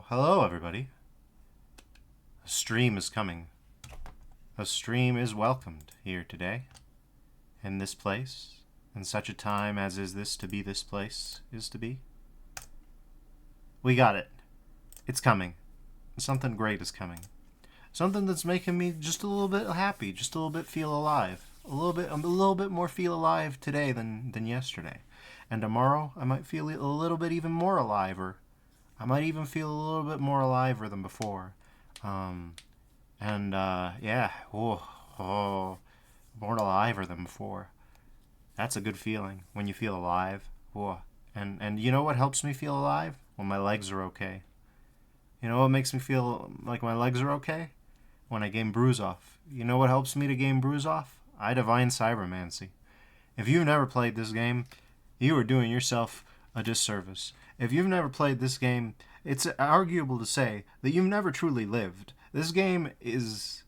Hello, everybody. A stream is coming. A stream is welcomed here today, in this place, in such a time as is this to be this place is to be. We got it. It's coming. Something great is coming. Something that's making me just a little bit happy, just a little bit feel alive. I'm a little bit more feel alive today than yesterday. And tomorrow, I might feel a little bit even more alive, or I might even feel a little bit more aliver than before. Yeah, more aliver than before. That's a good feeling, when you feel alive. Whoa. And you know what helps me feel alive? When my legs are okay. You know what makes me feel like my legs are okay? When I game Bruise Off. You know what helps me to game Bruise Off? E.Y.E Cybermancy. If you've never played this game, you are doing yourself a disservice. If you've never played this game, it's arguable to say that you've never truly lived. This game is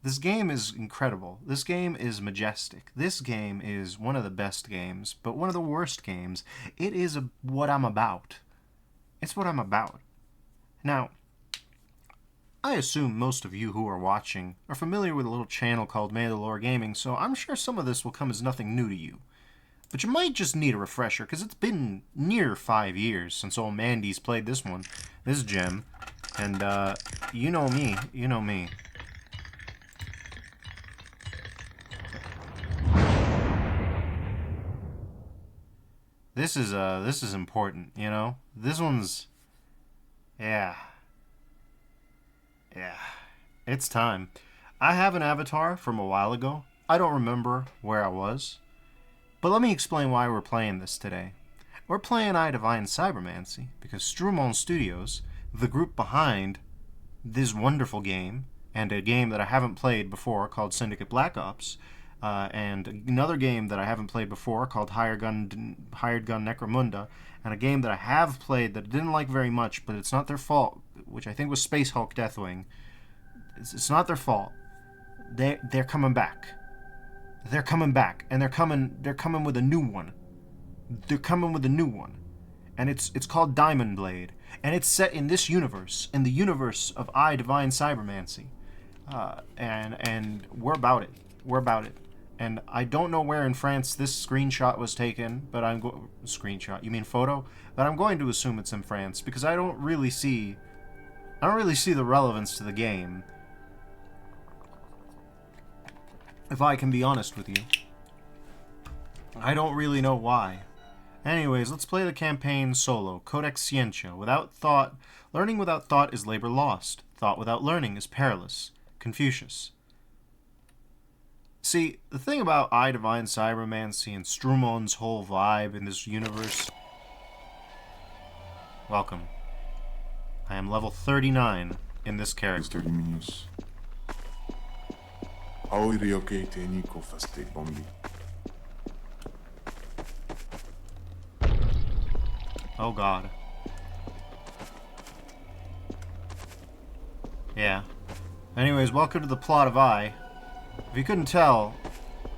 incredible. This game is majestic. This game is one of the best games, but one of the worst games. It is what I'm about. It's what I'm about. Now, I assume most of you who are watching are familiar with a little channel called Mandalore Gaming, so I'm sure some of this will come as nothing new to you. But you might just need a refresher, because it's been near 5 years since old Mandy's played this gem. And, you know me. This is important, you know? This one's... Yeah. It's time. I have an avatar from a while ago. I don't remember where I was. But let me explain why we're playing this today. We're playing E.Y.E Cybermancy because Streum-On Studios, the group behind this wonderful game, and a game that I haven't played before called Syndicate Black Ops, and another game that I haven't played before called Hired Gun Necromunda, and a game that I have played that I didn't like very much, but it's not their fault, which I think was Space Hulk Deathwing. It's not their fault. They're coming back. They're coming back, and they're coming with a new one. They're coming with a new one, and it's called Diamond Blade, and it's set in this universe, in the universe of E.Y.E Cybermancy, and we're about it. We're about it. And I don't know where in France this screenshot was taken, but screenshot? You mean photo? But I'm going to assume it's in France because I don't really see the relevance to the game. If I can be honest with you, I don't really know why. Anyways, let's play the campaign solo. Codex Scientia. Without thought, learning without thought is labor lost. Thought without learning is perilous. Confucius. See, the thing about E.Y.E Cybermancy and Streum-On's whole vibe in this universe... Welcome. I am level 39 in this character. Oh god. Yeah. Anyways, welcome to the plot of E.Y.E. If you couldn't tell,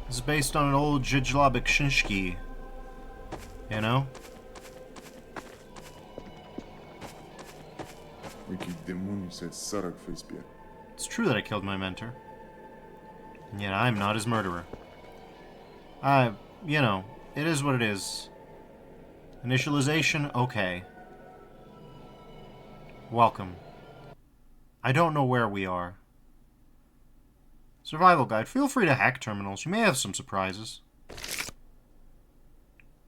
this is based on an old Zhijlabik Shinshki. You know? It's true that I killed my mentor. And yet I'm not his murderer. You know, it is what it is. Initialization, okay. Welcome. I don't know where we are. Survival guide. Feel free to hack terminals. You may have some surprises.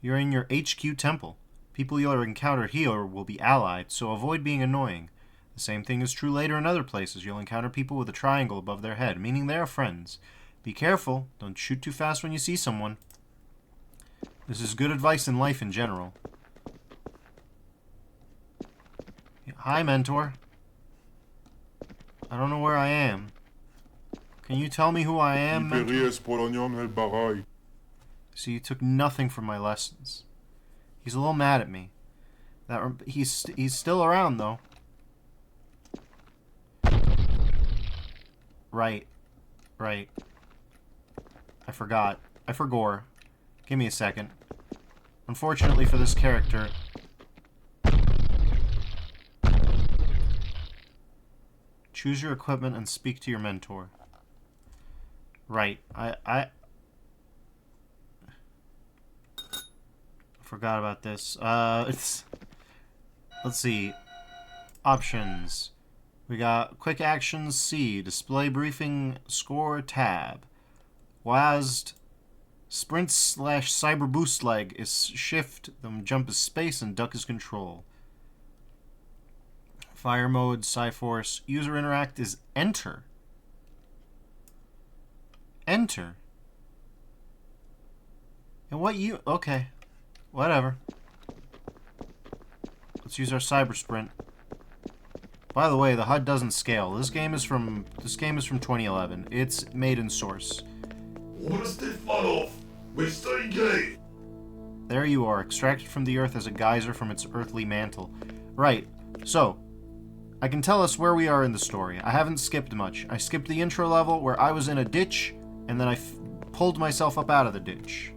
You're in your HQ temple. People you'll encounter here will be allied, so avoid being annoying. The same thing is true later in other places. You'll encounter people with a triangle above their head, meaning they are friends. Be careful. Don't shoot too fast when you see someone. This is good advice in life in general. Hi, mentor. I don't know where I am. Can you tell me who I am, mentor? See, you took nothing from my lessons. He's a little mad at me. He's still around, though. Right. I forgot. I forgore. Give me a second. Unfortunately for this character... Choose your equipment and speak to your mentor. Right. I forgot about this. Let's see. Options. We got quick actions C, display briefing score tab. WASD sprint / cyber boost leg is shift, then jump is space, and duck is control. Fire mode, Cyforce. User interact is enter. Enter. And what you... Okay. Whatever. Let's use our cyber sprint. By the way, the HUD doesn't scale. This game is from 2011. It's made in source. There you are, extracted from the earth as a geyser from its earthly mantle. Right. So, I can tell us where we are in the story. I haven't skipped much. I skipped the intro level where I was in a ditch, and then I pulled myself up out of the ditch.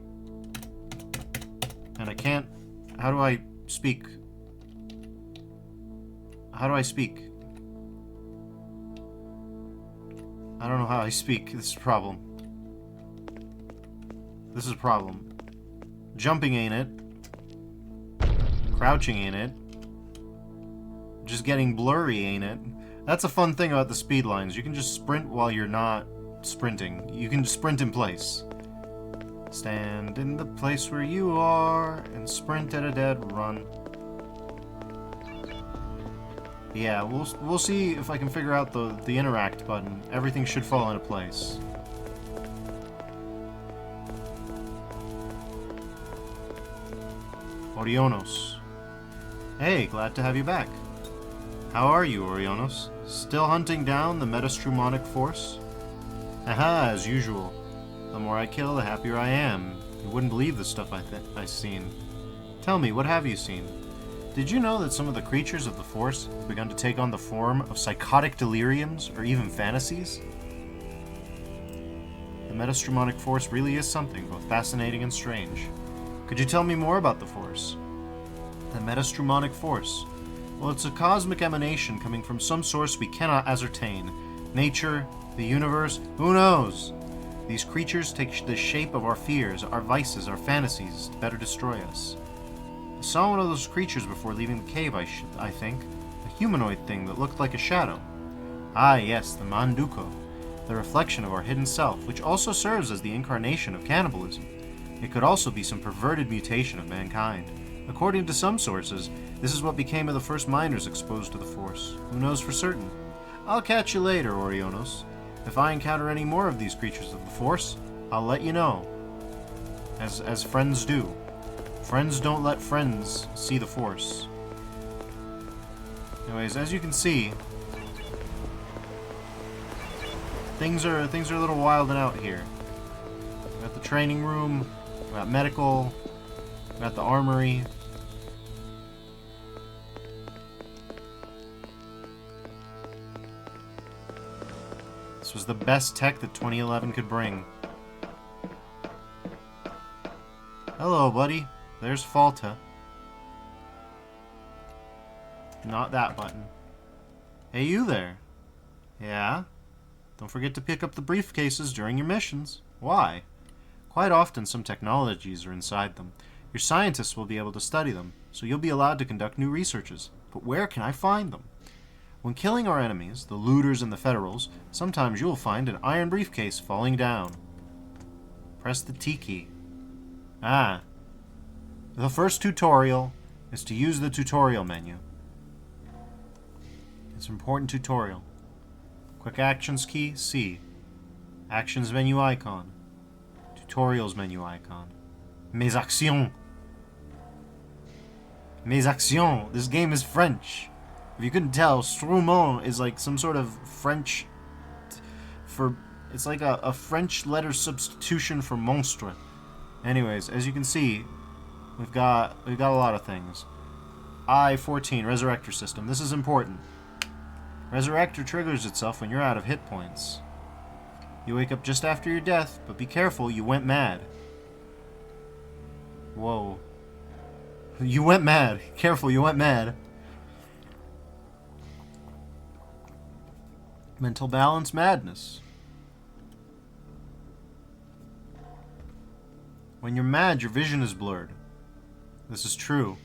And I can't... How do I speak? How do I speak? I don't know how I speak. This is a problem. This is a problem. Jumping ain't it. Crouching ain't it. Just getting blurry ain't it. That's a fun thing about the speed lines. You can just sprint while you're not sprinting. You can just sprint in place. Stand in the place where you are and sprint at a dead run. Yeah, we'll see if I can figure out the interact button. Everything should fall into place. Orionos. Hey, glad to have you back. How are you, Orionos? Still hunting down the metastrumonic force? Aha, as usual. The more I kill, the happier I am. You wouldn't believe the stuff I've seen. Tell me, what have you seen? Did you know that some of the creatures of the Force have begun to take on the form of psychotic deliriums or even fantasies? The metastrumonic Force really is something both fascinating and strange. Could you tell me more about the Force? The metastrumonic Force. Well, it's a cosmic emanation coming from some source we cannot ascertain. Nature, the universe, who knows? These creatures take the shape of our fears, our vices, our fantasies to better destroy us. I saw one of those creatures before leaving the cave, I think. A humanoid thing that looked like a shadow. Ah, yes, the Manduko. The reflection of our hidden self, which also serves as the incarnation of cannibalism. It could also be some perverted mutation of mankind. According to some sources, this is what became of the first miners exposed to the Force. Who knows for certain? I'll catch you later, Orionos. If I encounter any more of these creatures of the Force, I'll let you know. As friends do. Friends don't let friends see the Force. Anyways, as you can see, things are a little wilding out here. We got the training room, we got medical, we got the armory. This was the best tech that 2011 could bring. Hello, buddy. There's Falta. Not that button. Hey, you there. Yeah? Don't forget to pick up the briefcases during your missions. Why? Quite often some technologies are inside them. Your scientists will be able to study them, so you'll be allowed to conduct new researches. But where can I find them? When killing our enemies, the looters and the Federals, sometimes you'll find an iron briefcase falling down. Press the T key. Ah. The first tutorial is to use the tutorial menu. It's an important tutorial. Quick Actions key, C. Actions menu icon. Tutorials menu icon. Mes actions. Mes actions. This game is French. If you couldn't tell, Streum-On is like some sort of French it's like a French letter substitution for monstre. Anyways, as you can see, we've got a lot of things. I-14, Resurrector System. This is important. Resurrector triggers itself when you're out of hit points. You wake up just after your death, but be careful, you went mad. Whoa. You went mad. Careful, you went mad. Mental balance madness. When you're mad, your vision is blurred. This is true.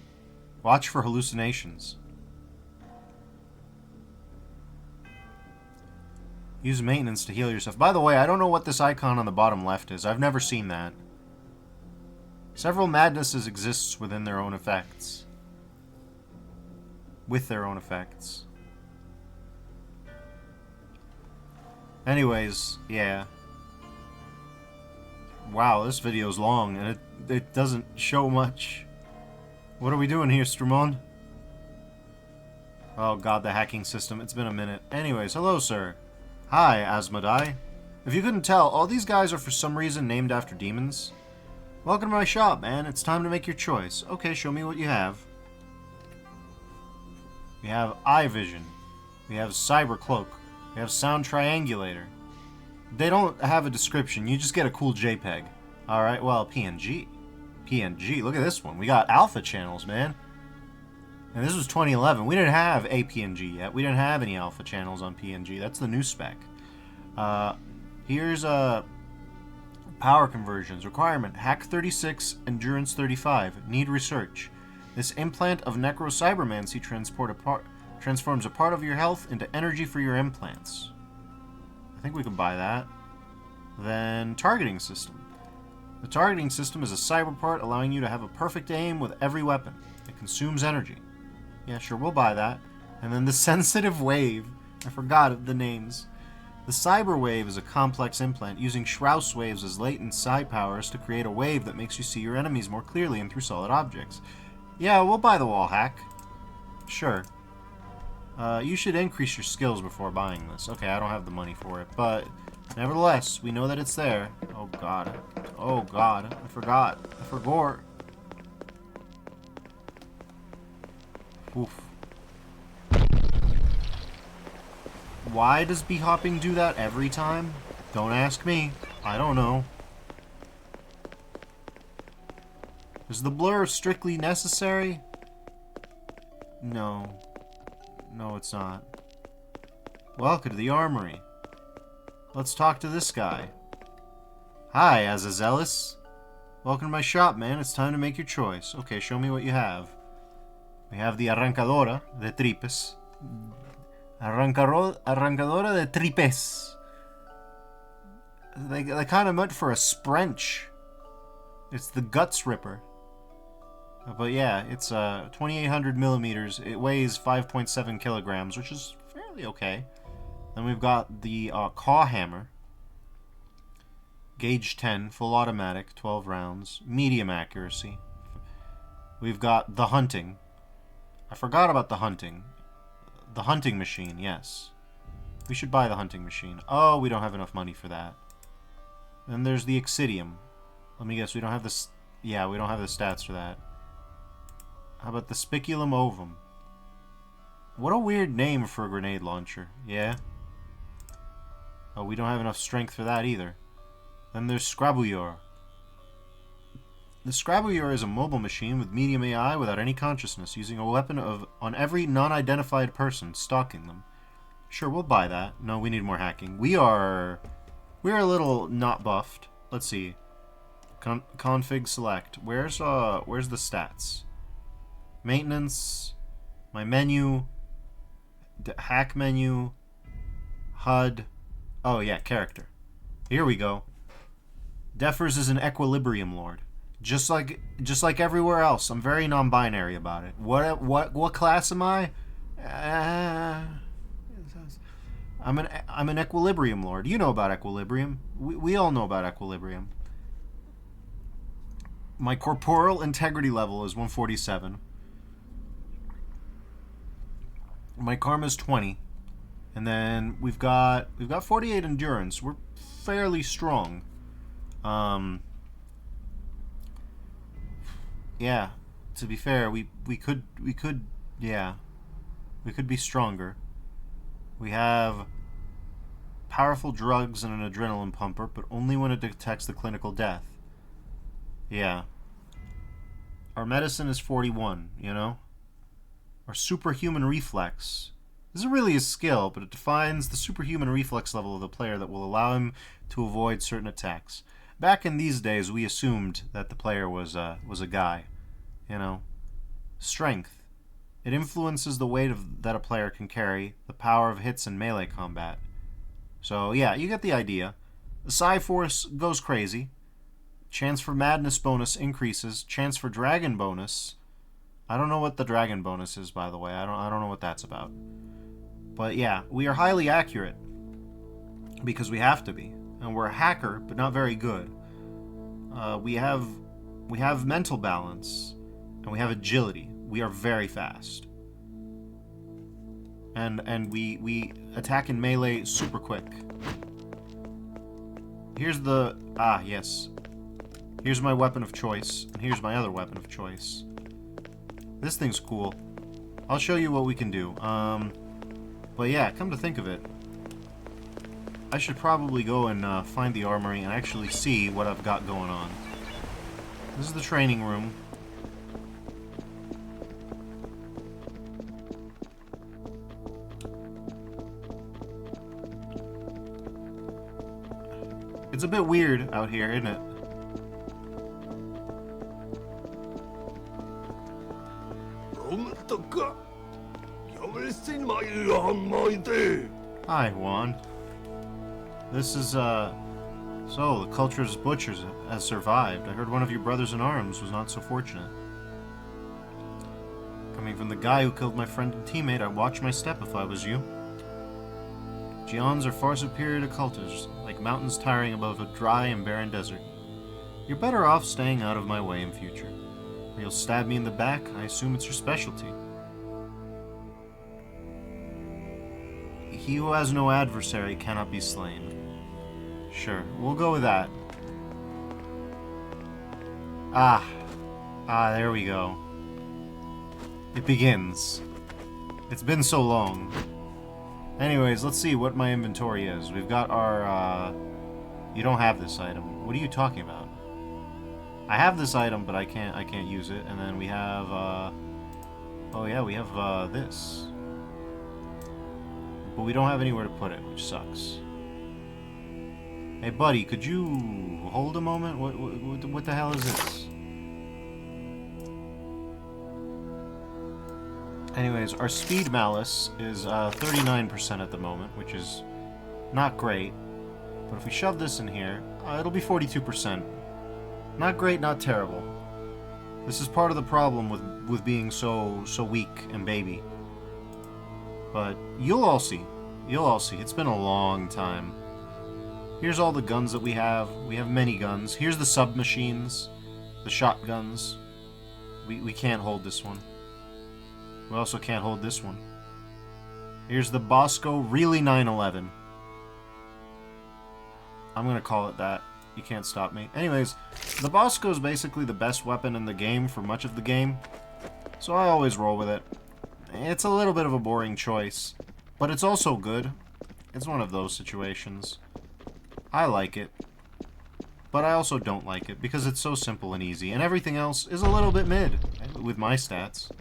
Watch for hallucinations. Use maintenance to heal yourself. By the way, I don't know what this icon on the bottom left is. I've never seen that. Several madnesses exist within their own effects. With their own effects. Anyways, yeah. Wow, this video's long, and it doesn't show much. What are we doing here, Streum-On? Oh god, the hacking system. It's been a minute. Anyways, hello, sir. Hi, Asmodai. If you couldn't tell, all these guys are for some reason named after demons. Welcome to my shop, man. It's time to make your choice. Okay, show me what you have. We have eye vision. We have cyber cloak. We have sound triangulator. They don't have a description. You just get a cool JPEG. Alright, well, PNG. PNG. Look at this one. We got alpha channels, man. And this was 2011. We didn't have a PNG yet. We didn't have any alpha channels on PNG. That's the new spec. Here's power conversions. Requirement. Hack 36, Endurance 35. Need research. This implant of Cybermancy transforms a part of your health into energy for your implants. I think we can buy that. Then, targeting system. The targeting system is a cyber part allowing you to have a perfect aim with every weapon. It consumes energy. Yeah, sure, we'll buy that. And then the sensitive wave. I forgot the names. The cyber wave is a complex implant using Strauss waves as latent psi powers to create a wave that makes you see your enemies more clearly and through solid objects. Yeah, we'll buy the wall hack. Sure. You should increase your skills before buying this. Okay, I don't have the money for it, but nevertheless, we know that it's there. Oh god. Oh god. I forgot. I forgot. Oof. Why does bee-hopping do that every time? Don't ask me. I don't know. Is the blur strictly necessary? No. No, it's not. Welcome to the armory. Let's talk to this guy. Hi, Azazelis. Welcome to my shop, man. It's time to make your choice. Okay, show me what you have. We have the Arrancadora de Tripes. Arrancadora de Tripes. They kind of meant for a Sprench. It's the Guts Ripper. But yeah, it's 2,800 millimeters. It weighs 5.7 kilograms, which is fairly okay. Then we've got the Caw Hammer. Gauge 10, full automatic, 12 rounds, medium accuracy. We've got the Hunting. I forgot about the Hunting. The hunting machine, yes. We should buy the hunting machine. Oh, we don't have enough money for that. Then there's the Excidium. Let me guess, we don't have the... Yeah, we don't have the stats for that. How about the Spiculum Ovum? What a weird name for a grenade launcher. Yeah? Oh, we don't have enough strength for that either. Then there's Scrabuyor. The Scrabuyor is a mobile machine with medium AI without any consciousness, using a weapon on every non-identified person, stalking them. Sure, we'll buy that. No, we need more hacking. We're a little not buffed. Let's see. Config select. Where's the stats? Maintenance. My menu. Hack menu. HUD. Oh yeah, character. Here we go. Defers is an equilibrium lord. Just like everywhere else. I'm very non-binary about it. What class am I? I'm an equilibrium lord. You know about equilibrium. We all know about equilibrium. My corporeal integrity level is 147. My karma's 20. And then we've got 48 endurance. We're fairly strong. Yeah, to be fair, we could be stronger. We have powerful drugs and an adrenaline pumper, but only when it detects the clinical death. Yeah. Our medicine is 41, you know? Our superhuman reflex. This isn't really a skill, but it defines the superhuman reflex level of the player that will allow him to avoid certain attacks. Back in these days, we assumed that the player was a guy, you know? Strength. It influences the weight that a player can carry, the power of hits in melee combat. So, yeah, you get the idea. The Psi Force goes crazy. Chance for Madness bonus increases. Chance for Dragon bonus. I don't know what the Dragon bonus is, by the way. I don't know what that's about. But yeah, we are highly accurate. Because we have to be. And we're a hacker, but not very good. We have mental balance. And we have agility. We are very fast. And we attack in melee super quick. Here's the... Ah, yes. Here's my weapon of choice. And here's my other weapon of choice. This thing's cool. I'll show you what we can do. But yeah, come to think of it, I should probably go and find the armory and actually see what I've got going on. This is the training room. It's a bit weird out here, isn't it? Hi, Juan. This is, So, the Culture's Butchers has survived. I heard one of your brothers in arms was not so fortunate. Coming from the guy who killed my friend and teammate, I'd watch my step if I was you. Geons are far superior to cultists, like mountains towering above a dry and barren desert. You're better off staying out of my way in future. Or you'll stab me in the back, I assume it's your specialty. He who has no adversary cannot be slain. Sure, we'll go with that. There we go. It begins. It's been so long. Anyways, let's see what my inventory is. We've got our, You don't have this item. What are you talking about? I have this item, but I can't use it. And then we have, Oh yeah, we have, this. But we don't have anywhere to put it, which sucks. Hey, buddy, could you hold a moment? What the hell is this? Anyways, our speed malice is 39% at the moment, which is not great. But if we shove this in here, it'll be 42%. Not great, not terrible. This is part of the problem with being so weak and baby. But you'll all see. You'll all see. It's been a long time. Here's all the guns that we have. We have many guns. Here's the submachines. The shotguns. We can't hold this one. We also can't hold this one. Here's the Bosco Really 911. I'm gonna call it that. You can't stop me. Anyways, the Bosco is basically the best weapon in the game for much of the game. So I always roll with it. It's a little bit of a boring choice, but it's also good. It's one of those situations. I like it, but I also don't like it because it's so simple and easy, and everything else is a little bit mid with my stats.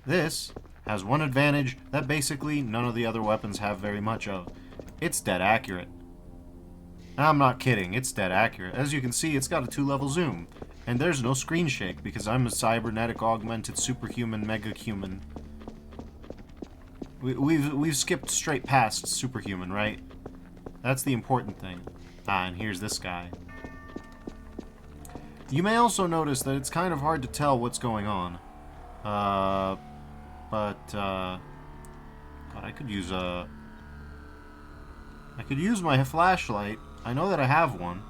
This has one advantage that basically none of the other weapons have very much of. It's dead accurate. I'm not kidding, it's dead accurate. As you can see, it's got a 2-level zoom. And there's no screen shake, because I'm a cybernetic augmented superhuman megahuman. We've skipped straight past superhuman, right? That's the important thing. And here's this guy. You may also notice that it's kind of hard to tell what's going on. God, I could use my flashlight. I know that I have one.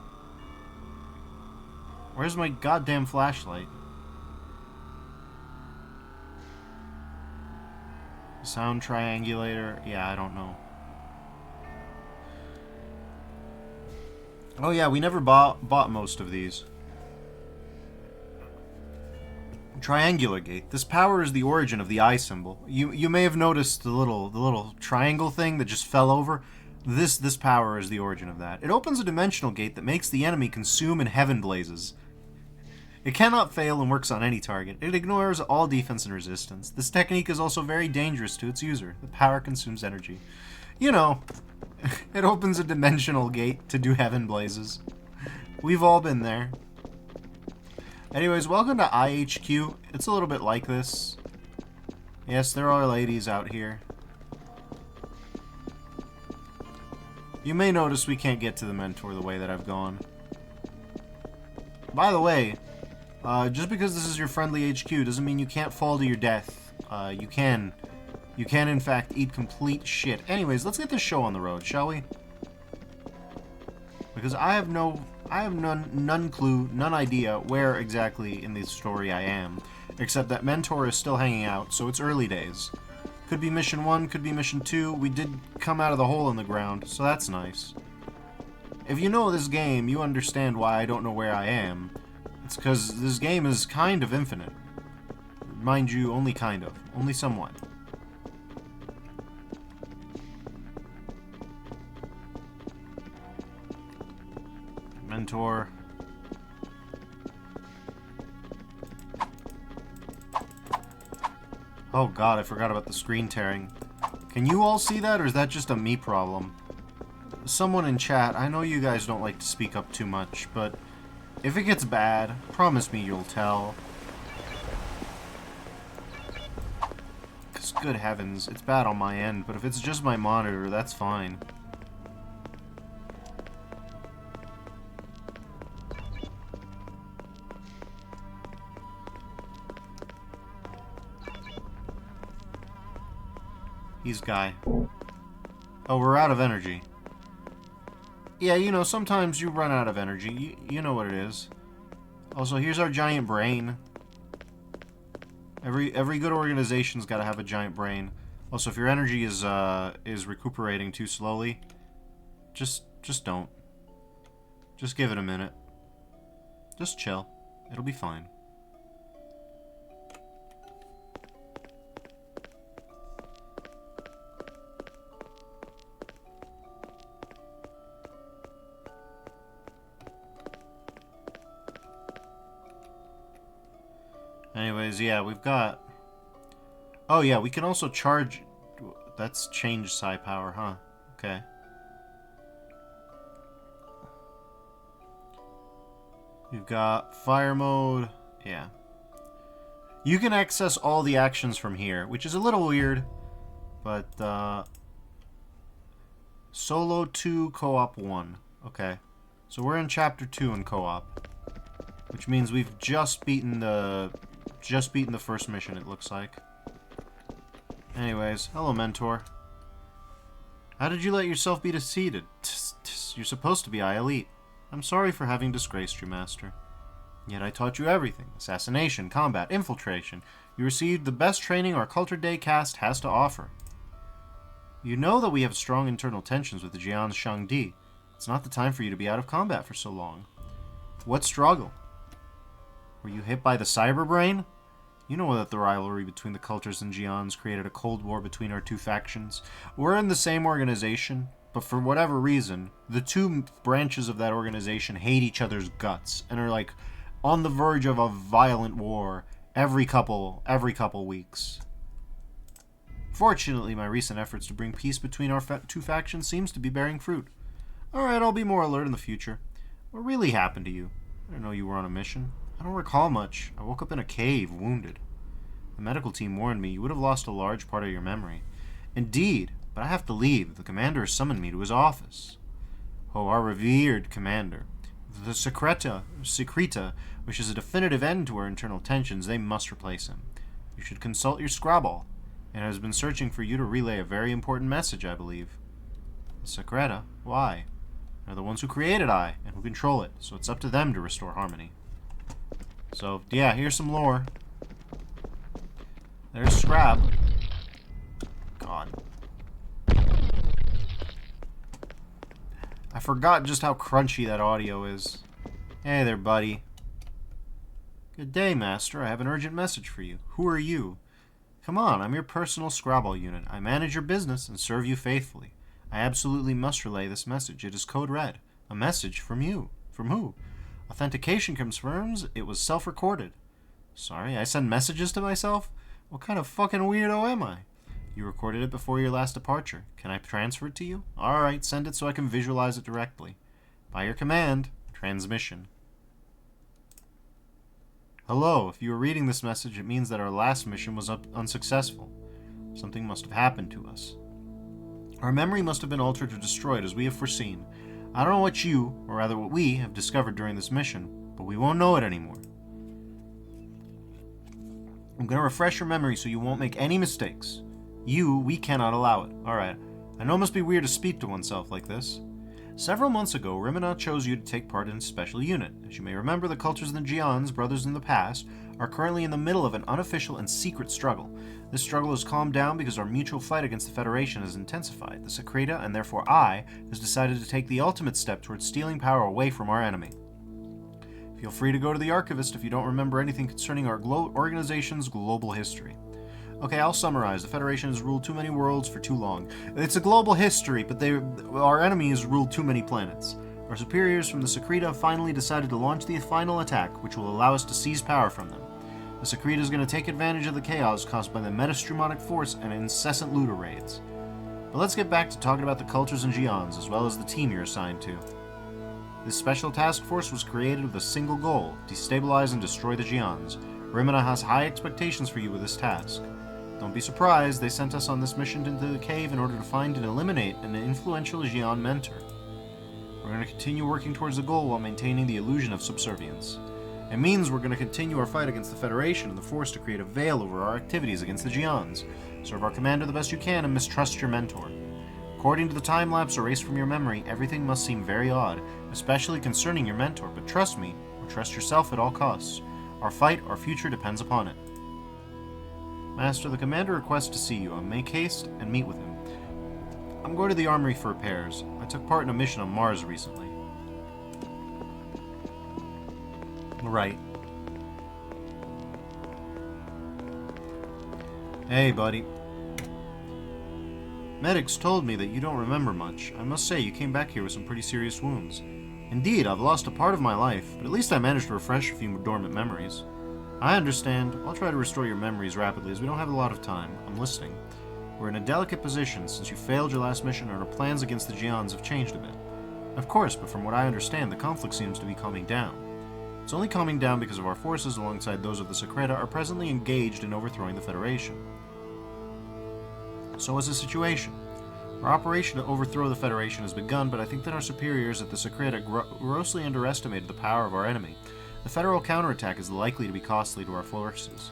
Where's my goddamn flashlight? Sound triangulator? Yeah, I don't know. Oh yeah, we never bought most of these. Triangular gate. This power is the origin of the eye symbol. You may have noticed the little triangle thing that just fell over. This power is the origin of that. It opens a dimensional gate that makes the enemy consume in heaven blazes. It cannot fail and works on any target. It ignores all defense and resistance. This technique is also very dangerous to its user. The power consumes energy. You know, it opens a dimensional gate to do heaven blazes. We've all been there. Anyways, welcome to IHQ. It's a little bit like this. Yes, there are ladies out here. You may notice we can't get to the mentor the way that I've gone. By the way, just because this is your friendly HQ doesn't mean you can't fall to your death. You can in fact eat complete shit. Anyways, let's get this show on the road, shall we? Because I have none clue, none idea where exactly in this story I am, except that Mentor is still hanging out, so it's early days. Could be mission 1, could be mission 2. We did come out of the hole in the ground, so that's nice. If you know this game, you understand why I don't know where I am. It's because this game is kind of infinite. Mind you, only kind of. Only somewhat. Mentor. Oh god, I forgot about the screen tearing. Can you all see that, or is that just a me problem? Someone in chat, I know you guys don't like to speak up too much, but if it gets bad, promise me you'll tell. Because good heavens, it's bad on my end, but if it's just my monitor, that's fine. He's Guy. Oh, we're out of energy. Yeah, you know, sometimes you run out of energy. You know what it is. Also, here's our giant brain. Every good organization's got to have a giant brain. Also, if your energy is recuperating too slowly, just don't. Just give it a minute. Just chill. It'll be fine. Anyways, yeah, we've got... Oh, yeah, we can also charge... That's change psi power, huh? Okay. We've got fire mode. Yeah. You can access all the actions from here, which is a little weird. But, Solo 2, Co-op 1. Okay. So we're in Chapter 2 in Co-op. Which means we've just beaten the first mission, it looks like. Anyways, hello, Mentor. How did you let yourself be defeated? You're supposed to be I-Elite. I'm sorry for having disgraced you, Master. Yet I taught you everything. Assassination, combat, infiltration. You received the best training our Culture Day cast has to offer. You know that we have strong internal tensions with the Jian's Shangdi. It's not the time for you to be out of combat for so long. What struggle? Were you hit by the cyber brain? You know that the rivalry between the cultures and Jians created a cold war between our two factions. We're in the same organization, but for whatever reason, the two branches of that organization hate each other's guts and are like on the verge of a violent war every couple weeks. Fortunately, my recent efforts to bring peace between our two factions seems to be bearing fruit. Alright, I'll be more alert in the future. What really happened to you? I didn't know you were on a mission. I don't recall much. I woke up in a cave, wounded. The medical team warned me you would have lost a large part of your memory. Indeed, but I have to leave. The commander has summoned me to his office. Oh, our revered commander. The Secreta wishes a definitive end to our internal tensions. They must replace him. You should consult your Scrabble. It has been searching for you to relay a very important message, I believe. The Secreta? Why? They're the ones who created I, and who control it, so it's up to them to restore harmony. So, yeah, here's some lore. There's Scrab. God. I forgot just how crunchy that audio is. Hey there, buddy. Good day, Master. I have an urgent message for you. Who are you? Come on, I'm your personal Scrabble unit. I manage your business and serve you faithfully. I absolutely must relay this message. It is code red. A message from you. From who? Authentication confirms it was self-recorded. Sorry, I send messages to myself? What kind of fucking weirdo am I? You recorded it before your last departure. Can I transfer it to you? Alright, send it so I can visualize it directly. By your command, transmission. Hello, if you are reading this message, it means that our last mission was unsuccessful. Something must have happened to us. Our memory must have been altered or destroyed as we have foreseen. I don't know what you, or rather what we, have discovered during this mission, but we won't know it anymore. I'm going to refresh your memory so you won't make any mistakes. We cannot allow it. Alright, I know it must be weird to speak to oneself like this. Several months ago, Rimina chose you to take part in a special unit. As you may remember, the cultures of the Gions, brothers in the past, are currently in the middle of an unofficial and secret struggle. This struggle has calmed down because our mutual fight against the Federation has intensified. The Secreta, and therefore I, has decided to take the ultimate step towards stealing power away from our enemy. Feel free to go to the Archivist if you don't remember anything concerning our organization's global history. Okay, I'll summarize. The Federation has ruled too many worlds for too long. It's a global history, but our enemies ruled too many planets. Our superiors from the Secreta have finally decided to launch the final attack, which will allow us to seize power from them. The Secreta is going to take advantage of the chaos caused by the Streum-On force and incessant looter raids. But let's get back to talking about the cultures and Gions, as well as the team you're assigned to. This special task force was created with a single goal: destabilize and destroy the Gions. Rimina has high expectations for you with this task. Don't be surprised, they sent us on this mission into the cave in order to find and eliminate an influential Gion mentor. We're going to continue working towards the goal while maintaining the illusion of subservience. It means we're going to continue our fight against the Federation and the Force to create a veil over our activities against the Gions. Serve our commander the best you can and mistrust your mentor. According to the time-lapse erased from your memory, everything must seem very odd, especially concerning your mentor, but trust me, or trust yourself at all costs. Our fight, our future depends upon it. Master, the commander requests to see you. Make haste and meet with him. I'm going to the armory for repairs. I took part in a mission on Mars recently. Right. Hey, buddy. Medics told me that you don't remember much. I must say, you came back here with some pretty serious wounds. Indeed, I've lost a part of my life, but at least I managed to refresh a few dormant memories. I understand. I'll try to restore your memories rapidly, as we don't have a lot of time. I'm listening. We're in a delicate position, since you failed your last mission and our plans against the Gions have changed a bit. Of course, but from what I understand, the conflict seems to be calming down. It's only calming down because of our forces, alongside those of the Secreta, are presently engaged in overthrowing the Federation. So what's the situation? Our operation to overthrow the Federation has begun, but I think that our superiors at the Secreta grossly underestimated the power of our enemy. The Federal counterattack is likely to be costly to our forces.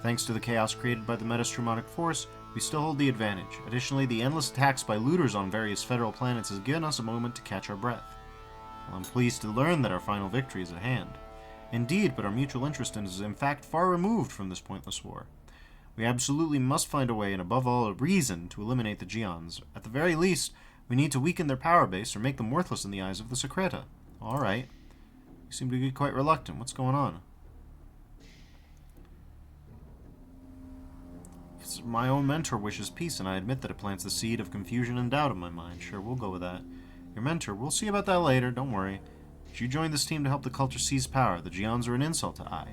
Thanks to the chaos created by the Streum-On force, we still hold the advantage. Additionally, the endless attacks by looters on various Federal planets has given us a moment to catch our breath. Well, I'm pleased to learn that our final victory is at hand. Indeed, but our mutual interest is in fact far removed from this pointless war. We absolutely must find a way, and above all, a reason, to eliminate the Gions. At the very least, we need to weaken their power base or make them worthless in the eyes of the Secreta. Alright. You seem to be quite reluctant. What's going on? My own mentor wishes peace, and I admit that it plants the seed of confusion and doubt in my mind. Sure, we'll go with that. Your mentor, we'll see about that later, don't worry. But you joined this team to help the culture seize power. The Gions are an insult to I.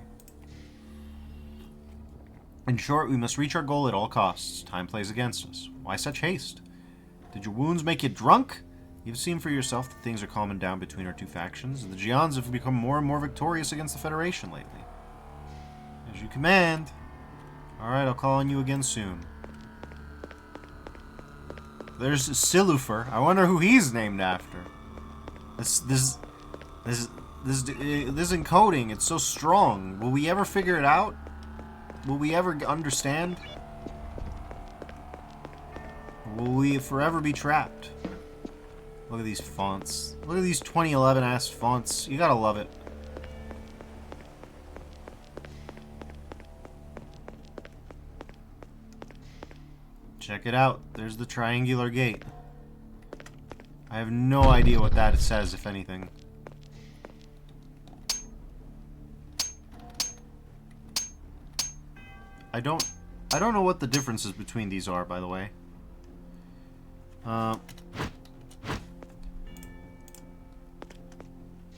In short, we must reach our goal at all costs. Time plays against us. Why such haste? Did your wounds make you drunk? You've seen for yourself that things are calming down between our two factions. The Gions have become more and more victorious against the Federation lately. As you command. Alright, I'll call on you again soon. There's Silufer. I wonder who he's named after. This encoding, it's so strong. Will we ever figure it out? Will we ever understand? Will we forever be trapped? Look at these fonts. Look at these 2011-ass fonts. You gotta love it. Check it out. There's the triangular gate. I have no idea what that says, if anything. I don't know what the differences between these are, by the way.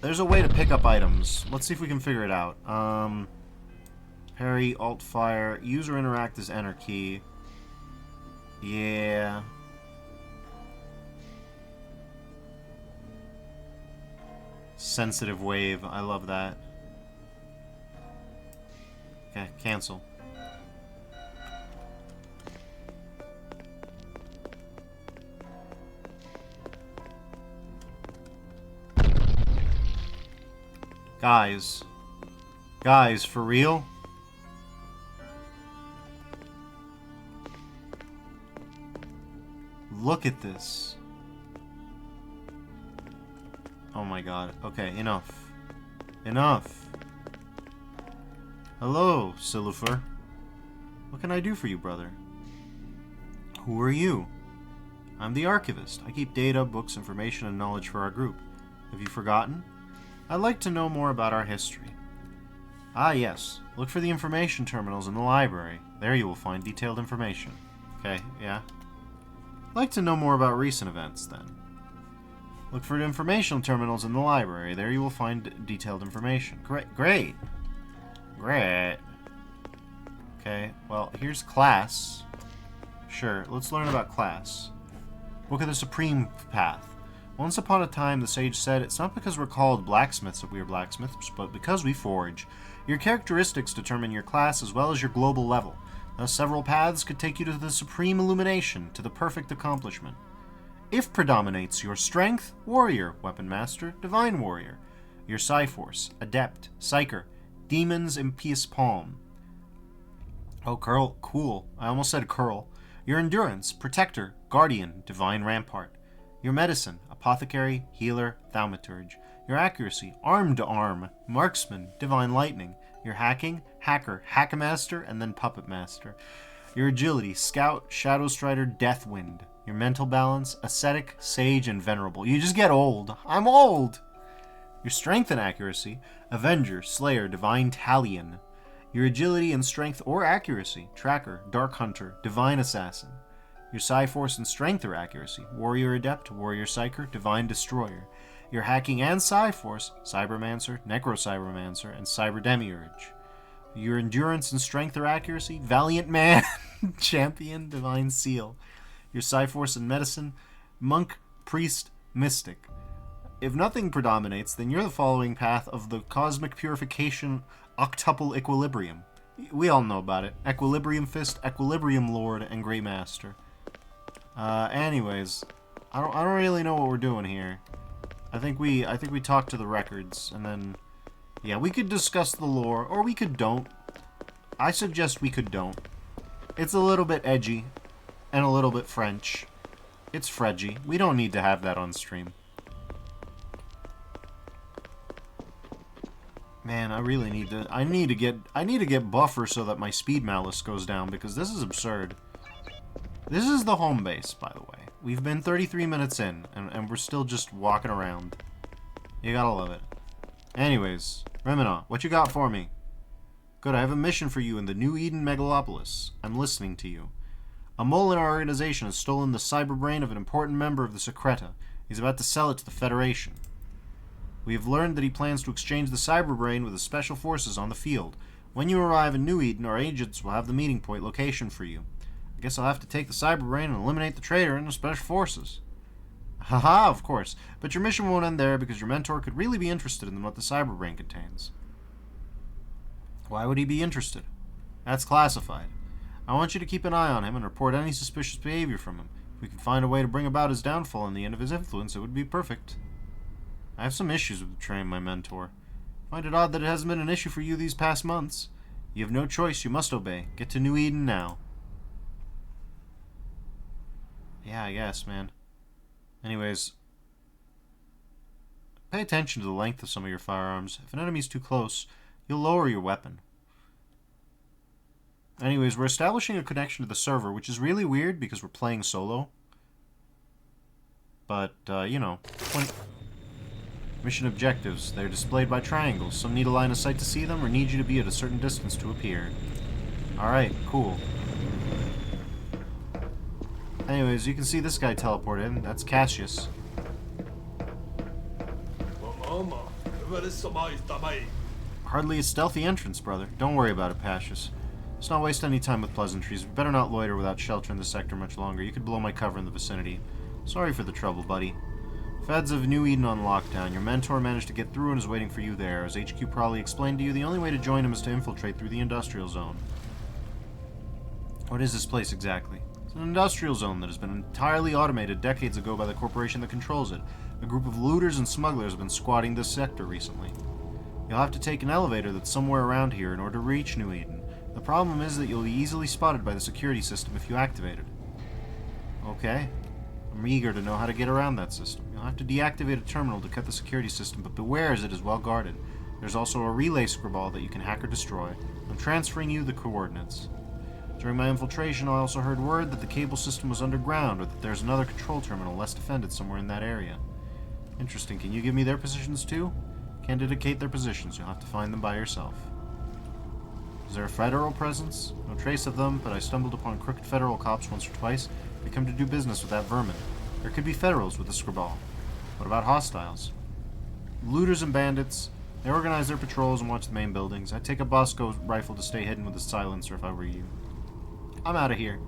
There's a way to pick up items. Let's see if we can figure it out. Parry, alt fire, user interact as enter key. Yeah. Sensitive wave. I love that. Okay, cancel. Guys. Guys, for real? Look at this. Oh my god. Okay, enough. Enough. Hello, Sillifer. What can I do for you, brother? Who are you? I'm the archivist. I keep data, books, information, and knowledge for our group. Have you forgotten? I'd like to know more about our history. Ah, yes. Look for the information terminals in the library. There you will find detailed information. Okay, yeah. I'd like to know more about recent events, then. Look for the informational terminals in the library. There you will find detailed information. Great. Great. Great. Okay, well, here's class. Sure, let's learn about class. Book of the Supreme Path. Once upon a time, the sage said, it's not because we're called blacksmiths that we are blacksmiths, but because we forge. Your characteristics determine your class as well as your global level. Thus, several paths could take you to the supreme illumination, to the perfect accomplishment. If predominates your strength, warrior, weapon master, divine warrior. Your Psi-Force, adept, psyker, demons, impious palm. Oh, curl, cool. I almost said curl. Your endurance, protector, guardian, divine rampart. Your medicine, apothecary, healer, thaumaturge. Your accuracy, arm to arm, marksman, divine lightning. Your hacking, hacker, hackmaster, and then puppet master. Your agility, scout, shadow strider, deathwind. Your mental balance, ascetic, sage, and venerable. You just get old. I'm old! Your strength and accuracy, avenger, slayer, divine talion. Your agility and strength or accuracy, tracker, dark hunter, divine assassin. Your Psi-Force and strength or accuracy, warrior adept, warrior psyker, divine destroyer. Your hacking and Psi-Force, cybermancer, necro-cybermancer, and cyber demiurge. Your endurance and strength or accuracy, valiant man, champion, divine seal. Your Psi-Force and medicine, monk, priest, mystic. If nothing predominates, then you're the following path of the cosmic purification octuple equilibrium. We all know about it. Equilibrium fist, equilibrium lord, and great master. Anyways, I don't really know what we're doing here. I think we talked to the records, and then, yeah, we could discuss the lore, or we could don't. I suggest we could don't. It's a little bit edgy, and a little bit French. It's fredgy. We don't need to have that on stream. Man, I really need to. I need to get buffer so that my speed malice goes down, because this is absurd. This is the home base, by the way. We've been 33 minutes in, and we're still just walking around. You gotta love it. Anyways, Remina, what you got for me? Good, I have a mission for you in the New Eden Megalopolis. I'm listening to you. A mole in our organization has stolen the cyber brain of an important member of the Secreta. He's about to sell it to the Federation. We have learned that he plans to exchange the cyber brain with the special forces on the field. When you arrive in New Eden, our agents will have the meeting point location for you. I guess I'll have to take the cyber brain and eliminate the traitor and the special forces. Haha, of course. But your mission won't end there, because your mentor could really be interested in what the cyber brain contains. Why would he be interested? That's classified. I want you to keep an eye on him and report any suspicious behavior from him. If we can find a way to bring about his downfall and the end of his influence, it would be perfect. I have some issues with betraying my mentor. I find it odd that it hasn't been an issue for you these past months. You have no choice, you must obey. Get to New Eden now. Yeah, I guess, man. Anyways, pay attention to the length of some of your firearms. If an enemy's too close, you'll lower your weapon. Anyways, we're establishing a connection to the server, which is really weird because we're playing solo. But, you know. Mission objectives. They're displayed by triangles. Some need a line of sight to see them, or need you to be at a certain distance to appear. Alright, cool. Anyways, you can see this guy teleport in. That's Cassius. Hardly a stealthy entrance, brother. Don't worry about it, Pashas. Let's not waste any time with pleasantries. We better not loiter without shelter in the sector much longer. You could blow my cover in the vicinity. Sorry for the trouble, buddy. Feds of New Eden on lockdown. Your mentor managed to get through and is waiting for you there. As HQ probably explained to you, the only way to join him is to infiltrate through the industrial zone. What is this place exactly? It's an industrial zone that has been entirely automated decades ago by the corporation that controls it. A group of looters and smugglers have been squatting this sector recently. You'll have to take an elevator that's somewhere around here in order to reach New Eden. The problem is that you'll be easily spotted by the security system if you activate it. Okay. I'm eager to know how to get around that system. You'll have to deactivate a terminal to cut the security system, but beware as it is well guarded. There's also a relay scribble that you can hack or destroy. I'm transferring you the coordinates. During my infiltration, I also heard word that the cable system was underground, or that there's another control terminal less defended somewhere in that area. Interesting. Can you give me their positions too? Can't indicate their positions. You'll have to find them by yourself. Is there a federal presence? No trace of them, but I stumbled upon crooked federal cops once or twice. They come to do business with that vermin. There could be federals with the scribble. What about hostiles? Looters and bandits. They organize their patrols and watch the main buildings. I'd take a Bosco rifle to stay hidden with a silencer if I were you. I'm out of here.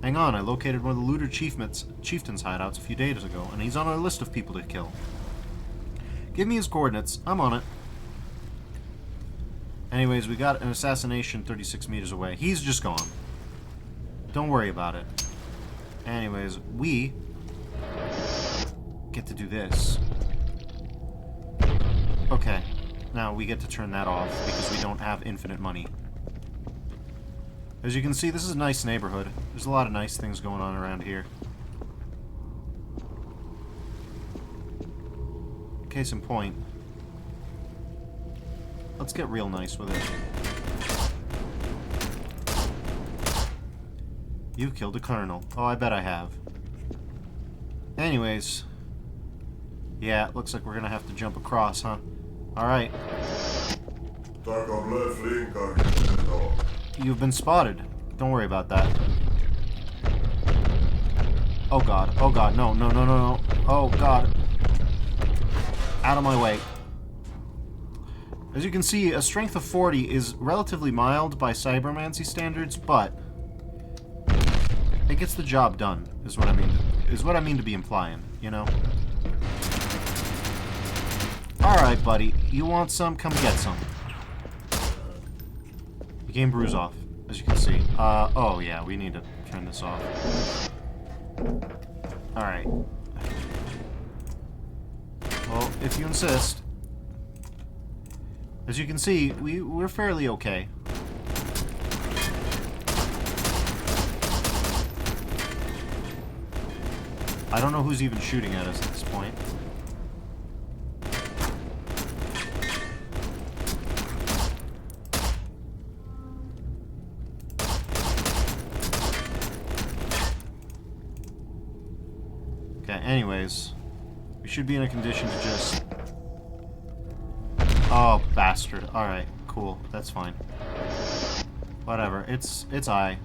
Hang on, I located one of the looter chieftain's hideouts a few days ago, and he's on our list of people to kill. Give me his coordinates. I'm on it. Anyways, we got an assassination 36 meters away. He's just gone. Don't worry about it. Anyways, we get to do this. Okay. Now we get to turn that off because we don't have infinite money. As you can see, this is a nice neighborhood. There's a lot of nice things going on around here. Case in point. Let's get real nice with it. You killed a colonel. Oh, I bet I have. Anyways. Yeah, it looks like we're gonna have to jump across, huh? Alright. You've been spotted. Don't worry about that. Oh god. Oh god. No, no, no, no, no. Oh god. Out of my way. As you can see, a strength of 40 is relatively mild by Cybermancy standards, but it gets the job done, is what I mean to be implying, you know? Alright, buddy. You want some? Come get some. The game brews off, as you can see. Oh yeah, we need to turn this off. Alright. Well, if you insist. As you can see, we're fairly okay. I don't know who's even shooting at us at this point. Okay, anyways. We should be in a condition to just... Oh, bastard. Alright, cool. That's fine. Whatever. It's I.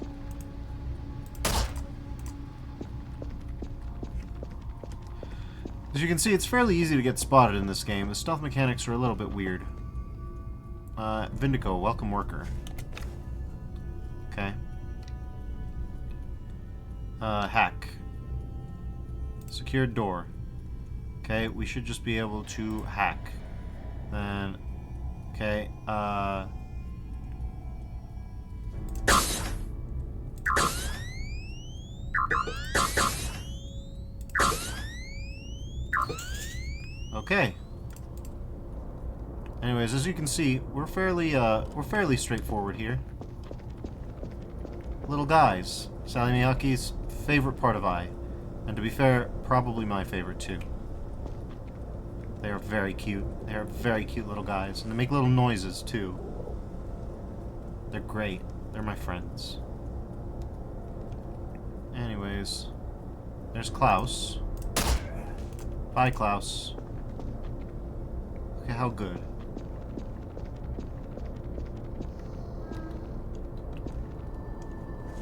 As you can see, it's fairly easy to get spotted in this game. The stealth mechanics are a little bit weird. Vindico, welcome worker. Okay. Hack. Secured door. Okay, we should just be able to hack. Then, okay, okay. Anyways, as you can see, we're fairly straightforward here. Little guys. Sally Miyake's favorite part of I. And to be fair, probably my favorite too. They are very cute. They are very cute little guys. And they make little noises, too. They're great. They're my friends. Anyways. There's Klaus. Bye, Klaus. Look at how good.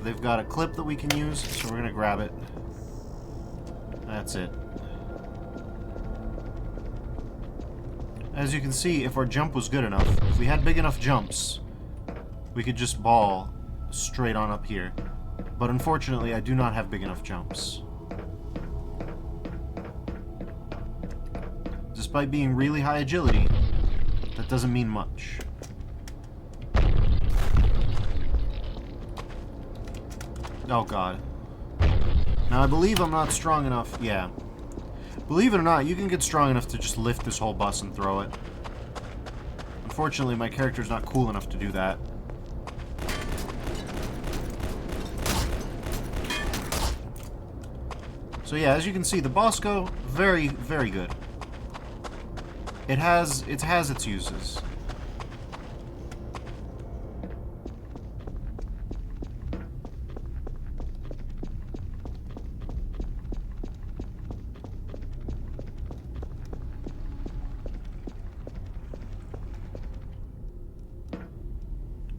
They've got a clip that we can use, so we're gonna grab it. That's it. As you can see, if our jump was good enough, if we had big enough jumps, we could just ball straight on up here. But unfortunately, I do not have big enough jumps. Despite being really high agility, that doesn't mean much. Oh god. Now I believe I'm not strong enough. Yeah. Believe it or not, you can get strong enough to just lift this whole bus and throw it. Unfortunately, my character's not cool enough to do that. So yeah, as you can see, the Bosco, very, very good. It has its uses.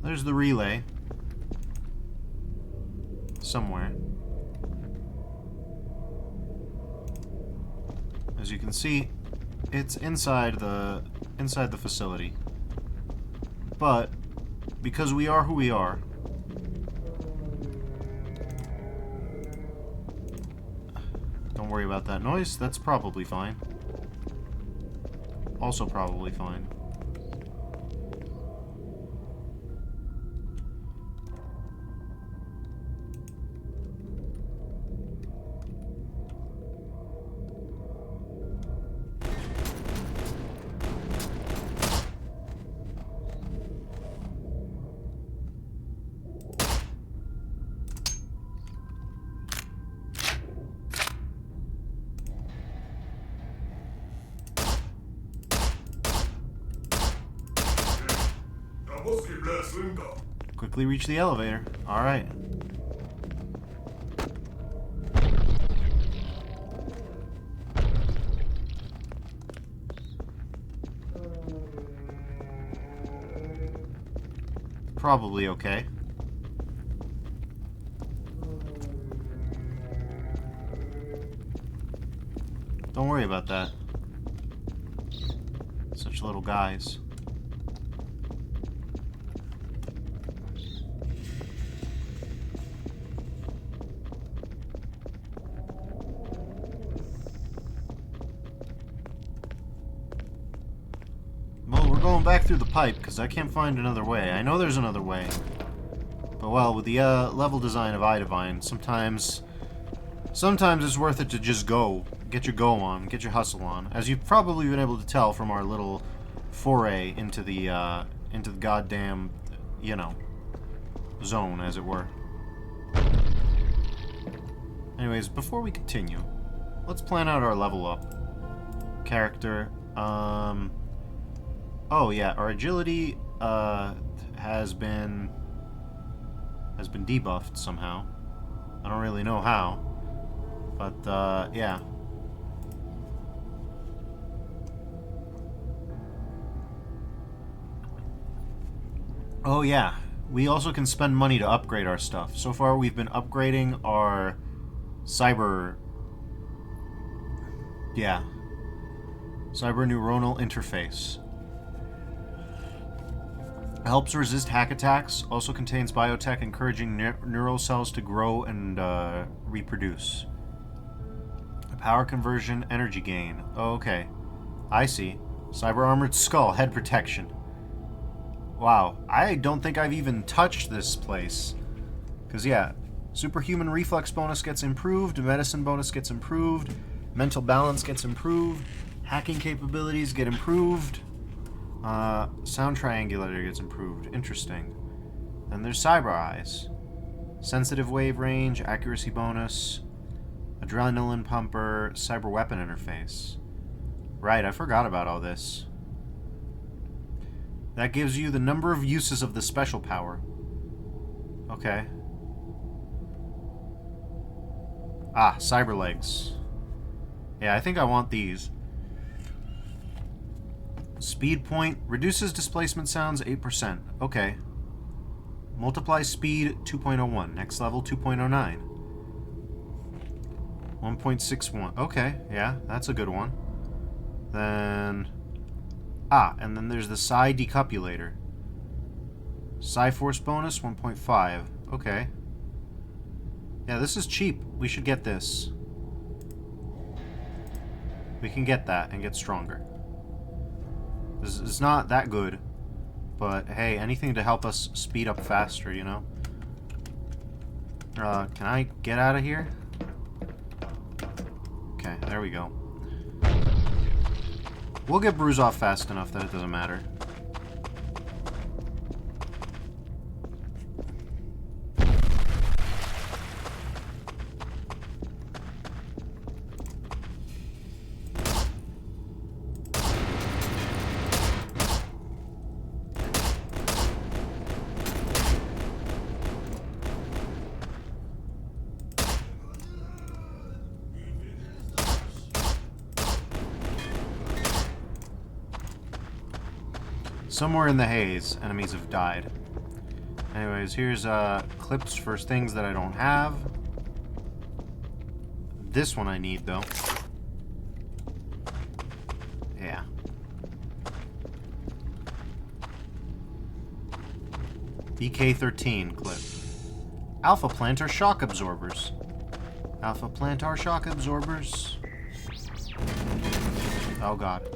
There's the relay. Somewhere. As you can see, it's inside the facility. But because we are who we are, don't worry about that noise. That's probably fine. Also probably fine. Quickly reach the elevator. Alright. Probably okay. Don't worry about that. Such little guys. Going back through the pipe because I can't find another way. I know there's another way, but well, with the level design of E.Y.E, sometimes it's worth it to just go, get your go on, get your hustle on. As you've probably been able to tell from our little foray into the goddamn, you know, zone, as it were. Anyways, before we continue, let's plan out our level up. Character, oh yeah, our agility has been debuffed somehow. I don't really know how, but yeah. Oh yeah, we also can spend money to upgrade our stuff. So far we've been upgrading our cyber neuronal interface. Helps resist hack attacks. Also contains biotech encouraging neural cells to grow and reproduce. Power conversion, energy gain. Oh, okay. I see. Cyber armored skull, head protection. Wow. I don't think I've even touched this place. Because, yeah. Superhuman reflex bonus gets improved. Medicine bonus gets improved. Mental balance gets improved. Hacking capabilities get improved. Sound triangulator gets improved. Interesting. Then there's cyber eyes. Sensitive wave range, accuracy bonus, adrenaline pumper, cyber weapon interface. Right, I forgot about all this. That gives you the number of uses of the special power. Okay. Ah, cyber legs. Yeah, I think I want these. Speed point. Reduces displacement sounds 8%. Okay. Multiply speed 2.01. Next level 2.09. 1.61. Okay, yeah, that's a good one. Then Ah, and then there's the Psi decupulator. Psi force bonus 1.5. Okay. Yeah, this is cheap. We should get this. We can get that and get stronger. This is not that good. But hey, anything to help us speed up faster, you know? Can I get out of here? Okay, there we go. We'll get Bruise off fast enough that it doesn't matter. Somewhere in the haze, enemies have died. Anyways, here's clips for things that I don't have. This one I need, though. Yeah. BK-13 clip. Alpha plantar shock absorbers. Alpha plantar shock absorbers. Oh god.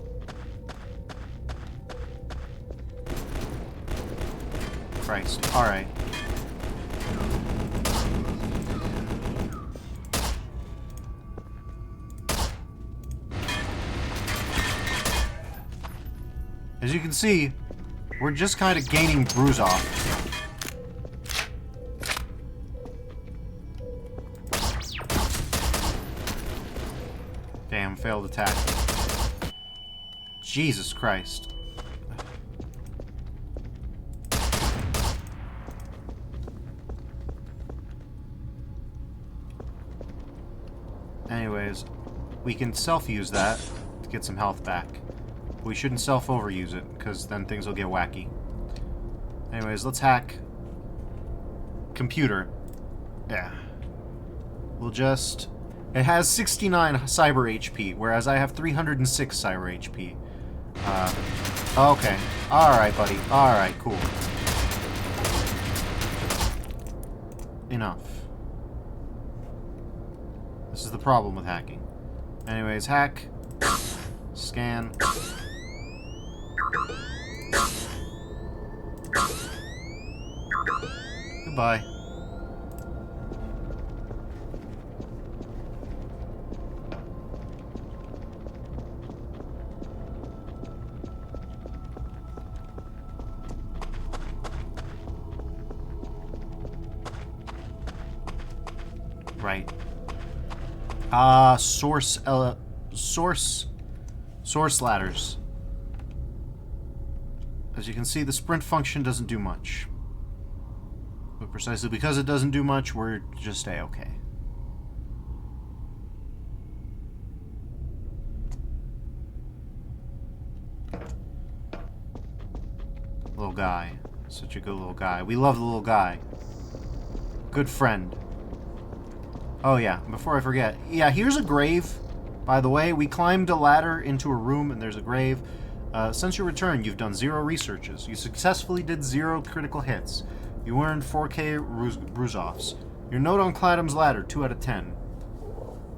Christ. Alright. As you can see, we're just kind of gaining Bruise off. Damn, failed attack. Jesus Christ. Anyways, we can self-use that to get some health back. We shouldn't self-overuse it, because then things will get wacky. Anyways, let's hack computer. Yeah. We'll just... It has 69 cyber HP, whereas I have 306 cyber HP. Okay. Alright, buddy. Alright, cool. Enough. This is the problem with hacking. Anyways, hack. Scan. Goodbye. Right. Source ladders. As you can see, the sprint function doesn't do much. But precisely because it doesn't do much, we're just A-okay. Little guy. Such a good little guy. We love the little guy. Good friend. Oh yeah, before I forget. Yeah, here's a grave. By the way, we climbed a ladder into a room and there's a grave. Since your return, you've done 0 researches. You successfully did 0 critical hits. You earned 4K bruise-offs. Your note on Cladam's ladder, 2 out of 10.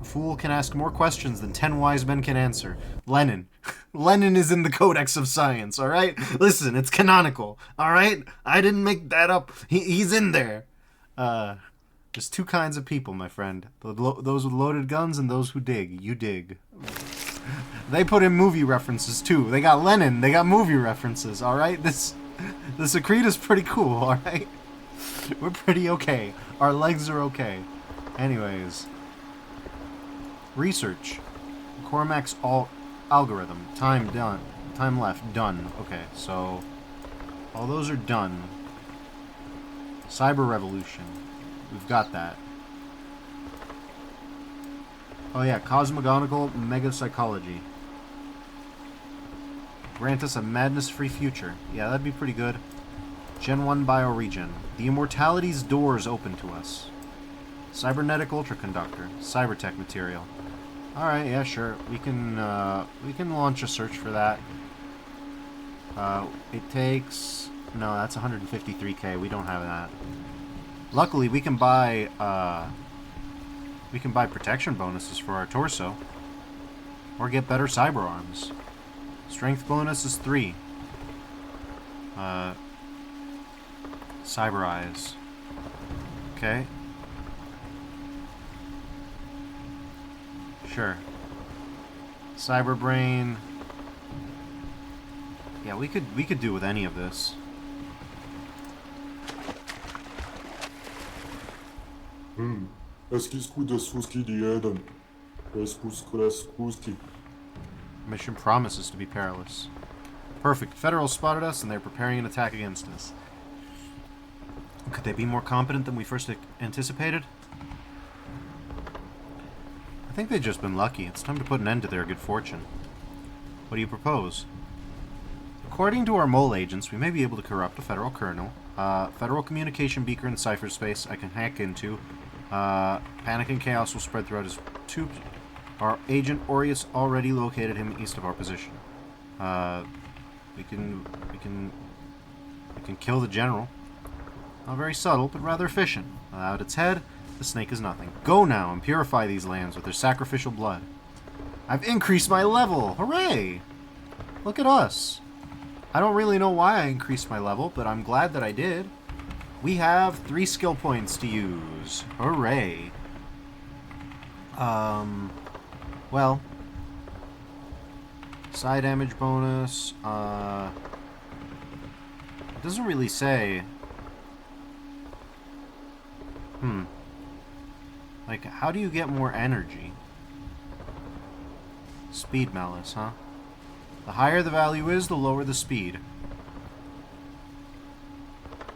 A fool can ask more questions than 10 wise men can answer. Lenin. Lenin is in the Codex of Science, alright? Listen, it's canonical, alright? I didn't make that up. He's in there. There's 2 kinds of people, my friend. Those with loaded guns and those who dig. You dig. They put in movie references, too. They got Lenin. They got movie references, alright? The secrete is pretty cool, alright? We're pretty okay. Our legs are okay. Anyways. Research. Cormac's algorithm. Time done. Time left. Done. Okay, so... all those are done. Cyber revolution. We've got that. Oh yeah, cosmogonical megapsychology. Grant us a madness-free future. Yeah, that'd be pretty good. Gen 1 bioregen. The immortality's doors open to us. Cybernetic ultraconductor. Cybertech material. Alright, yeah, sure. We can launch a search for that. It takes... No, that's 153k. We don't have that. Luckily, we can buy protection bonuses for our torso. Or get better cyber arms. Strength bonus is 3. Cyber eyes. Okay. Sure. Cyber brain. Yeah, we could do with any of this. Mission promises to be perilous. Perfect. Federals spotted us and they're preparing an attack against us. Could they be more competent than we first anticipated? I think they've just been lucky. It's time to put an end to their good fortune. What do you propose? According to our mole agents, we may be able to corrupt a federal kernel, federal communication beaker in cyberspace I can hack into. Panic and chaos will spread throughout his tubes. Our agent Aureus already located him east of our position. We can kill the general. Not very subtle, but rather efficient. Without its head, the snake is nothing. Go now and purify these lands with their sacrificial blood. I've increased my level! Hooray! Look at us. I don't really know why I increased my level, but I'm glad that I did. We have 3 skill points to use. Hooray. Well. Side damage bonus. It doesn't really say. Like, how do you get more energy? Speed malice, huh? The higher the value is, the lower the speed.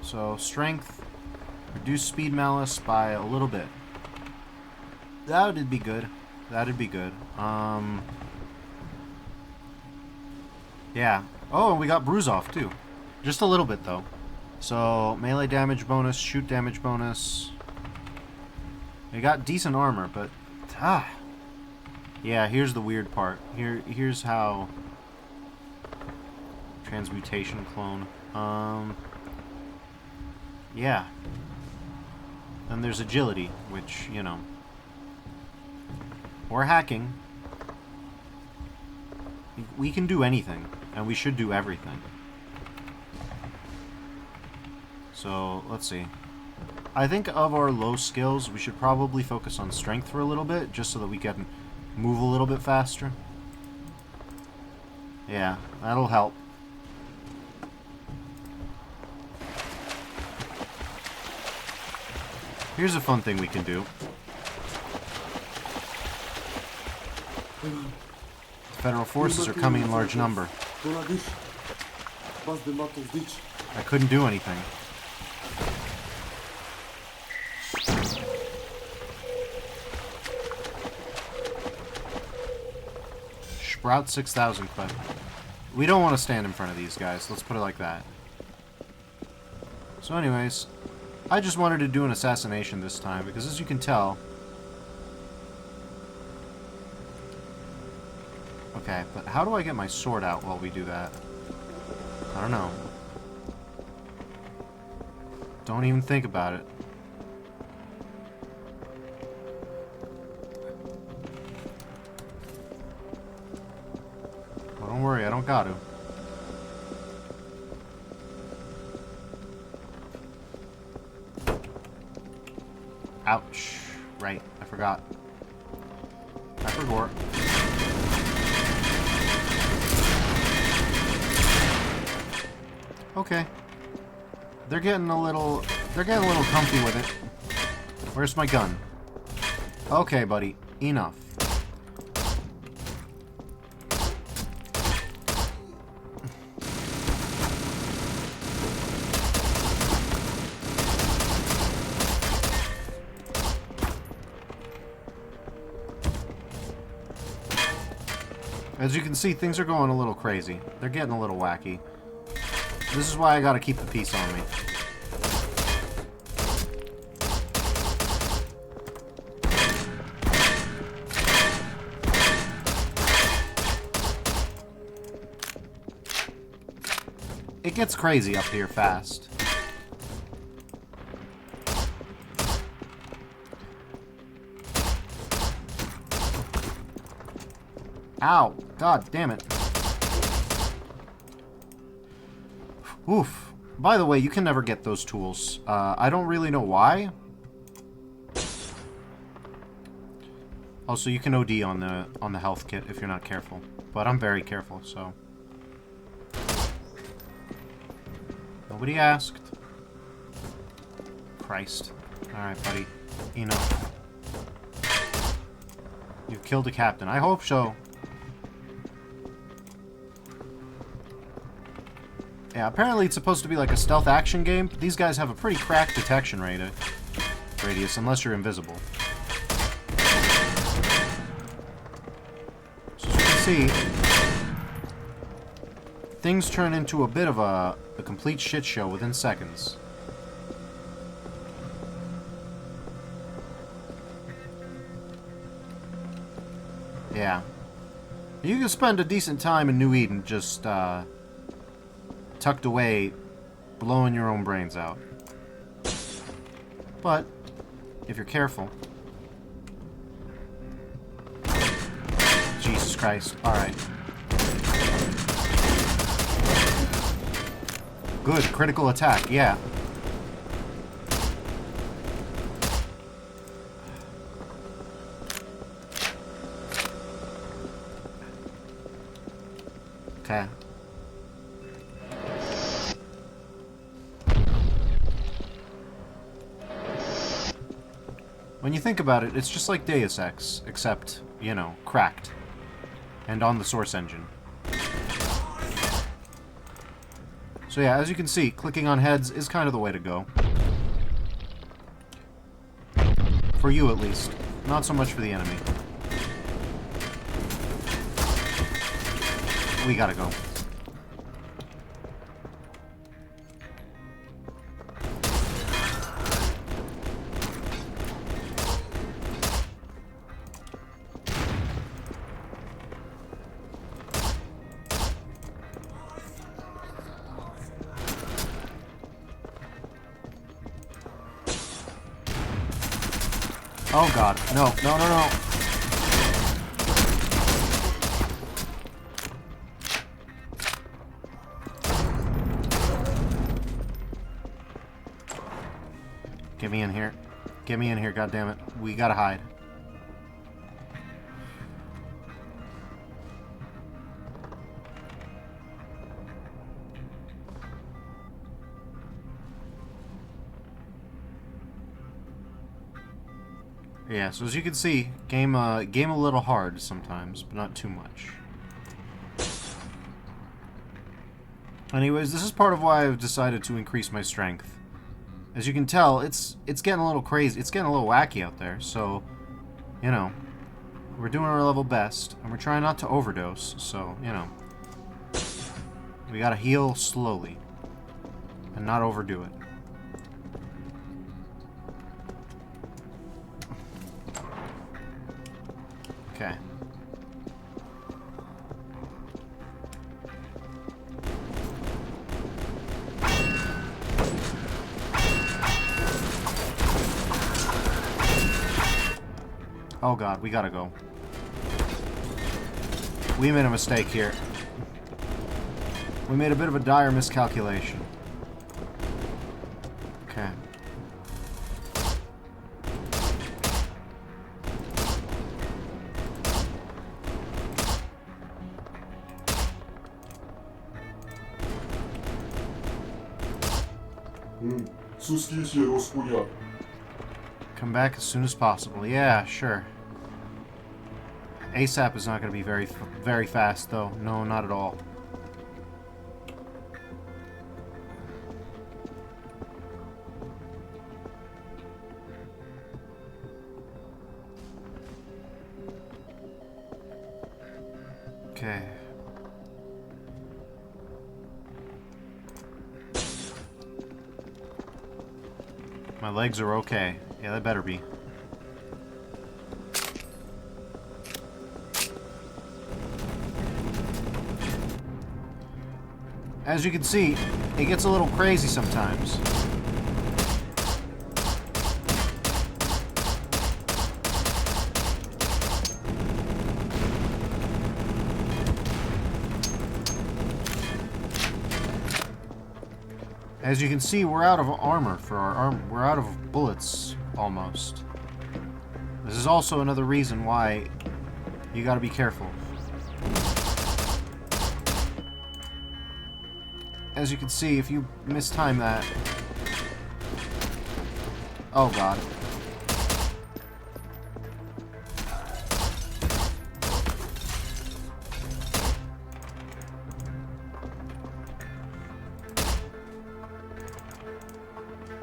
So, strength, reduce speed malice by a little bit. That would be good. That'd be good. Yeah. Oh, and we got bruise off, too. Just a little bit, though. So, melee damage bonus, shoot damage bonus. We got decent armor, but... Yeah, here's the weird part. Here's how... Transmutation clone. Yeah. Then there's agility, which, you know... Or hacking. We can do anything, and we should do everything. So, let's see. I think of our low skills, we should probably focus on strength for a little bit, just so that we can move a little bit faster. Yeah, that'll help. Here's a fun thing we can do. Federal forces are coming in large number. I couldn't do anything. Sprout 6,000 clip. We don't want to stand in front of these guys. Let's put it like that. So anyways, I just wanted to do an assassination this time because as you can tell... Okay, but how do I get my sword out while we do that? I don't know. Don't even think about it. Well, don't worry, I don't got to. Ouch. Right, I forgot. I forgot. Okay. They're getting a little comfy with it. Where's my gun? Okay, buddy. Enough. As you can see, things are going a little crazy. They're getting a little wacky. This is why I gotta keep the peace on me. It gets crazy up here fast. Ow! God damn it. Oof. By the way, you can never get those tools. I don't really know why. Also, you can OD on the health kit if you're not careful. But I'm very careful, so... Nobody asked. Christ. Alright, buddy. Enough. You've killed a captain. I hope so. Yeah, apparently it's supposed to be like a stealth action game, but these guys have a pretty cracked detection radius, unless you're invisible. So as you can see, things turn into a bit of a complete shit show within seconds. Yeah. You can spend a decent time in New Eden just, tucked away, blowing your own brains out. But, if you're careful... Jesus Christ. Alright. Good. Critical attack. Yeah. Okay. When you think about it, it's just like Deus Ex, except, you know, cracked. And on the Source engine. So yeah, as you can see, clicking on heads is kind of the way to go. For you, at least. Not so much for the enemy. We gotta go. Oh god, no, no, no, no. Get me in here. Get me in here, goddammit. We gotta hide. Yeah, so as you can see, game a little hard sometimes, but not too much. Anyways, this is part of why I've decided to increase my strength. As you can tell, it's getting a little crazy. It's getting a little wacky out there, so, you know, we're doing our level best, and we're trying not to overdose, so, you know, we gotta heal slowly, and not overdo it. Okay. Oh god, we gotta go. We made a mistake here. We made a bit of a dire miscalculation. Okay. Come back as soon as possible. Yeah, sure. ASAP is not going to be very fast, though. No, not at all. Okay. My legs are okay. Yeah, they better be. As you can see, it gets a little crazy sometimes. As you can see, we're out of armor for our arm. We're out of bullets, almost. This is also another reason why you gotta be careful. As you can see, if you mistime that... Oh god.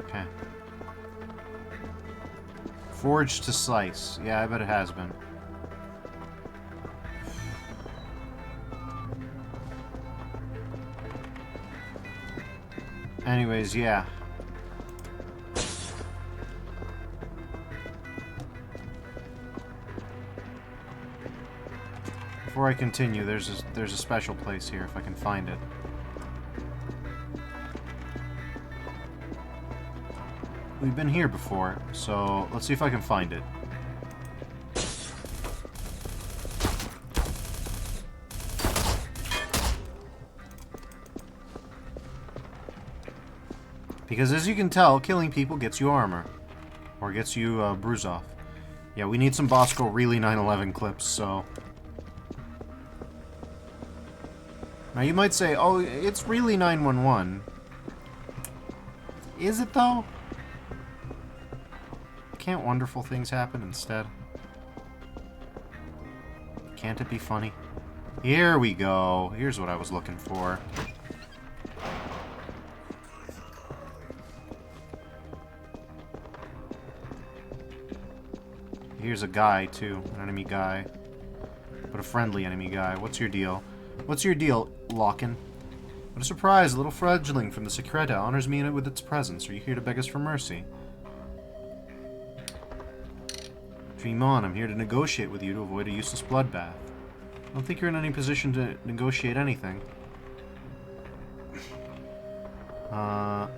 Okay. Forged to slice. Yeah, I bet it has been. Anyways, yeah. Before I continue, there's a special place here if I can find it. We've been here before, so let's see if I can find it. Because as you can tell, killing people gets you armor. Or gets you bruise off. Yeah, we need some Bosco really 9/11 clips, so... Now you might say, oh, it's really 911. Is it though? Can't wonderful things happen instead? Can't it be funny? Here we go. Here's what I was looking for. Here's a guy, too. An enemy guy. But a friendly enemy guy. What's your deal? What's your deal, Lockin? What a surprise! A little fledgling from the Secreta honors me with its presence. Are you here to beg us for mercy? Streum-On, I'm here to negotiate with you to avoid a useless bloodbath. I don't think you're in any position to negotiate anything. I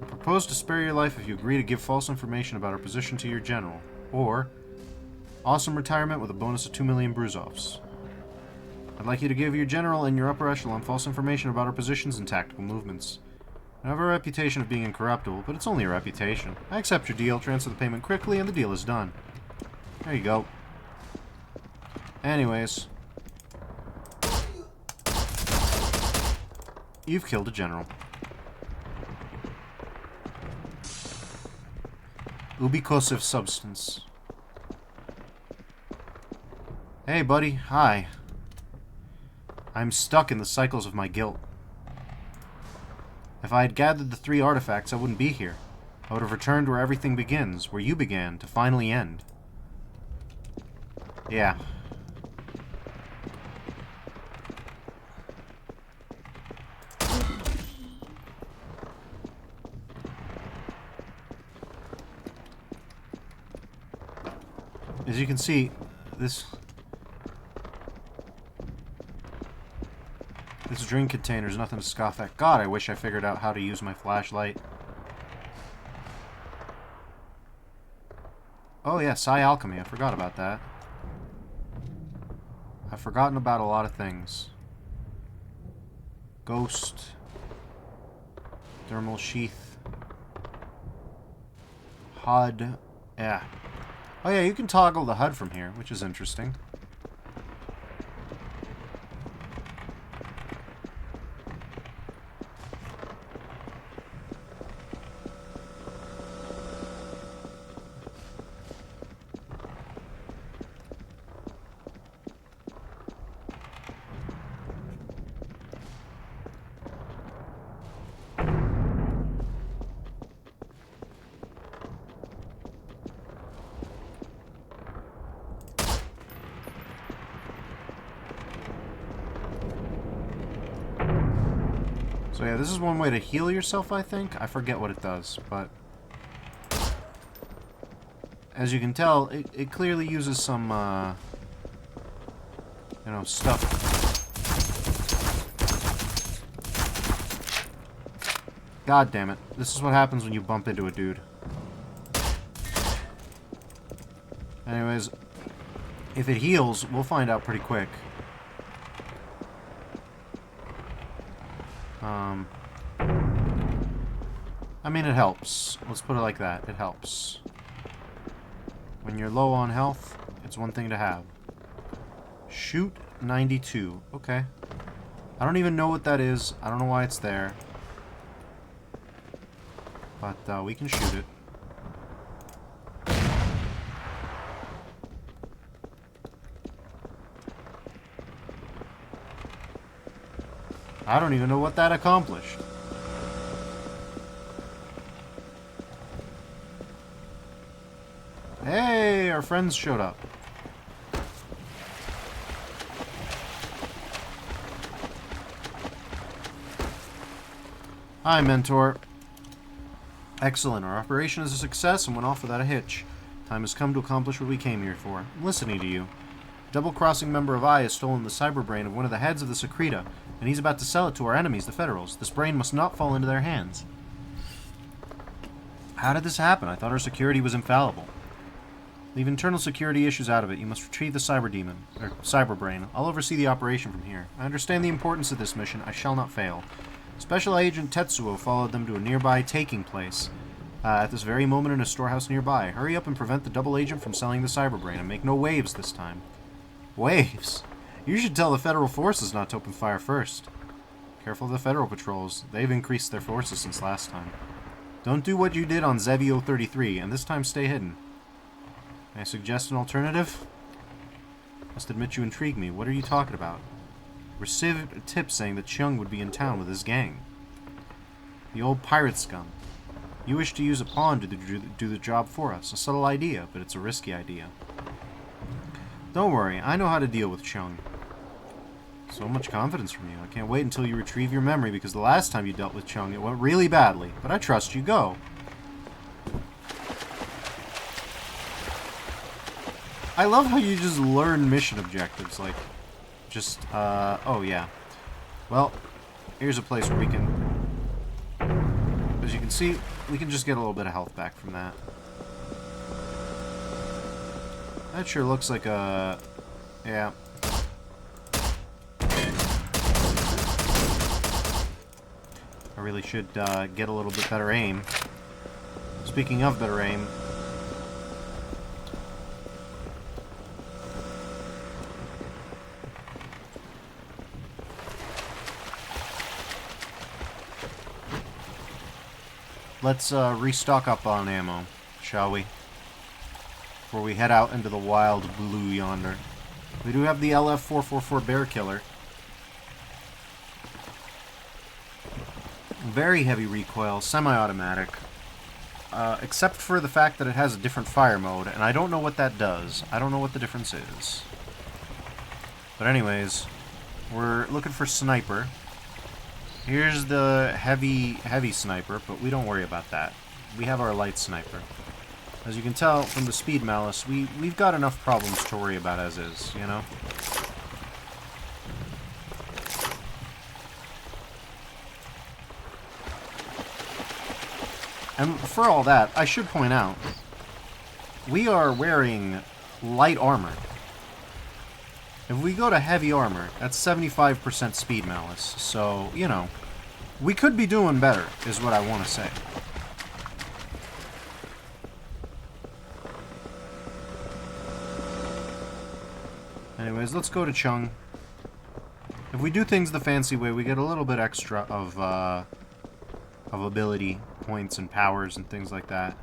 propose to spare your life if you agree to give false information about our position to your general. Or, awesome retirement with a bonus of 2 million bruise-offs. I'd like you to give your general and your upper echelon false information about our positions and tactical movements. I have a reputation of being incorruptible, but it's only a reputation. I accept your deal, transfer the payment quickly, and the deal is done. There you go. Anyways. You've killed a general. Ubicosive substance. Hey, buddy. Hi. I'm stuck in the cycles of my guilt. If I had gathered the 3 artifacts, I wouldn't be here. I would have returned where everything begins, where you began, to finally end. Yeah. As you can see, this drink container is nothing to scoff at. God, I wish I figured out how to use my flashlight. Oh yeah, Psi Alchemy. I forgot about that. I've forgotten about a lot of things. Ghost. Thermal sheath. HUD. Yeah. Oh yeah, you can toggle the HUD from here, which is interesting. So yeah, this is one way to heal yourself, I think. I forget what it does, but... as you can tell, it clearly uses some, you know, stuff. God damn it. This is what happens when you bump into a dude. Anyways, if it heals, we'll find out pretty quick. I mean, it helps. Let's put it like that. It helps. When you're low on health, it's one thing to have. Shoot 92. Okay. I don't even know what that is. I don't know why it's there. But we can shoot it. I don't even know what that accomplished. Hey, our friends showed up. Hi, Mentor. Excellent. Our operation is a success and went off without a hitch. Time has come to accomplish what we came here for. I'm listening to you. A double-crossing member of E.Y.E has stolen the cyber brain of one of the heads of the Secreta, and he's about to sell it to our enemies, the Federals. This brain must not fall into their hands. How did this happen? I thought our security was infallible. Leave internal security issues out of it. You must retrieve the cyber demon, or cyber brain. I'll oversee the operation from here. I understand the importance of this mission. I shall not fail. Special Agent Tetsuo followed them to a nearby taking place. At this very moment in a storehouse nearby. Hurry up and prevent the double agent from selling the cyber brain, and make no waves this time. Waves? You should tell the Federal forces not to open fire first. Careful of the Federal patrols. They've increased their forces since last time. Don't do what you did on Zevio 33, and this time stay hidden. May I suggest an alternative? Must admit you intrigue me. What are you talking about? Received a tip saying that Chung would be in town with his gang. The old pirate scum. You wish to use a pawn to do the job for us. A subtle idea, but it's a risky idea. Don't worry, I know how to deal with Chung. So much confidence from you. I can't wait until you retrieve your memory, because the last time you dealt with Chung, it went really badly. But I trust you. Go. I love how you just learn mission objectives, like, just, oh yeah. Well, here's a place where we can, as you can see, we can just get a little bit of health back from that. That sure looks like a, yeah. I really should, get a little bit better aim. Speaking of better aim, let's restock up on ammo, shall we? Before we head out into the wild blue yonder. We do have the LF-444 Bear Killer. Very heavy recoil, semi-automatic. Except for the fact that it has a different fire mode, and I don't know what that does. I don't know what the difference is. But anyways, we're looking for sniper. Here's the heavy sniper, but we don't worry about that. We have our light sniper. As you can tell from the speed malice, we've got enough problems to worry about as is, you know? And for all that, I should point out, we are wearing light armor. If we go to heavy armor, that's 75% speed malice. So, you know, we could be doing better, is what I want to say. Anyways, let's go to Chung. If we do things the fancy way, we get a little bit extra of ability points and powers and things like that.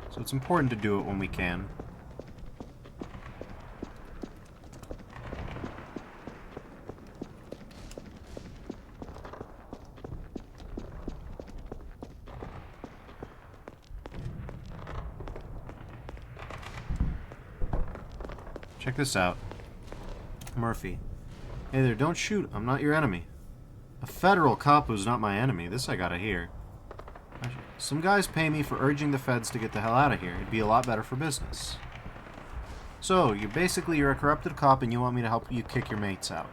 So it's important to do it when we can. Check this out. Murphy. Hey there, don't shoot. I'm not your enemy. A federal cop who's not my enemy. This I gotta hear. Some guys pay me for urging the feds to get the hell out of here. It'd be a lot better for business. So, you're a corrupted cop and you want me to help you kick your mates out.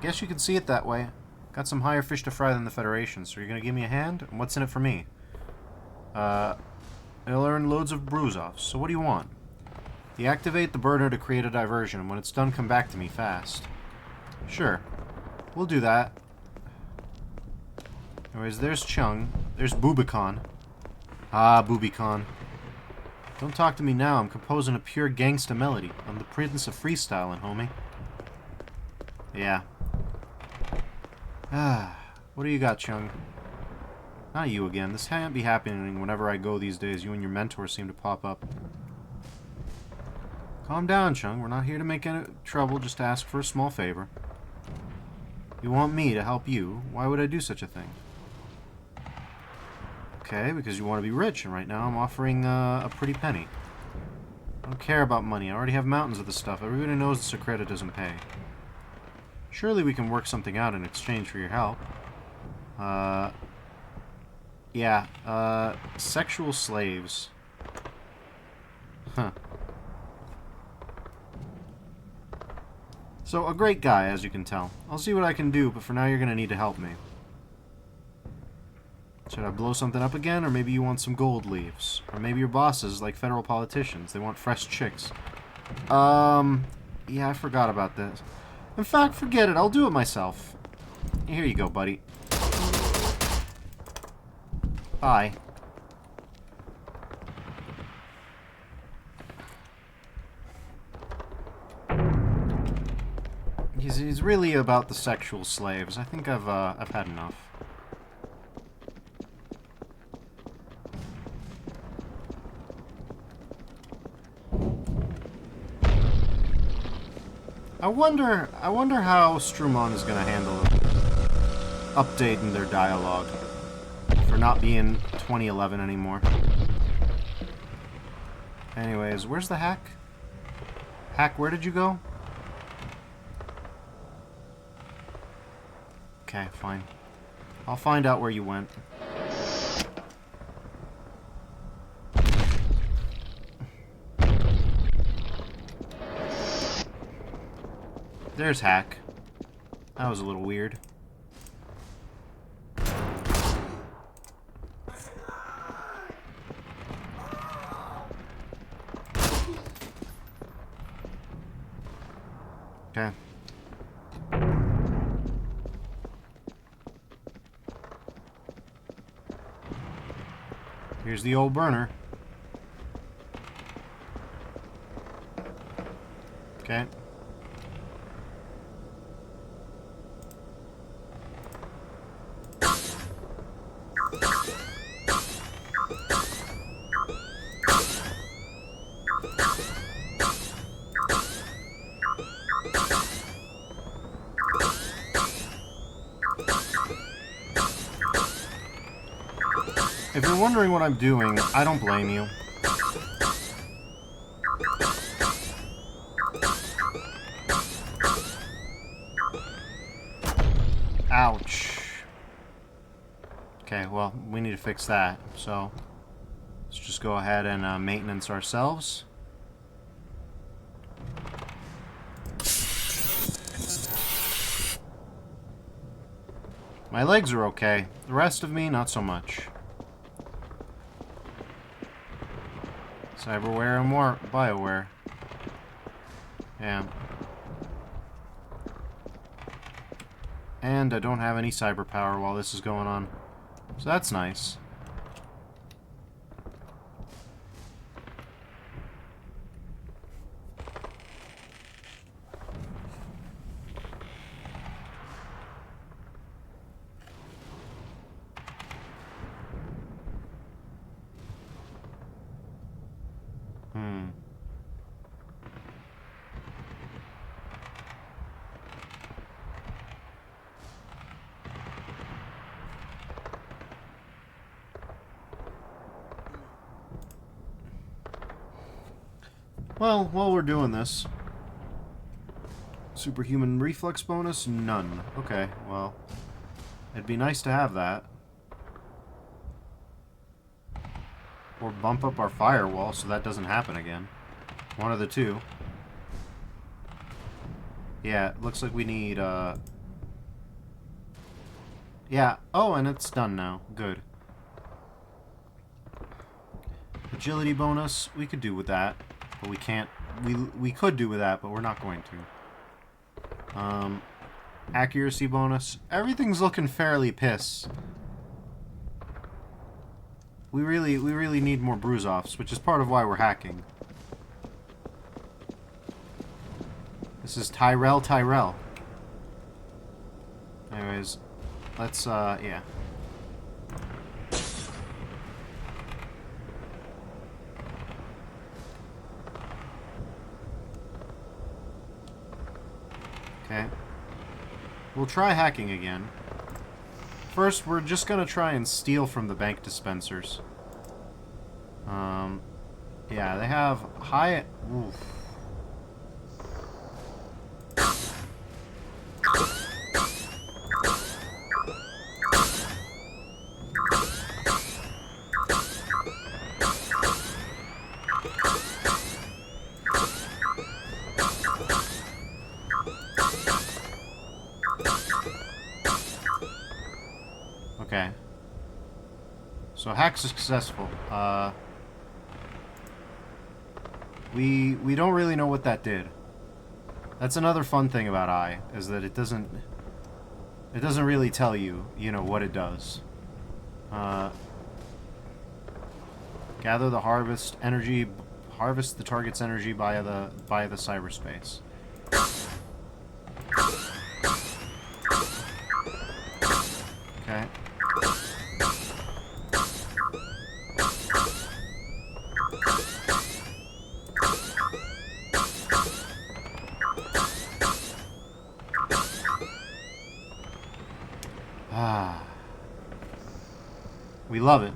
Guess you can see it that way. Got some higher fish to fry than the Federation, so you're gonna give me a hand? And what's in it for me? I'll earn loads of bruise-offs, so what do you want? Deactivate the burner to create a diversion, and when it's done, come back to me fast. Sure. We'll do that. Anyways, there's Chung. There's Boobicon. Ah, Boobicon. Don't talk to me now. I'm composing a pure gangsta melody. I'm the prince of freestyling, homie. Yeah. Ah, what do you got, Chung? Not you again. This can't be happening whenever I go these days. You and your mentor seem to pop up. Calm down, Chung. We're not here to make any trouble, just to ask for a small favor. You want me to help you? Why would I do such a thing? Okay, because you want to be rich, and right now I'm offering a pretty penny. I don't care about money. I already have mountains of the stuff. Everybody knows the Secreta doesn't pay. Surely we can work something out in exchange for your help. Sexual slaves. Huh. So, a great guy, as you can tell. I'll see what I can do, but for now you're gonna need to help me. Should I blow something up again, or maybe you want some gold leaves? Or maybe your bosses, like federal politicians, they want fresh chicks. Yeah, I forgot about this. In fact, forget it, I'll do it myself. Here you go, buddy. Bye. He's really about the sexual slaves. I think I've had enough. I wonder how Streum-On is gonna handle updating their dialogue for not being 2011 anymore. Anyways, where's the hack? Hack, where did you go? Okay, fine. I'll find out where you went. There's Hack. That was a little weird. Okay. Here's the old burner. Okay. If you're wondering what I'm doing, I don't blame you. Ouch. Okay, well, we need to fix that. So, let's just go ahead and maintenance ourselves. My legs are okay. The rest of me, not so much. Cyberware and more Bioware. Yeah. And I don't have any cyber power while this is going on. So that's nice. Well, while we're doing this... Superhuman reflex bonus? None. Okay, well... It'd be nice to have that. Or bump up our firewall so that doesn't happen again. One of the two. Yeah, it looks like we need, Yeah. Oh, and it's done now. Good. Agility bonus, we could do with that, but we can't. We could do with that, but we're not going to. Accuracy bonus. Everything's looking fairly piss. We really need more bruise-offs, which is part of why we're hacking. This is Tyrell. Anyways, let's, yeah. Okay. We'll try hacking again. First, we're just gonna try and steal from the bank dispensers. Yeah, they have high... Oof. Okay. So hack successful. We don't really know what that did. That's another fun thing about E.Y.E, is that it doesn't really tell you, you know, what it does. Gather the harvest the target's energy via the cyberspace. Okay. We love it.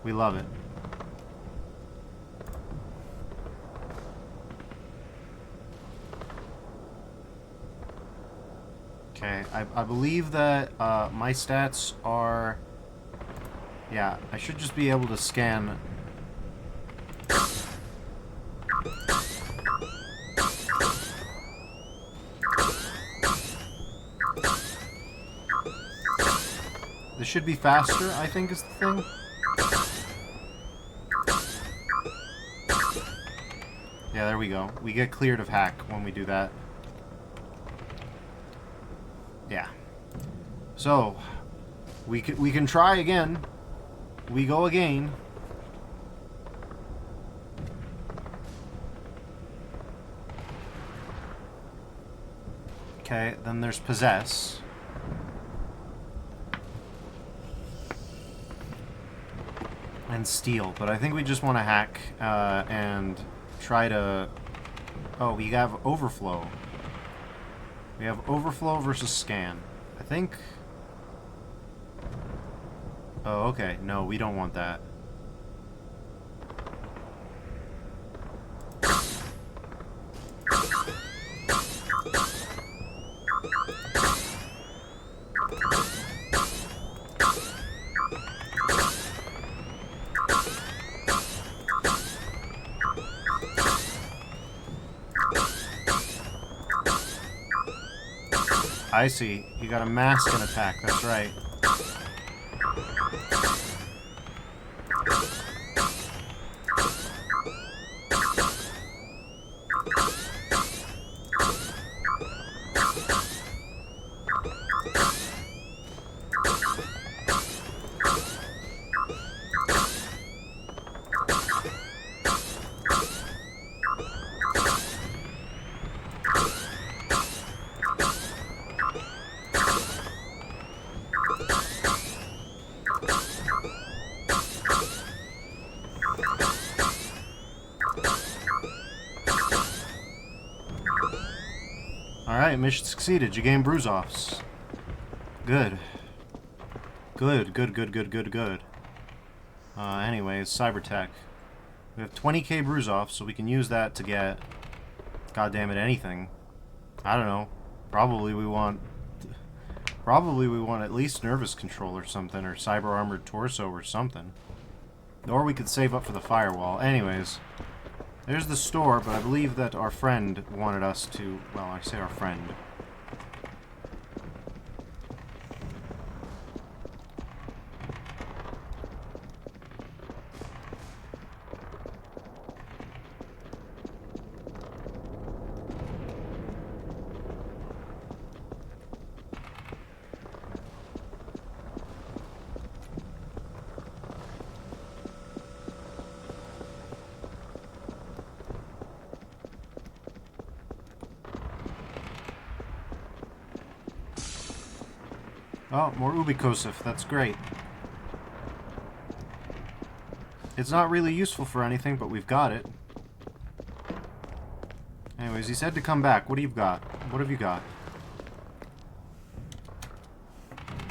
We love it. Okay, I believe that my stats are... Yeah, I should just be able to scan... This should be faster, I think, is the thing. Yeah, there we go. We get cleared of hack when we do that. Yeah. So, we can try again. We go again. Okay, then there's possess. And steal, but I think we just want to hack and try to... Oh, we have overflow. We have overflow versus scan. I think... Oh, okay. No, we don't want that. I see. You got a mask and attack, that's right. Alright, mission succeeded. You gain bruise-offs. Good. Good. Anyways, cyber tech. We have 20k bruise-offs, so we can use that to get... Goddammit, anything. I don't know. Probably we want at least nervous control or something, or cyber armored torso or something. Or we could save up for the firewall. Anyways, there's the store, but I believe that our friend wanted us to... Well, I say our friend. Oh, more Ubikosif. That's great. It's not really useful for anything, but we've got it. Anyways, he said to come back. What do you got? What have you got?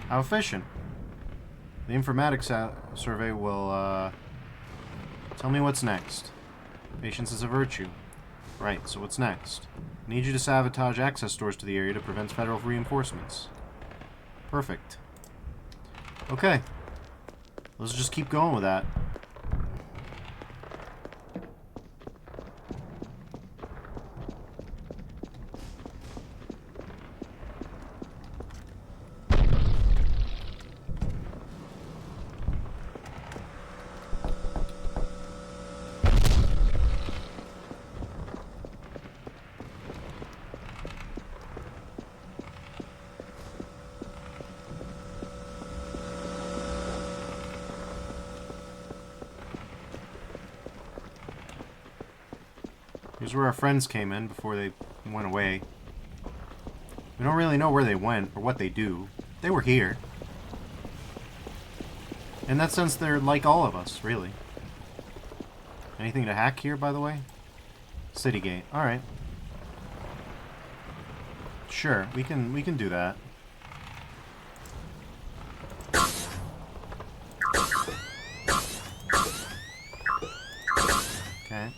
How efficient. The informatics survey will, tell me what's next. Patience is a virtue. Right, so what's next? I need you to sabotage access doors to the area to prevent federal reinforcements. Perfect. Okay. Let's just keep going with that. Here's where our friends came in before they went away. We don't really know where they went or what they do. They were here. In that sense, they're like all of us, really. Anything to hack here, by the way? City gate. Alright. Sure, we can do that. Okay.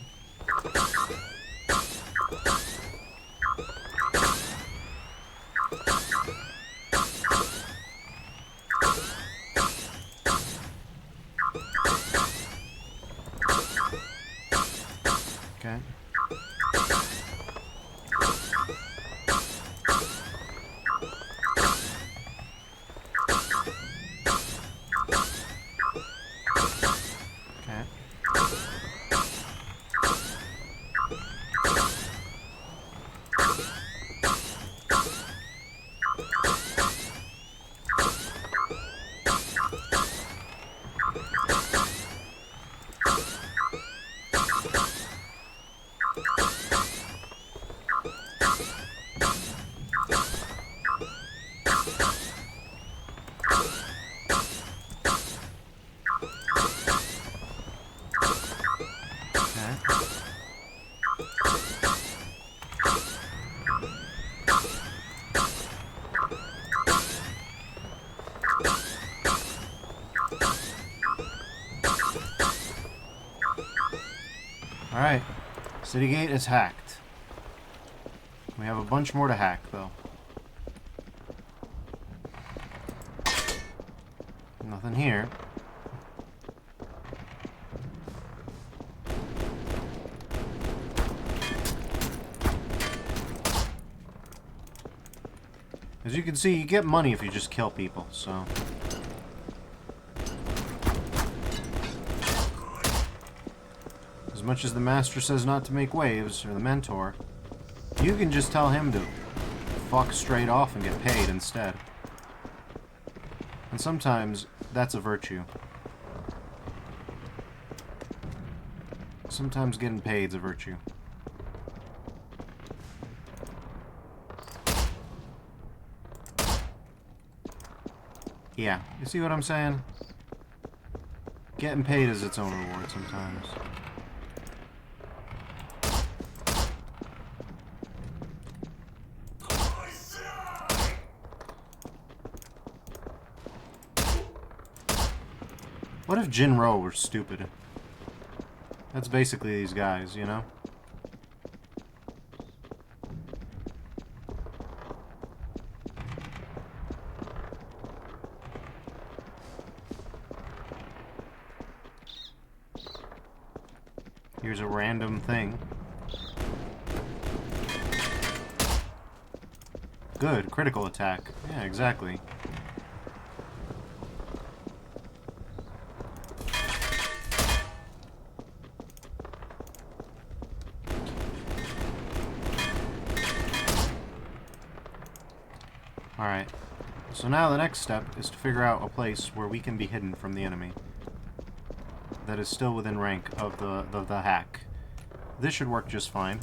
Okay. Okay. Alright. City gate is hacked. We have a bunch more to hack, though. Nothing here. As you can see, you get money if you just kill people, so... As much as the master says not to make waves, or the mentor, you can just tell him to fuck straight off and get paid instead. And sometimes, that's a virtue. Sometimes getting paid's a virtue. Yeah, you see what I'm saying? Getting paid is its own reward sometimes. What if Jinro were stupid? That's basically these guys, you know? Here's a random thing. Good, critical attack. Yeah, exactly. Alright, so now the next step is to figure out a place where we can be hidden from the enemy that is still within rank of the hack. This should work just fine.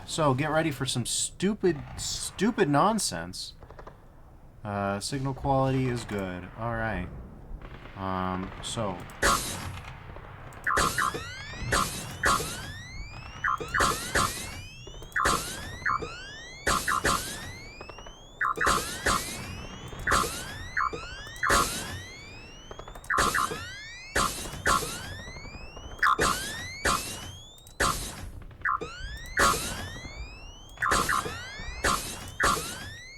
So, get ready for some stupid nonsense. Signal quality is good. Alright. So...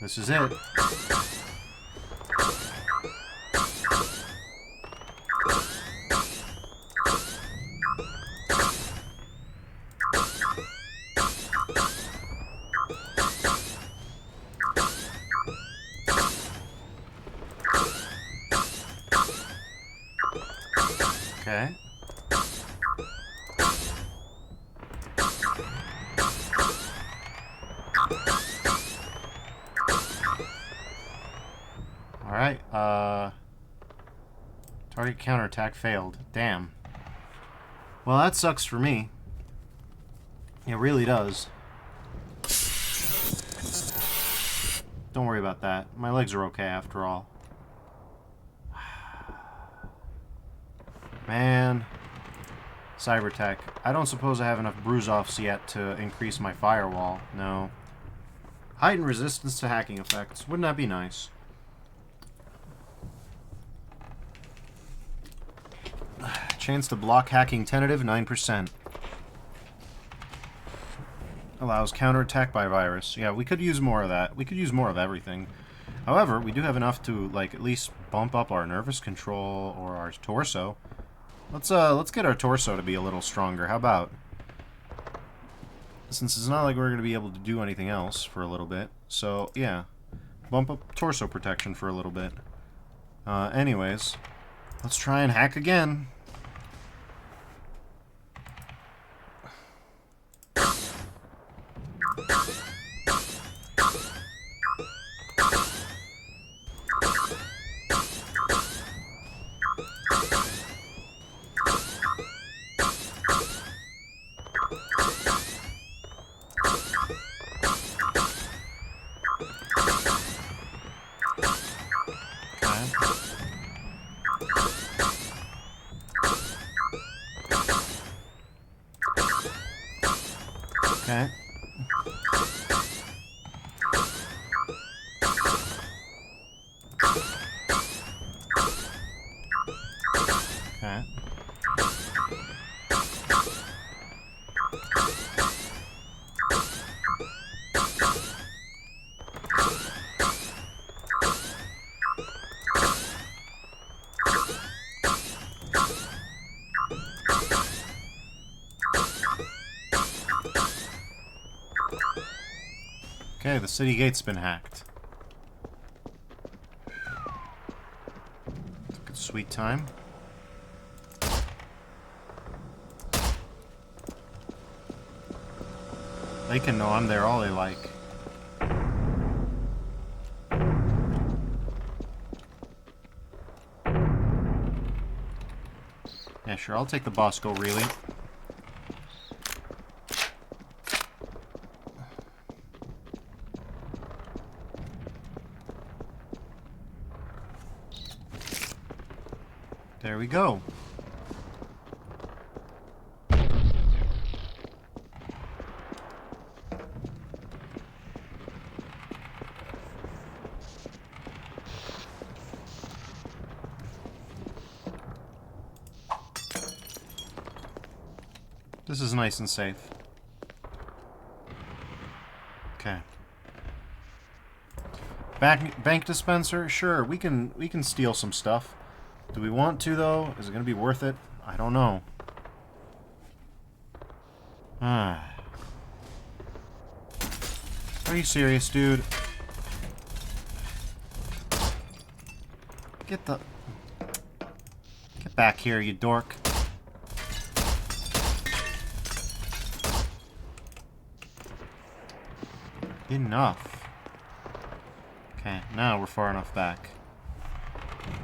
This is it. Okay. Alright, target counterattack failed. Damn. Well, that sucks for me. It really does. Don't worry about that. My legs are okay after all. Man. Cybertech. I don't suppose I have enough bruise-offs yet to increase my firewall. No. Heightened resistance to hacking effects. Wouldn't that be nice? Chance to block hacking tentative, 9%. Allows counterattack by virus. Yeah, we could use more of that. We could use more of everything. However, we do have enough to, like, at least bump up our nervous control or our torso. Let's get our torso to be a little stronger. How about? Since it's not like we're going to be able to do anything else for a little bit. So, yeah. Bump up torso protection for a little bit. Anyways, let's try and hack again. Okay. Okay. Okay, the city gate's been hacked. Took a sweet time. They can know I'm there all they like. Yeah, sure, I'll take the Bosco really. There we go. This is nice and safe. Okay. Bank dispenser? Sure, we can steal some stuff. Do we want to, though? Is it going to be worth it? I don't know. Ah. Are you serious, dude? Get back here, you dork. Enough. Okay, now we're far enough back.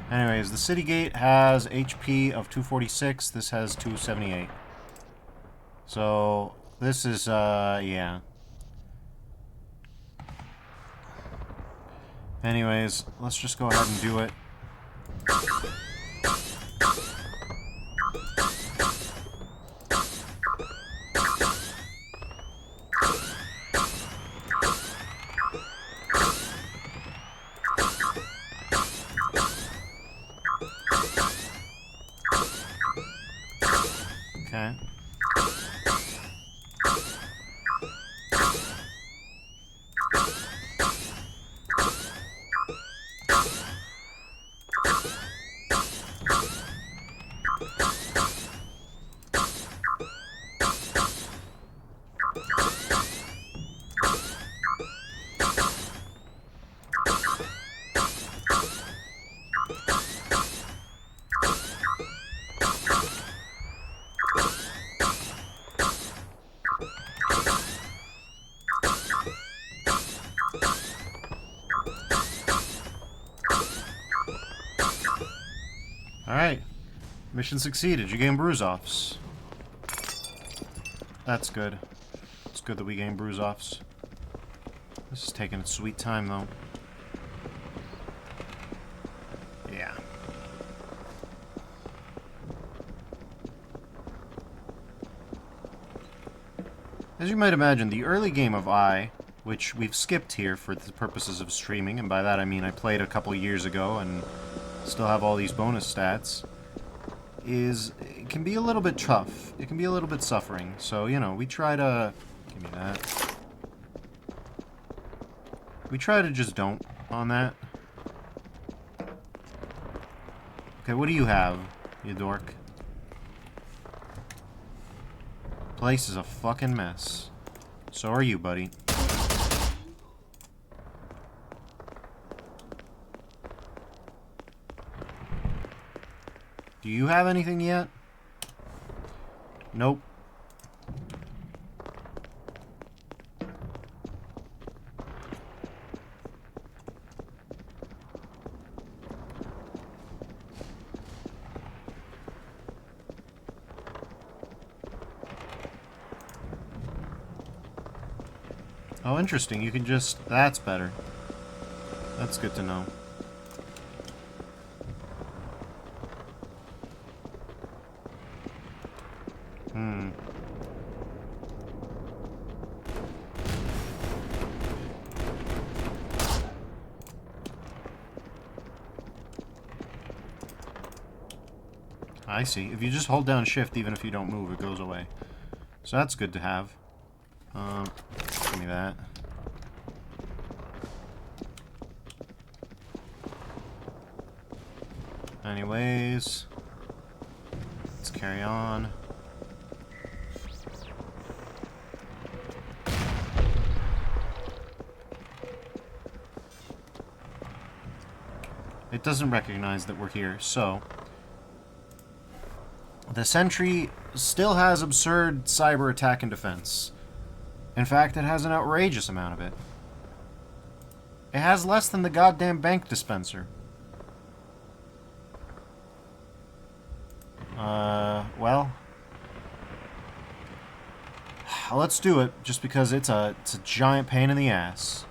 Anyways, the city gate has HP of 246. This has 278. So, this is, yeah. Anyways, let's just go ahead and do it. Okay. Alright. Mission succeeded. You gain bruise-offs. That's good. It's good that we gain bruise-offs. This is taking its sweet time, though. Yeah. As you might imagine, the early game of E.Y.E, which we've skipped here for the purposes of streaming, and by that I mean I played a couple years ago and still have all these bonus stats, it can be a little bit tough. It can be a little bit suffering. So, you know, we try to... Give me that. We try to just don't on that. Okay, what do you have, you dork? Place is a fucking mess. So are you, buddy. Do you have anything yet? Nope. Oh, interesting. You can just... That's better. That's good to know. I see. If you just hold down shift, even if you don't move, it goes away. So that's good to have. Give me that. Anyways, let's carry on. It doesn't recognize that we're here, so... The sentry still has absurd cyber attack and defense. In fact, it has an outrageous amount of it. It has less than the goddamn bank dispenser. Well... Let's do it, just because it's a giant pain in the ass.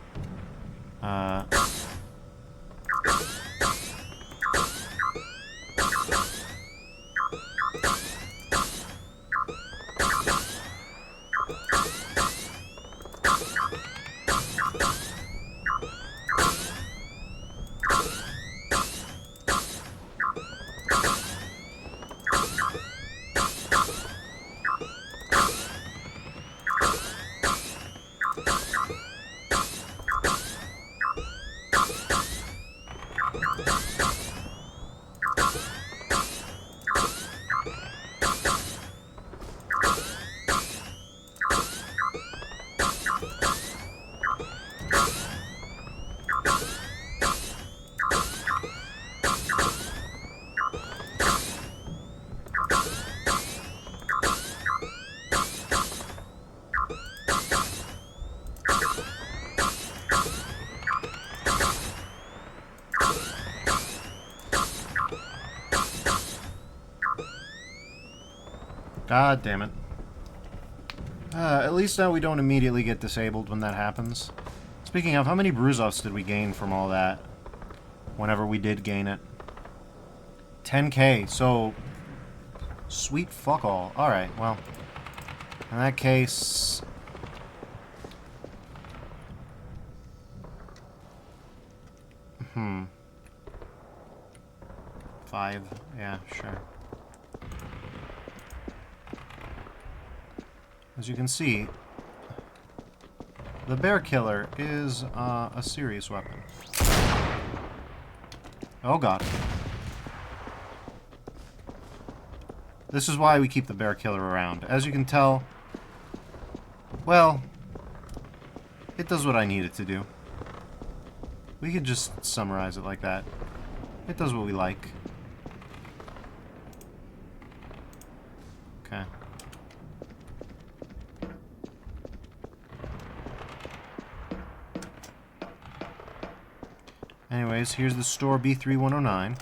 God damn it. At least now we don't immediately get disabled when that happens. Speaking of, how many bruise-offs did we gain from all that? Whenever we did gain it. 10k, so... Sweet fuck all. Alright, well... In that case... Hmm. 5. Yeah, sure. As you can see, the bear killer is a serious weapon. Oh god. This is why we keep the bear killer around. As you can tell, well, it does what I need it to do. We could just summarize it like that. It does what we like. Okay. Anyways, here's the store B3109.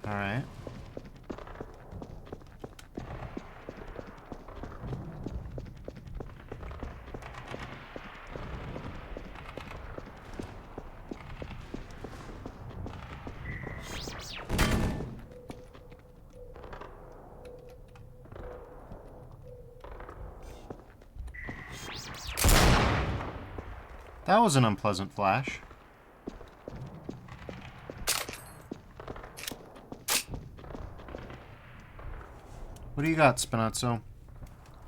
Alright. That was an unpleasant flash. What do you got, Spinazzo?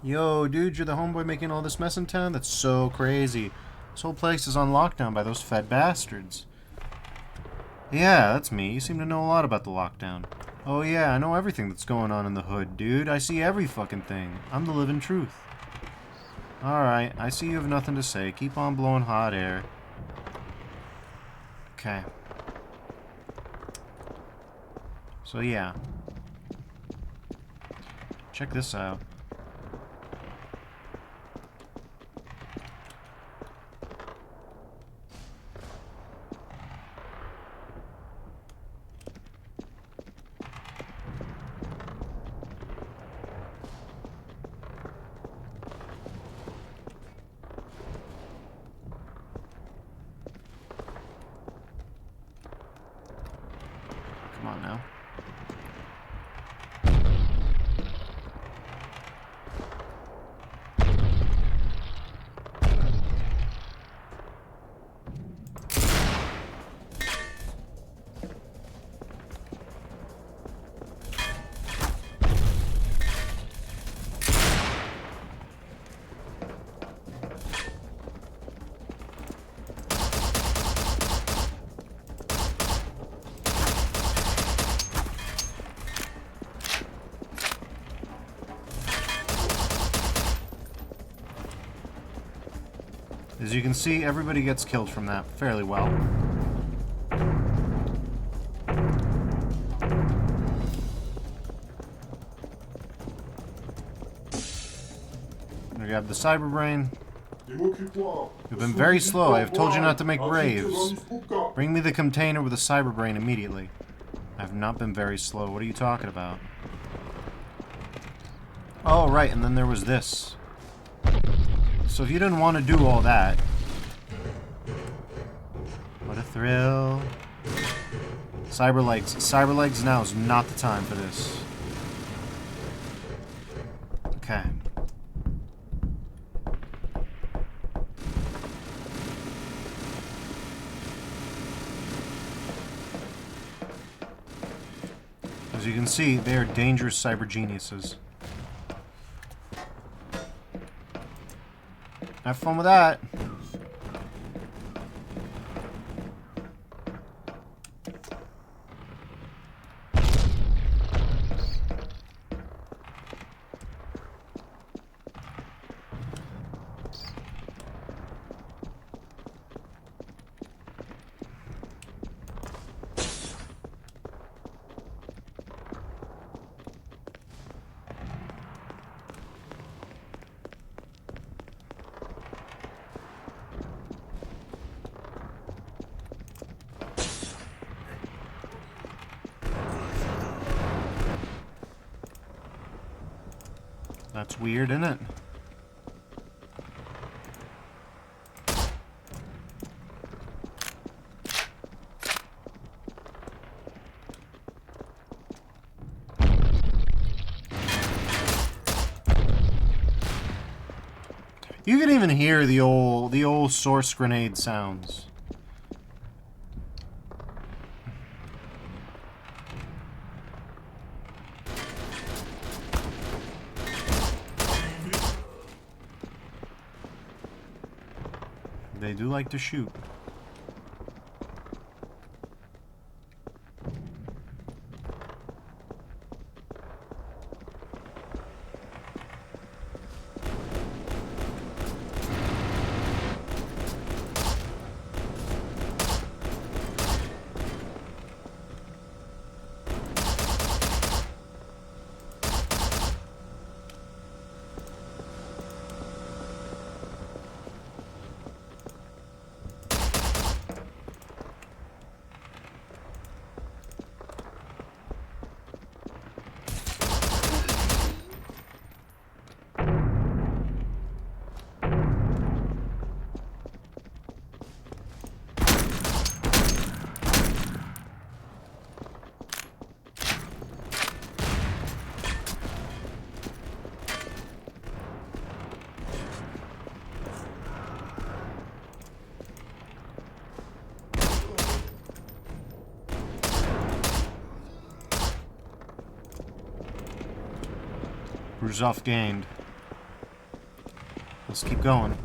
Yo, dude, you're the homeboy making all this mess in town? That's so crazy. This whole place is on lockdown by those fed bastards. Yeah, that's me. You seem to know a lot about the lockdown. Oh yeah, I know everything that's going on in the hood, dude. I see every fucking thing. I'm the living truth. Alright, I see you have nothing to say. Keep on blowing hot air. Okay. So yeah. Check this out. Come on now. As you can see, everybody gets killed from that fairly well. I grab the cyber brain. You've been very slow. I have told you not to make braves. Bring me the container with the cyber brain immediately. I have not been very slow. What are you talking about? Oh, right, and then there was this. So if you didn't want to do all that... What a thrill. Cyberlegs. Cyberlegs, now is not the time for this. Okay. As you can see, they are dangerous cyber geniuses. Have fun with that. That's weird, isn't it? You can even hear the old source grenade sounds. They do like to shoot. Bruzov gained. Let's keep going.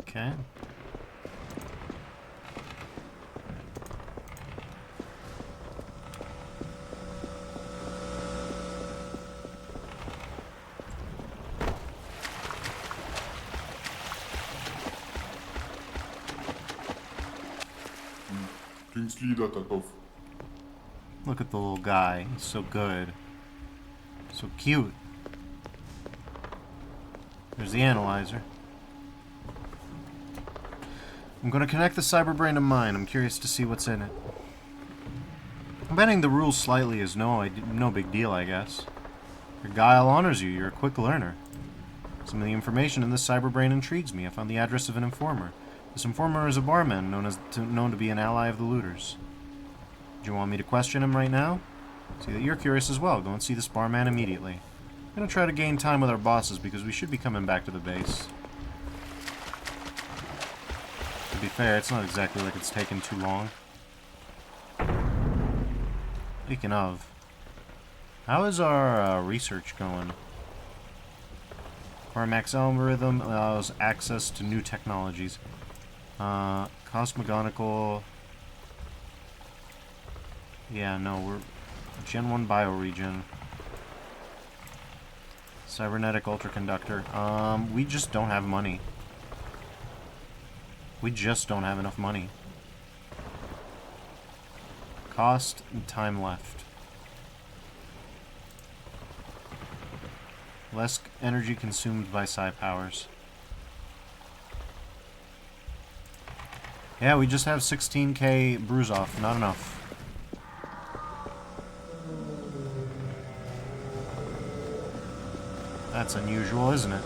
Okay. Look at the little guy. He's so good. So cute. There's the analyzer. I'm going to connect the cyberbrain to mine. I'm curious to see what's in it. I'm bending the rules slightly is no big deal, I guess. Your guile honors you. You're a quick learner. Some of the information in this cyberbrain intrigues me. I found the address of an informer. This informer is a barman known to be an ally of the looters. Do you want me to question him right now? See that you're curious as well. Go and see this barman immediately. I'm going to try to gain time with our bosses because we should be coming back to the base. To be fair, it's not exactly like it's taken too long. Speaking of, how is our research going? Cormac's algorithm allows access to new technologies. Cosmogonical... Yeah, no, we're... Gen 1 bioregion. Cybernetic ultraconductor. We just don't have money. We just don't have enough money. Cost and time left. Less energy consumed by psi powers. Yeah, we just have 16k Bruzov. Not enough. That's unusual, isn't it?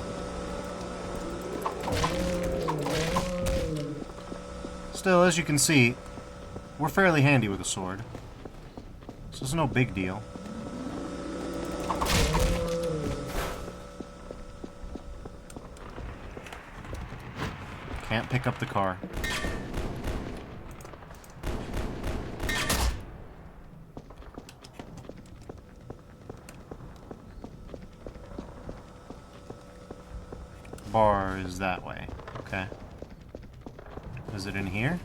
Still, as you can see, we're fairly handy with a sword. So it's no big deal. Can't pick up the car. Bar is that way. Okay. Is it in here?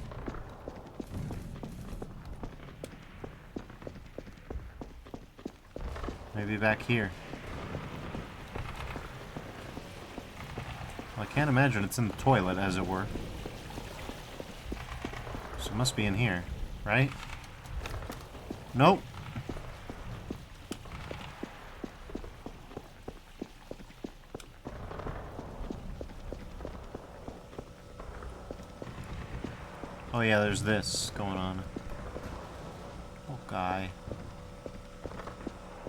Maybe back here. Well, I can't imagine it's in the toilet, as it were. So it must be in here, right? Nope. Oh yeah, there's this going on. Oh, guy.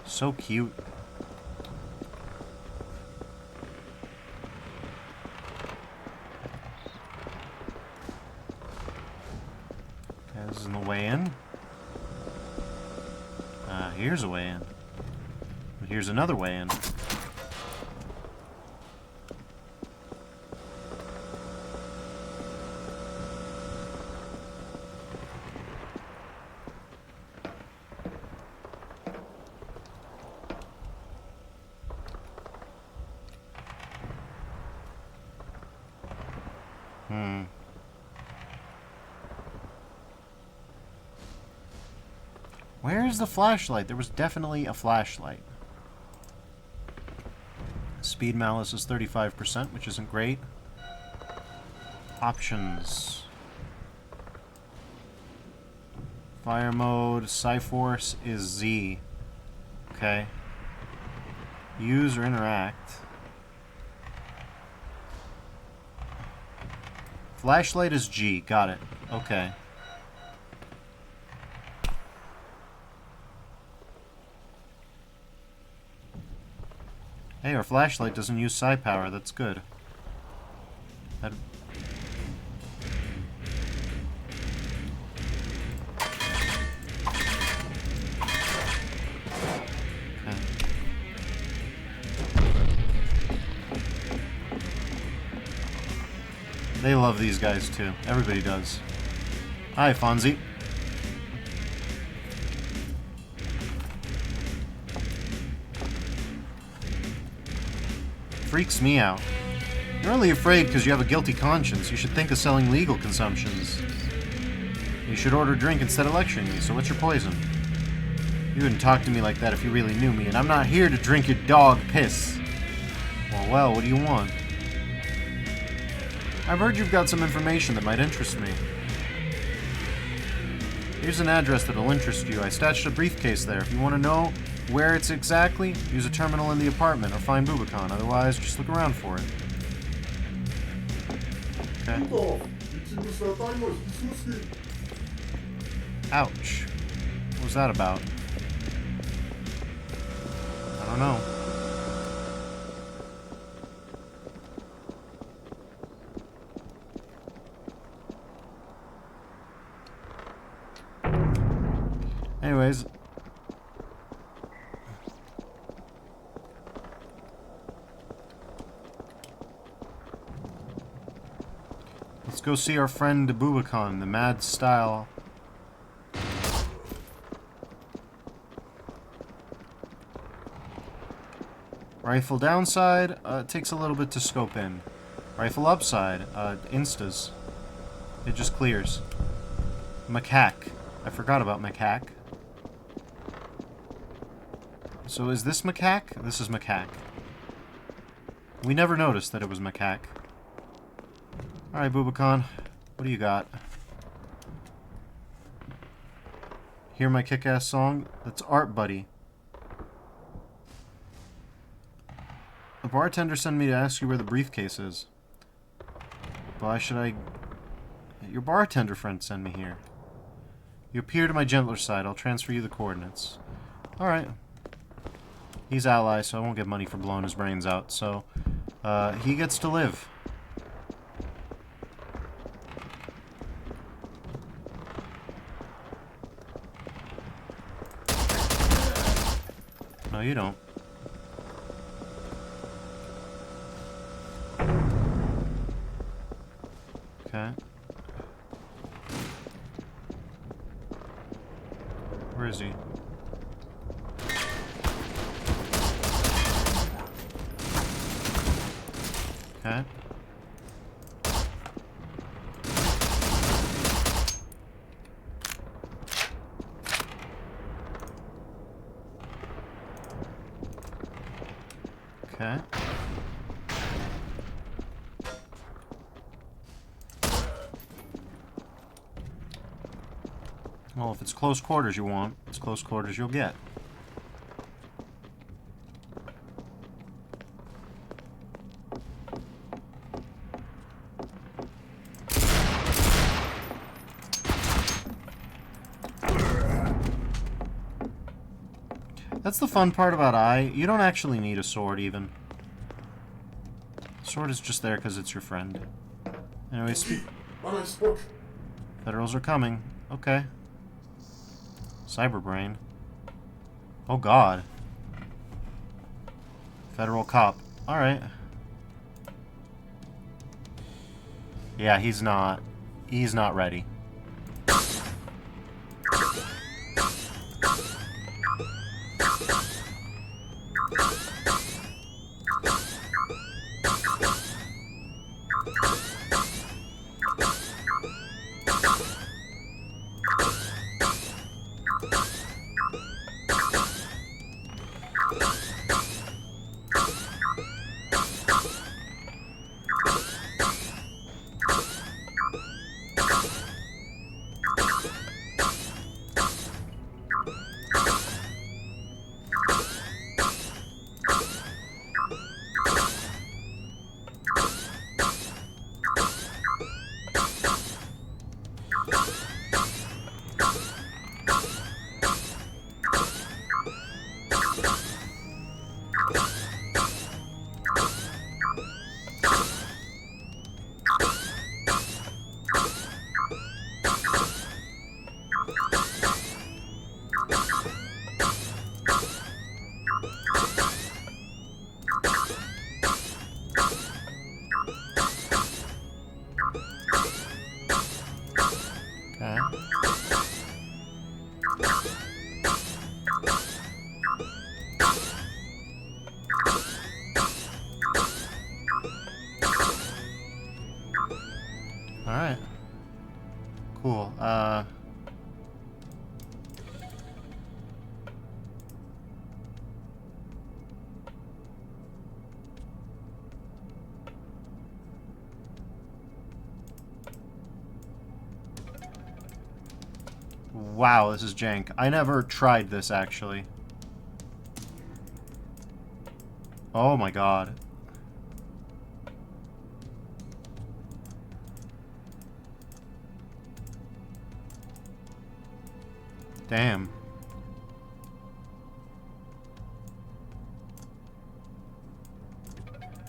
So cute. Okay, this isn't the way in. Here's a way in. Here's another way in. Where's the flashlight? There was definitely a flashlight. Speed malice is 35%, which isn't great. Options. Fire mode, Cyforce is Z. Okay. Use or interact. Flashlight is G. Got it. Okay. Hey, our flashlight doesn't use psi power. That's good. That... Okay. They love these guys too. Everybody does. Hi, Fonzie. Freaks me out. You're only afraid because you have a guilty conscience. You should think of selling legal consumptions. You should order a drink instead of lecturing me, so what's your poison? You wouldn't talk to me like that if you really knew me, and I'm not here to drink your dog piss. Well, what do you want? I've heard you've got some information that might interest me. Here's an address that'll interest you. I stashed a briefcase there. If you want to know where it's exactly, use a terminal in the apartment or find Bubicon. Otherwise, just look around for it. Okay. Ouch. What was that about? I don't know. Anyways. Let's go see our friend Bubicon, the mad style. Rifle downside, it takes a little bit to scope in. Rifle upside, instas. It just clears. Macaque. I forgot about Macaque. So is this Macaque? This is Macaque. We never noticed that it was Macaque. Alright, Bubicon. What do you got? Hear my kick-ass song? That's art, buddy. The bartender sent me to ask you where the briefcase is. Why should I... Your bartender friend sent me here. You appear to my gentler side. I'll transfer you the coordinates. Alright. He's ally, so I won't get money for blowing his brains out. So, he gets to live. No, you don't. Okay. Where is he? Okay. Okay. Well, if it's close quarters you want, it's close quarters you'll get. That's the fun part about E.Y.E. You don't actually need a sword, even. Sword is just there because it's your friend. Anyways, Federals are coming. Okay. Cyberbrain. Oh god. Federal cop. Alright. Yeah, he's not. He's not ready. Alright. Cool. Wow, this is jank. I never tried this, actually. Oh my god. Damn.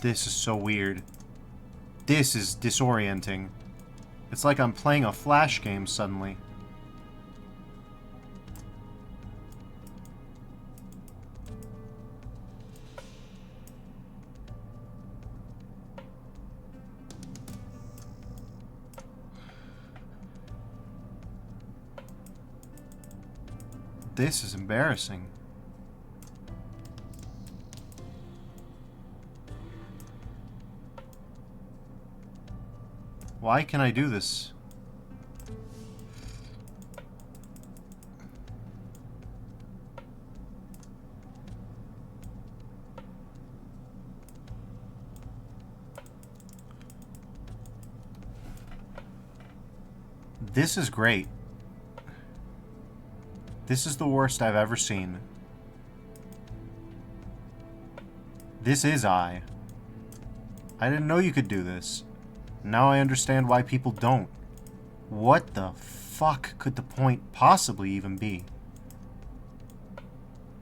This is so weird. This is disorienting. It's like I'm playing a Flash game suddenly. This is embarrassing. Why can I do this? This is great. This is the worst I've ever seen. This is E.Y.E. I didn't know you could do this. Now I understand why people don't. What the fuck could the point possibly even be?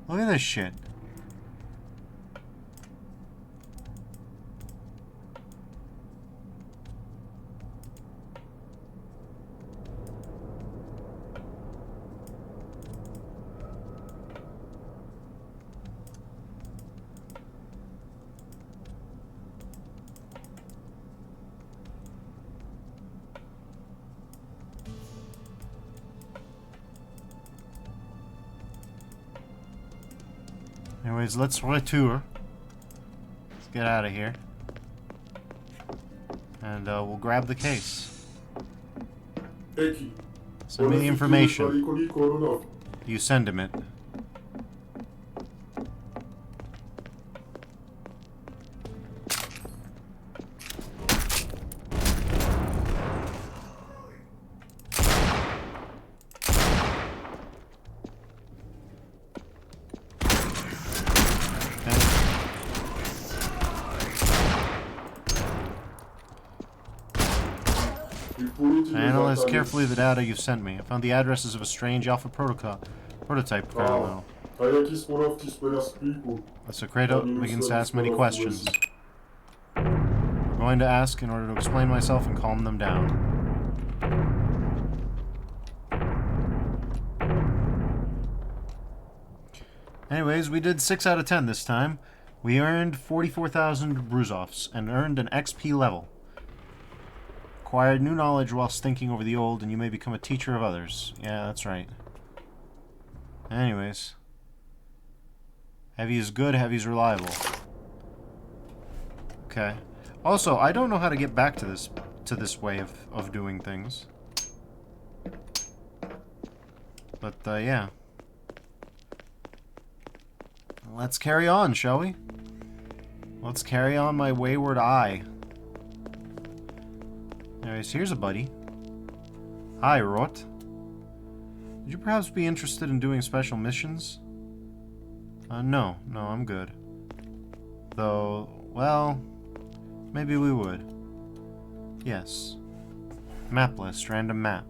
Look at this shit. Anyways, let's retour. Let's get out of here. And we'll grab the case. Send me the information. You send him it. Analyze carefully the data you've sent me. I found the addresses of a strange alpha prototype parallel. The Secreto begins to ask many questions. We're going to ask in order to explain myself and calm them down. Anyways, we did 6 out of 10 this time. We earned 44,000 Bruzovs and earned an XP level. Acquired new knowledge whilst thinking over the old, and you may become a teacher of others. Yeah, that's right. Anyways. Heavy is good, heavy is reliable. Okay. Also, I don't know how to get back to this way of doing things. But, yeah. Let's carry on, shall we? Let's carry on my wayward eye. Anyways, here's a buddy. Hi, Rot. Would you perhaps be interested in doing special missions? No, I'm good. Though, well, maybe we would. Yes. Map list, random map.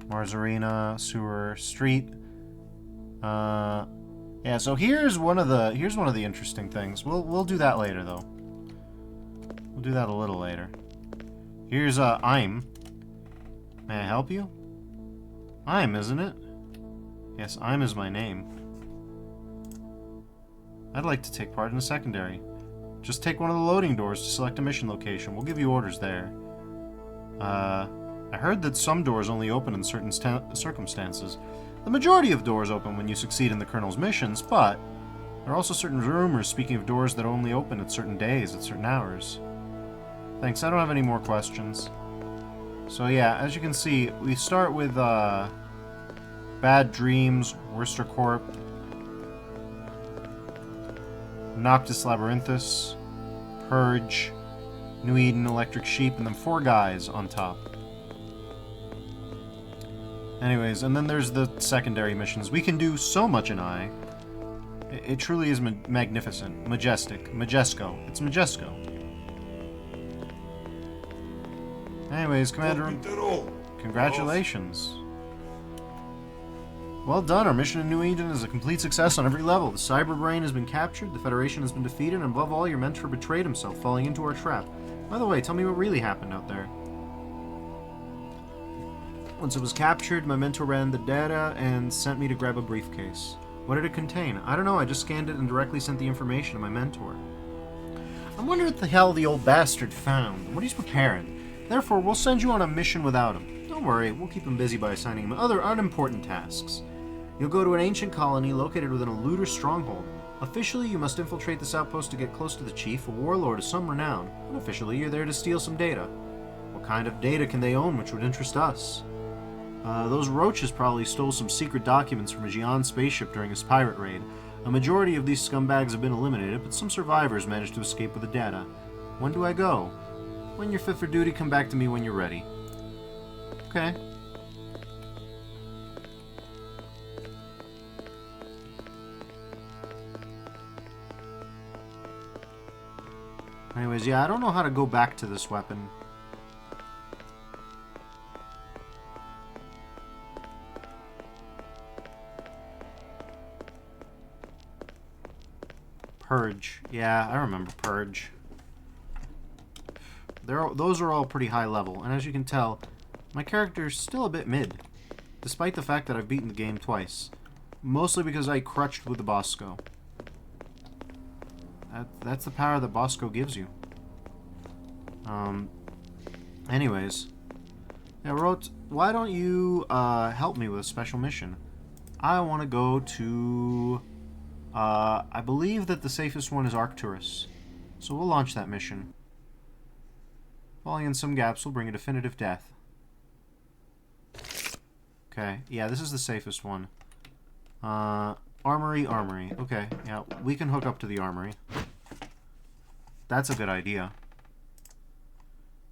Mars Arena, sewer, street. Yeah, so here's one of the interesting things. We'll do that later though. We'll do that a little later. Here's I'm. May I help you? I'm, isn't it? Yes, I'm is my name. I'd like to take part in a secondary. Just take one of the loading doors to select a mission location. We'll give you orders there. I heard that some doors only open in certain circumstances. The majority of doors open when you succeed in the Colonel's missions, but there are also certain rumors speaking of doors that only open at certain days, at certain hours. Thanks, I don't have any more questions. So yeah, as you can see, we start with Bad Dreams, Worcester Corp, Noctis Labyrinthus, Purge, New Eden, Electric Sheep, and then 4 guys on top. Anyways, and then there's the secondary missions. We can do so much in I. It truly is magnificent. Majestic. Majesco. It's Majesco. Anyways, Commander, congratulations. Well done. Our mission in New Eden is a complete success on every level. The cyber brain has been captured, the Federation has been defeated, and above all, your mentor betrayed himself, falling into our trap. By the way, tell me what really happened out there. Once it was captured, my mentor ran the data and sent me to grab a briefcase. What did it contain? I don't know, I just scanned it and directly sent the information to my mentor. I wonder what the hell the old bastard found, what he's preparing. Therefore, we'll send you on a mission without him. Don't worry, we'll keep him busy by assigning him other unimportant tasks. You'll go to an ancient colony located within a looter stronghold. Officially, you must infiltrate this outpost to get close to the chief, a warlord of some renown. Unofficially, you're there to steal some data. What kind of data can they own which would interest us? Those roaches probably stole some secret documents from a Gion spaceship during his pirate raid. A majority of these scumbags have been eliminated, but some survivors managed to escape with the data. When do I go? When you're fit for duty, come back to me when you're ready. Okay. Anyways, yeah, I don't know how to go back to this weapon. Purge. Yeah, I remember Purge. Those are all pretty high level, and as you can tell, my character's still a bit mid, despite the fact that I've beaten the game twice. Mostly because I crutched with the Bosco. That's the power that Bosco gives you. Anyways. Yeah, Rot, why don't you, help me with a special mission? I want to go to... I believe that the safest one is Arcturus. So we'll launch that mission. Falling in some gaps will bring a definitive death. Okay, yeah, this is the safest one. Armory. Okay, yeah, we can hook up to the armory. That's a good idea.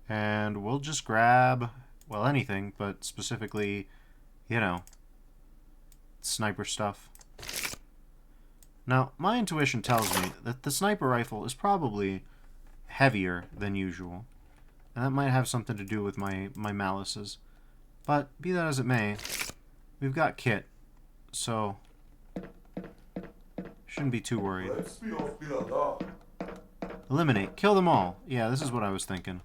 And we'll just grab, well, anything, but specifically, you know, sniper stuff. Now, my intuition tells me that the sniper rifle is probably heavier than usual. And that might have something to do with my malices. But, be that as it may, we've got kit. So, Shouldn't be too worried. Eliminate. Kill them all. Yeah, this is what I was thinking.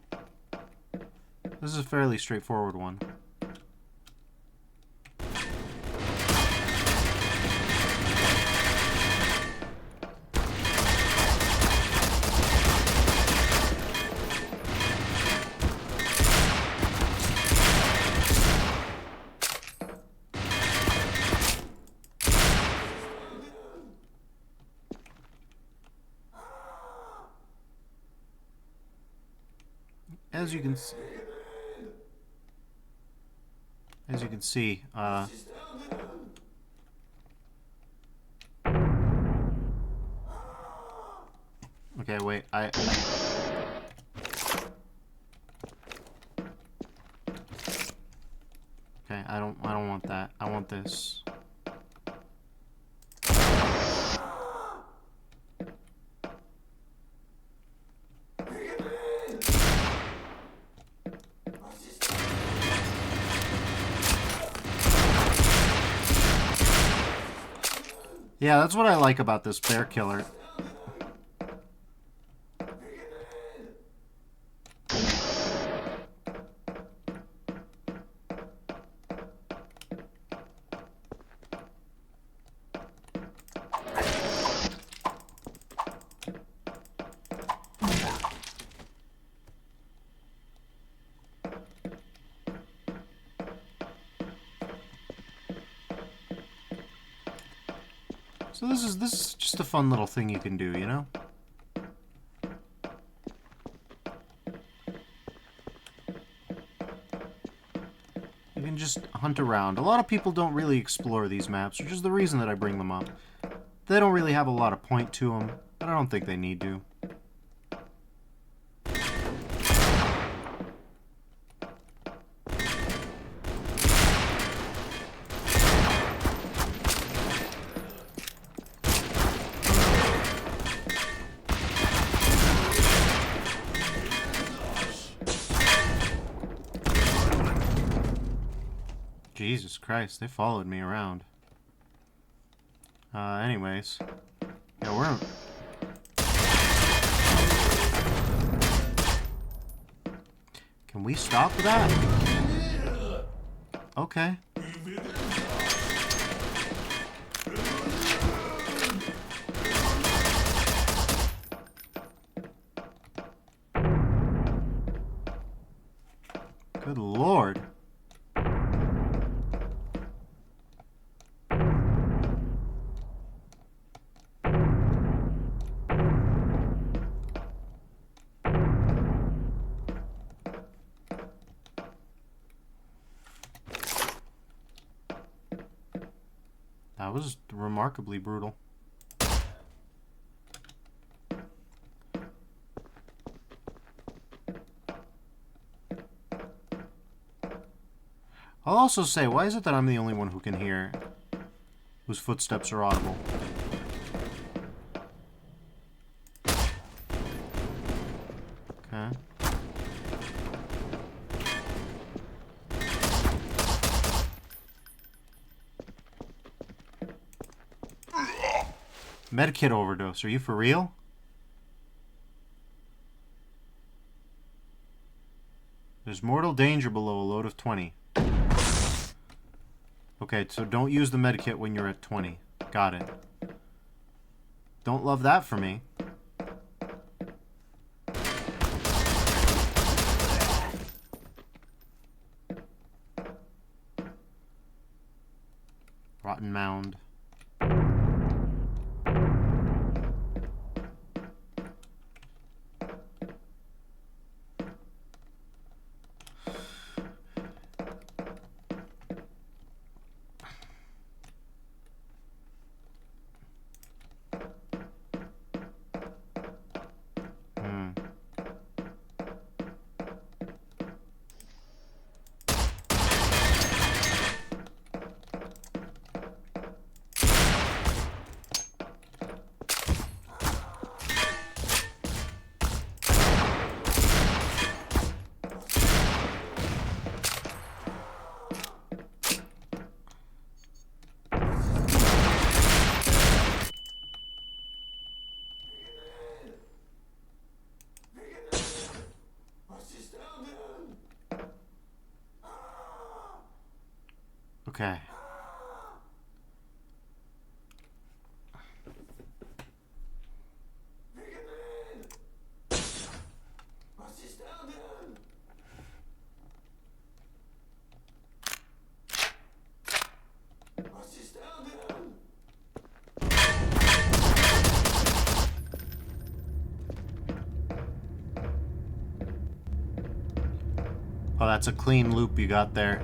This is a fairly straightforward one. As you can see, okay, wait, okay, I don't want that. I want this. Yeah, that's what I like about this bear killer. So this is just a fun little thing you can do, you know? You can just hunt around. A lot of people don't really explore these maps, which is the reason that I bring them up. They don't really have a lot of point to them, but I don't think they need to. Jesus Christ, they followed me around. Anyways. Yeah, we're... Can we stop that? Okay. Good Lord. That was remarkably brutal. I'll also say, why is it that I'm the only one who can hear, whose footsteps are audible? Okay. Medkit overdose. Are you for real? There's mortal danger below a load of 20. Okay, so don't use the medkit when you're at 20. Got it. Don't love that for me. Rotten mound. Okay. Oh, that's a clean loop you got there.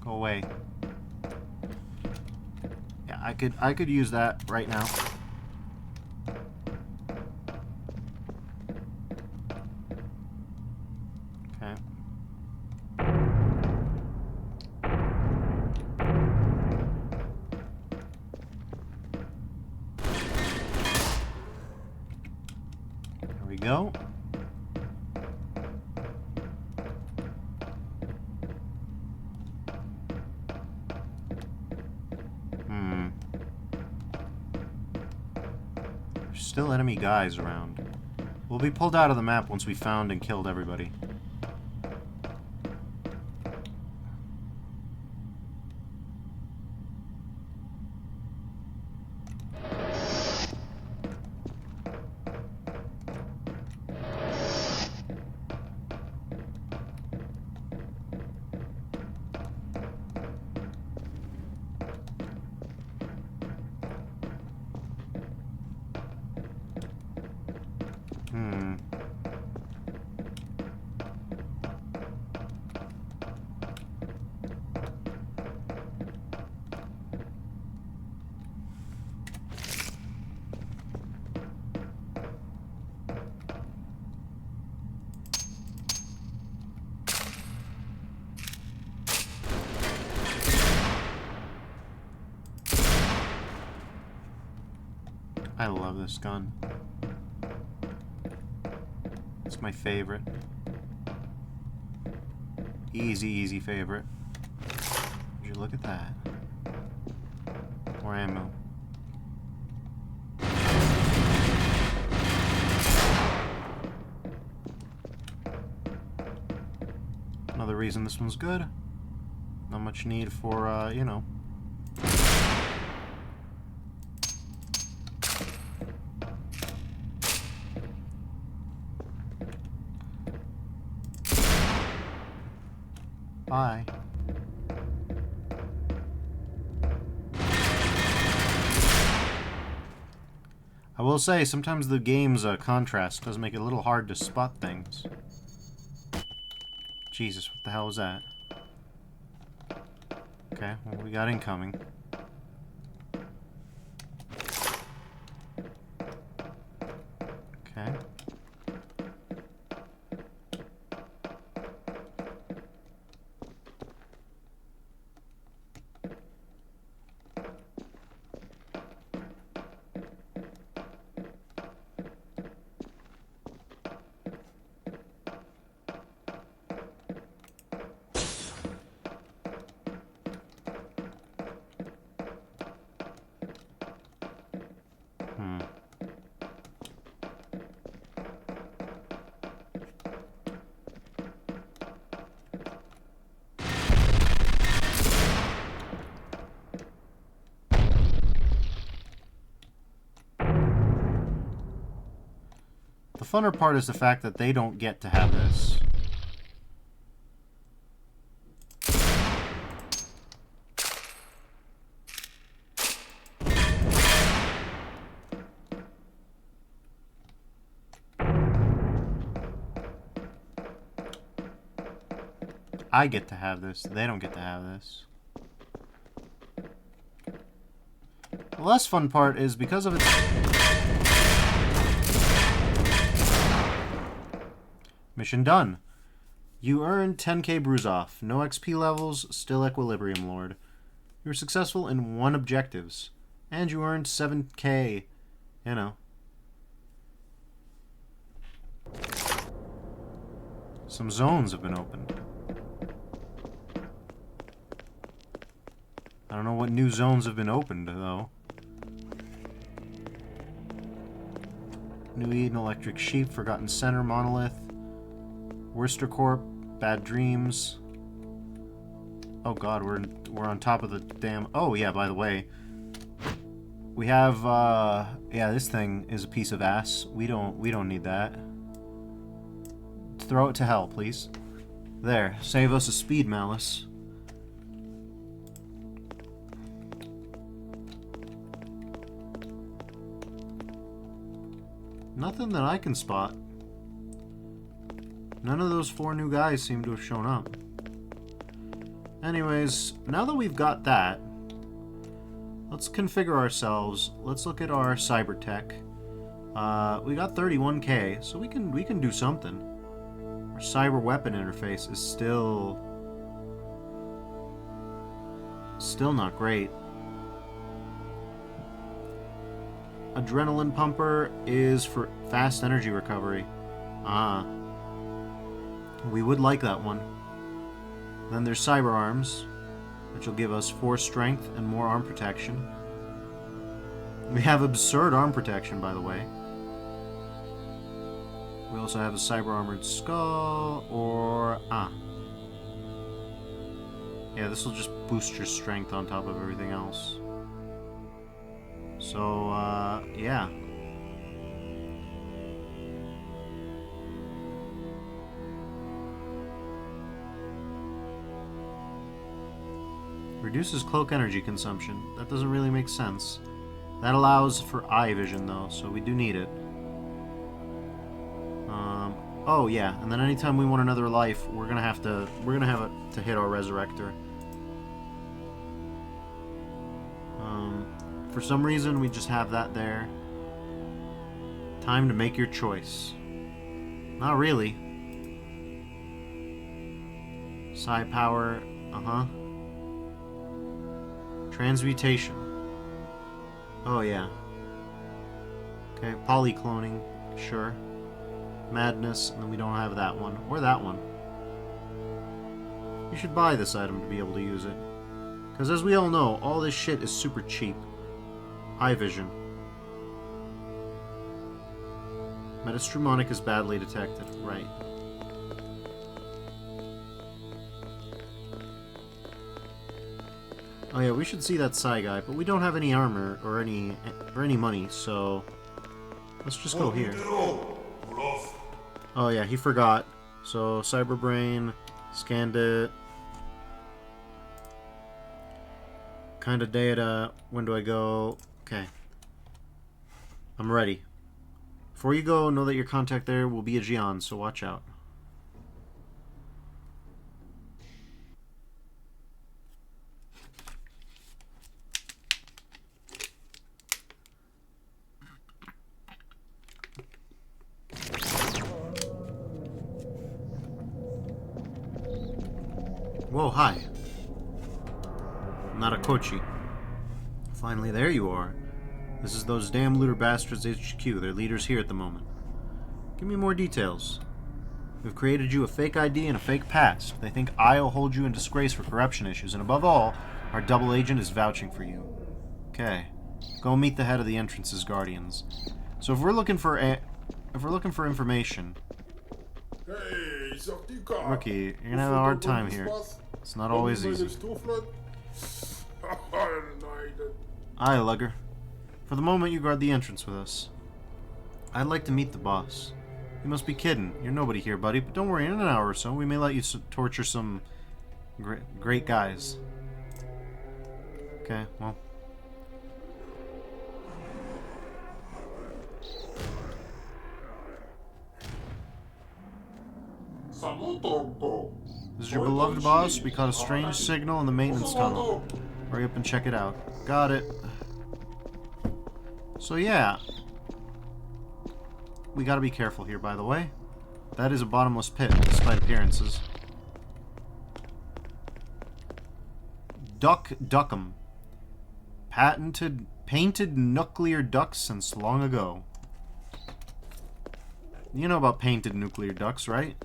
Go away. Yeah, I could use that right now. Okay. There we go. There's still enemy guys around. We'll be pulled out of the map once we found and killed everybody. I love this gun. It's my favorite. Easy, easy favorite. Would you look at that? More ammo. Another reason this one's good. Not much need for, you know. Bye. I will say, sometimes the game's contrast does make it a little hard to spot things. Jesus, what the hell was that? Okay, well, we got incoming. Okay. The funner part is the fact that they don't get to have this. I get to have this. They don't get to have this. The less fun part is because of its... Mission done. You earned 10k bruise off. No XP levels, still Equilibrium Lord. You were successful in 1 objectives. And you earned 7k. You know. Some zones have been opened. I don't know what new zones have been opened, though. New Eden, Electric Sheep, Forgotten Center, Monolith, Worcester Corp, Bad Dreams. Oh god, we're on top of the damn... Oh yeah, by the way, we have yeah, this thing is a piece of ass. We don't need that. Throw it to hell, please. There, save us a speed malice. Nothing that I can spot. None of those 4 new guys seem to have shown up. Anyways, now that we've got that, let's configure ourselves. Let's look at our cyber tech. We got 31k, so we can do something. Our cyber weapon interface is still not great. Adrenaline pumper is for fast energy recovery. Ah. We would like that one. Then there's cyber arms, which will give us 4 strength and more arm protection. We have absurd arm protection, by the way. We also have a cyber armored skull, or... Ah. Yeah, this will just boost your strength on top of everything else. So, yeah. Reduces cloak energy consumption. That doesn't really make sense. That allows for eye vision, though, so we do need it. Oh yeah, and then anytime we want another life, we're gonna have to hit our resurrector. For some reason, we just have that there. Time to make your choice. Not really. Psi power, Transmutation. Oh yeah. Okay, polycloning, sure. Madness, and then we don't have that one. Or that one. You should buy this item to be able to use it. Because as we all know, all this shit is super cheap. Eye vision. Metastrumonic is badly detected. Right. Oh yeah, we should see that Psi guy, but we don't have any armor or any money, so let's just go here. Oh yeah, he forgot. So Cyberbrain, scanned it. Kinda data. When do I go? Okay. I'm ready. Before you go, know that your contact there will be a Gion, so watch out. Whoa, hi. Narakochi. Finally, there you are. This is those damn looter bastards HQ. Their leader's here at the moment. Give me more details. We've created you a fake ID and a fake past. They think I'll hold you in disgrace for corruption issues, and above all, our double agent is vouching for you. Okay. Go meet the head of the entrance's guardians. So if we're looking for information, Rookie, you're gonna have a hard time here. It's not always easy. Aye, Lugger. For the moment, you guard the entrance with us. I'd like to meet the boss. You must be kidding. You're nobody here, buddy. But don't worry, in an hour or so, we may let you torture some great guys. Okay, well. This is your beloved boss. We caught a strange signal in the maintenance tunnel. Hurry up and check it out. Got it. So yeah. We gotta be careful here, by the way. That is a bottomless pit, despite appearances. Duckum. Painted nuclear ducks since long ago. You know about painted nuclear ducks, right?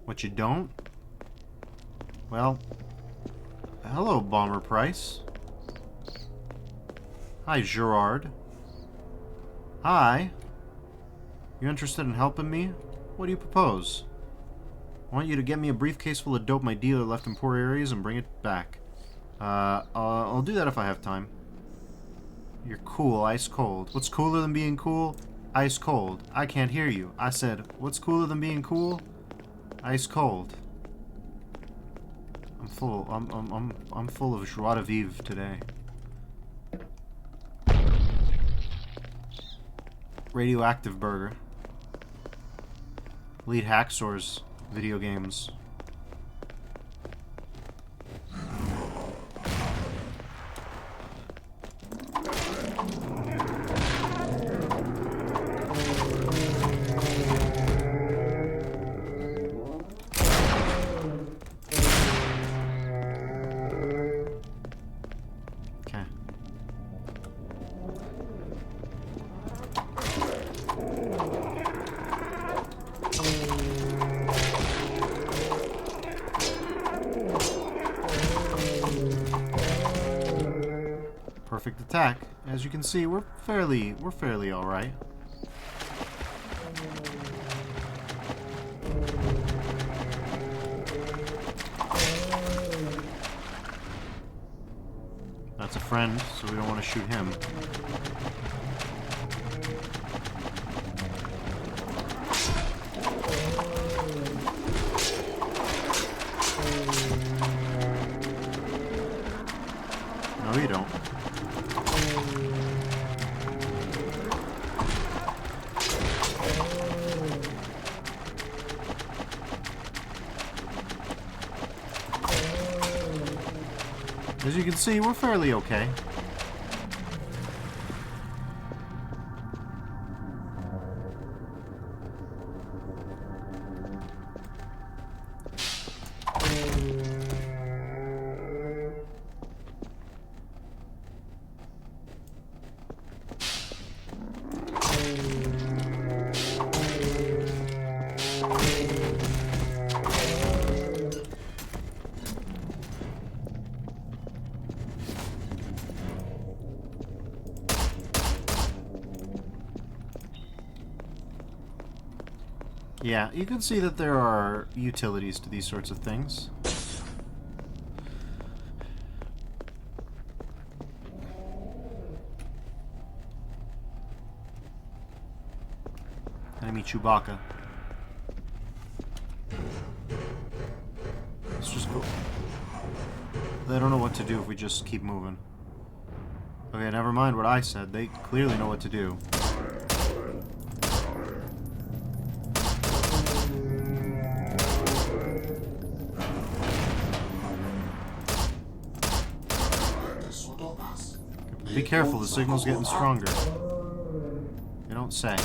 What you don't? Well, hello, Bomber Price. Hi, Gerard. Hi. You interested in helping me? What do you propose? I want you to get me a briefcase full of dope my dealer left in poor areas and bring it back. I'll do that if I have time. You're cool, ice cold. What's cooler than being cool? Ice cold. I can't hear you. I said, what's cooler than being cool? Ice cold. I'm full of joie de vivre today. Radioactive burger. Lead Hacksaws video games. Okay. Perfect attack. As you can see, we're fairly all right. That's a friend, so we don't want to shoot him. No, you don't. As you can see, we're fairly okay. Yeah, you can see that there are utilities to these sorts of things. Enemy Chewbacca. Let's just go. They don't know what to do if we just keep moving. Okay, never mind what I said. They clearly know what to do. Be careful, the signal's getting stronger. You don't say.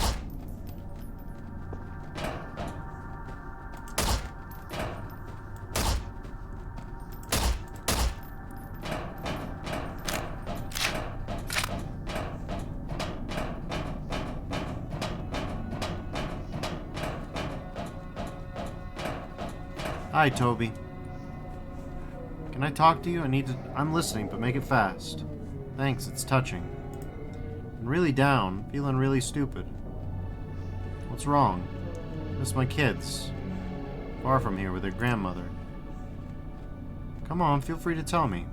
Hi, Toby. Can I talk to you? I'm listening, but make it fast. Thanks, it's touching. I'm really down, feeling really stupid. What's wrong? Miss my kids. Far from here with their grandmother. Come on, feel free to tell me.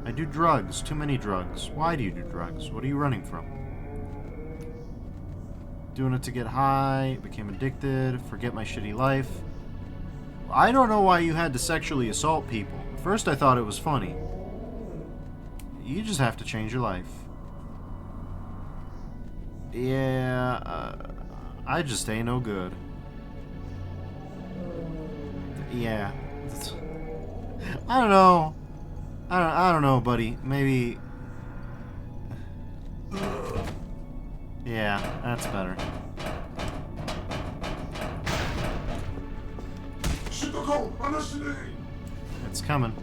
I do drugs, too many drugs. Why do you do drugs? What are you running from? Doing it to get high, became addicted, forget my shitty life. I don't know why you had to sexually assault people. At first I thought it was funny. You just have to change your life. Yeah, I just ain't no good. Yeah. I don't know. I don't know, buddy. Maybe... Yeah, that's better. It's coming.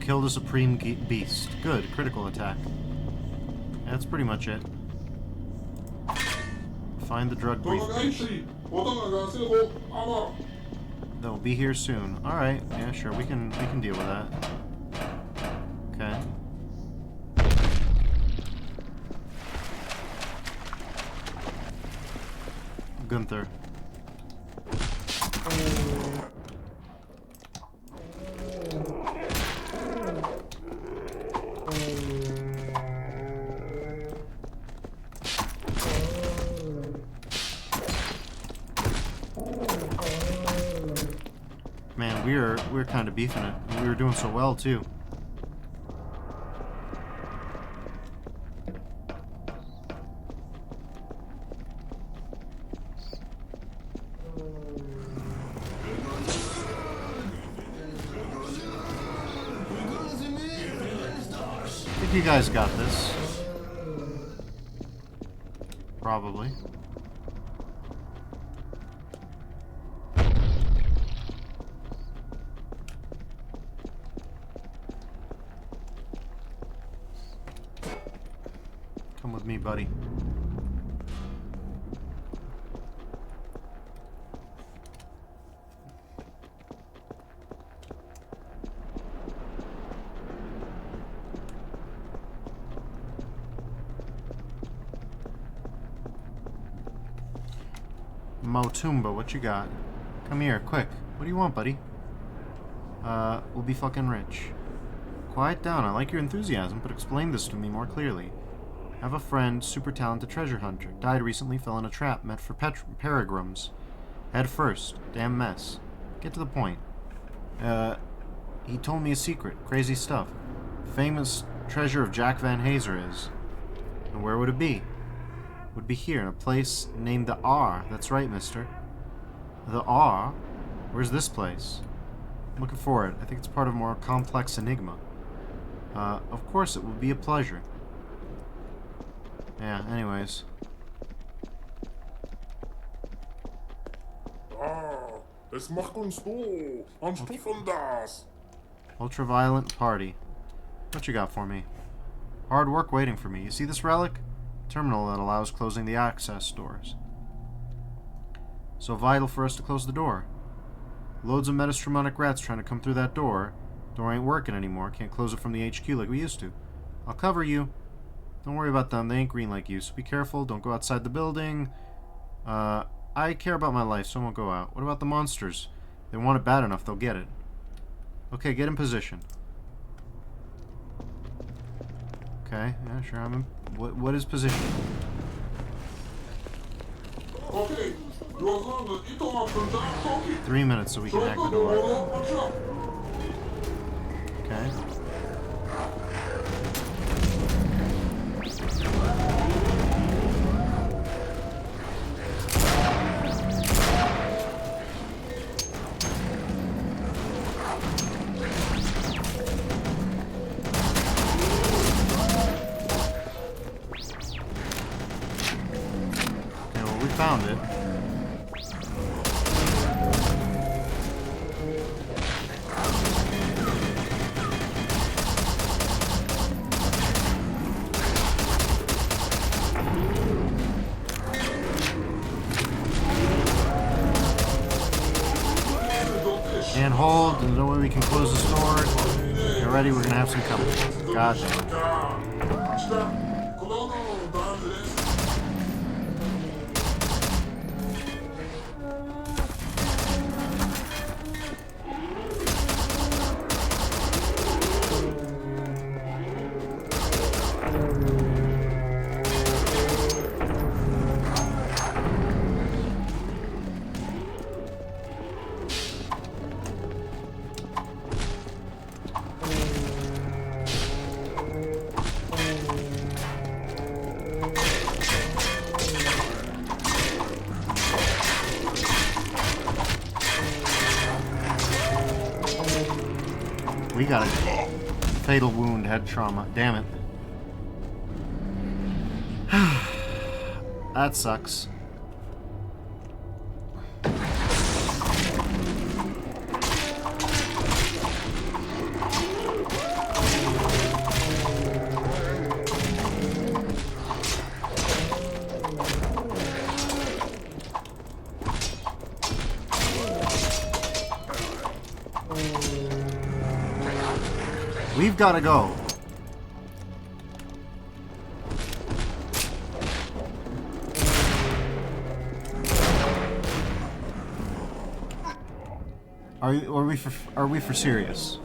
Kill the Supreme Beast. Good. Critical attack. That's pretty much it. Find the drug briefcase. They'll be here soon. Alright, yeah, sure, we can deal with that. Okay. Gunther. Man, we're kind of beefing it. And we were doing so well too. I think you guys got this. Probably. Come with me, buddy. Motumba, what you got? Come here, quick. What do you want, buddy? We'll be fucking rich. Quiet down, I like your enthusiasm, but explain this to me more clearly. I have a friend, super talented treasure hunter. Died recently, fell in a trap, meant for peregrines. Head first. Damn mess. Get to the point. He told me a secret. Crazy stuff. Famous treasure of Jack Van Hazer is. And where would it be? It would be here, in a place named the R. That's right, mister. The R? Where's this place? I'm looking for it. I think it's part of a more complex enigma. Of course it would be a pleasure. Yeah, anyways. Es macht uns so. Anstufen das. Ultraviolent party. What you got for me? Hard work waiting for me. You see this relic? Terminal that allows closing the access doors. So vital for us to close the door. Loads of metastromonic rats trying to come through that door. Door ain't working anymore. Can't close it from the HQ like we used to. I'll cover you. Don't worry about them. They ain't green like you, so be careful. Don't go outside the building. I care about my life, so I won't go out. What about the monsters? They want it bad enough, they'll get it. Okay, get in position. Okay, yeah, sure, I'm in... What is position? Okay. 3 minutes so we can hack the door. Okay. Found it. And hold, there's no way we can close this door. Get ready, we're gonna have some company. God damn. We got a fatal wound, head trauma. Damn it. That sucks. We've got to go. Are we for serious?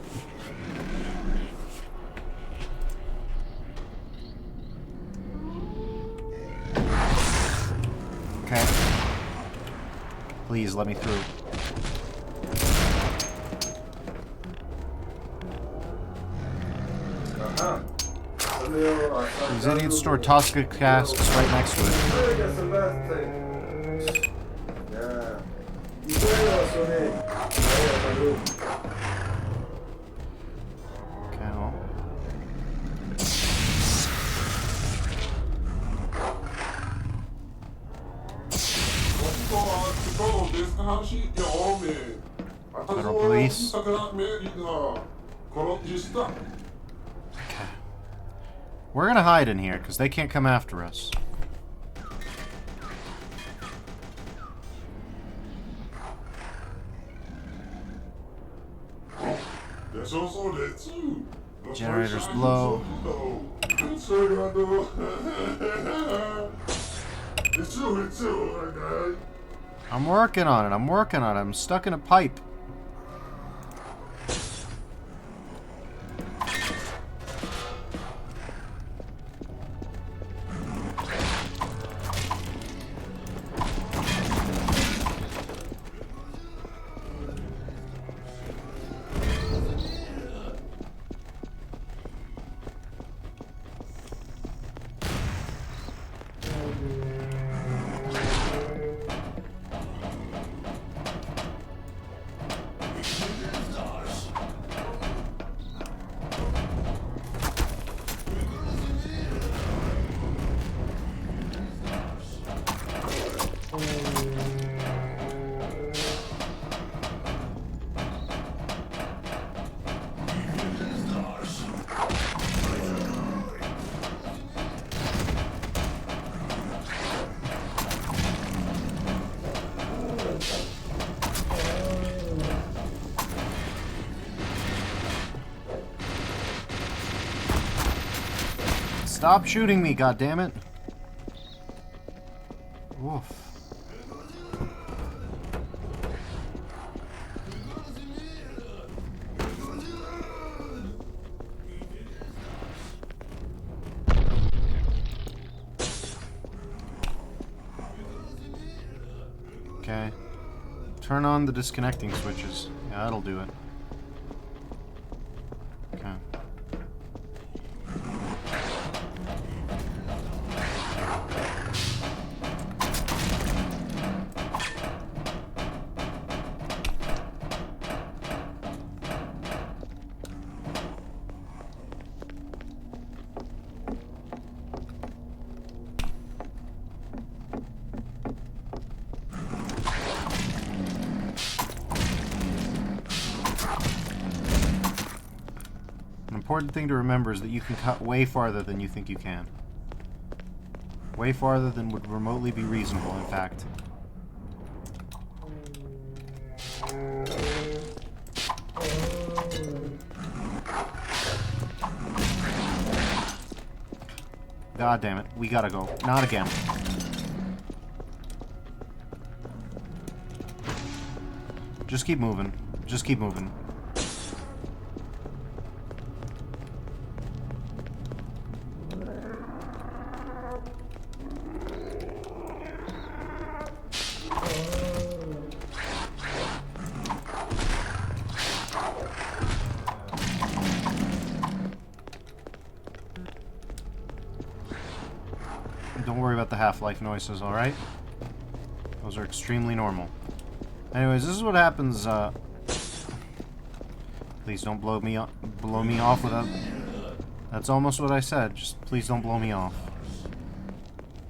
Okay. Please let me through. These idiots store Tosca casks right next to it. Okay, well. Federal police. Okay. We're gonna hide in here, because they can't come after us. Generators blow. I'm working on it. I'm working on it. I'm stuck in a pipe. Stop shooting me, goddammit. Woof. Okay. Turn on the disconnecting switches. Yeah, that'll do it. Okay. An important thing to remember is that you can cut way farther than you think you can. Way farther than would remotely be reasonable, in fact. God damn it, we gotta go. Not again. Just keep moving. Just keep moving. Don't worry about the half-life noises, alright? Those are extremely normal. Anyways, this is what happens, Please don't blow me off without... That's almost what I said, just please don't blow me off.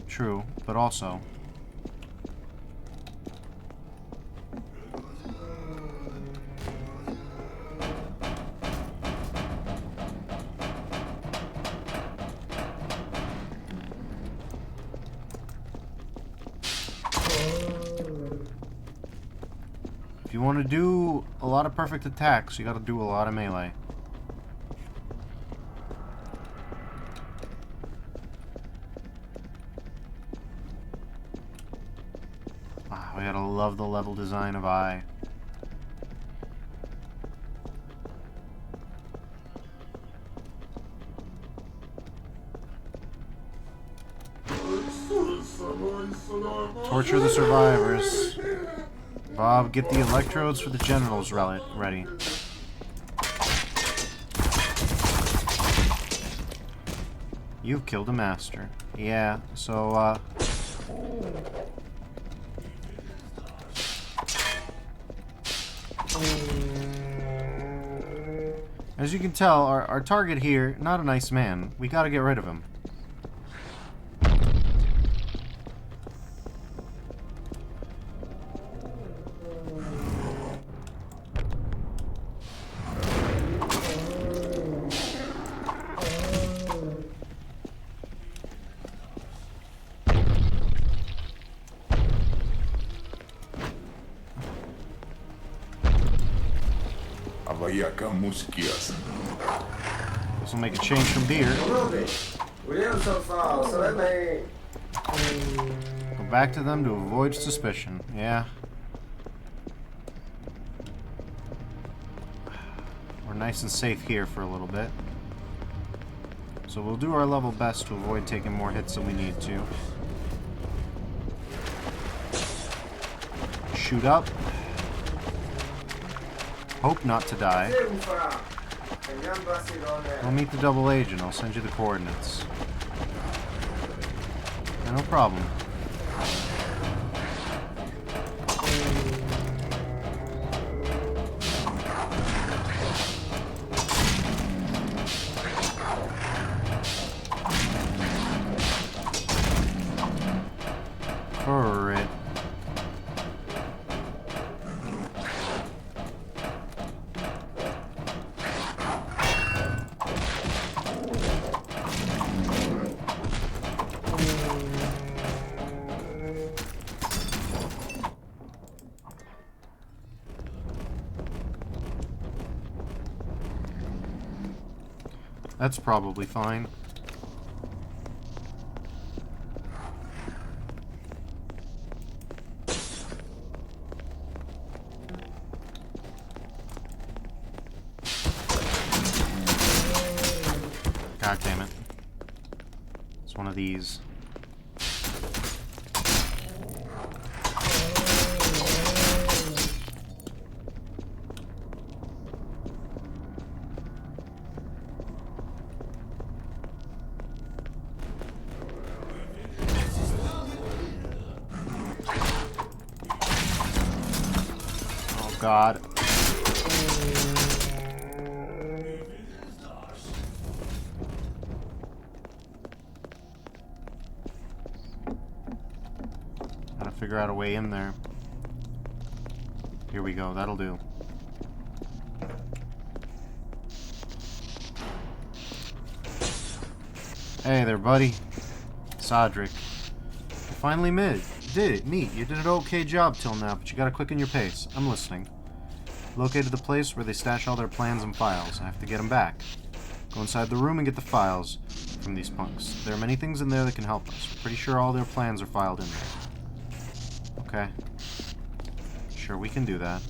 True, but also... If you want to do a lot of perfect attacks, you gotta do a lot of melee. We gotta love the level design of E.Y.E. Torture the survivors. Bob, get the electrodes for the generals ready. You've killed a master. Yeah, so, as you can tell, our target here, not a nice man. We gotta get rid of him. This will make a change from beer. Go back to them to avoid suspicion. Yeah. We're nice and safe here for a little bit. So we'll do our level best to avoid taking more hits than we need to. Shoot up. Hope not to die. We'll meet the double agent. I'll send you the coordinates. Yeah, no problem. Alright. That's probably fine. God damn it. It's one of these. Oh God. Gotta figure out a way in there. Here we go, that'll do. Hey there, buddy. Cedric. You finally meet. You did an okay job till now, but you gotta quicken your pace. I'm listening. Located the place where they stash all their plans and files. I have to get them back. Go inside the room and get the files from these punks. There are many things in there that can help us. Pretty sure all their plans are filed in there. Okay. Sure, we can do that.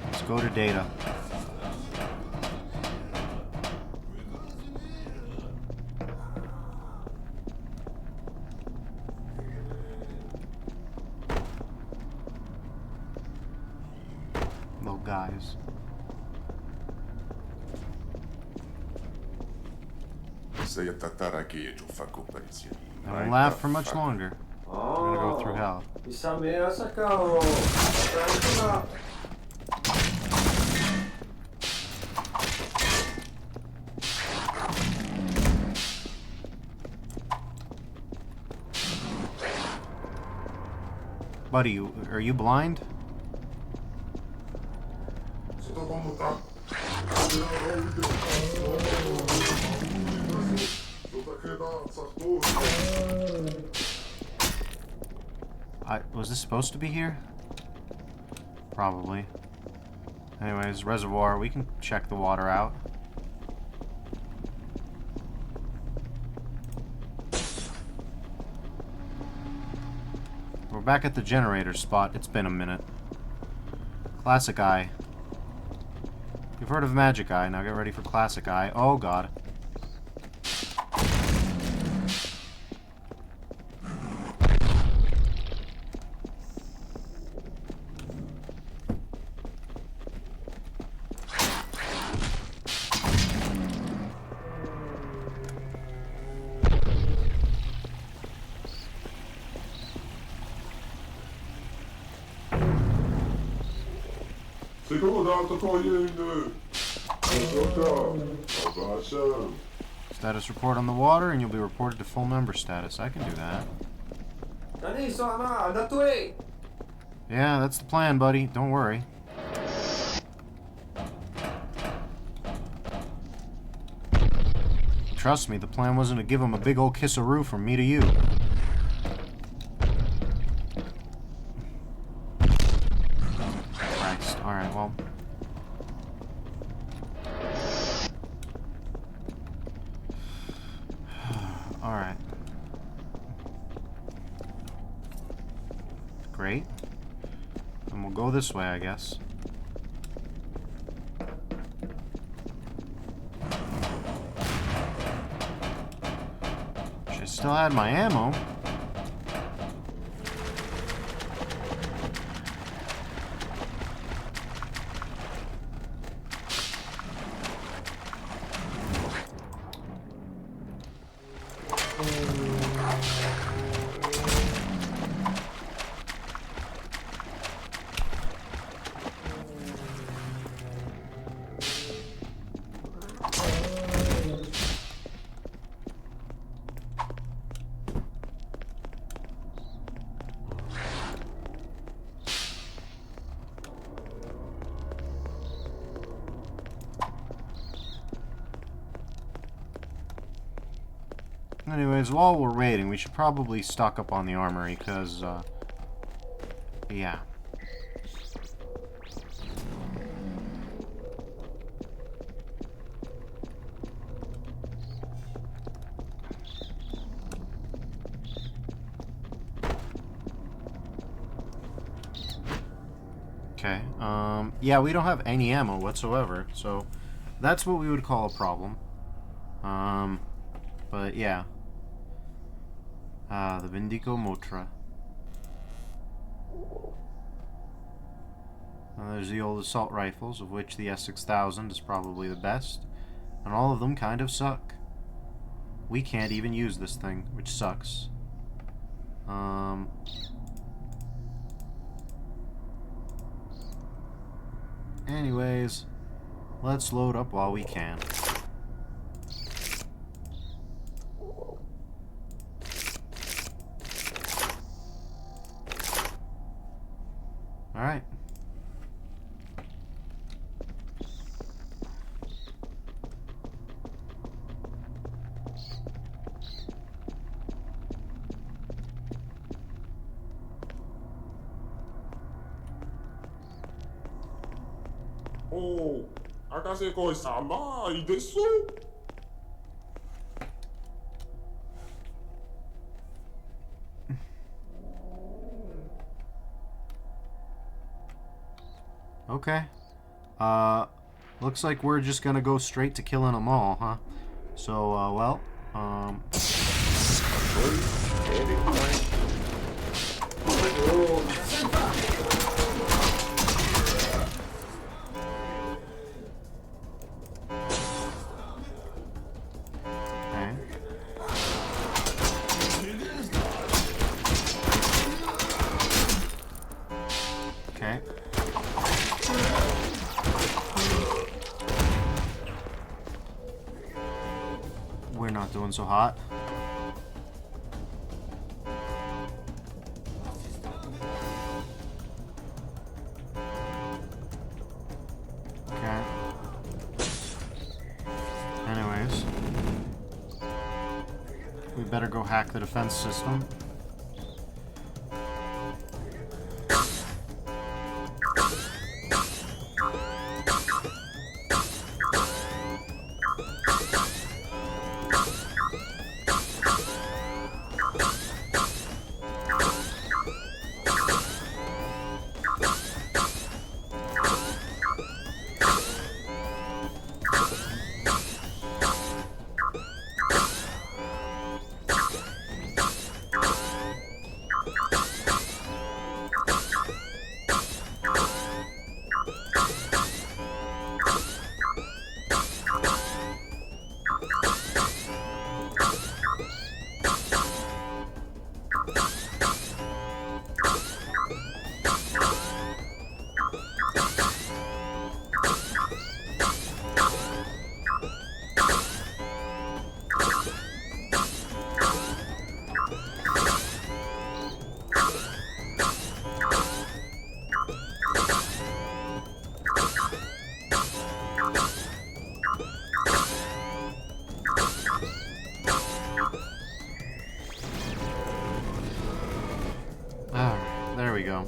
Let's go to data. Little guys. I won't laugh for much longer. We're gonna go through hell. Buddy, are you blind? Was this supposed to be here? Probably. Anyways, reservoir. We can check the water out. We're back at the generator spot. It's been a minute. Classic Eye. You've heard of Magic Eye. Now get ready for Classic Eye. Oh god. Status report on the water, and you'll be reported to full member status. I can do that. Yeah, that's the plan, buddy. Don't worry. Trust me, the plan wasn't to give him a big old kiss-a-roo from me to you. Christ. Alright, well... Alright. Great. And we'll go this way, I guess. Wish I still had my ammo. Anyways, while we're waiting, we should probably stock up on the armory, because, yeah. Okay, yeah, we don't have any ammo whatsoever, so that's what we would call a problem. But yeah. The Vindico Motra. And there's the old assault rifles, of which the S6000 is probably the best. And all of them kind of suck. We can't even use this thing, which sucks. Anyways, let's load up while we can. Alright. Oh, Akase-koi-sama,いいです。Okay. Looks like we're just gonna go straight to killing them all, huh? So, well, okay. We're not doing so hot. Okay. Anyways. better go hack the defense system. There we go.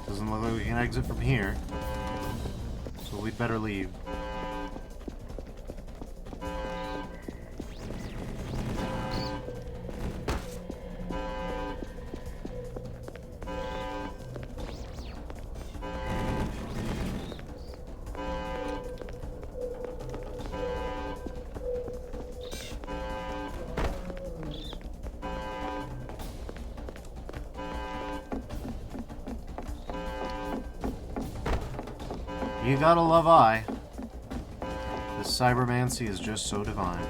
Doesn't look like we can exit from here, so we'd better leave. You gotta love E.Y.E. This Cybermancy is just so divine.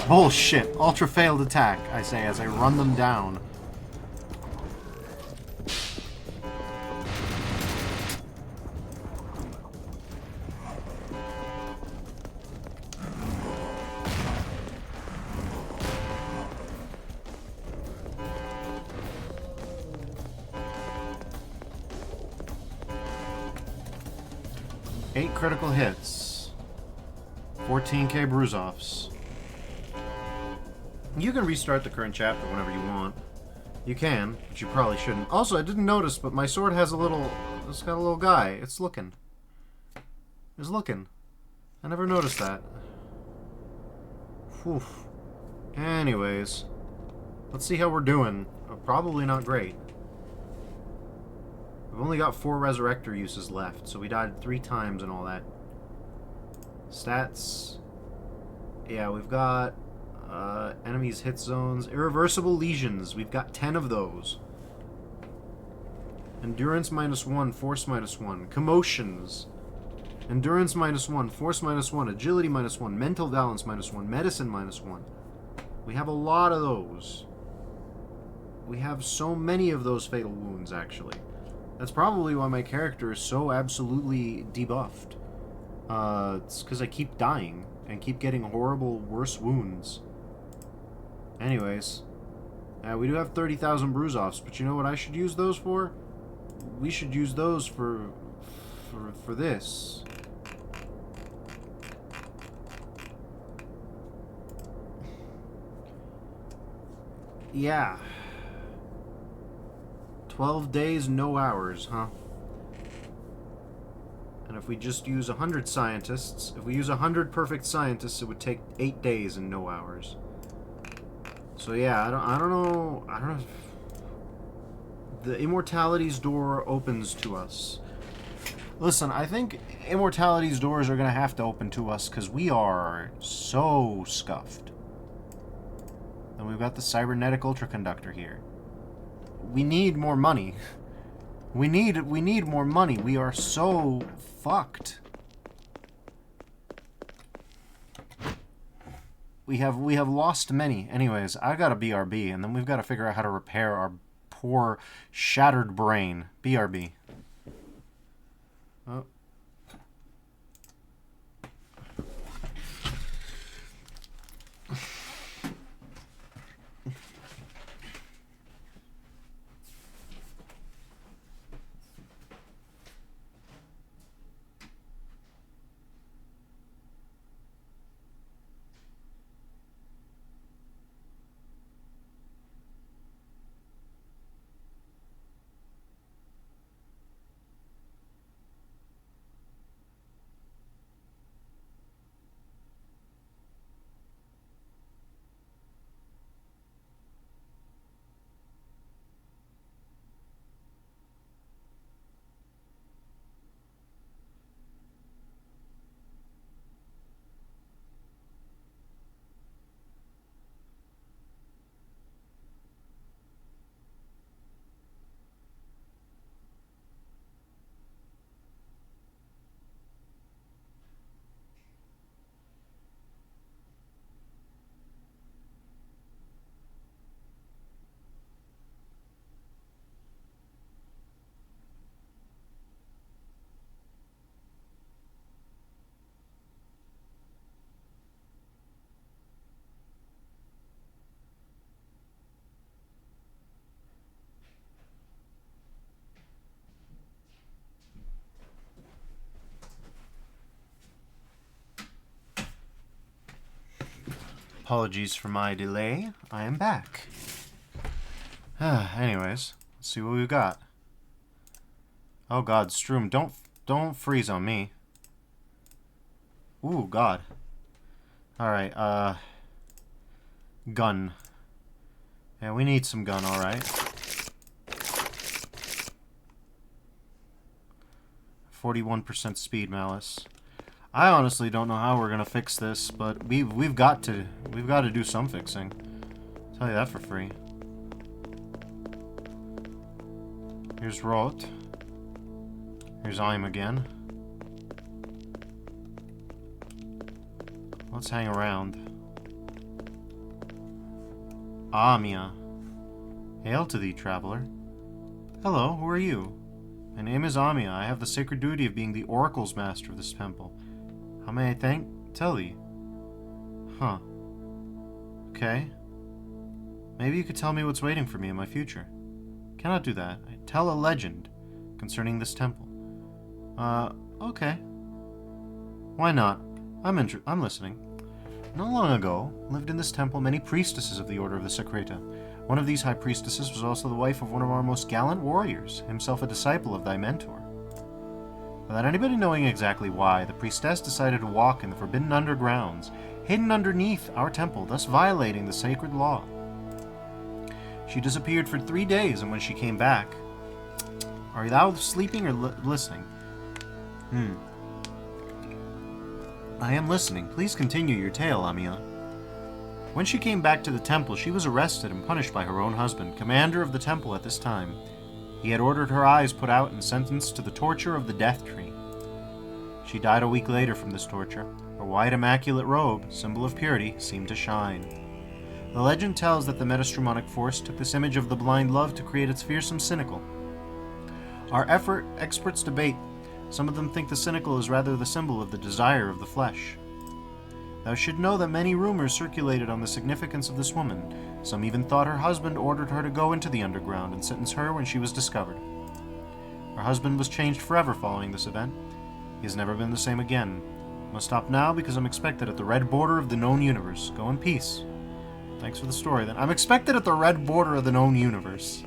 Bullshit! Ultra failed attack, I say as I run them down. Eight critical hits. 14k bruise-offs. You can restart the current chapter whenever you want. You can, but you probably shouldn't. Also, I didn't notice, but my sword has a little... It's got a little guy. It's looking. It's looking. I never noticed that. Whew. Anyways. Let's see how we're doing. Probably not great. We've only got 4 Resurrector uses left, so we died 3 times and all that. Stats. Yeah, we've got enemies hit zones. Irreversible lesions. We've got 10 of those. Endurance -1, force -1. Commotions. Endurance -1, force -1, agility -1, mental balance -1, medicine -1. We have a lot of those. We have so many of those fatal wounds, actually. That's probably why my character is so absolutely debuffed. It's because I keep dying and keep getting horrible, worse wounds. Anyways, we do have 30,000 bruise-offs, but you know what I should use those for? We should use those for this. Yeah. 12 days, no hours, huh? And if we just use 100 scientists, if we use 100 perfect scientists, it would take 8 days and no hours. So yeah, I don't know. The Immortality's door opens to us. Listen, I think Immortality's doors are gonna have to open to us because we are so scuffed. And we've got the cybernetic ultraconductor here. We need more money. We need more money. We are so fucked. We have lost many. Anyways, I got a BRB, and then we've got to figure out how to repair our poor, shattered brain. BRB. Oh. Apologies for my delay. I am back. Anyways, let's see what we've got. Oh god, Streum, don't freeze on me. Ooh, god. Alright, gun. Yeah, we need some gun, alright. 41% speed malice. I honestly don't know how we're gonna fix this, but we've got to do some fixing. I'll tell you that for free. Here's Rot. Here's I'm again. Let's hang around. Amia. Hail to thee, traveler. Hello, who are you? My name is Amia. I have the sacred duty of being the Oracle's master of this temple. How may I tell thee? Huh. Okay. Maybe you could tell me what's waiting for me in my future. Cannot do that. I tell a legend concerning this temple. Okay. Why not? I'm listening. Not long ago, lived in this temple many priestesses of the Order of the Secreta. One of these high priestesses was also the wife of one of our most gallant warriors, himself a disciple of thy mentor. Without anybody knowing exactly why, the priestess decided to walk in the forbidden undergrounds, hidden underneath our temple, thus violating the sacred law. She disappeared for 3 days, and when she came back... Are thou sleeping or listening? I am listening. Please continue your tale, Amia. When she came back to the temple, she was arrested and punished by her own husband, commander of the temple at this time. He had ordered her eyes put out and sentenced to the torture of the death tree. She died a week later from this torture. Her white immaculate robe, symbol of purity, seemed to shine. The legend tells that the metastrumonic force took this image of the blind love to create its fearsome cynical. Experts debate. Some of them think the cynical is rather the symbol of the desire of the flesh. Thou should know that many rumors circulated on the significance of this woman. Some even thought her husband ordered her to go into the underground and sentence her when she was discovered. Her husband was changed forever following this event. He has never been the same again. Must stop now because I'm expected at the red border of the known universe. Go in peace. Thanks for the story, then. I'm expected at the red border of the known universe.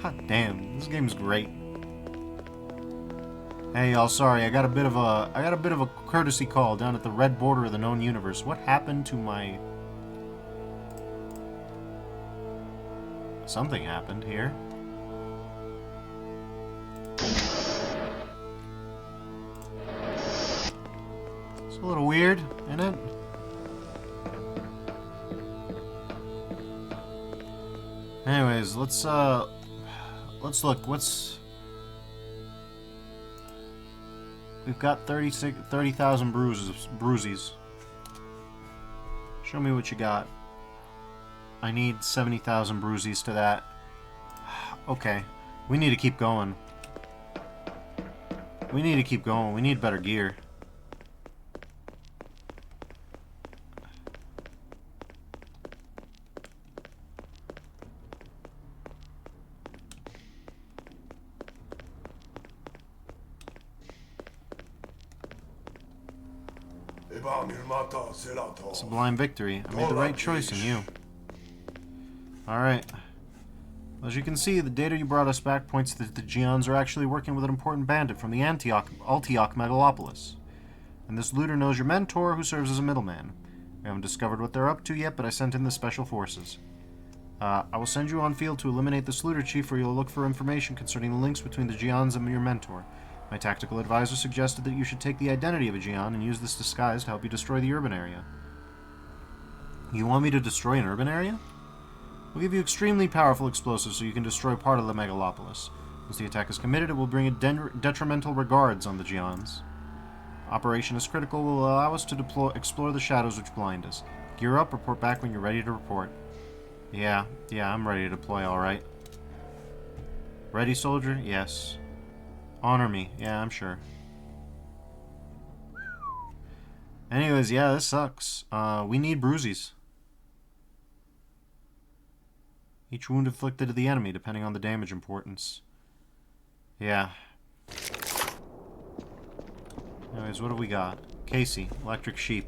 God damn, this game's great. Hey y'all, sorry, I got a bit of a courtesy call down at the red border of the known universe. What happened to my... Something happened here. It's a little weird, isn't it? Anyways, let's look. We've got 30,000 bruises. Show me what you got. I need 70,000 bruises to that. Okay. We need to keep going. We need to keep going. We need better gear. Sublime victory. I made the right choice in you. Alright. As you can see, the data you brought us back points that the Geons are actually working with an important bandit from the Antioch megalopolis. And this looter knows your mentor, who serves as a middleman. We haven't discovered what they're up to yet, but I sent in the special forces. I will send you on field to eliminate this looter chief, where you'll look for information concerning the links between the Geons and your mentor. My tactical advisor suggested that you should take the identity of a Geon and use this disguise to help you destroy the urban area. You want me to destroy an urban area? We'll give you extremely powerful explosives so you can destroy part of the megalopolis. Once the attack is committed, it will bring a detrimental regards on the Geons. Operation is critical, will allow us to explore the shadows which blind us. Gear up, report back when you're ready to report. Yeah, I'm ready to deploy, alright. Ready, soldier? Yes. Honor me. Yeah, I'm sure. Anyways, yeah, this sucks. We need bruises. Each wound inflicted to the enemy, depending on the damage importance. Yeah. Anyways, what do we got? Casey, electric sheep.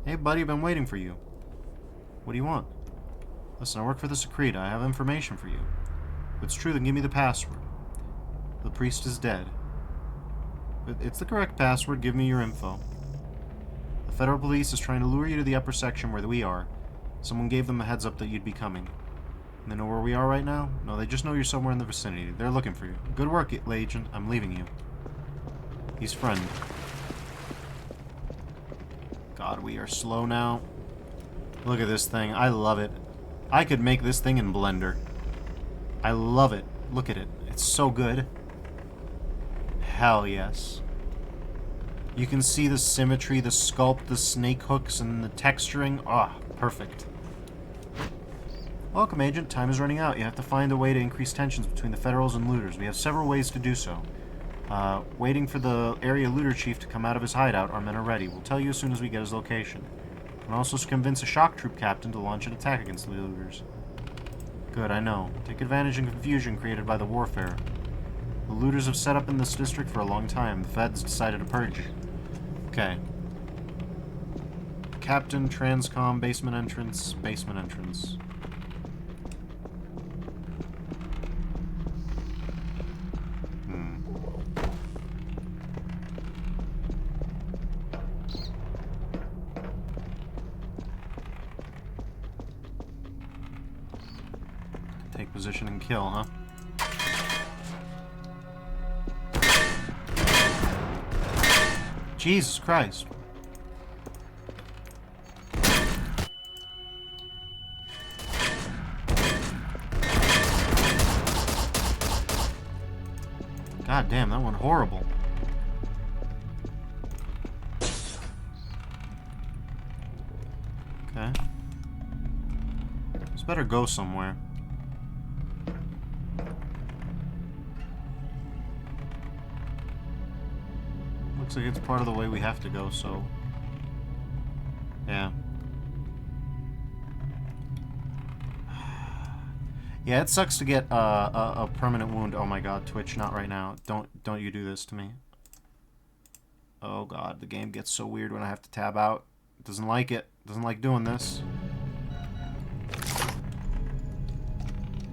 Hey, buddy, I've been waiting for you. What do you want? Listen, I work for the Secreta. I have information for you. If it's true, then give me the password. The priest is dead. It's the correct password. Give me your info. The federal police is trying to lure you to the upper section where we are. Someone gave them a heads up that you'd be coming. And they know where we are right now? No, they just know you're somewhere in the vicinity. They're looking for you. Good work, Agent. I'm leaving you. He's friend. God, we are slow now. Look at this thing. I love it. I could make this thing in Blender. I love it. Look at it. It's so good. Hell yes. You can see the symmetry, the sculpt, the snake hooks, and the texturing. Ah, perfect. Welcome, Agent. Time is running out. You have to find a way to increase tensions between the Federals and looters. We have several ways to do so. Waiting for the area looter chief to come out of his hideout, our men are ready. We'll tell you as soon as we get his location. We can also convince a shock troop captain to launch an attack against the looters. Good, I know. Take advantage of confusion created by the warfare. The looters have set up in this district for a long time. The feds decided to purge it. Okay. Captain, Transcom, basement entrance, basement entrance. Take position and kill, huh? Jesus Christ. God damn, that went horrible. Okay. This better go somewhere. Looks like it's part of the way we have to go, so... yeah. Yeah, it sucks to get a permanent wound. Oh my god, Twitch, not right now. Don't you do this to me. Oh god, the game gets so weird when I have to tab out. It doesn't like it. It doesn't like doing this.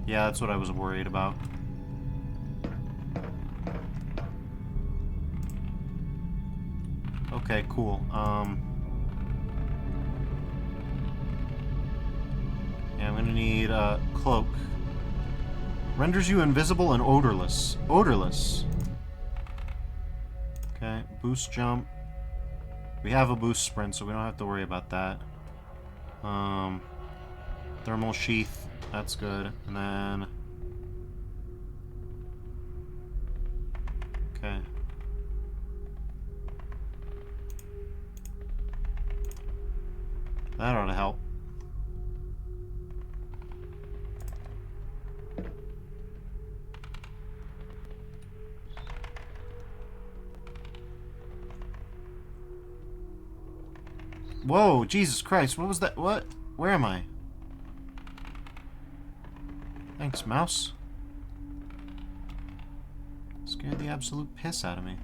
Yeah, that's what I was worried about. Okay, cool. Yeah, I'm gonna need a cloak. Renders you invisible and odorless. Odorless. Okay, boost jump. We have a boost sprint, so we don't have to worry about that. Thermal sheath. That's good. And then... okay. That ought to help. Whoa, Jesus Christ, what was that? What? Where am I? Thanks, mouse. Scared the absolute piss out of me.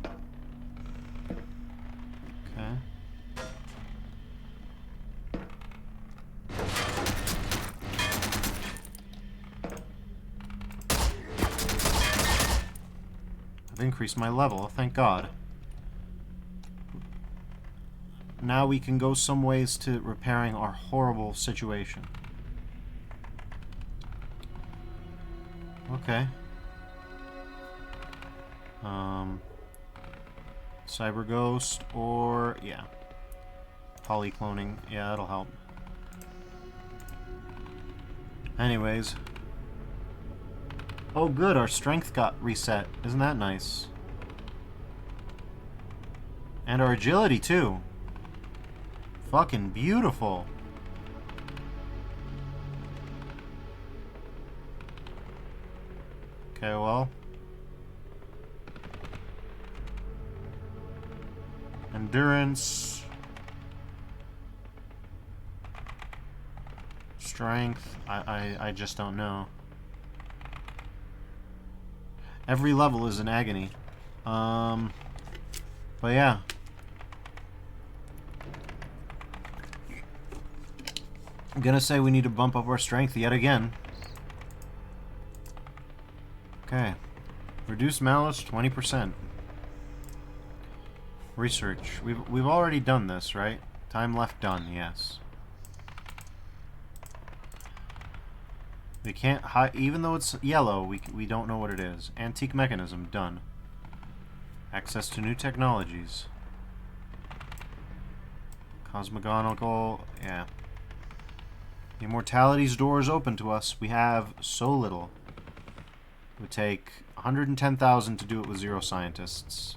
Okay. I've increased my level, thank God. Now we can go some ways to repairing our horrible situation. Okay. Cyber Ghost or... yeah. Polycloning. Yeah, that'll help. Anyways. Oh good, our strength got reset. Isn't that nice? And our agility too. Fucking beautiful. Okay, well. Endurance. Strength. I just don't know. Every level is an agony. But yeah. I'm gonna say we need to bump up our strength yet again. Okay. Reduce malice 20%. Research. We've already done this, right? Time left done, yes. We can't hide, even though it's yellow, we don't know what it is. Antique mechanism, done. Access to new technologies. Cosmogonical, yeah. Immortality's door is open to us. We have so little. It would take 110,000 to do it with 0 scientists.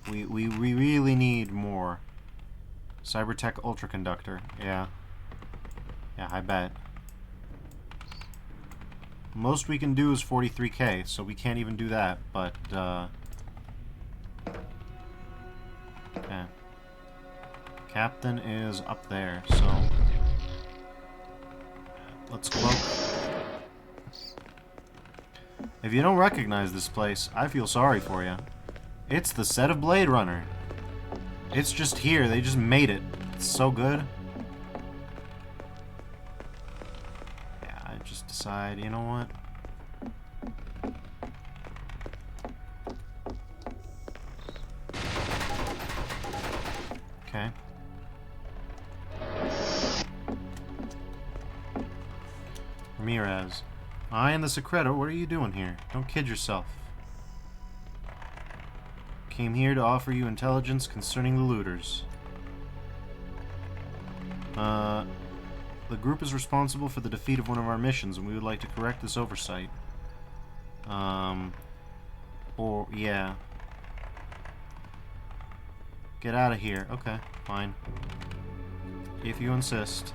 We really need more. Cybertech ultraconductor, yeah. Yeah, I bet. Most we can do is 43k, so we can't even do that, but, okay. Captain is up there, so... let's cloak. If you don't recognize this place, I feel sorry for you. It's the set of Blade Runner. It's just here, they just made it. It's so good. Yeah, I just decide, you know what? Okay. Ramirez. I and the Secreto, what are you doing here? Don't kid yourself. Came here to offer you intelligence concerning the looters. The group is responsible for the defeat of one of our missions, and we would like to correct this oversight. Or, yeah. Get out of here. Okay, fine. If you insist.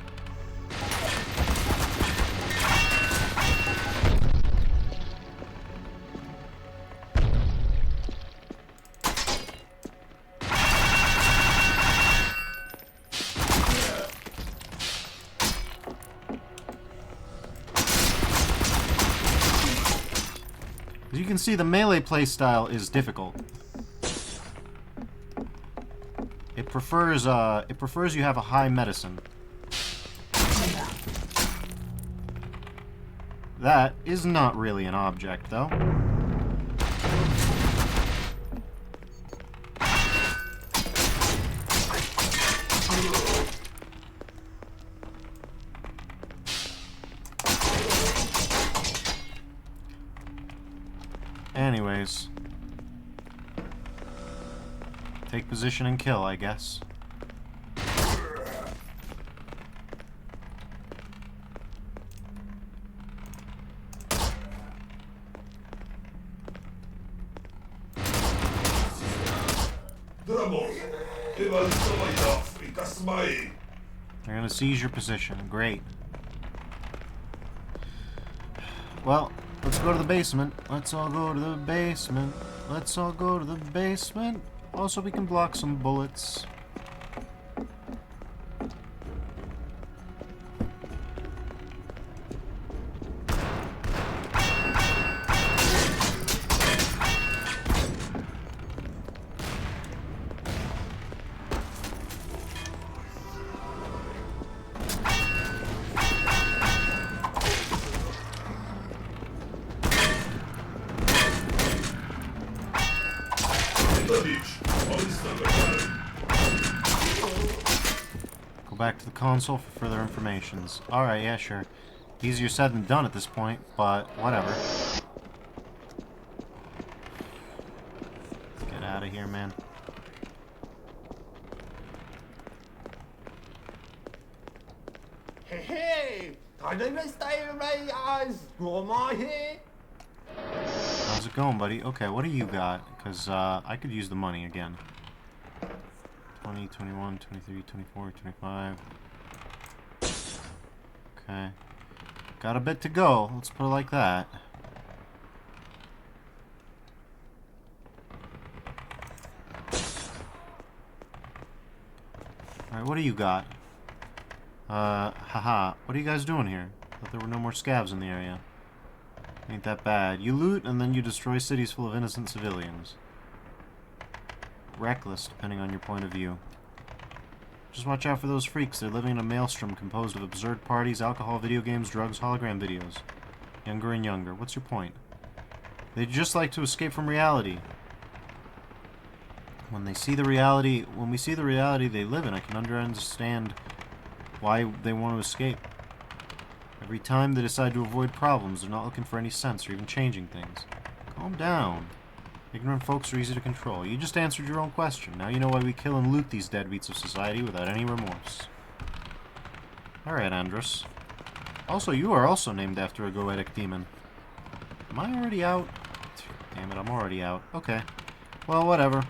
As you can see, the melee playstyle is difficult. It prefers you have a high medicine. That is not really an object, though. Anyways. Take position and kill, I guess. They're gonna seize your position. Great. Well, let's go to the basement. Let's all go to the basement. Let's all go to the basement. Also, we can block some bullets. Go back to the console for further informations. Alright, yeah, sure. Easier said than done at this point, but whatever. Get out of here, man. Hey, I didn't stay with me, guys. Am I here? How's it going, buddy? Okay, what do you got? Because I could use the money again. 20, 21, 23, 24, 25. Okay. Got a bit to go. Let's put it like that. Alright, what do you got? Haha. What are you guys doing here? Thought there were no more scavs in the area. Ain't that bad. You loot, and then you destroy cities full of innocent civilians. Reckless, depending on your point of view. Just watch out for those freaks. They're living in a maelstrom composed of absurd parties, alcohol, video games, drugs, hologram videos. Younger and younger. What's your point? They just like to escape from reality. When we see the reality they live in, I can understand why they want to escape. Every time they decide to avoid problems, they're not looking for any sense or even changing things. Calm down. Ignorant folks are easy to control. You just answered your own question. Now you know why we kill and loot these deadbeats of society without any remorse. Alright, Andros. Also, you are also named after a goetic demon. Am I already out? Damn it, I'm already out. Okay. Well, whatever.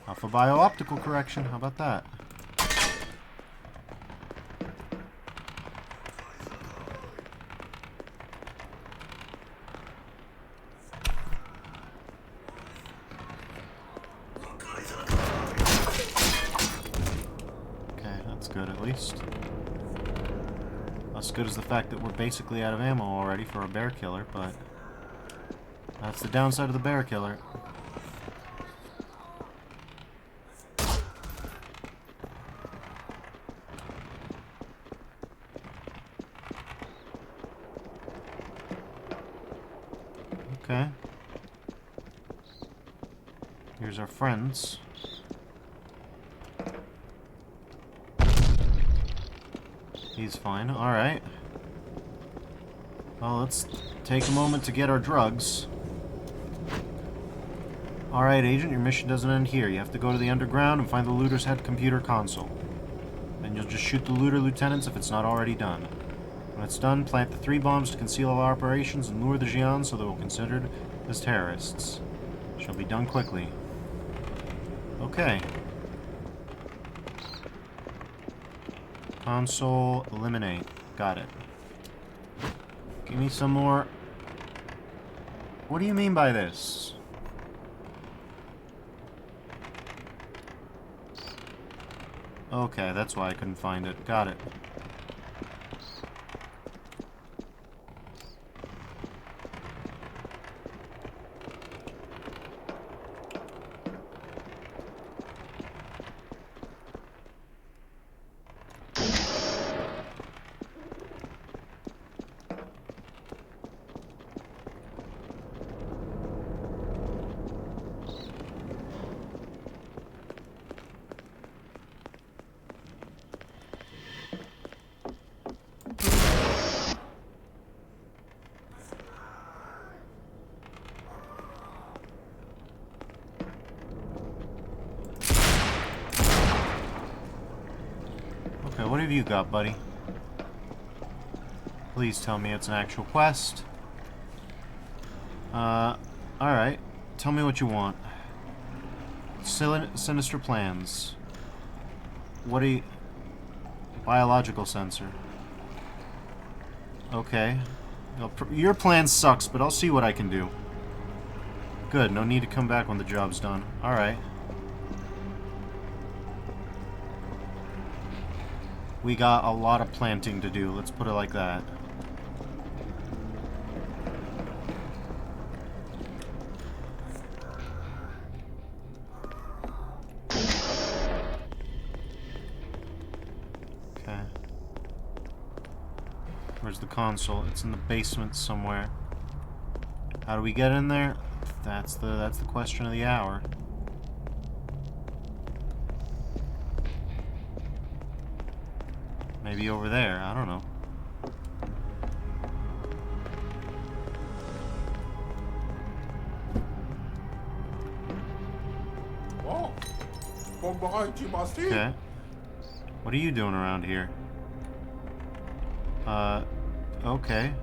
Alpha bio-optical correction. How about that? Good, at least. Not as good as the fact that we're basically out of ammo already for a bear killer, but that's the downside of the bear killer. Okay. Here's our friends. He's fine. Alright. Well, let's take a moment to get our drugs. Alright, Agent, your mission doesn't end here. You have to go to the underground and find the looter's head computer console. Then you'll just shoot the looter lieutenants if it's not already done. When it's done, plant the 3 bombs to conceal all our operations and lure the Xi'an so they will be considered as terrorists. It shall be done quickly. Okay. Console, eliminate. Got it. Give me some more. What do you mean by this? Okay, that's why I couldn't find it. Got it. Okay, what have you got, buddy? Please tell me it's an actual quest. Alright. Tell me what you want. Sinister plans. What do you... Biological sensor. Okay. Your plan sucks, but I'll see what I can do. Good, no need to come back when the job's done. Alright. We got a lot of planting to do, let's put it like that. Okay. Where's the console? It's in the basement somewhere. How do we get in there? That's the question of the hour. Maybe over there. I don't know. Oh, from behind you, Basti. Okay. What are you doing around here? Okay.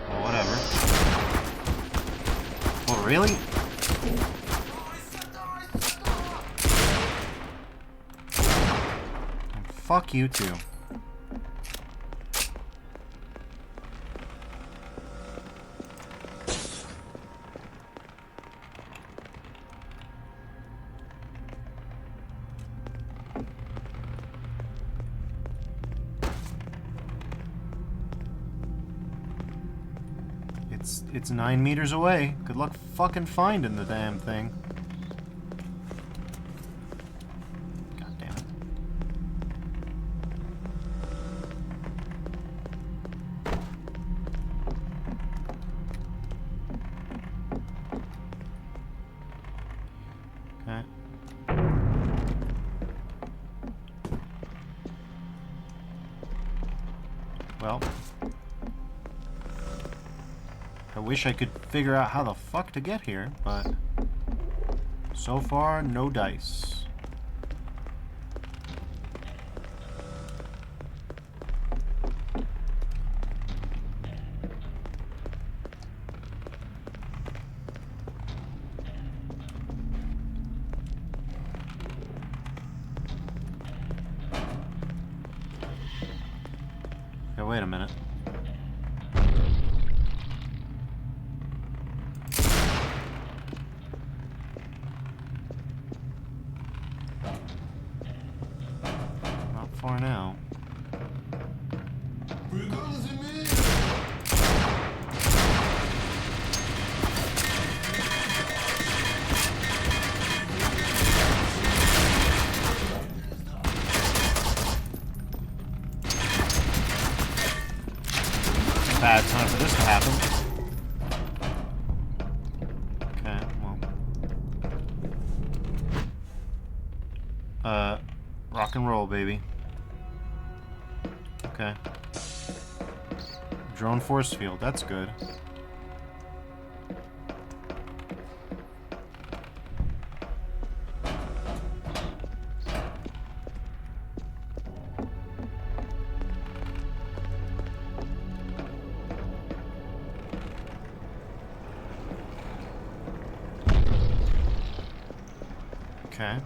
Well, whatever. Oh, really? Fuck you too. It's 9 meters away. Good luck fucking finding the damn thing. God damn it. Okay. Well, I wish I could figure out how the fuck to get here, but so far, no dice. Okay, wait a minute. Not far now. Bad time for this to happen. Okay, well. Rock and roll, baby. Okay. Drone force field, that's good. Okay.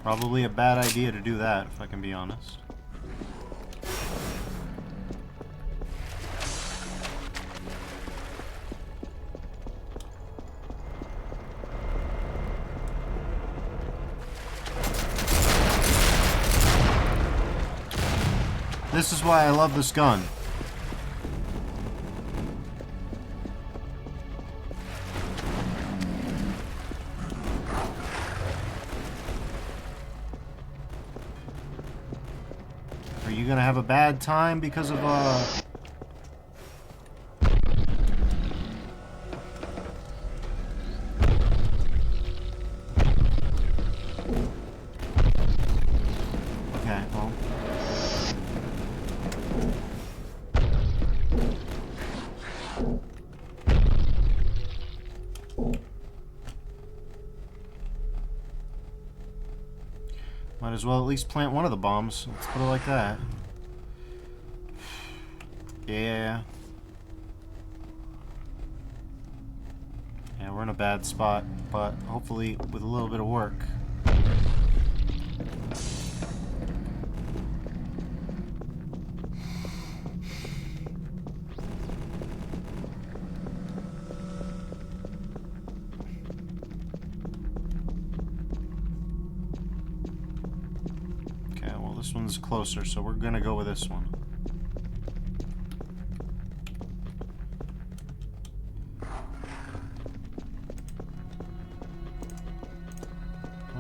Probably a bad idea to do that, if I can be honest. This is why I love this gun. Are you gonna have a bad time because of Okay, well. Might as well at least plant one of the bombs. Let's put it like that. Yeah. Yeah, we're in a bad spot, but hopefully with a little bit of work. this one's closer, so we're gonna go with this one.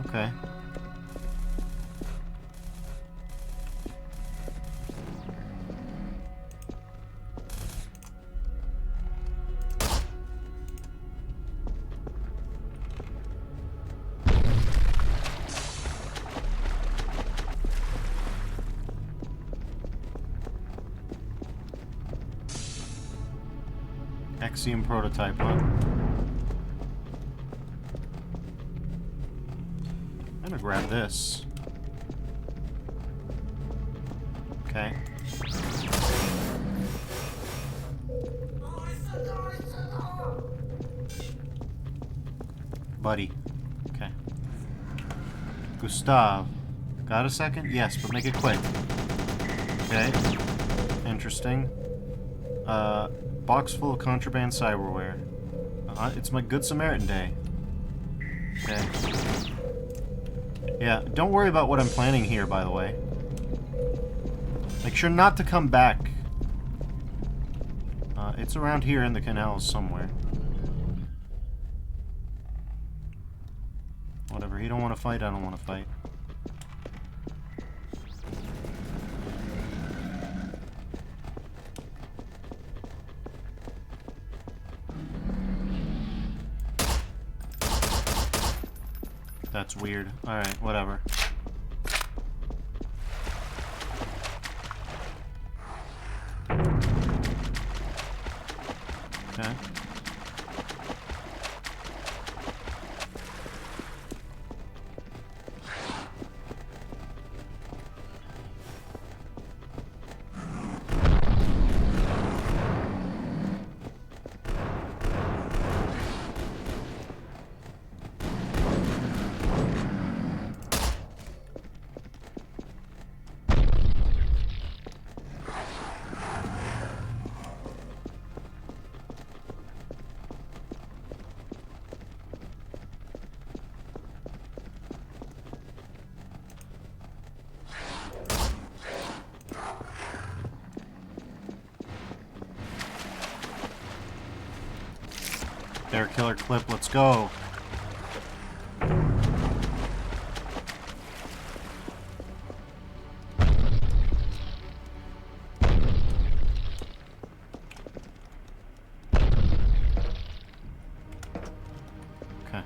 Okay. Axiom prototype, huh? I'm gonna grab this. Okay. Buddy. Okay. Gustav. Got a second? Yes, but make it quick. Okay. Interesting. Box full of contraband cyberware. It's my Good Samaritan Day. Okay. Yeah, don't worry about what I'm planning here, by the way. Make sure not to come back. It's around here in the canals somewhere. Whatever, he don't want to fight, I don't want to fight. That's weird. Alright, whatever. Okay. Bear killer clip, let's go. Okay.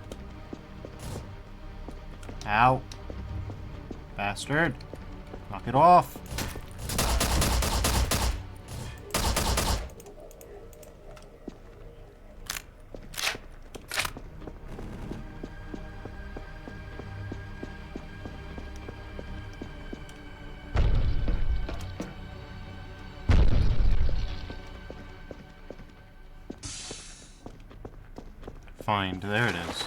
Ow. Bastard. Knock it off. Find. There it is.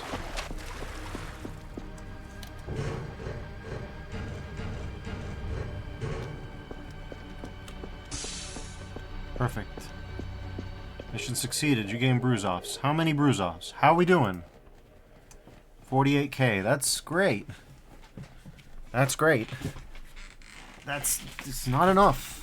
Perfect. Mission succeeded. You gained bruise-offs. How many bruise-offs? How we doing? 48k. That's great. That's great. It's not enough.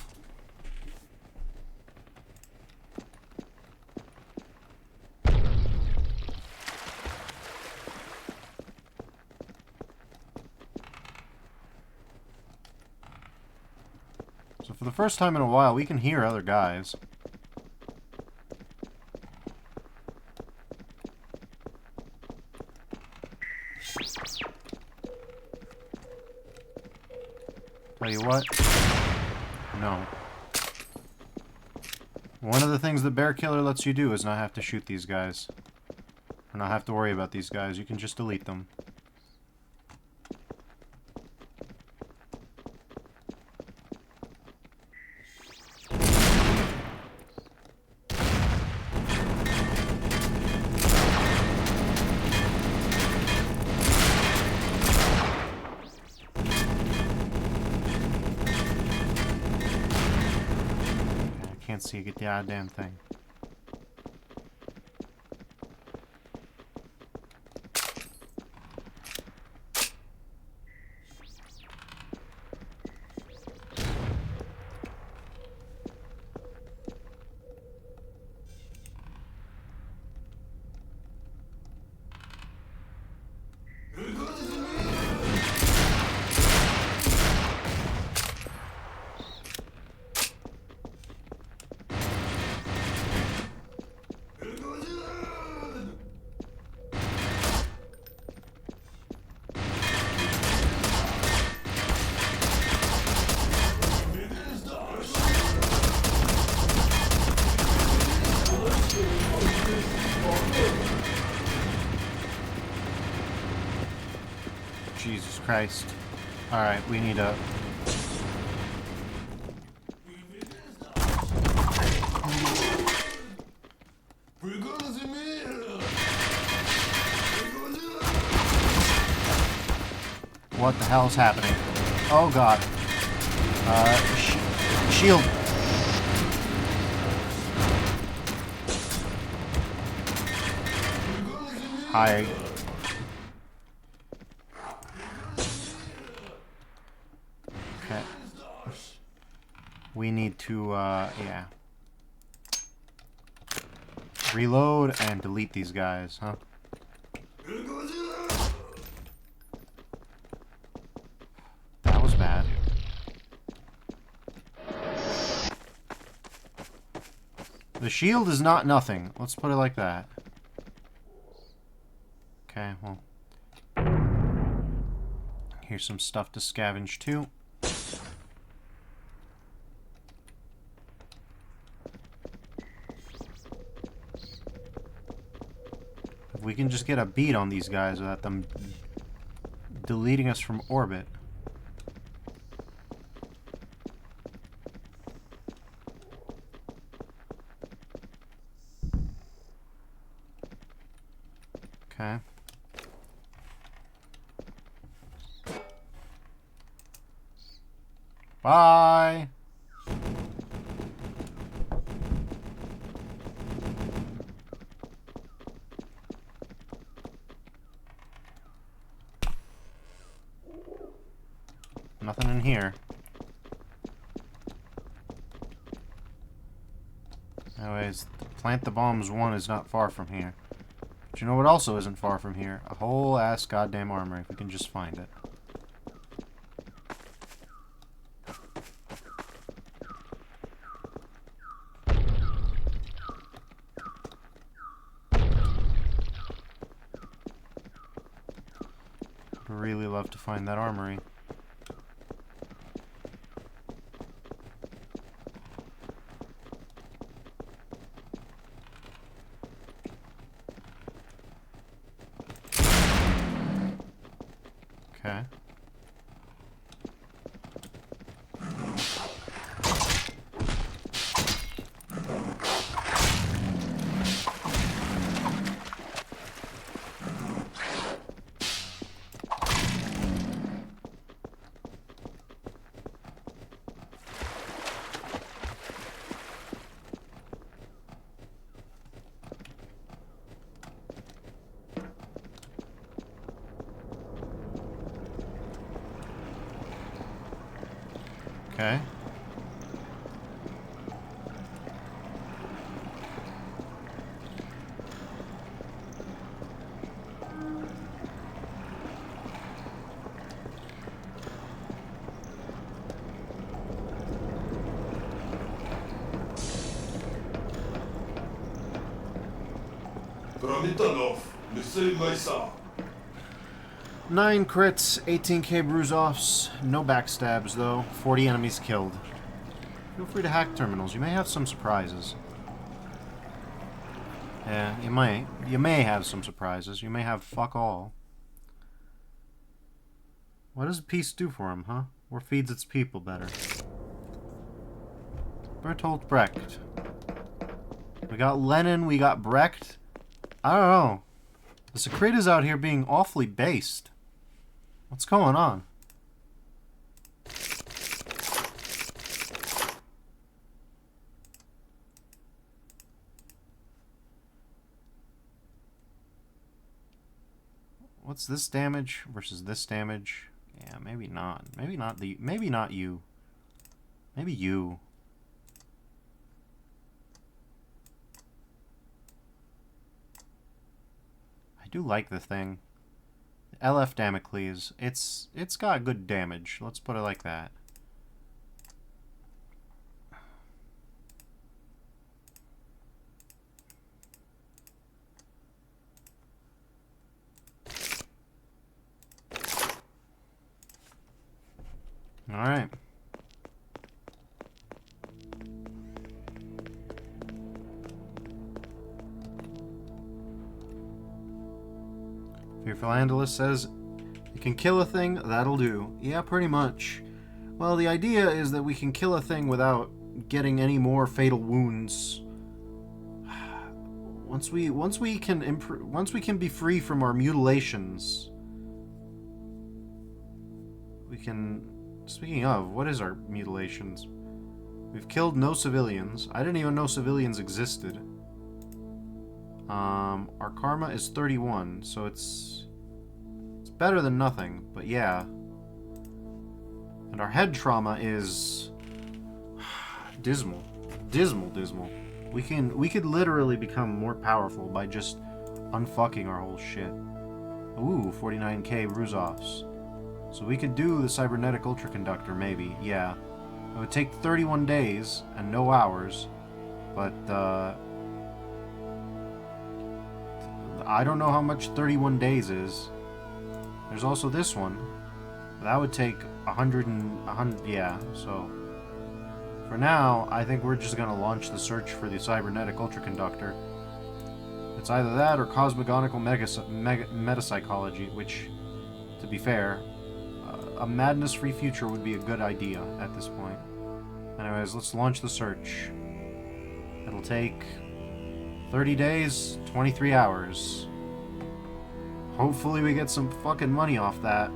So for the first time in a while, we can hear other guys. Tell you what? No. One of the things that Bear Killer lets you do is not have to shoot these guys. Or not have to worry about these guys. You can just delete them. Can't see, get the goddamn thing. Christ. Alright, we need a... What the hell's happening? Oh god. Shield. Hi. Okay. We need to, yeah. Reload and delete these guys, huh? That was bad. The shield is not nothing. Let's put it like that. Okay, well. Here's some stuff to scavenge too. If we can just get a beat on these guys without them deleting us from orbit. Okay. Bye! Nothing in here. Anyways, Plant the Bombs 1 is not far from here. But you know what also isn't far from here? A whole ass goddamn armory, if we can just find it. I'd really love to find that armory. Okay. Okay. Tramitanov, Lysa. 9 crits, 18k bruise-offs, no backstabs though, 40 enemies killed. Feel free to hack terminals, you may have some surprises. Yeah, you may. You may have some surprises, you may have fuck all. What does peace do for him, huh? Or feeds its people better? Bertolt Brecht. We got Lenin, we got Brecht. I don't know. The Secretas out here being awfully based. What's going on? What's this damage versus this damage? Yeah, maybe not. Maybe not the. Maybe not you. Maybe you. I do like the thing. LF Damocles. It's got good damage. Let's put it like that. All right. Fearful Andalus says, it Can kill a thing? That'll do. Yeah, pretty much. Well, the idea is that we can kill a thing without getting any more fatal wounds. Once we can be free from our mutilations, we can. Speaking of, what is our mutilations? We've killed no civilians. I didn't even know civilians existed. Our karma is 31, so it's better than nothing, but yeah. And our head trauma is dismal. Dismal. We could literally become more powerful by just unfucking our whole shit. Ooh, 49k Ruzovs. So we could do the cybernetic ultraconductor, maybe, yeah. It would take 31 days and no hours, but I don't know how much 31 days is. There's also this one. That would take 100, yeah, so... For now, I think we're just gonna launch the search for the cybernetic ultraconductor. It's either that or cosmogonical metapsychology, which, to be fair, a madness-free future would be a good idea at this point. Anyways, let's launch the search. It'll take 30 days, 23 hours. Hopefully we get some fucking money off that.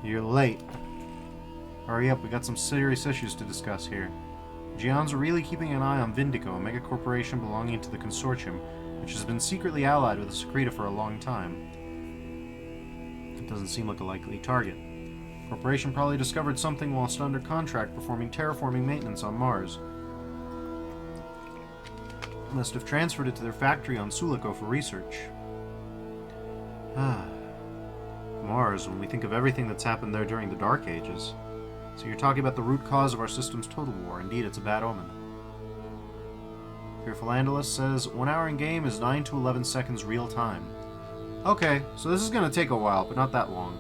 You're late. Hurry up, we got some serious issues to discuss here. Geons are really keeping an eye on Vindico, a mega corporation belonging to the Consortium, which has been secretly allied with the Secreta for a long time. It doesn't seem like a likely target. The corporation probably discovered something whilst under contract performing terraforming maintenance on Mars. Must have transferred it to their factory on Suliko for research. Mars, when we think of everything that's happened there during the Dark Ages. So you're talking about the root cause of our system's total war. Indeed, it's a bad omen. Fearful Andalus says, 1 hour in game is 9 to 11 seconds real time. Okay, so this is going to take a while, but not that long.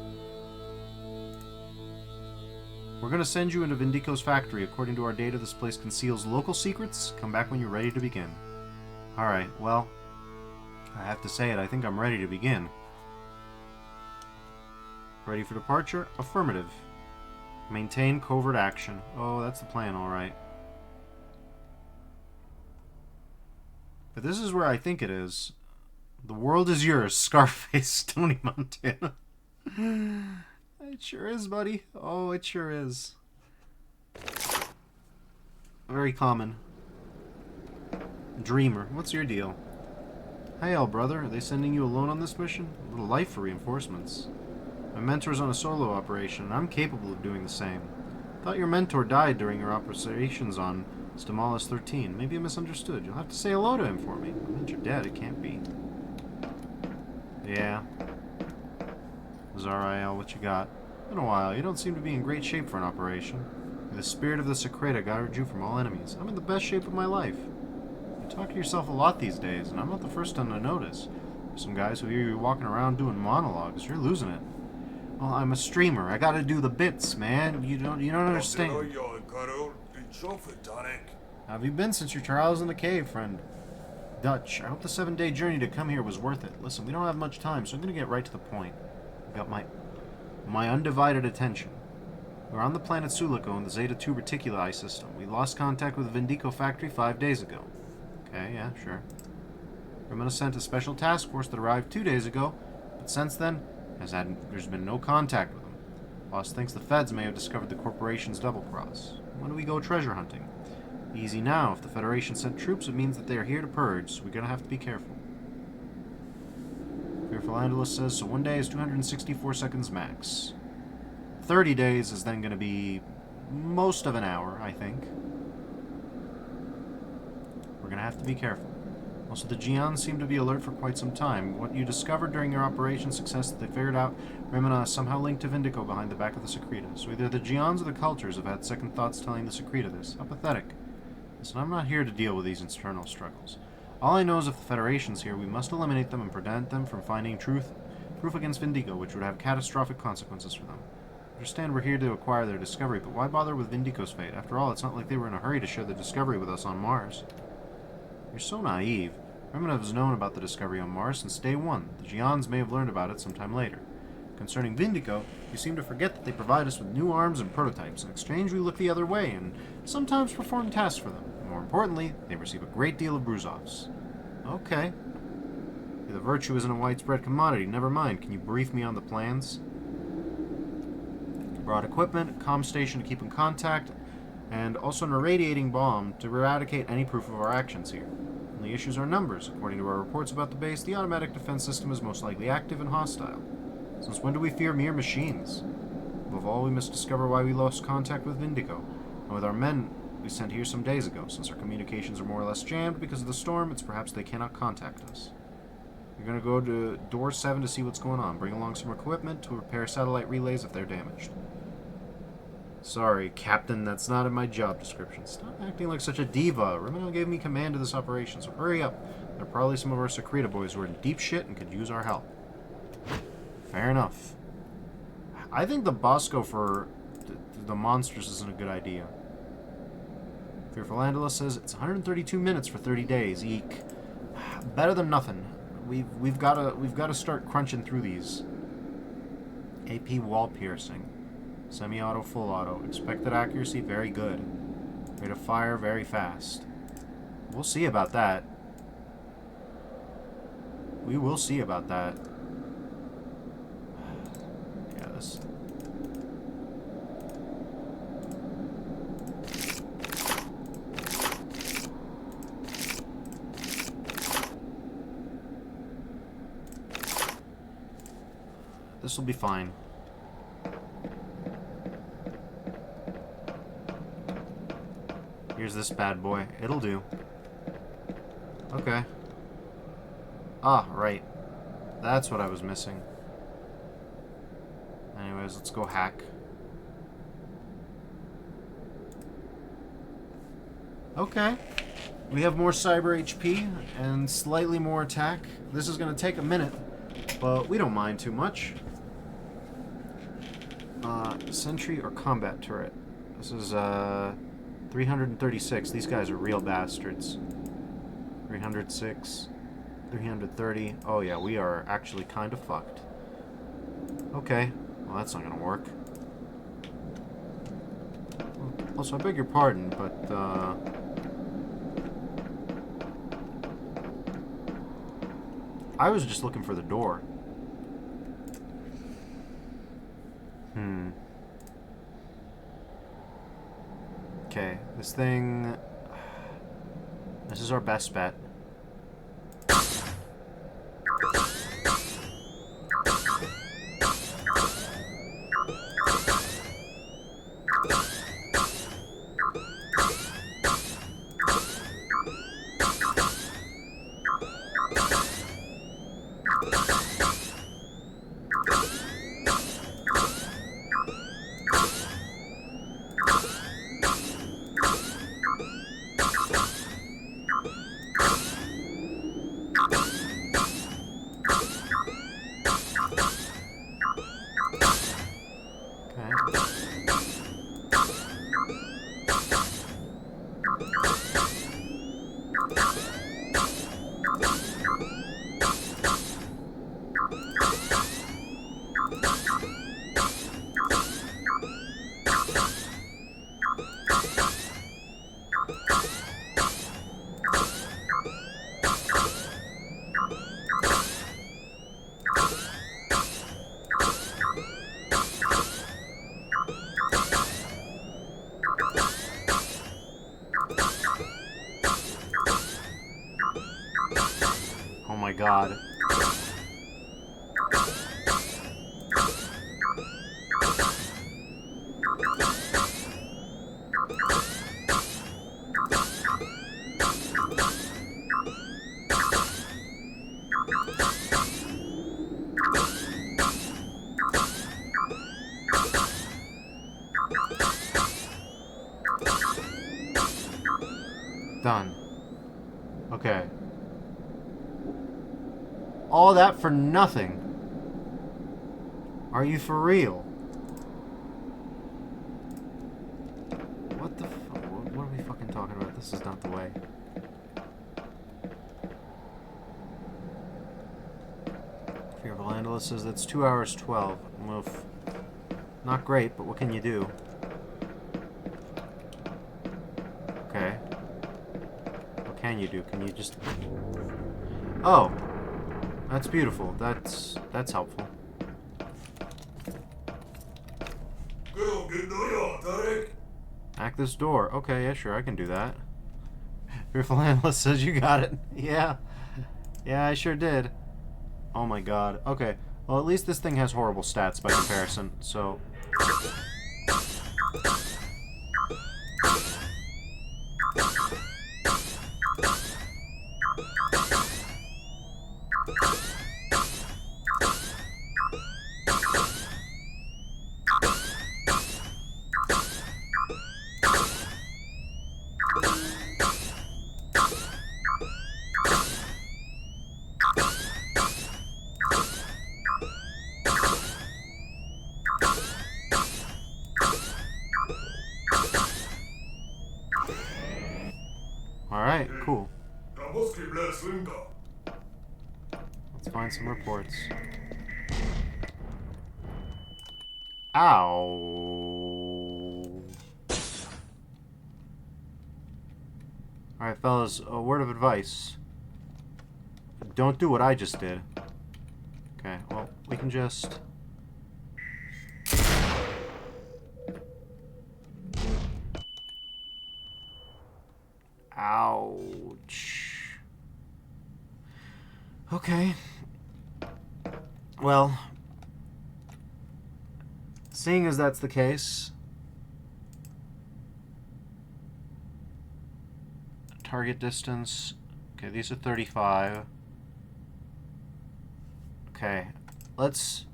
We're going to send you into Vindico's factory. According to our data, this place conceals local secrets. Come back when you're ready to begin. Alright, well, I have to say it, I think I'm ready to begin. Ready for departure? Affirmative. Maintain covert action. Oh, that's the plan, alright. But this is where I think it is. The world is yours, Scarface, Tony Montana. It sure is, buddy. Oh, it sure is. Very common. Dreamer, what's your deal? Hey, brother, are they sending you alone on this mission? A little light for reinforcements. My mentor's on a solo operation, and I'm capable of doing the same. Thought your mentor died during your operations on Stamalis 13. Maybe I misunderstood. You'll have to say hello to him for me. I meant you're dead. It can't be. Yeah. Zariel, what you got? Been a while. You don't seem to be in great shape for an operation. May the spirit of the Secreta guard you from all enemies. I'm in the best shape of my life. You talk to yourself a lot these days, and I'm not the first one to notice. There's some guys who hear you walking around doing monologues. You're losing it. Well, I'm a streamer. I gotta do the bits, man. You don't understand. How have you been since your trials in the cave, friend? Dutch, I hope the 7-day journey to come here was worth it. Listen, we don't have much time, so I'm gonna get right to the point. You got my undivided attention. We're on the planet Suliko in the Zeta 2 Reticuli system. We lost contact with the Vindico factory 5 days ago. Okay, yeah, sure. Remina sent a special task force that arrived 2 days ago, but since then, there's been no contact with them. Boss thinks the feds may have discovered the corporation's double cross. When do we go treasure hunting? Easy now. If the Federation sent troops, it means that they are here to purge, so we're gonna have to be careful. Fearful Andalus says, so 1 day is 264 seconds max. 30 days is then gonna be most of an hour, I think. We're gonna have to be careful. Also, the Geons seem to be alert for quite some time. What you discovered during your operation success that they figured out Remina is somehow linked to Vindico behind the back of the Secreta. So either the Geons or the Cultures have had second thoughts telling the Secreta this. How pathetic. Listen, I'm not here to deal with these internal struggles. All I know is if the Federation's here, we must eliminate them and prevent them from finding proof against Vindico, which would have catastrophic consequences for them. Understand we're here to acquire their discovery, but why bother with Vindico's fate? After all, it's not like they were in a hurry to share the discovery with us on Mars. You're so naive. Romanov has known about the discovery on Mars since day one. The Gions may have learned about it sometime later. Concerning Vindico, you seem to forget that they provide us with new arms and prototypes. In exchange, we look the other way and sometimes perform tasks for them. And more importantly, they receive a great deal of Bruzovs. Okay. The virtue isn't a widespread commodity. Never mind. Can you brief me on the plans? Brought equipment, comm station to keep in contact, and also an irradiating bomb to eradicate any proof of our actions here. Only issues are numbers. According to our reports about the base, the automatic defense system is most likely active and hostile. Since when do we fear mere machines? Above all, we must discover why we lost contact with Vindico, and with our men we sent here some days ago. Since our communications are more or less jammed because of the storm, it's perhaps they cannot contact us. You're going to go to door 7 to see what's going on. Bring along some equipment to repair satellite relays if they're damaged. Sorry, Captain, that's not in my job description. Stop acting like such a diva. Romanov gave me command of this operation, so hurry up. There are probably some of our Secreta boys who are in deep shit and could use our help. Fair enough. I think the Bosco for the monsters isn't a good idea. Fearful Andala says it's 132 minutes for 30 days. Eek. Better than nothing. We've got to start crunching through these. AP wall piercing. Semi-auto, full auto. Expected accuracy, very good. Rate of fire, very fast. We'll see about that. We will see about that. Yeah, this... This will be fine. Here's this bad boy. It'll do. Okay. Ah, right. That's what I was missing. Anyways, let's go hack. Okay. We have more cyber HP and slightly more attack. This is going to take a minute, but we don't mind too much. Sentry or combat turret? This is, 336. These guys are real bastards. 306. 330. Oh yeah, we are actually kind of fucked. Okay. Well, that's not gonna work. Also, I beg your pardon, but, I was just looking for the door. Okay, this thing... This is our best bet. Oh my god. Done. Okay. All that for nothing. Are you for real? This is not the way. Fearful Analyst says that's 2 hours 12. Oof. Not great, but what can you do? Okay. What can you do? Can you just... Oh! That's beautiful. That's helpful. Hack this door. Okay, yeah, sure, I can do that. Fearful Analyst says you got it. Yeah. Yeah, I sure did. Oh my god. Okay. Well, at least this thing has horrible stats by comparison, so... Alright, cool. Let's find some reports. Ow. Alright, fellas, a word of advice. Don't do what I just did. Okay, well, we can just... Ouch. Okay. Well, seeing as that's the case, target distance, okay, these are 35. Okay, let's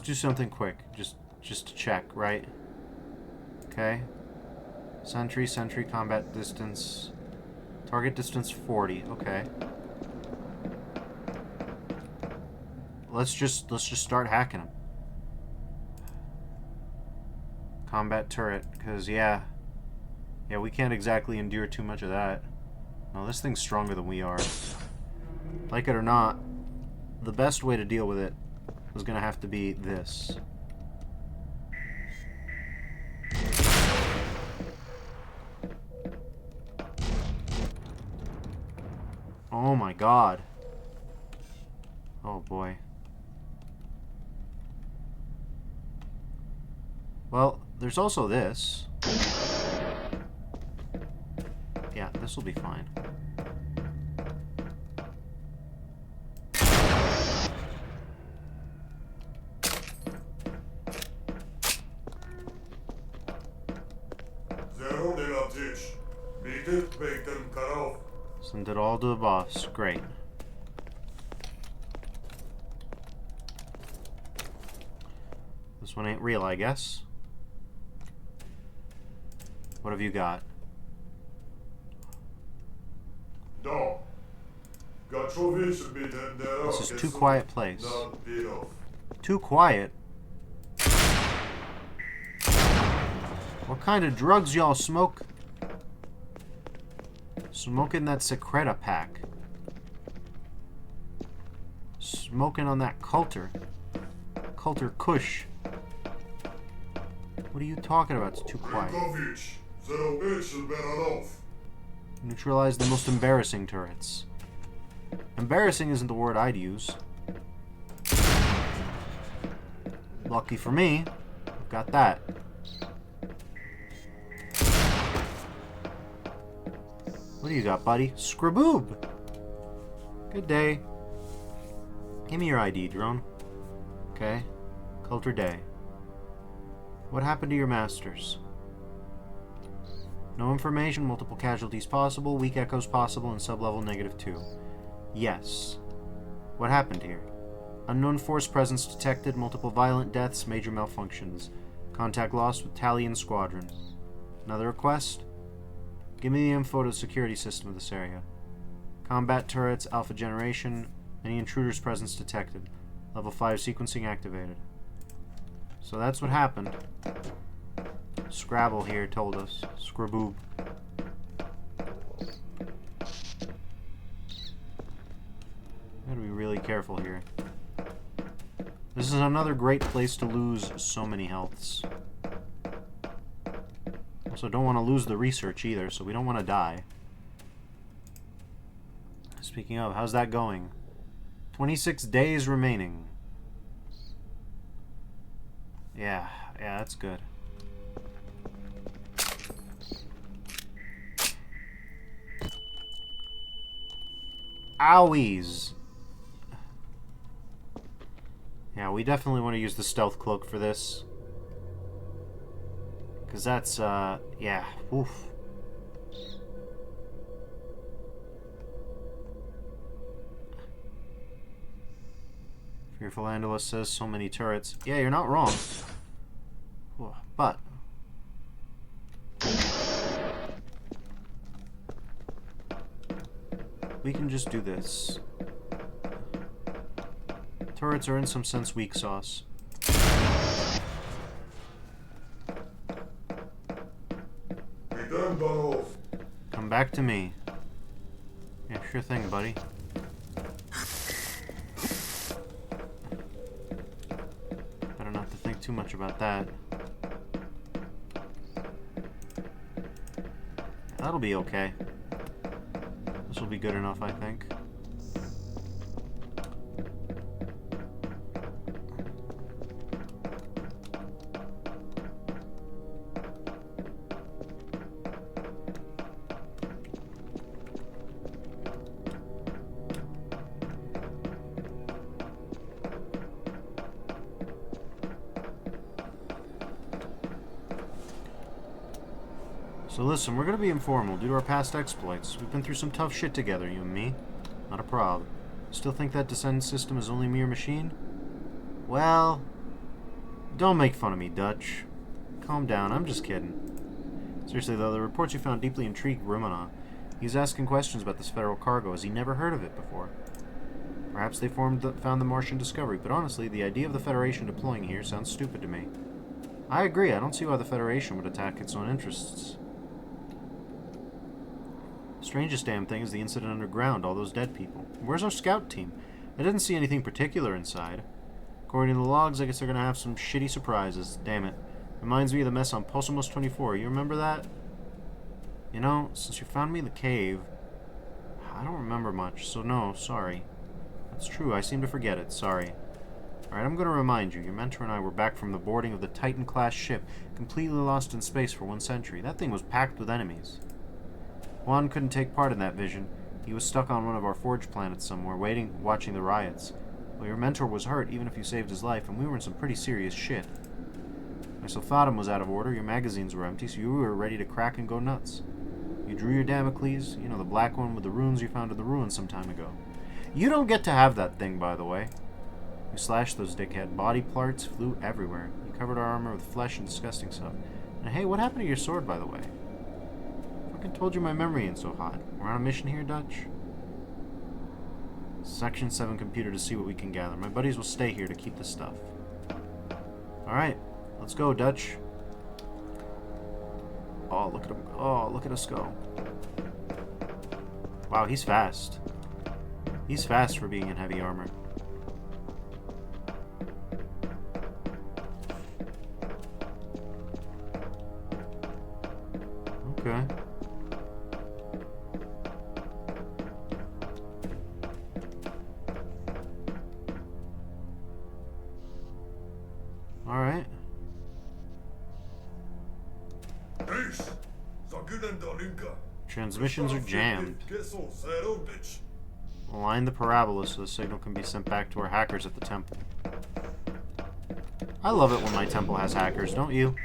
do something quick, just to check, right? Okay. Sentry, combat distance. Target distance 40. Okay. Let's just start hacking them. Combat turret, because yeah, we can't exactly endure too much of that. No, this thing's stronger than we are. Like it or not, the best way to deal with it is gonna have to be this. Oh my god. Oh boy. Well, there's also this. Yeah, this will be fine. Send it all to the boss. Great. This one ain't real, I guess. What have you got? This is too quiet place. Too quiet? What kind of drugs y'all smoke? Smoking that Secreta pack. Smoking on that Coulter. Coulter Kush. What are you talking about? It's too quiet. Neutralize the most embarrassing turrets. Embarrassing isn't the word I'd use. Lucky for me, I've got that. What do you got, buddy? Scriboob! Good day. Give me your ID, drone. Okay. Coulter Day. What happened to your masters? No information, multiple casualties possible, weak echoes possible, and sublevel -2. Yes. What happened here? Unknown force presence detected, multiple violent deaths, major malfunctions. Contact lost with Talion Squadron. Another request? Give me the info to the security system of this area. Combat turrets, alpha generation, any intruders presence detected. Level 5 sequencing activated. So that's what happened. Scrabble here told us. Scraboob. Gotta be really careful here. This is another great place to lose so many healths. Also, don't want to lose the research either, so we don't want to die. Speaking of, how's that going? 26 days remaining. Yeah, that's good. Owies. Yeah, we definitely want to use the stealth cloak for this. Because that's, yeah, oof. Fearful Andalus says so many turrets. Yeah, you're not wrong. But we can just do this. Turrets are in some sense weak sauce. Be done, Donald. Come back to me. Yeah, sure thing, buddy. Better not to think too much about that. That'll be okay. This will be good enough, I think. So listen, we're gonna be informal due to our past exploits. We've been through some tough shit together, you and me. Not a prob. Still think that descent system is only a mere machine? Well, don't make fun of me, Dutch. Calm down, I'm just kidding. Seriously though, the reports you found deeply intrigued Rumana. He's asking questions about this federal cargo as he never heard of it before. Perhaps they found the Martian discovery, but honestly, the idea of the Federation deploying here sounds stupid to me. I agree, I don't see why the Federation would attack its own interests. Strangest damn thing is the incident underground, all those dead people. Where's our scout team? I didn't see anything particular inside. According to the logs, I guess they're gonna have some shitty surprises. Damn it. Reminds me of the mess on Posomos 24. You remember that? You know, since you found me in the cave, I don't remember much, so no, sorry. That's true, I seem to forget it, sorry. Alright, I'm gonna remind you, your mentor and I were back from the boarding of the Titan-class ship, completely lost in space for 1 century. That thing was packed with enemies. Juan couldn't take part in that vision. He was stuck on one of our forge planets somewhere, watching the riots. Well, your mentor was hurt, even if you saved his life, and we were in some pretty serious shit. My Sulfatum was out of order, your magazines were empty, so you were ready to crack and go nuts. You drew your Damocles, you know, the black one with the runes you found in the ruins some time ago. You don't get to have that thing, by the way. You slashed those dickhead. Body parts flew everywhere. You covered our armor with flesh and disgusting stuff. And hey, what happened to your sword, by the way? I told you my memory ain't so hot. We're on a mission here, Dutch. Section 7 computer to see what we can gather. My buddies will stay here to keep the stuff. Alright, let's go, Dutch. Oh, look at him. Oh, look at us go. Wow, he's fast. He's fast for being in heavy armor. Okay. Alright. Transmissions are jammed. Align the parabola so the signal can be sent back to our hackers at the temple. I love it when my temple has hackers, don't you?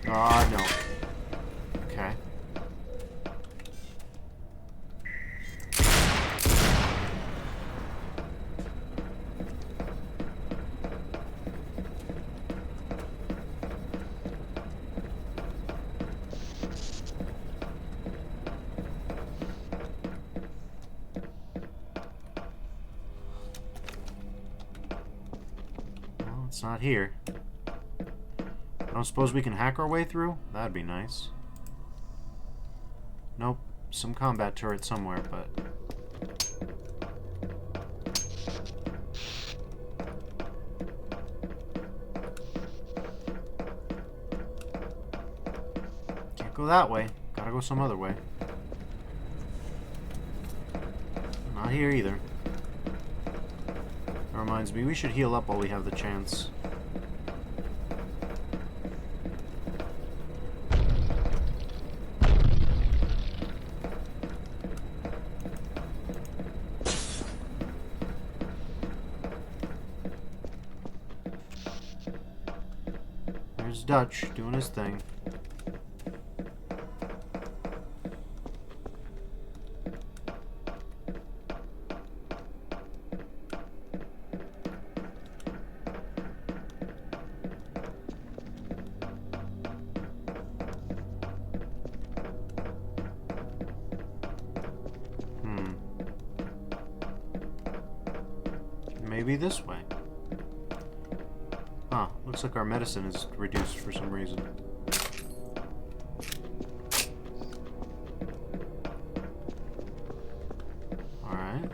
Ah, no. Okay. Well, it's not here. I don't suppose we can hack our way through? That'd be nice. Nope. Some combat turret somewhere, but... Can't go that way. Gotta go some other way. Not here either. That reminds me, we should heal up while we have the chance. There's Dutch doing his thing. Maybe this way. Huh, looks like our medicine is reduced for some reason. Alright.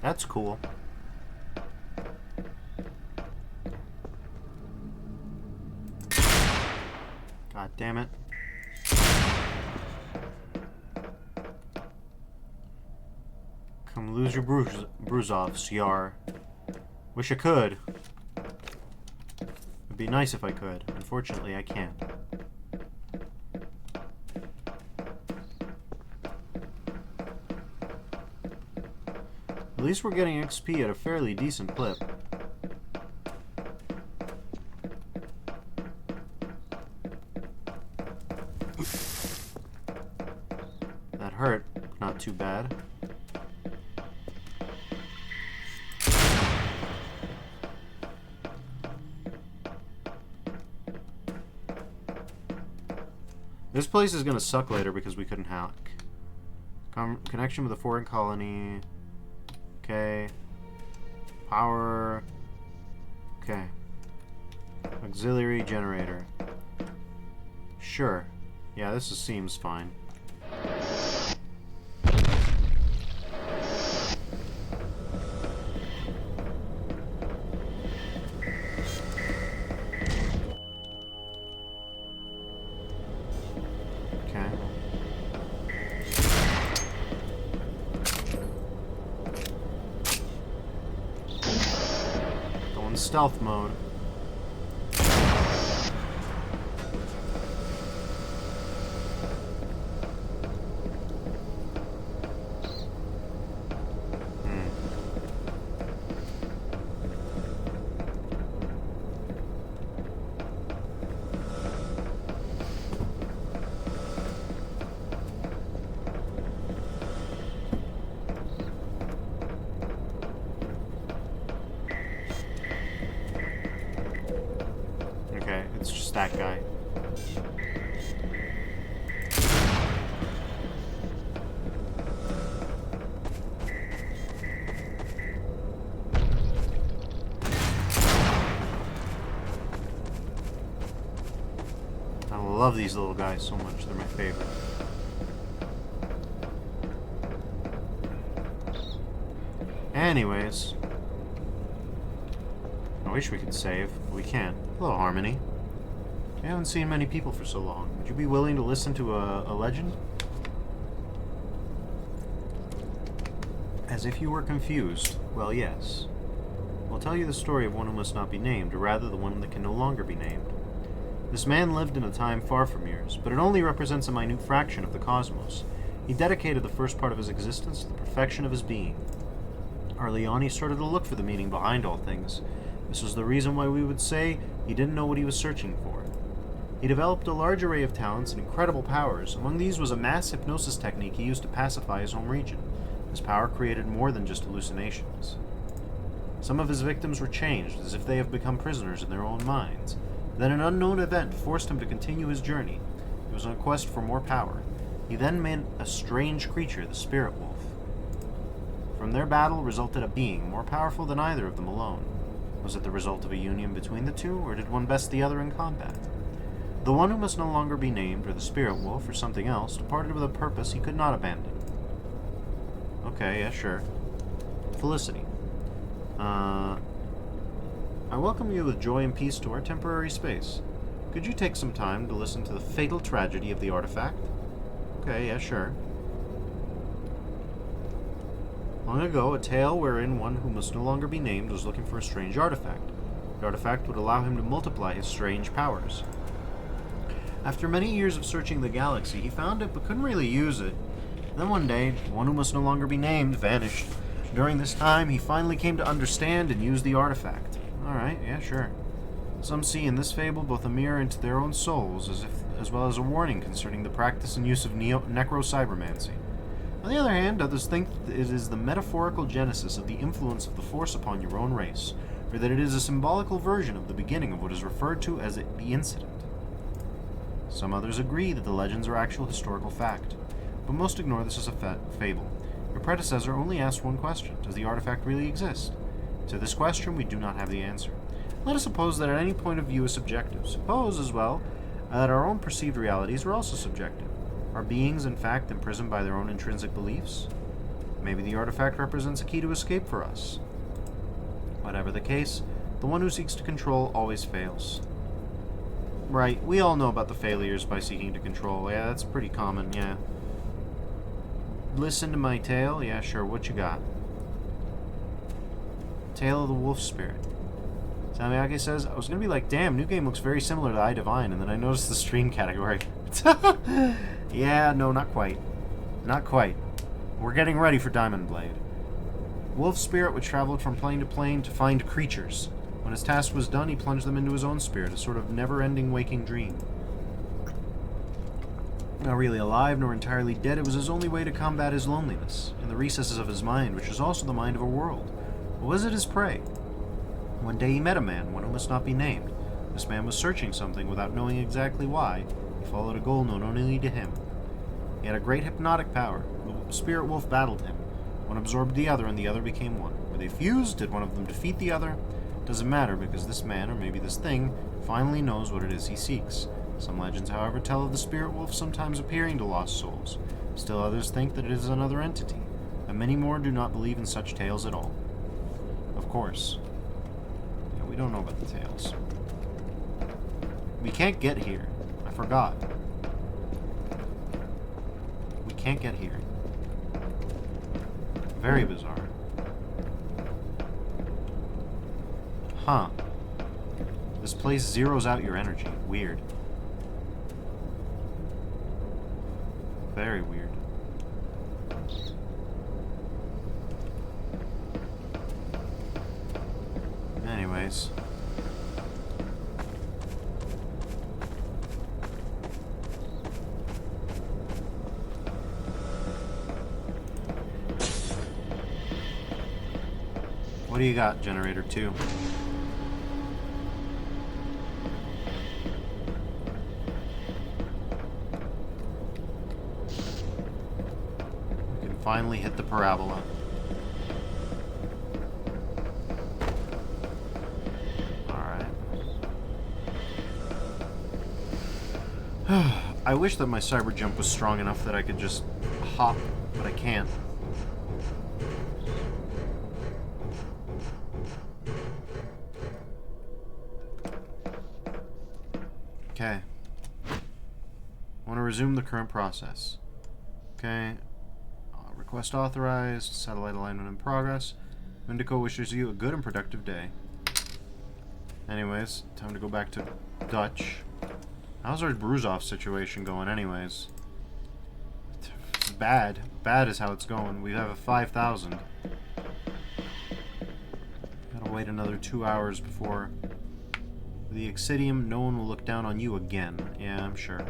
That's cool. God damn it. Come lose your bruise-offs, Yar. Wish I could. It'd be nice if I could. Unfortunately, I can't. At least we're getting XP at a fairly decent clip. That hurt. Not too bad. This place is gonna suck later because we couldn't hack. Connection with a foreign colony. Okay. Power. Okay. Auxiliary generator. Sure. Yeah, this seems fine. Okay. Stealth mode. It's just that guy. I love these little guys so much. They're my favorite. Anyways. I wish we could save, but we can't. Hello, Harmony. I haven't seen many people for so long. Would you be willing to listen to a legend? As if you were confused. Well, yes. I'll tell you the story of one who must not be named, or rather the one that can no longer be named. This man lived in a time far from yours, but it only represents a minute fraction of the cosmos. He dedicated the first part of his existence to the perfection of his being. Early on, he started to look for the meaning behind all things. This was the reason why we would say he didn't know what he was searching for. He developed a large array of talents and incredible powers. Among these was a mass hypnosis technique he used to pacify his home region. His power created more than just hallucinations. Some of his victims were changed, as if they have become prisoners in their own minds. Then an unknown event forced him to continue his journey. He was on a quest for more power. He then met a strange creature, the Spirit Wolf. From their battle resulted a being more powerful than either of them alone. Was it the result of a union between the two, or did one best the other in combat? The one who must no longer be named, or the Spirit Wolf, or something else, departed with a purpose he could not abandon. Okay, yeah, sure. Felicity. I welcome you with joy and peace to our temporary space. Could you take some time to listen to the fatal tragedy of the artifact? Okay, yeah, sure. Long ago, a tale wherein one who must no longer be named was looking for a strange artifact. The artifact would allow him to multiply his strange powers. After many years of searching the galaxy, he found it but couldn't really use it. Then one day, one who must no longer be named vanished. During this time, he finally came to understand and use the artifact. Alright, yeah, sure. Some see in this fable both a mirror into their own souls, as well as a warning concerning the practice and use of necro-cybermancy. On the other hand, others think that it is the metaphorical genesis of the influence of the Force upon your own race, or that it is a symbolical version of the beginning of what is referred to as the incident. Some others agree that the legends are actual historical fact, but most ignore this as a fable. Your predecessor only asked one question: does the artifact really exist? To this question, we do not have the answer. Let us suppose that any point of view is subjective. Suppose, as well, that our own perceived realities are also subjective. Are beings, in fact, imprisoned by their own intrinsic beliefs? Maybe the artifact represents a key to escape for us. Whatever the case, the one who seeks to control always fails. Right, we all know about the failures by seeking to control. Yeah, that's pretty common, yeah. Listen to my tale? Yeah, sure, what you got? Tale of the Wolf Spirit. Samiyake says, I was going to be like, damn, new game looks very similar to I Divine, and then I noticed the stream category. Yeah, no, not quite. Not quite. We're getting ready for Diamond Blade. Wolf Spirit would travel from plane to plane to find creatures. When his task was done, he plunged them into his own spirit, a sort of never-ending waking dream. Not really alive nor entirely dead, it was his only way to combat his loneliness, in the recesses of his mind, which was also the mind of a world. Or was it his prey? One day he met a man, one who must not be named. This man was searching something without knowing exactly why. He followed a goal known only to him. He had a great hypnotic power. The Spirit Wolf battled him. One absorbed the other, and the other became one. Were they fused? Did one of them defeat the other? Doesn't matter, because this man, or maybe this thing, finally knows what it is he seeks. Some legends, however, tell of the Spirit Wolf sometimes appearing to lost souls. Still others think that it is another entity, and many more do not believe in such tales at all. Of course. Yeah, we don't know about the tales. We can't get here. I forgot. We can't get here. Very bizarre. Huh. This place zeroes out your energy. Weird. Very weird. Anyways. What do you got, Generator 2? We can finally hit the parabola. Alright. I wish that my cyber jump was strong enough that I could just hop, but I can't. Okay. I want to resume the current process. Okay. Request authorized. Satellite alignment in progress. Vindico wishes you a good and productive day. Anyways, time to go back to Dutch. How's our Bruzov situation going anyways? It's bad. Bad is how it's going. We have a 5,000. Gotta wait another 2 hours before... The Excidium, no one will look down on you again. Yeah, I'm sure.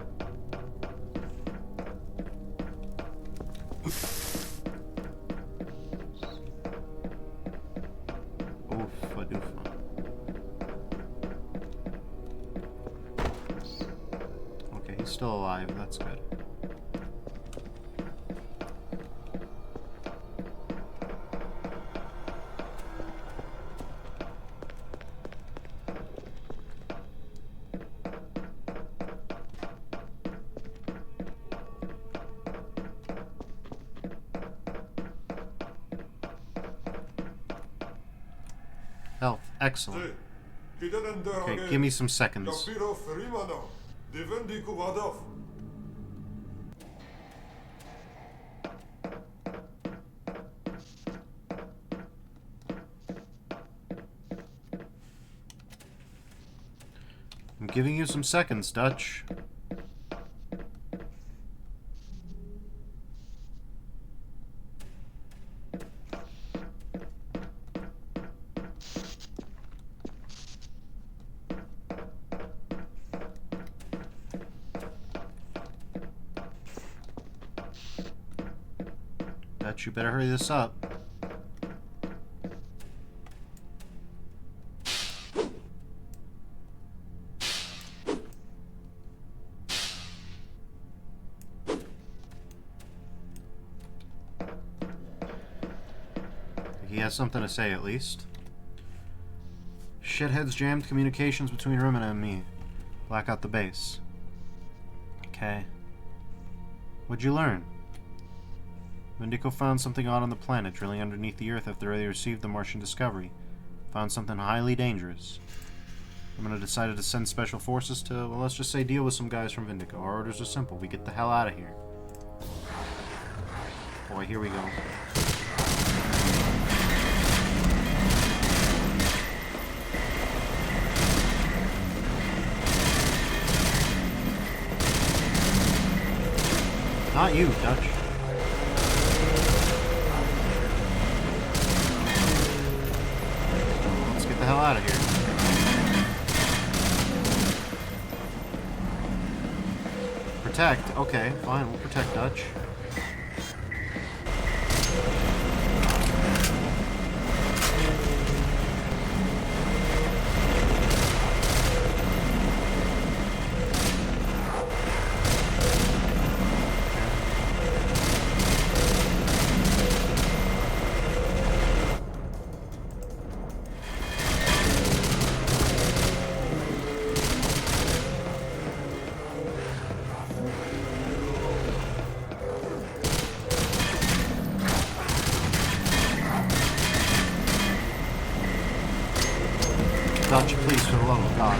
still alive. That's good. Health. Excellent. Okay, give me some seconds. I'm giving you some seconds, Dutch. Dutch, you better hurry this up. He has something to say, at least. Shitheads jammed communications between Rumina and me. Black out the base. Okay. What'd you learn? Vindico found something odd on the planet, drilling underneath the Earth after they received the Martian discovery. Found something highly dangerous. Rumina decided to send special forces to, well, let's just say deal with some guys from Vindico. Our orders are simple. We get the hell out of here. Boy, here we go. Not you, Dutch. Let's get the hell out of here. Protect? Okay, fine, we'll protect Dutch. Dutch, please, for the love of God.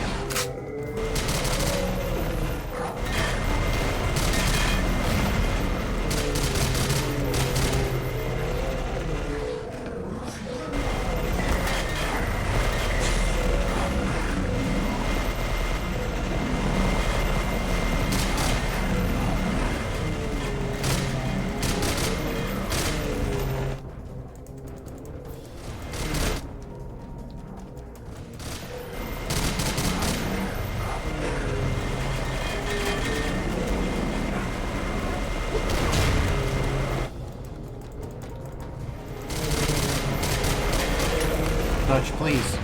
Dutch, please.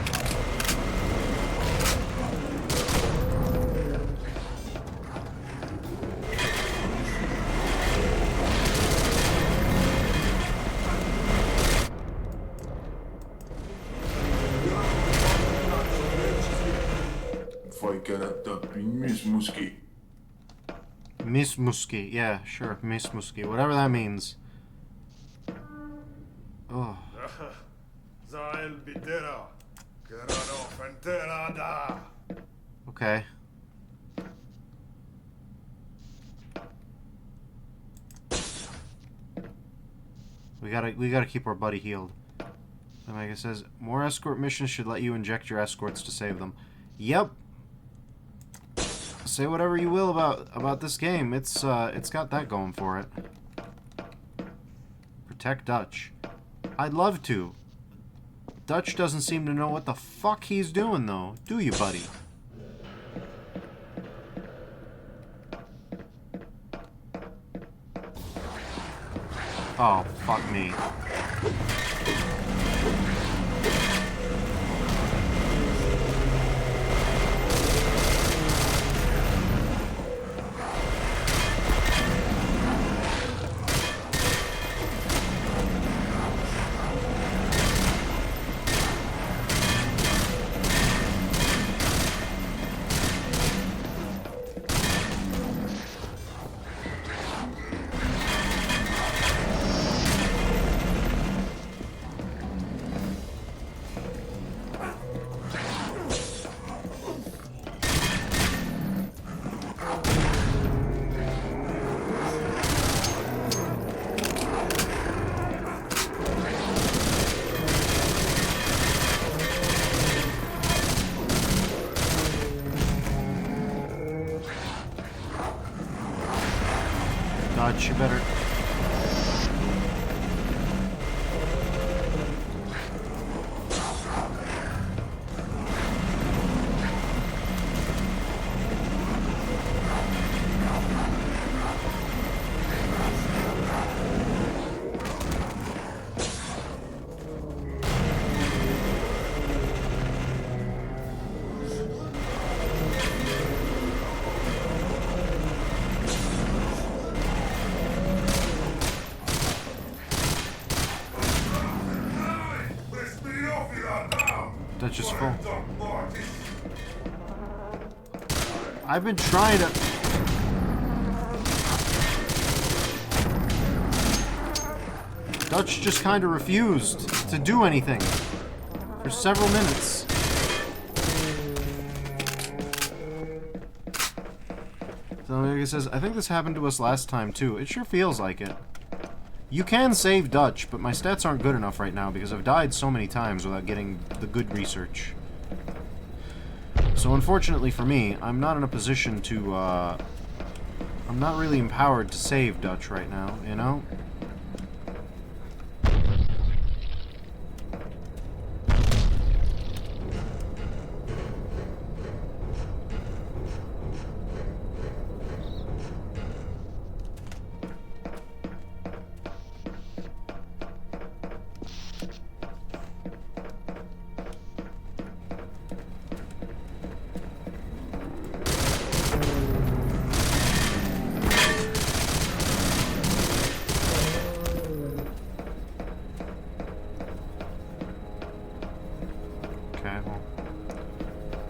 Miss Muskie, yeah, sure, Miss Muskie, whatever that means. Oh. Okay. We gotta keep our buddy healed. Omega says, more escort missions should let you inject your escorts to save them. Yep. Say whatever you will about this game. It's got that going for it. Protect Dutch. I'd love to. Dutch doesn't seem to know what the fuck he's doing, though. Do you, buddy? Oh, fuck me. Dutch, you better... Dutch is full. I've been trying to... Dutch just kind of refused to do anything for several minutes. So like it says, I think this happened to us last time too. It sure feels like it. You can save Dutch, but my stats aren't good enough right now because I've died so many times without getting the good research. So unfortunately for me, I'm not in a position to, I'm not really empowered to save Dutch right now, you know?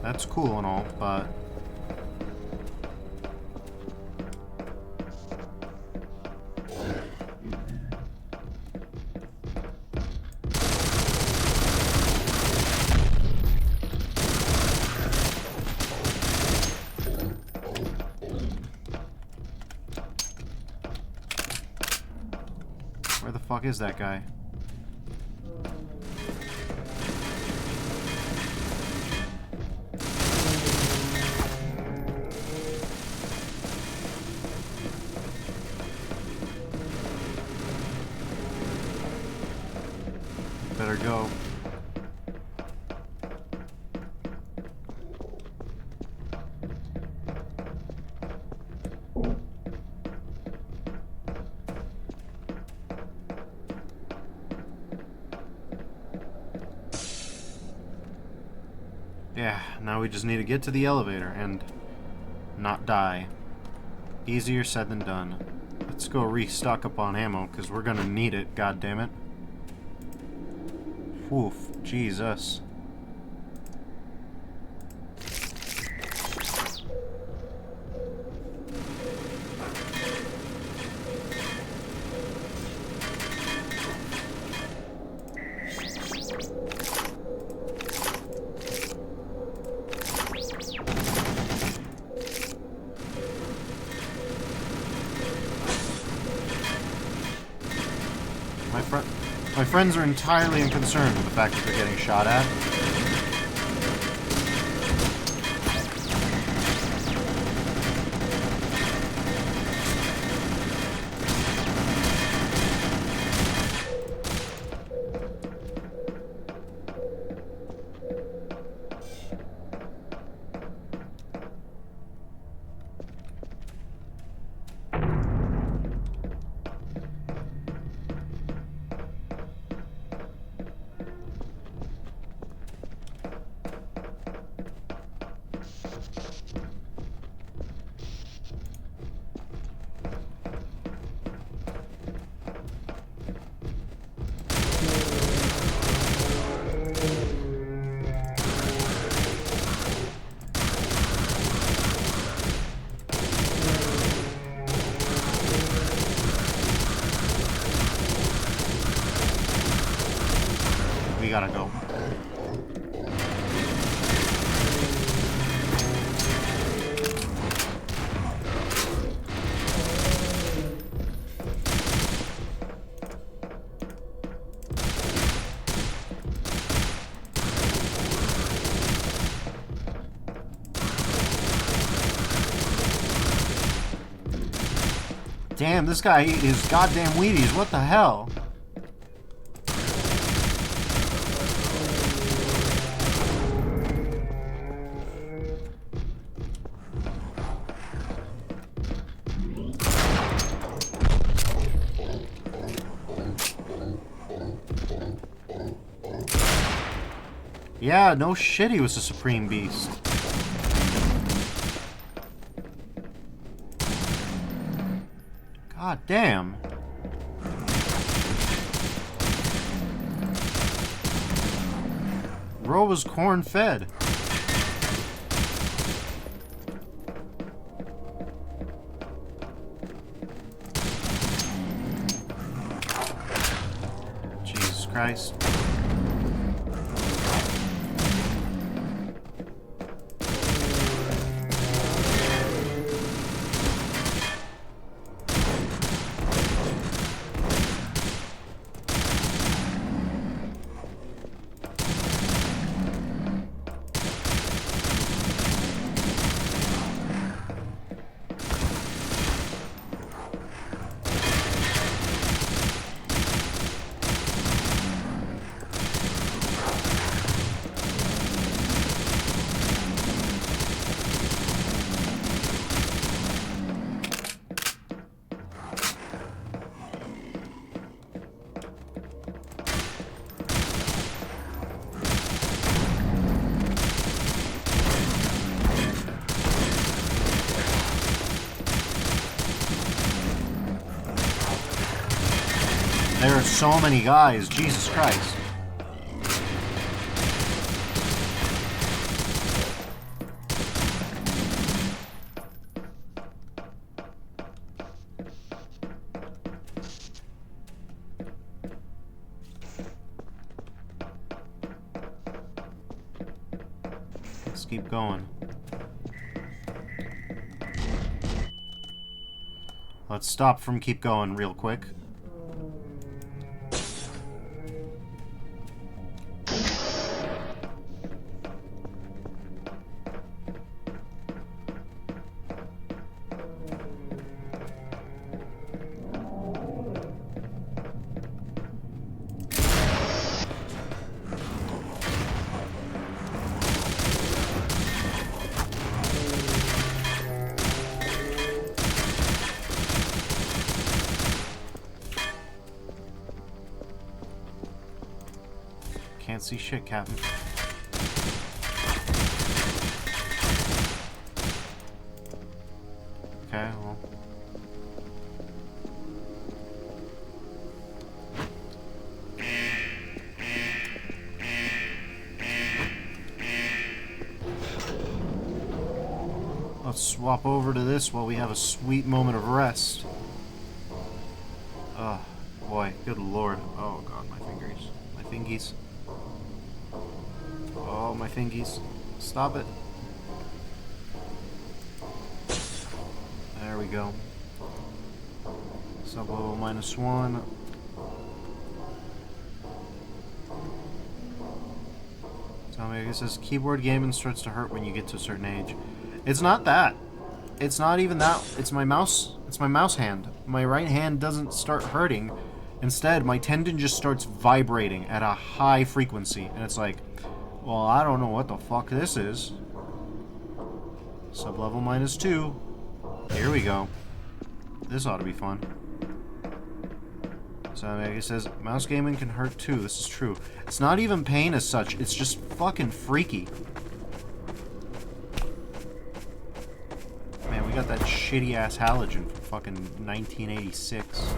That's cool and all, but... Where the fuck is that guy? Better go. Yeah, now we just need to get to the elevator and not die. Easier said than done. Let's go restock up on ammo, because we're gonna need it, goddammit. Oof, Jesus. My friends are entirely unconcerned with the fact that they're getting shot at. We gotta go. Damn, this guy is goddamn Wheaties. What the hell? Yeah, no shit, he was a Supreme Beast. God damn. Bro was corn-fed. Jesus Christ. There are so many guys, Jesus Christ. Let's keep going. Let's stop from keep going real quick. Can't see shit, Captain. Okay, well. Let's swap over to this while we have a sweet moment of rest. Oh, boy. Good lord. Oh, God, my fingers. My fingies. Oh, my fingies. Stop it. There we go. Sub-level -1. Tell me, it says keyboard gaming starts to hurt when you get to a certain age. It's not that. It's not even that. It's my mouse. It's my mouse hand. My right hand doesn't start hurting. Instead, my tendon just starts vibrating at a high frequency. And it's like, well, I don't know what the fuck this is. Sub-level -2. Here we go. This ought to be fun. So it says, mouse gaming can hurt too. This is true. It's not even pain as such. It's just fucking freaky. Man, we got that shitty-ass halogen from fucking 1986.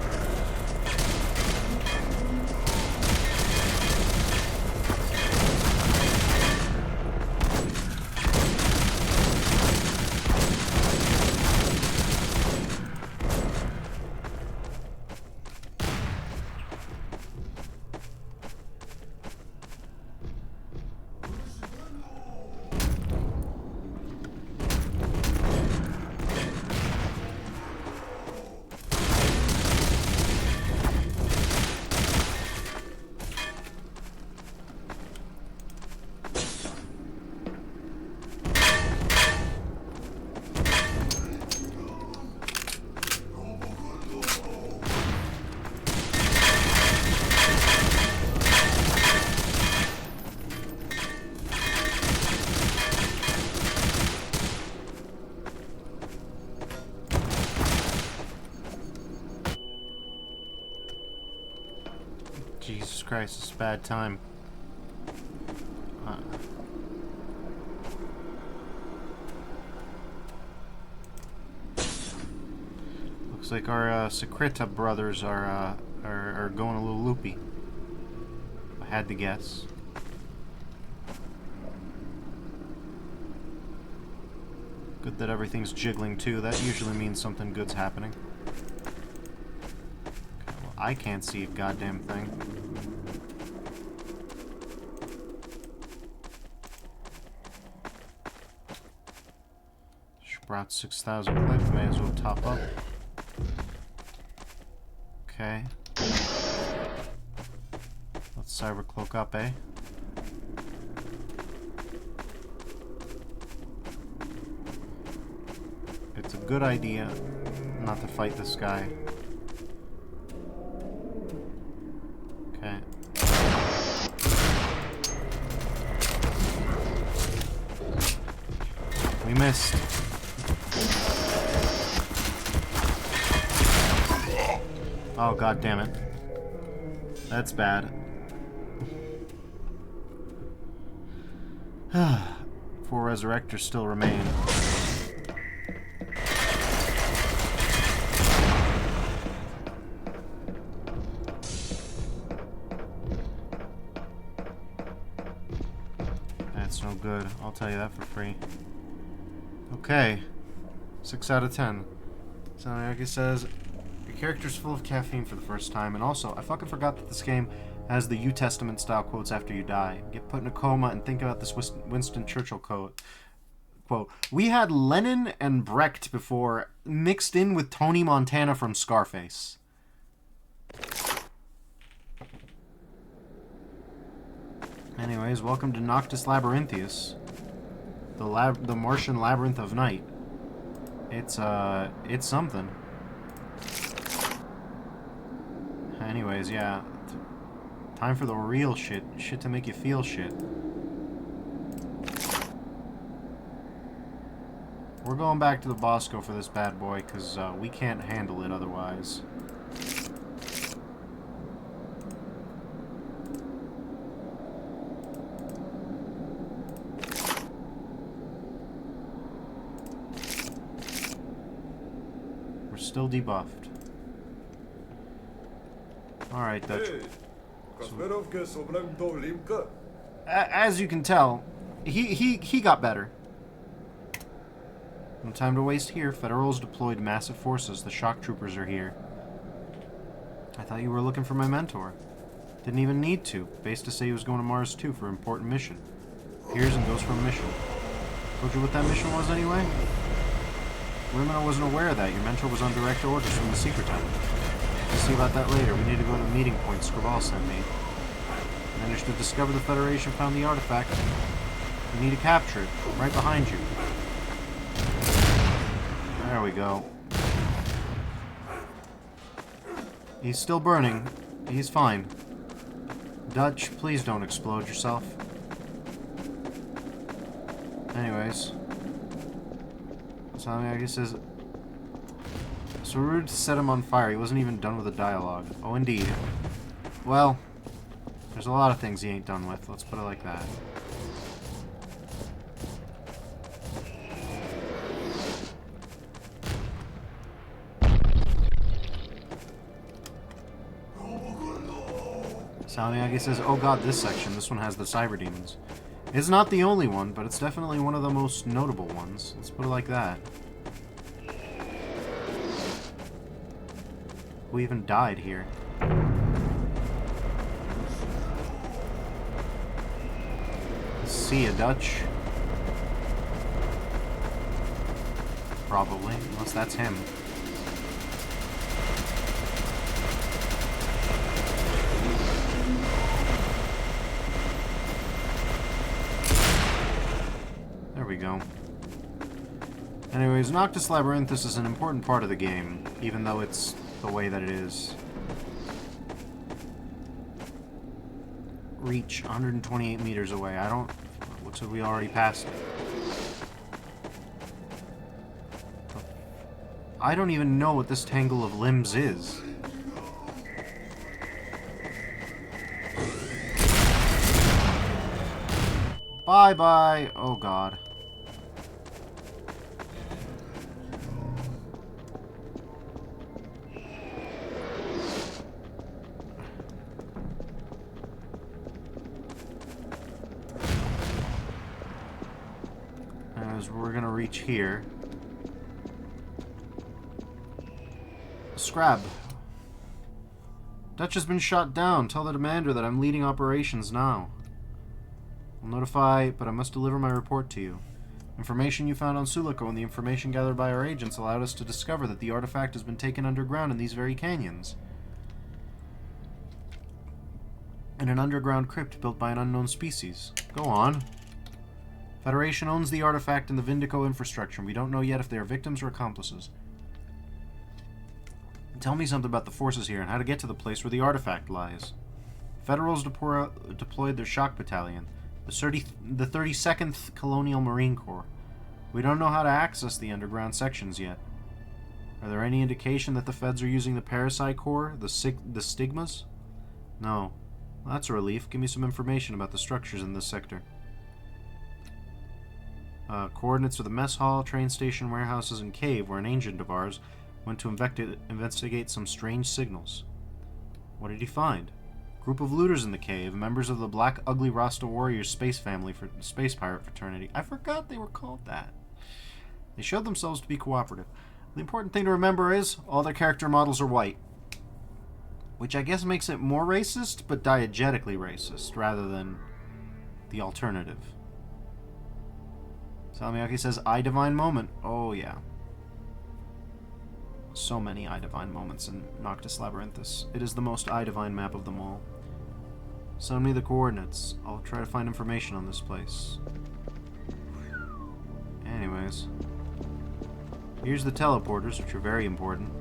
Christ, it's a bad time. Looks like our Secreta brothers are going a little loopy. I had to guess. Good that everything's jiggling too. That usually means something good's happening. Okay, well, I can't see a goddamn thing. Brought 6,000 clip, may as well top up. Okay. Let's cyber cloak up, eh? It's a good idea not to fight this guy. Okay. We missed. Oh, god damn it. That's bad. 4 resurrectors still remain. That's no good. I'll tell you that for free. Okay. 6 out of 10. So, like it says, your character's full of caffeine for the first time, and also, I fucking forgot that this game has the U Testament style quotes after you die. Get put in a coma and think about this Winston Churchill quote. We had Lenin and Brecht before, mixed in with Tony Montana from Scarface. Anyways, welcome to Noctis Labyrinthius. The Martian Labyrinth of Night. It's something. Anyways, yeah. Time for the real shit. Shit to make you feel shit. We're going back to the Bosco for this bad boy, because we can't handle it otherwise. We're still debuffed. Alright, Dutch. As you can tell, he got better. No time to waste here. Federals deployed massive forces. The shock troopers are here. I thought you were looking for my mentor. Didn't even need to. Base to say he was going to Mars too for an important mission. Here's and goes for a mission. Told you what that mission was anyway? Rimino wasn't aware of that. Your mentor was on direct orders from the secret town. We'll see about that later. We need to go to the meeting point Scribal sent me. Managed to discover the Federation found the artifact. We need to capture it. Right behind you. There we go. He's still burning. He's fine. Dutch, please don't explode yourself. Anyways. So I guess says... So rude to set him on fire. He wasn't even done with the dialogue. Oh, indeed. Well, there's a lot of things he ain't done with. Let's put it like that. Salmiagi says, oh god, this section. This one has the cyber demons. It's not the only one, but it's definitely one of the most notable ones. Let's put it like that. Who even died here? See ya, Dutch. Probably, unless that's him. There we go. Anyways, Noctis Labyrinthus is an important part of the game, even though it's the way that it is. Reach 128 meters away. I don't... Looks like we already passed it. I don't even know what this tangle of limbs is. Bye-bye. Oh, God. As we're gonna reach here. Scrab. Dutch has been shot down. Tell the Demander that I'm leading operations now. I'll notify, but I must deliver my report to you. Information you found on Suliko and the information gathered by our agents allowed us to discover that the artifact has been taken underground in these very canyons. In an underground crypt built by an unknown species. Go on. Federation owns the artifact and the Vindico infrastructure, and we don't know yet if they are victims or accomplices. Tell me something about the forces here and how to get to the place where the artifact lies. Federals deployed their shock battalion, the 32nd Colonial Marine Corps. We don't know how to access the underground sections yet. Are there any indication that the Feds are using the Parasite Corps, the Stigmas? No. Well, that's a relief. Give me some information about the structures in this sector. Coordinates of the mess hall, train station, warehouses, and cave where an agent of ours went to investigate some strange signals. What did he find? Group of looters in the cave, members of the Black Ugly Rasta Warriors space family for space pirate fraternity. I forgot they were called that. They showed themselves to be cooperative. The important thing to remember is all their character models are white. Which I guess makes it more racist, but diegetically racist, rather than the alternative. Salmiaki says, I Divine Moment. Oh, yeah. So many I Divine moments in Noctis Labyrinthus. It is the most I Divine map of them all. Send me the coordinates. I'll try to find information on this place. Anyways. Here's the teleporters, which are very important.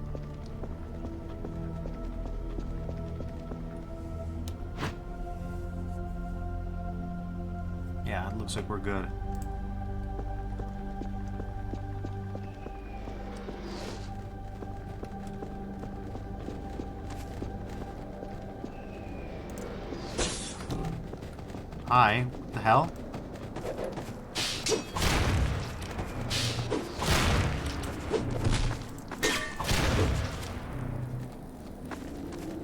Yeah, it looks like we're good. Hi, what the hell?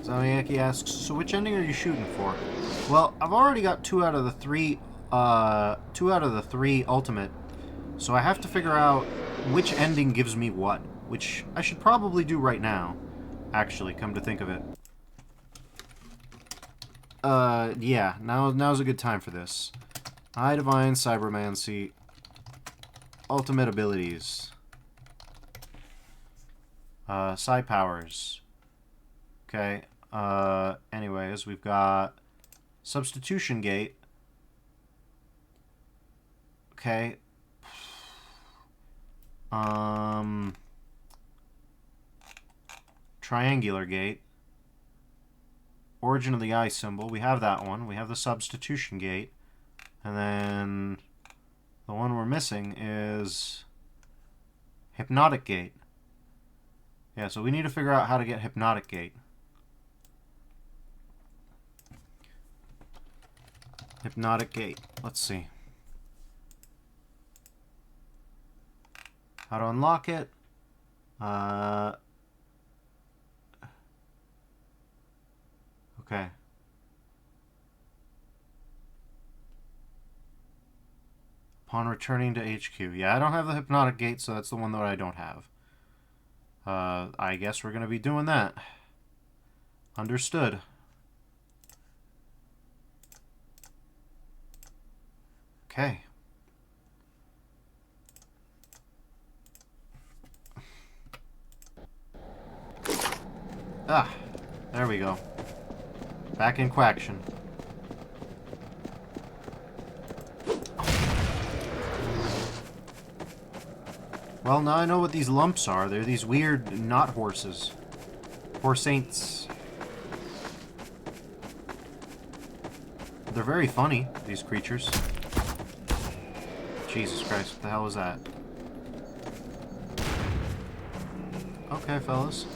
Zamiaki asks, so which ending are you shooting for? Well, I've already got 2 out of the 3 ultimate, so I have to figure out which ending gives me what, which I should probably do right now, actually, come to think of it. Yeah, now's a good time for this. I Divine, Cybermancy, ultimate abilities. Psi powers. Okay, anyways, we've got Substitution Gate. Okay. Triangular Gate. Origin of the Eye symbol. We have that one. We have the Substitution Gate. And then the one we're missing is Hypnotic Gate. Yeah, so we need to figure out how to get Hypnotic Gate. Hypnotic Gate. Let's see. How to unlock it. Okay. Upon returning to HQ. Yeah, I don't have the Hypnotic Gate, so that's the one that I don't have. I guess we're going to be doing that. Understood. Okay. Ah, there we go. Back in Quaction. Well, now I know what these lumps are. They're these weird knot horses. Horse saints. They're very funny, these creatures. Jesus Christ, what the hell was that? Okay, fellas.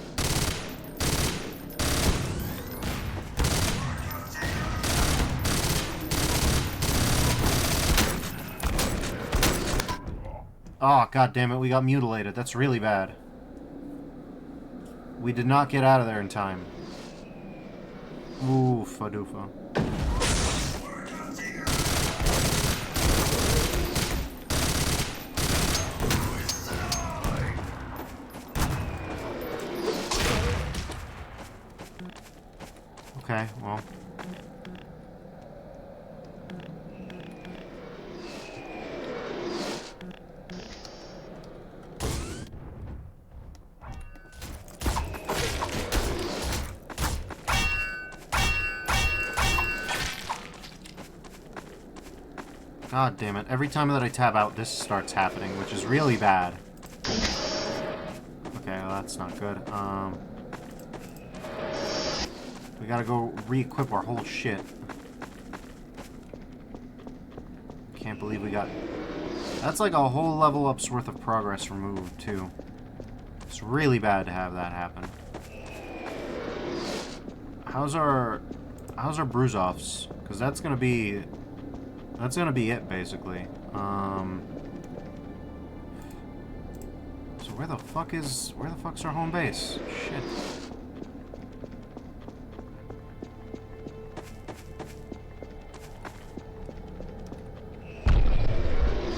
Oh, god damn it, we got mutilated. That's really bad. We did not get out of there in time. Oofa doofa. Okay, well. God damn it. Every time that I tab out, this starts happening, which is really bad. Okay, well, that's not good. We gotta go re-equip our whole shit. Can't believe we got... That's like a whole level up's worth of progress removed, too. It's really bad to have that happen. How's our bruise-offs? Because that's gonna be... That's gonna be it, basically. So where the fuck's our home base? Shit.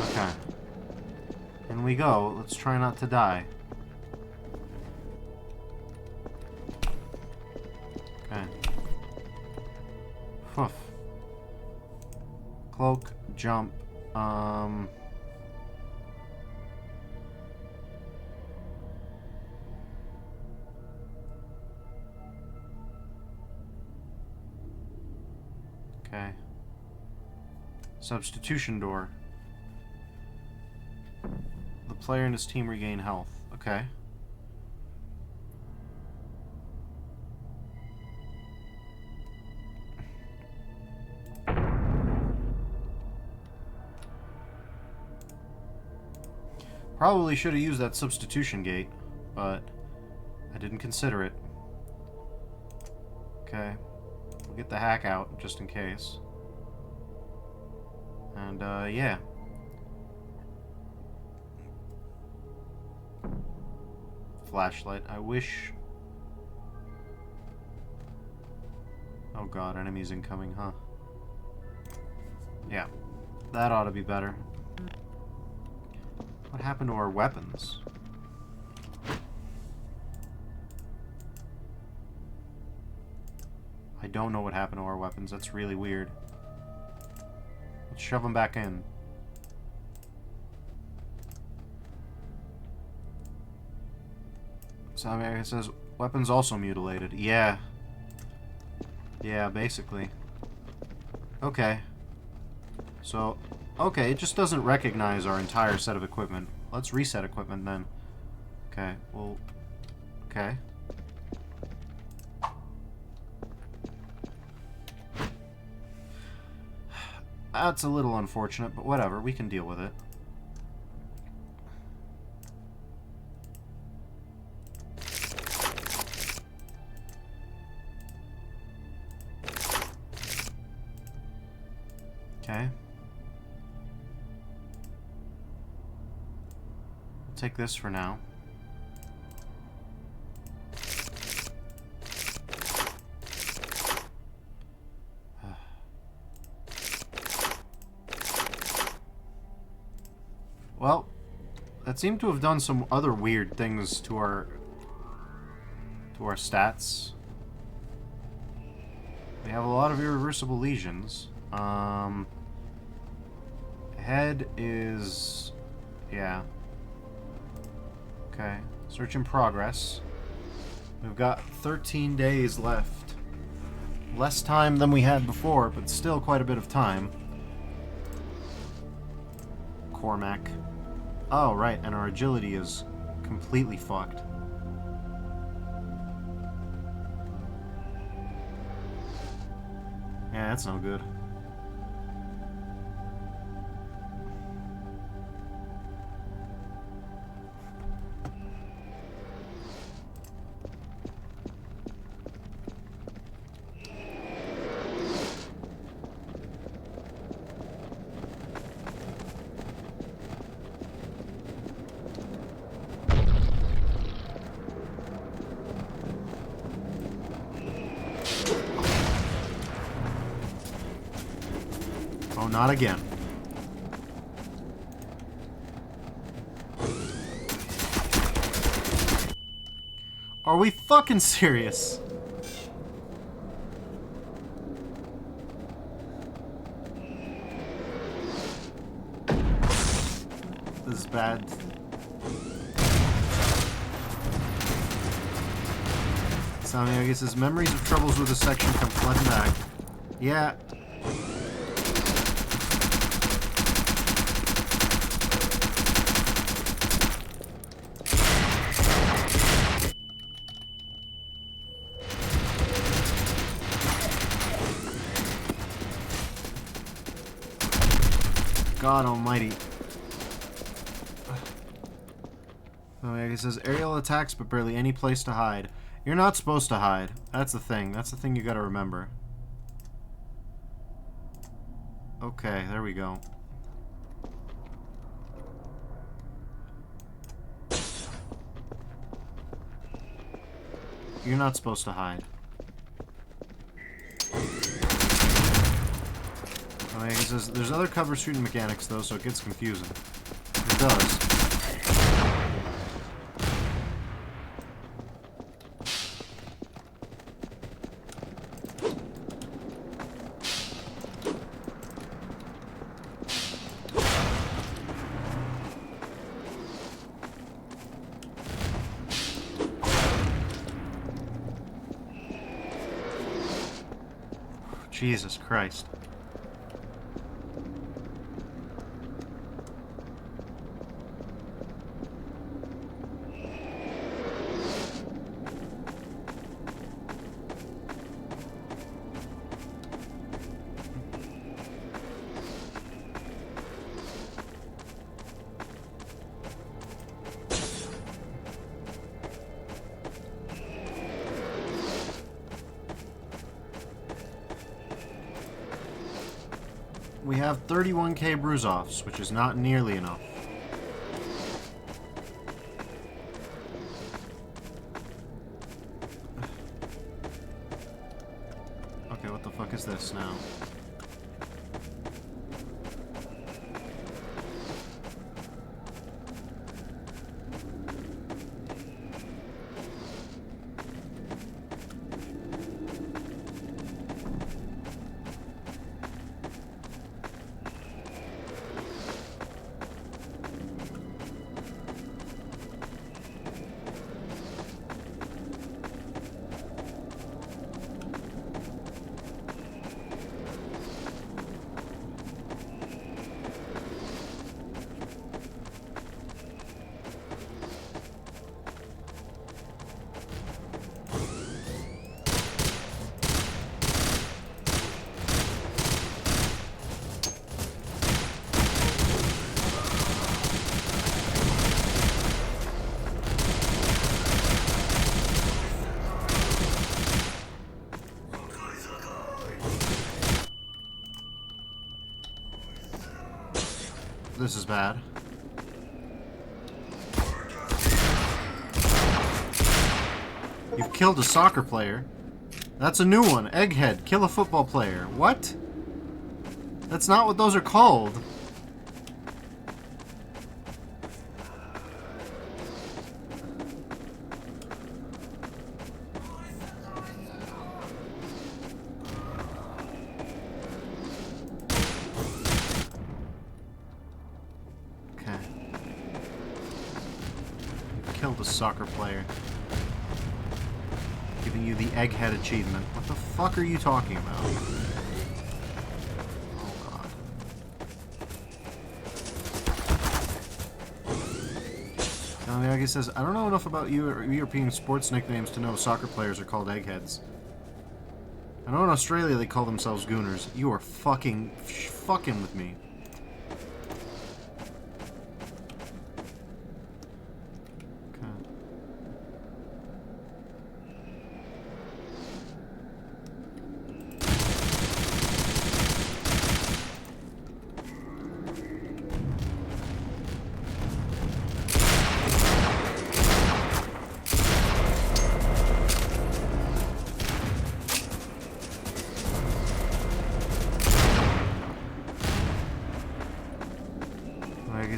Okay. In we go. Let's try not to die. Okay. Poof. Cloak, jump, okay. Substitution door. The player and his team regain health. Okay. Probably should have used that substitution gate, but I didn't consider it. Okay. We'll get the hack out, just in case. And, yeah. Flashlight. I wish... Oh god, enemies incoming, huh? Yeah. That ought to be better. What happened to our weapons? I don't know what happened to our weapons. That's really weird. Let's shove them back in. So, I mean, it says, weapons also mutilated. Yeah. Yeah, basically. Okay. So... Okay, it just doesn't recognize our entire set of equipment. Let's reset equipment then. Okay, well... Okay. That's a little unfortunate, but whatever, we can deal with it. Okay. Take this for now. Well, that seemed to have done some other weird things to our stats. We have a lot of irreversible lesions. Head is... yeah. Okay, search in progress. We've got 13 days left. Less time than we had before, but still quite a bit of time. Cormac. Oh, right, and our agility is completely fucked. Yeah, that's no good. No, not again. Are we fucking serious? This is bad. Sounding, I guess, his memories of troubles with the section come flooding back. Yeah. God almighty. Oh, yeah, he says aerial attacks, but barely any place to hide. You're not supposed to hide. That's the thing. That's the thing you gotta remember. Okay, there we go. You're not supposed to hide. Oh, yeah, he says there's other cover shooting mechanics, though, so it gets confusing. It does. Jesus Christ. We have 31k bruise-offs, which is not nearly enough. Okay, what the fuck is this now? This is bad. You've killed a soccer player. That's a new one. Egghead. Kill a football player. What? That's not what those are called. Killed a soccer player. Giving you the egghead achievement. What the fuck are you talking about? Oh god. Now, the Aggie says, I don't know enough about European sports nicknames to know soccer players are called eggheads. I know in Australia they call themselves gooners. You are fucking with me.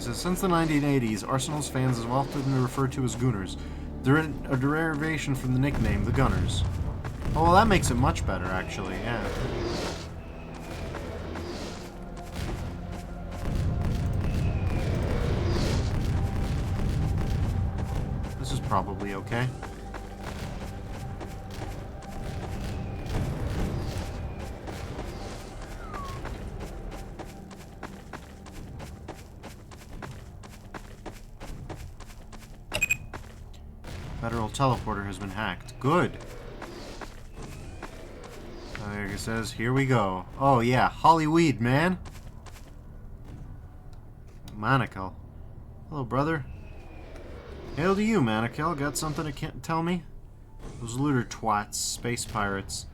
He says, since the 1980s, Arsenal's fans have often been referred to as Gooners. They're a derivation from the nickname, the Gunners. Oh, well, that makes it much better, actually, yeah. This is probably okay. Federal teleporter has been hacked. Good. Like it says, here we go. Oh yeah, Hollyweed, man. Manakel. Hello, brother. Hail to you, Manakel. Got something to tell me? Those looter twats, space pirates.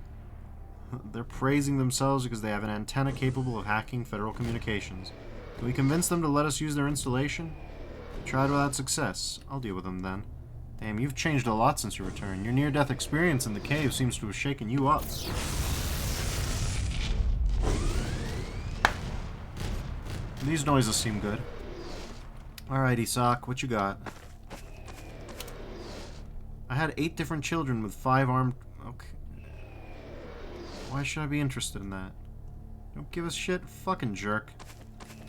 They're praising themselves because they have an antenna capable of hacking federal communications. Can we convince them to let us use their installation? Tried without success. I'll deal with them then. Damn, you've changed a lot since your return. Your near-death experience in the cave seems to have shaken you up. These noises seem good. Alright, Isak, what you got? I had 8 different children with 5 armed... Okay. Why should I be interested in that? Don't give a shit, fucking jerk.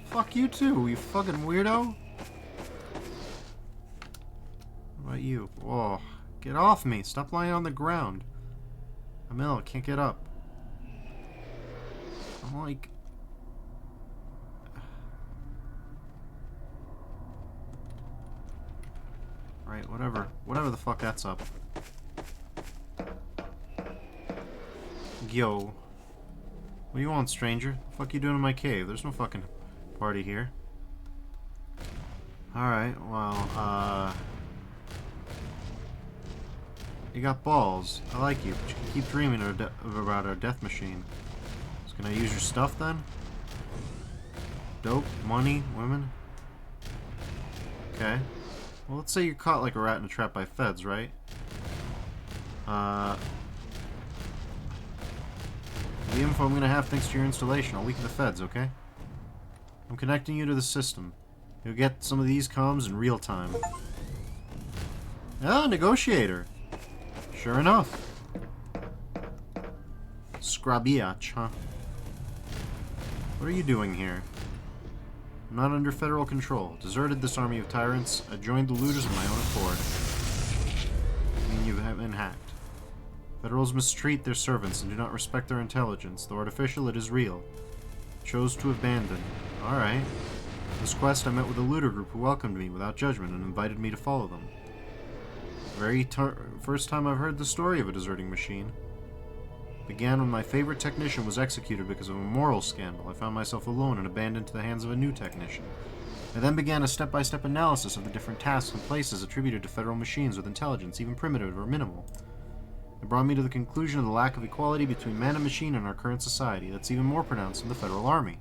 Fuck you too, you fucking weirdo. What about you? Whoa. Get off me. Stop lying on the ground. I'm ill. I can't get up. I'm like... Right, whatever. Whatever the fuck that's up. Yo. What do you want, stranger? The fuck you doing in my cave? There's no fucking party here. Alright, well, you got balls. I like you, but you can keep dreaming about our death machine. So can I use your stuff then? Dope, money, women? Okay. Well, let's say you're caught like a rat in a trap by feds, right? The info I'm gonna have thanks to your installation. I'll weaken the feds, okay? I'm connecting you to the system. You'll get some of these comms in real time. Ah, negotiator! Sure enough. Skrabiach, huh? What are you doing here? I'm not under federal control. Deserted this army of tyrants. I joined the looters of my own accord. I mean, you have been hacked. Federals mistreat their servants and do not respect their intelligence. Though artificial, it is real. Chose to abandon. Alright. On this quest, I met with a looter group who welcomed me without judgment and invited me to follow them. First time I've heard the story of a deserting machine. Began when my favorite technician was executed because of a moral scandal. I found myself alone and abandoned to the hands of a new technician. I then began a step-by-step analysis of the different tasks and places attributed to federal machines with intelligence, even primitive or minimal. It brought me to the conclusion of the lack of equality between man and machine in our current society. That's even more pronounced in the federal army.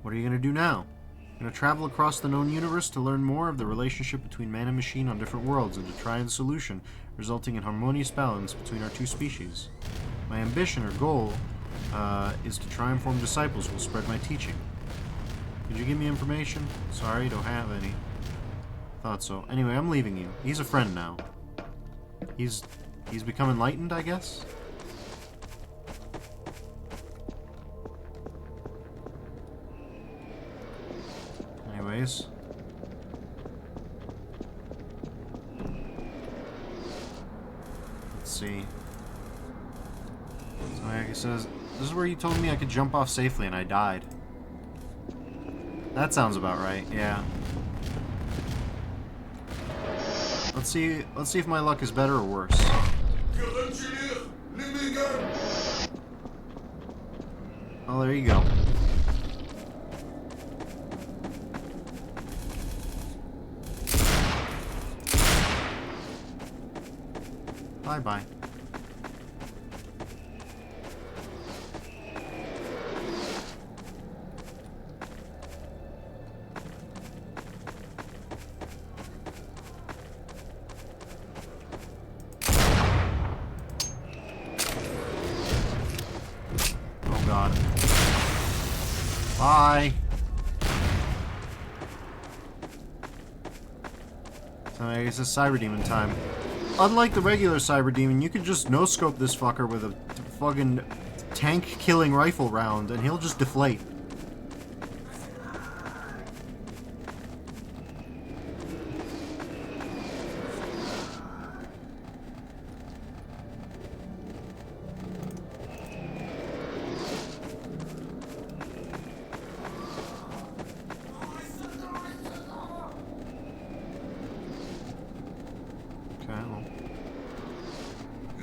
What are you going to do now? I'm going to travel across the known universe to learn more of the relationship between man and machine on different worlds and to try a solution resulting in harmonious balance between our two species. My ambition or goal is to try and form disciples who will spread my teaching. Could you give me information? Sorry, don't have any. Thought so. Anyway, I'm leaving you. He's a friend now. He's become enlightened, I guess? Anyways. Let's see. So like it says, this is where you told me I could jump off safely and I died. That sounds about right, yeah. Let's see if my luck is better or worse. Oh, there you go. Bye-bye. Oh god. Bye. So I guess it's Cyber Demon time. Unlike the regular Cyber Demon, you can just no-scope this fucker with a fucking tank-killing rifle round, and he'll just deflate.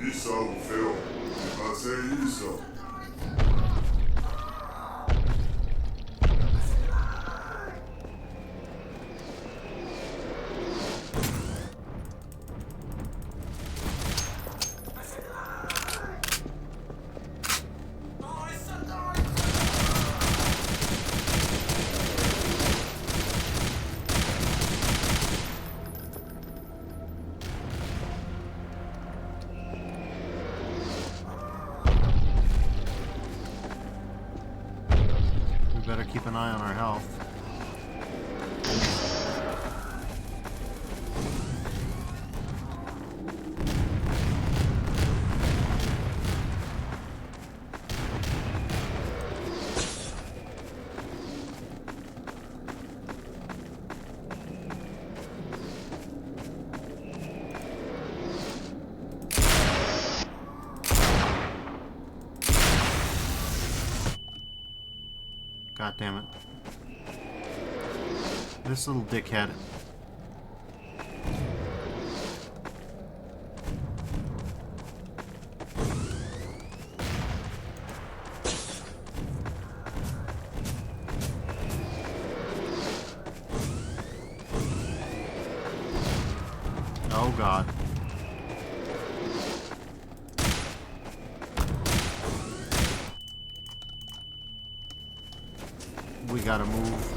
Isso, Phil. Vai ser isso. Better keep an eye on our health. God damn it. This little dickhead. Oh God. We gotta move.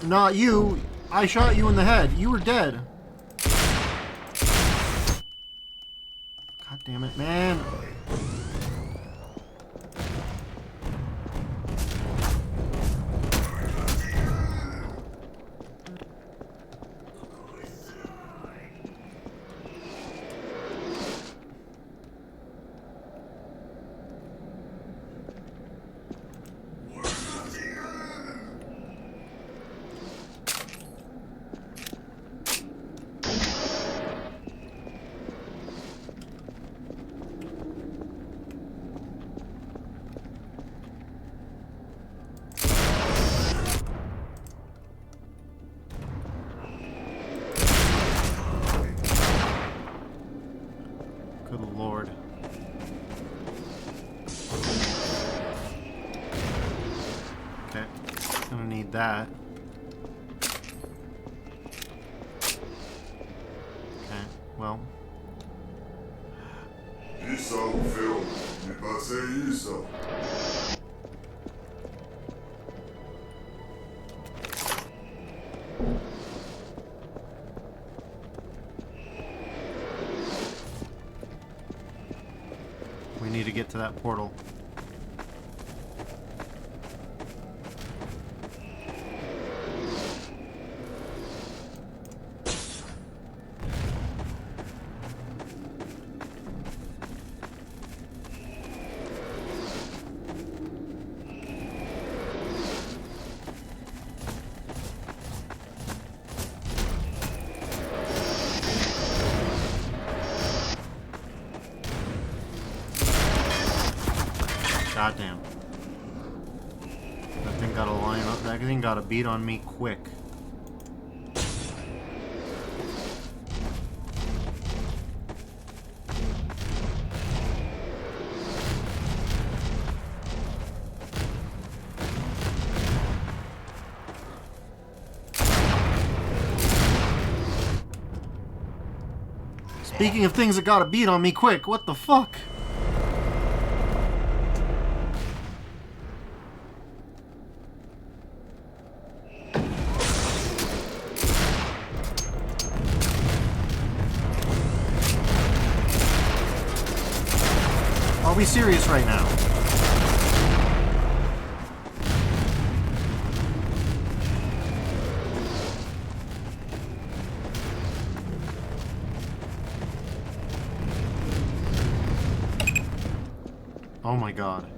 Not you. I shot you in the head. You were dead. God damn it, man. Good Lord. Okay, gonna need that. Okay, well. Isso, Phil. Vai ser isso. We need to get to that portal. Goddamn. That thing got a line up. That thing got a beat on me quick. Speaking of things that got a beat on me, quick, what the fuck? Are we serious right now? Oh my god.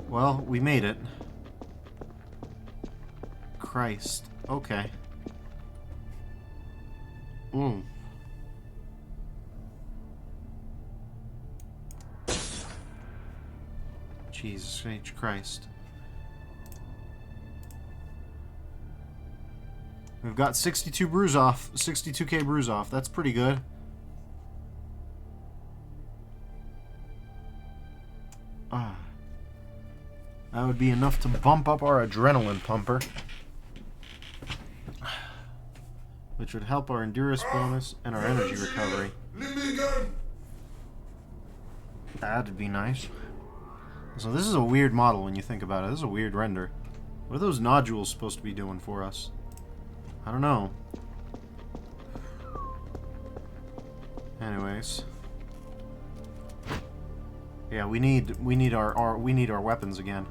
Well, we made it. Christ. Okay. Jesus H. Christ. We've got 62 bruise off. 62k bruise off. That's pretty good. That would be enough to bump up our adrenaline pumper. Which would help our endurance bonus and our energy recovery. That'd be nice. So this is a weird model when you think about it. This is a weird render. What are those nodules supposed to be doing for us? I don't know. Anyways. Yeah, we need our weapons again.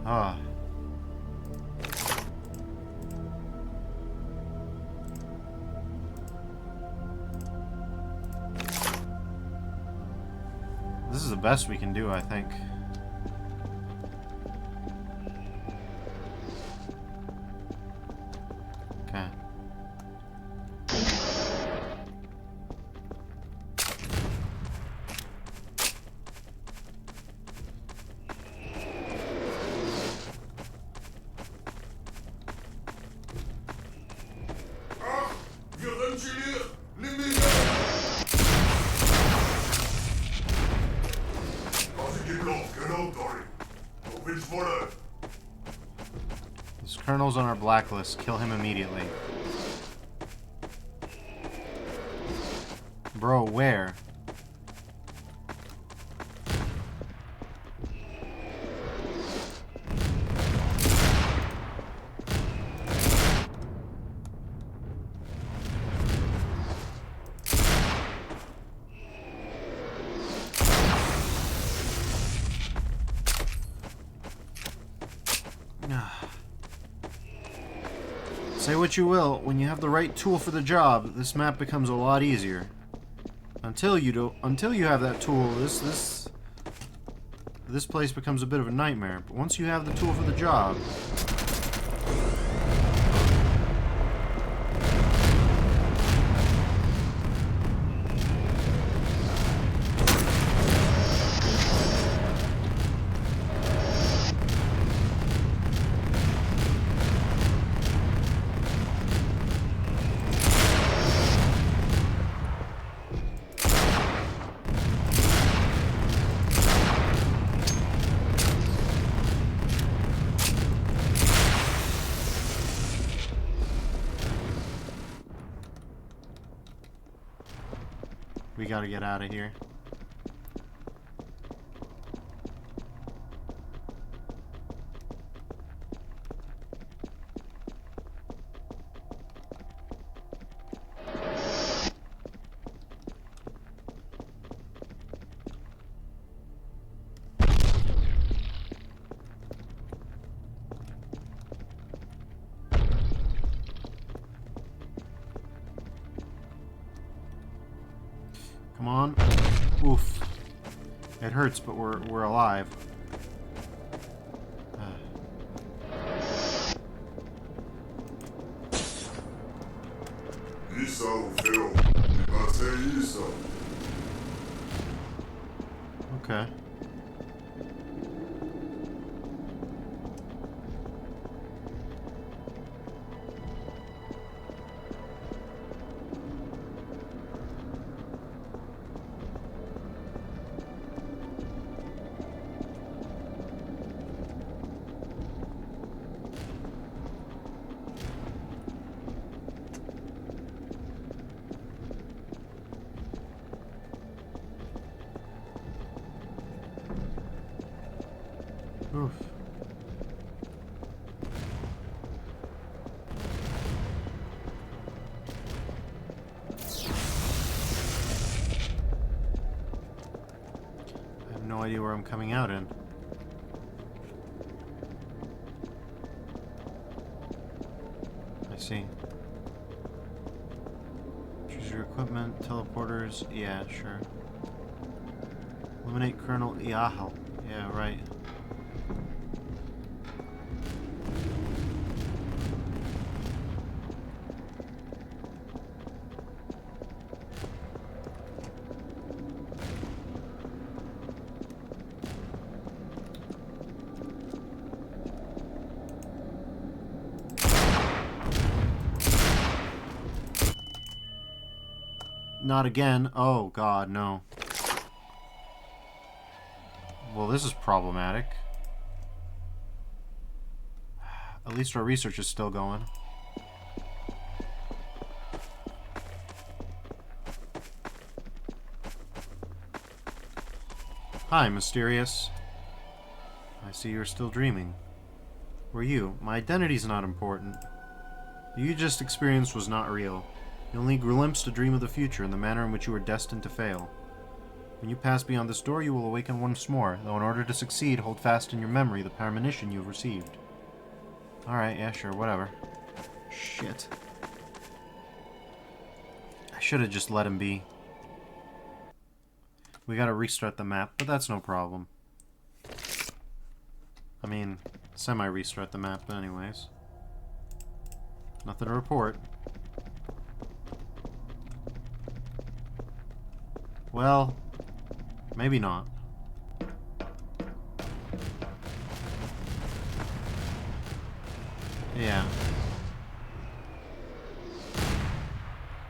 Ah. This is the best we can do, I think. Okay. This colonel's on our blacklist. Kill him immediately. Bro, where? Say what you will, when you have the right tool for the job, this map becomes a lot easier. Until you have that tool, this place becomes a bit of a nightmare. But once you have the tool for the job, we gotta get out of here. Come on. Oof. It hurts, but we're alive. Okay. Oof. I have no idea where I'm coming out in. I see. Choose your equipment, teleporters. Yeah, sure. Eliminate Colonel E.Y.E. Yeah, right. Not again. Oh, God, no. Well, this is problematic. At least our research is still going. Hi, Mysterious. I see you're still dreaming. Who are you? My identity's not important. What you just experienced was not real. You only glimpsed a dream of the future and the manner in which you were destined to fail. When you pass beyond this door, you will awaken once more, though in order to succeed, hold fast in your memory the premonition you have received. Alright, yeah, sure, whatever. Shit. I should have just let him be. We gotta restart the map, but that's no problem. I mean, semi-restart the map anyways. Nothing to report. Well, maybe not. Yeah.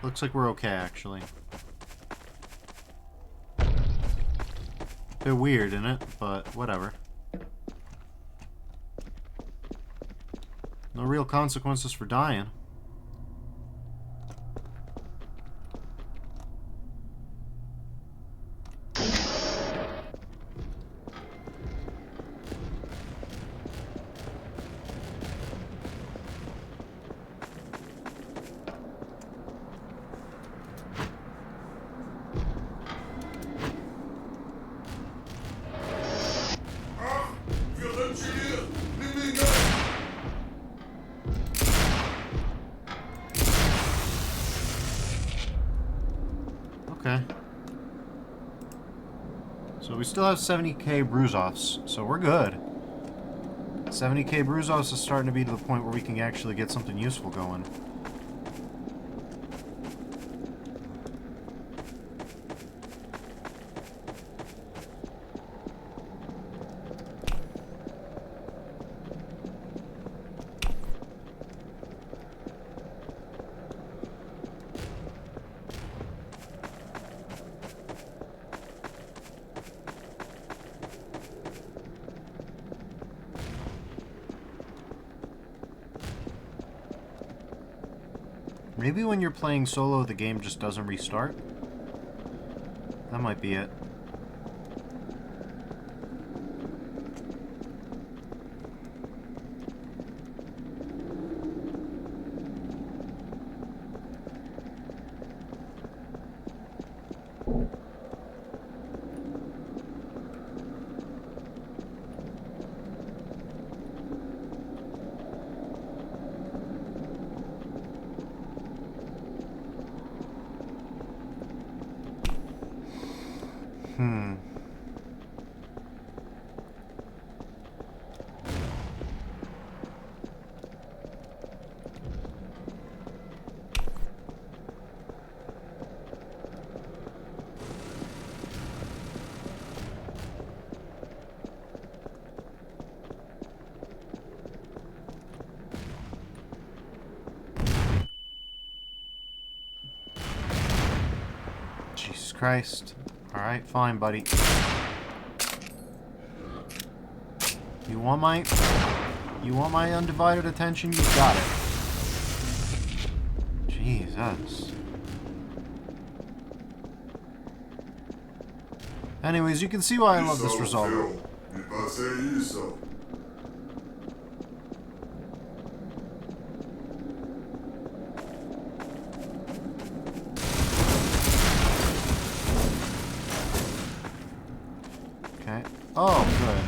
Looks like we're okay, actually. Bit weird, isn't it? But whatever. No real consequences for dying. Okay. So we still have 70k bruise-offs, so we're good. 70k bruise-offs is starting to be to the point where we can actually get something useful going. Maybe when you're playing solo, the game just doesn't restart? That might be it. Jesus Christ. Alright, fine, buddy. You want my undivided attention? You got it. Jesus. Anyways, you can see why I love this result. Не подсей Исо. Oh, good.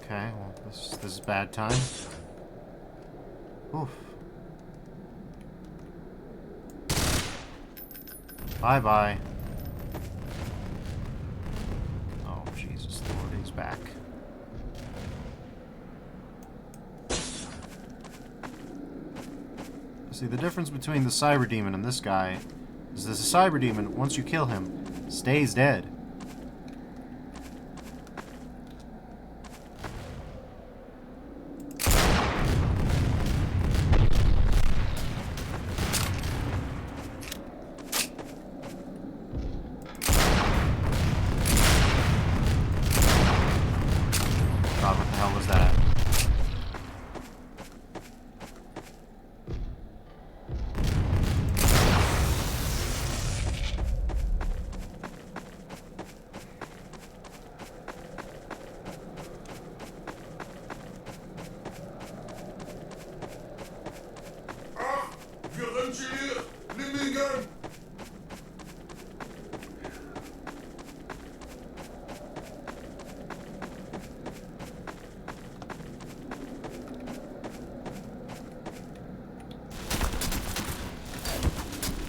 Okay, well, this is bad time. Oof. Bye-bye. Oh, Jesus Lord, he's back. See, the difference between the Cyber Demon and this guy is that the Cyber Demon, once you kill him, stays dead. God, what the hell was that? Ach, wir sind hier! Nimm ihn gern!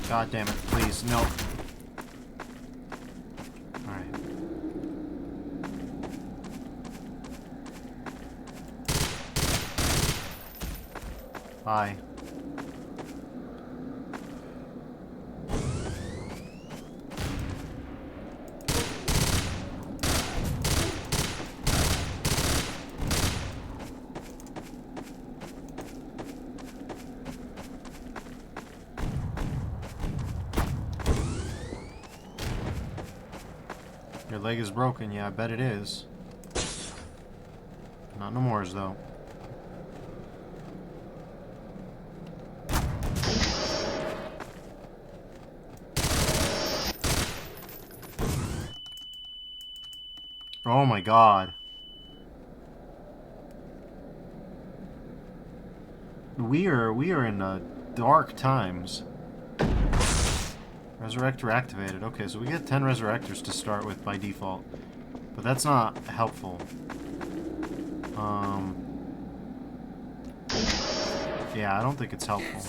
God damn it, please, no. Alright. Bye. Your leg is broken, yeah, I bet it is. Not no more's though. Oh my god. We are in dark times. Resurrector activated. Okay, so we get 10 resurrectors to start with by default. But that's not helpful. Yeah, I don't think it's helpful.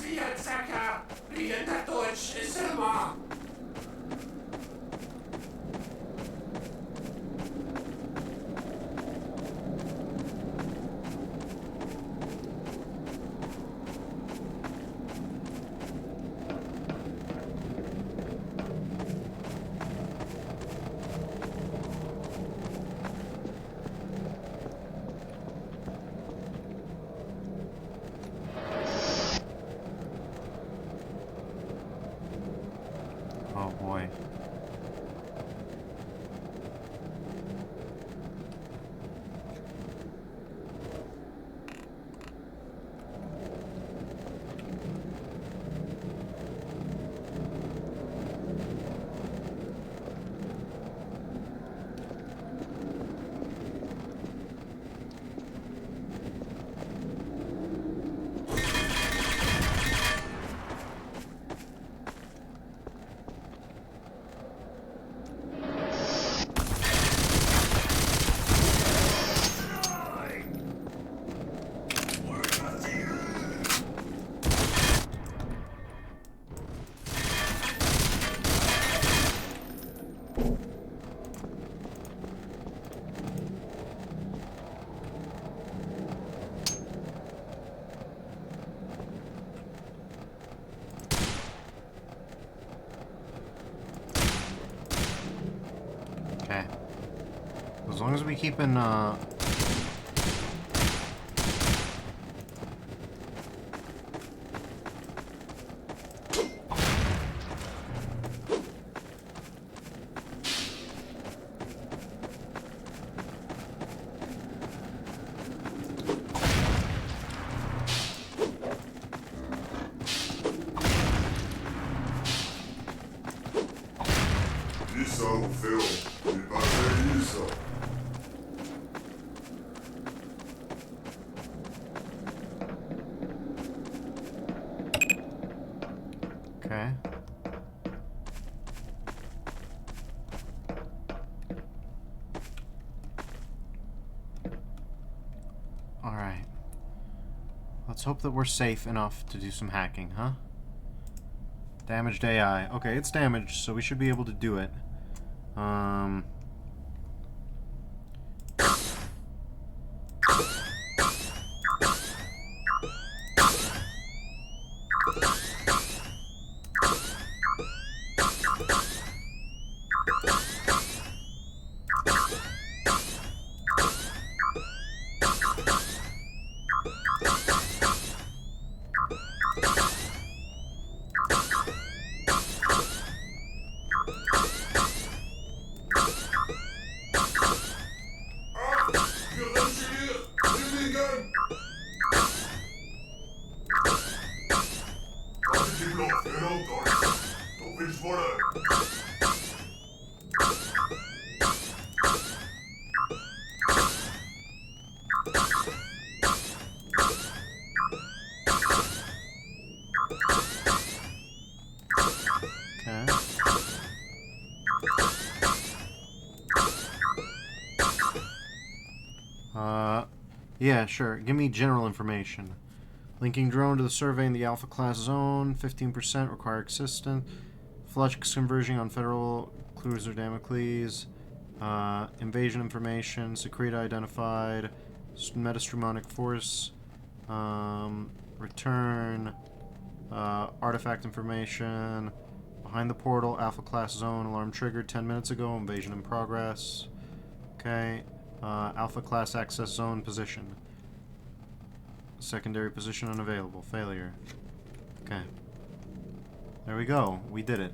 Oh boy. Okay. As long as we keep in, Isso é um filme. E fazer isso. Okay. Alright. Let's hope that we're safe enough to do some hacking, huh? Damaged AI. Okay, it's damaged, so we should be able to do it. Okay. Yeah, sure. Give me general information. Linking drone to the survey in the Alpha class zone. 15% require assistance. Flux conversion on federal cruiser Damocles. Invasion information. Secreta identified. Metastrumonic force. Return. Artifact information. Behind the portal, Alpha class zone. Alarm triggered 10 minutes ago. Invasion in progress. Okay. Alpha class access zone position. Secondary position unavailable. Failure. Okay. There we go. We did it.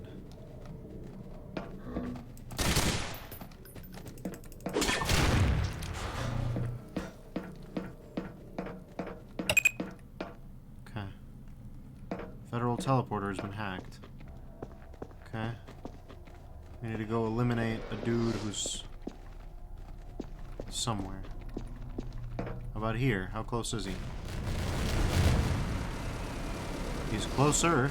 Okay. Federal teleporter has been hacked. Okay. We need to go eliminate a dude who's somewhere. How about here? How close is he? He's closer.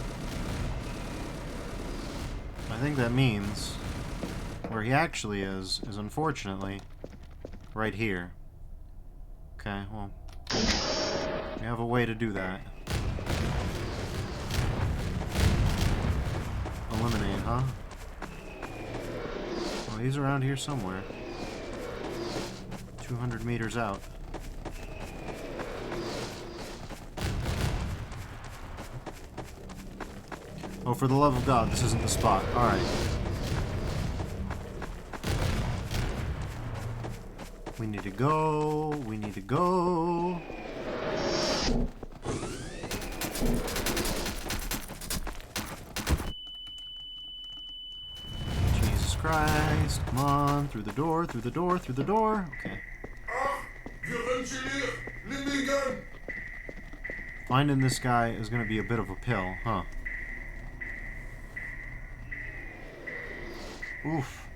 I think that means where he actually is unfortunately right here. Okay, well, we have a way to do that. Eliminate, huh? Well, he's around here somewhere. 200 meters out. Oh, for the love of God, this isn't the spot. Alright. We need to go. We need to go. Jesus Christ. Come on. Through the door, through the door, through the door. Okay. Finding this guy is going to be a bit of a pill, huh? Oof.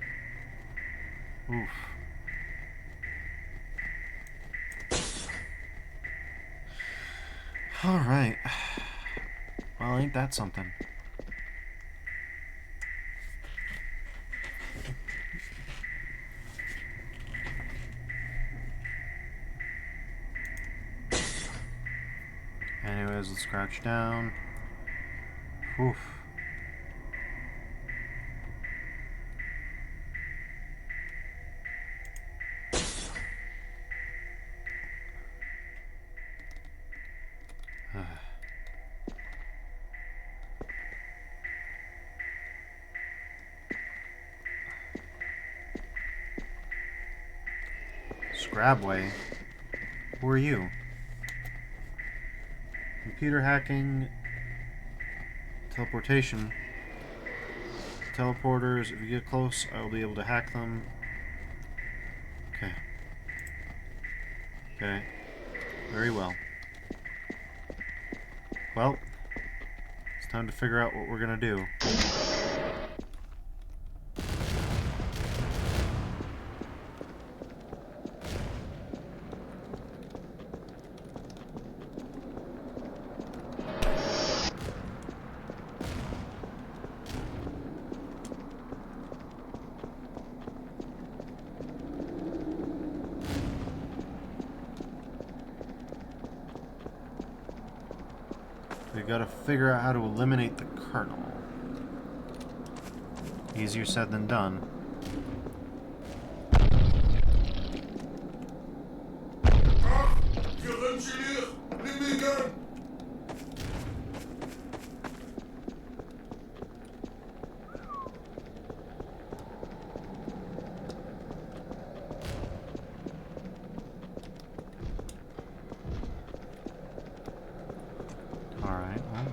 Oof. Alright. Well, ain't that something? Anyways, let's crouch down. Oof. Scrabway? Who are you? Computer hacking. Teleportation. Teleporters. If you get close, I will be able to hack them. Okay. Okay. Very well. Well, it's time to figure out what we're gonna do. gotta figure out how to eliminate the kernel. Easier said than done. Alright, well.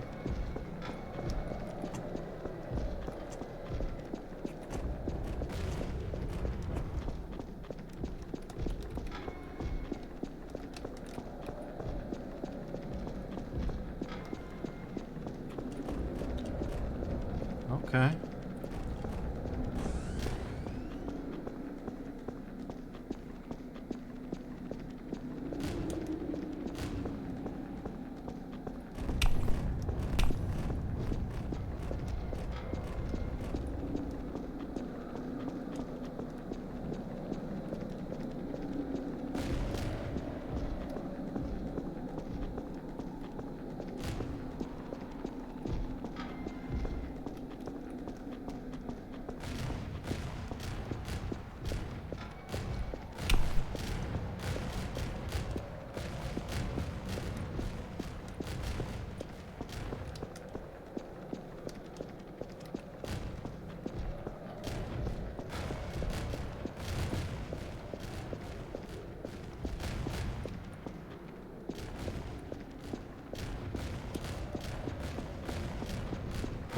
Okay.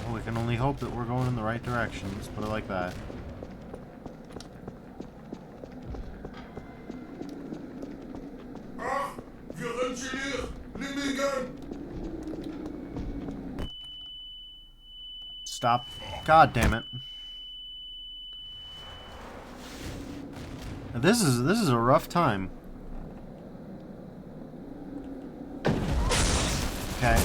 Well, we can only hope that we're going in the right direction. Let's put it like that. Stop. God damn it. Now, this is a rough time. Okay.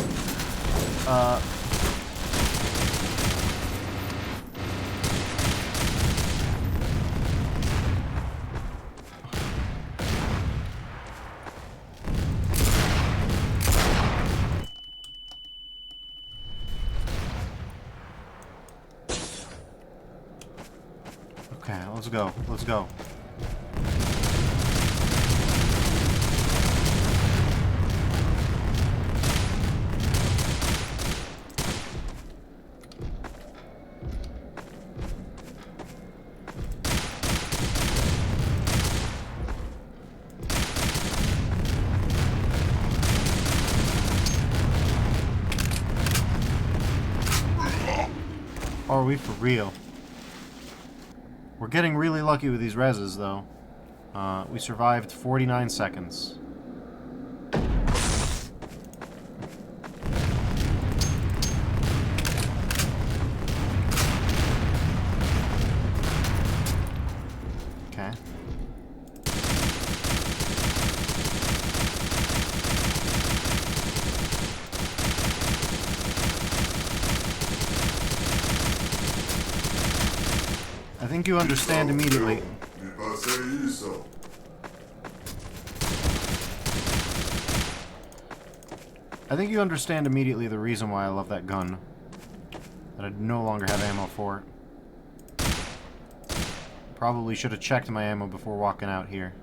Okay, let's go. Let's go. Are we for real? We're getting really lucky with these reses, though. We survived 49 seconds. Okay. I think you understand immediately. I think you understand immediately the reason why I love that gun. That I no longer have ammo for it. Probably should have checked my ammo before walking out here.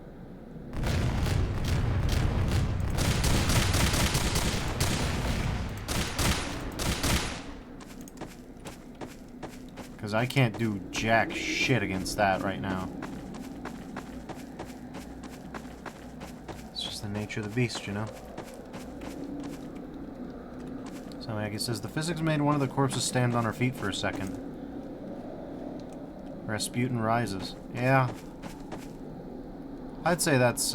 Because I can't do jack shit against that right now. It's just the nature of the beast, you know? So Maggie says, the physics made one of the corpses stand on her feet for a second. Rasputin rises. Yeah. I'd say that's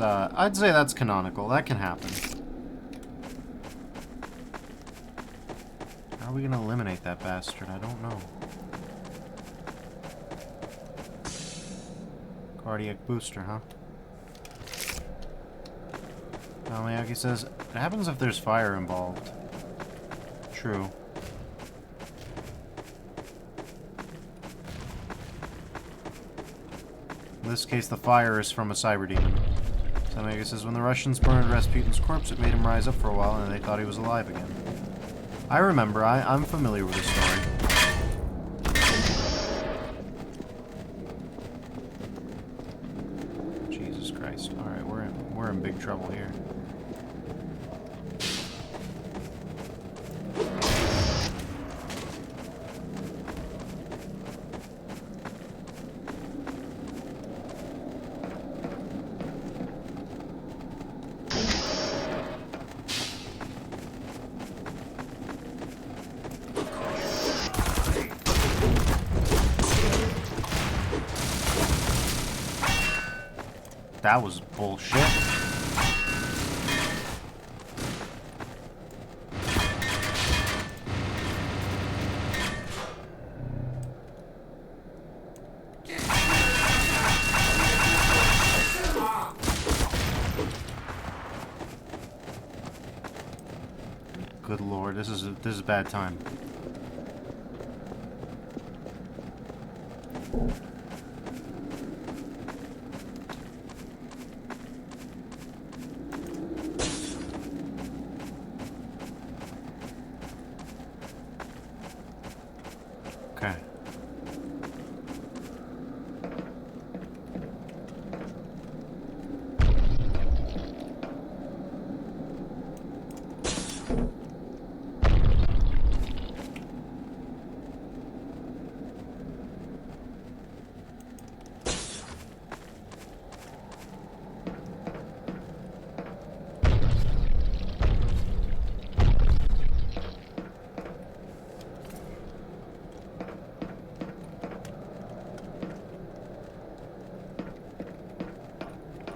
canonical. That can happen. How are we gonna eliminate that bastard? I don't know. Cardiac booster, huh? Now Miyagi says, it happens if there's fire involved. True. In this case, the fire is from a cyber demon. So Miyagi says, when the Russians burned Rasputin's corpse, it made him rise up for a while, and they thought he was alive again. I remember. I'm familiar with the story. Jesus Christ. Alright, we're in big trouble here. That was bullshit. Good lord, this is a bad time. Okay.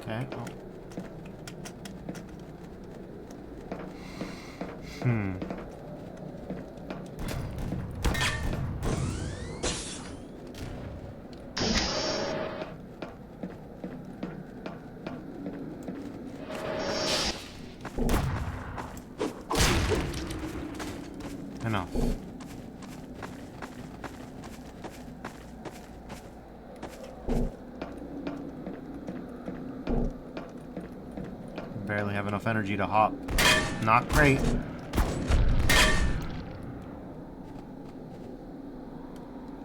Okay. Oh. Enough. Barely have enough energy to hop. Not great.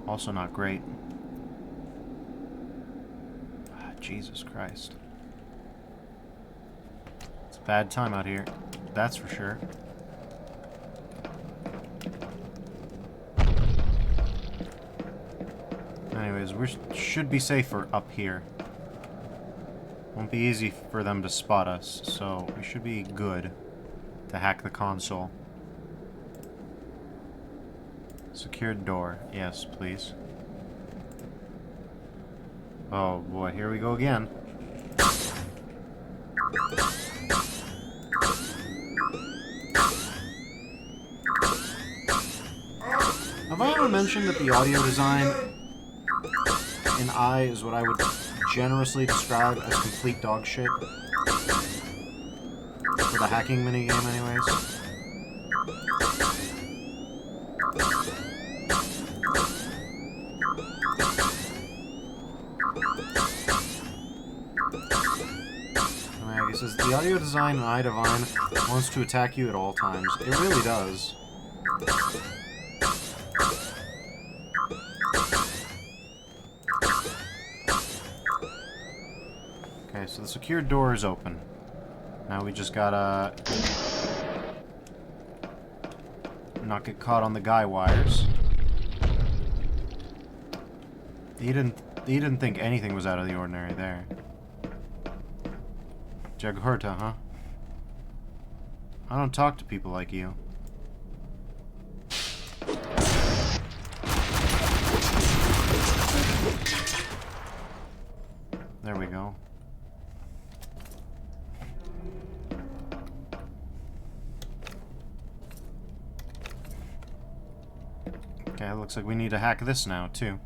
Also not great. Ah, Jesus Christ. It's a bad time out here. That's for sure. Anyways, we should be safer up here. Won't be easy for them to spot us, so we should be good to hack the console. Secured door. Yes, please. Oh boy, here we go again. Have I ever mentioned that the audio design in E.Y.E is what I would generously describe as complete dog shit? For the hacking minigame, anyways. I guess the audio design in E.Y.E Divine wants to attack you at all times. It really does. Okay, so the secured door is open. Now we just gotta not get caught on the guy wires. He didn't think anything was out of the ordinary there. Jaghurta, huh? I don't talk to people like you. There we go. Okay, looks like we need to hack this now, too.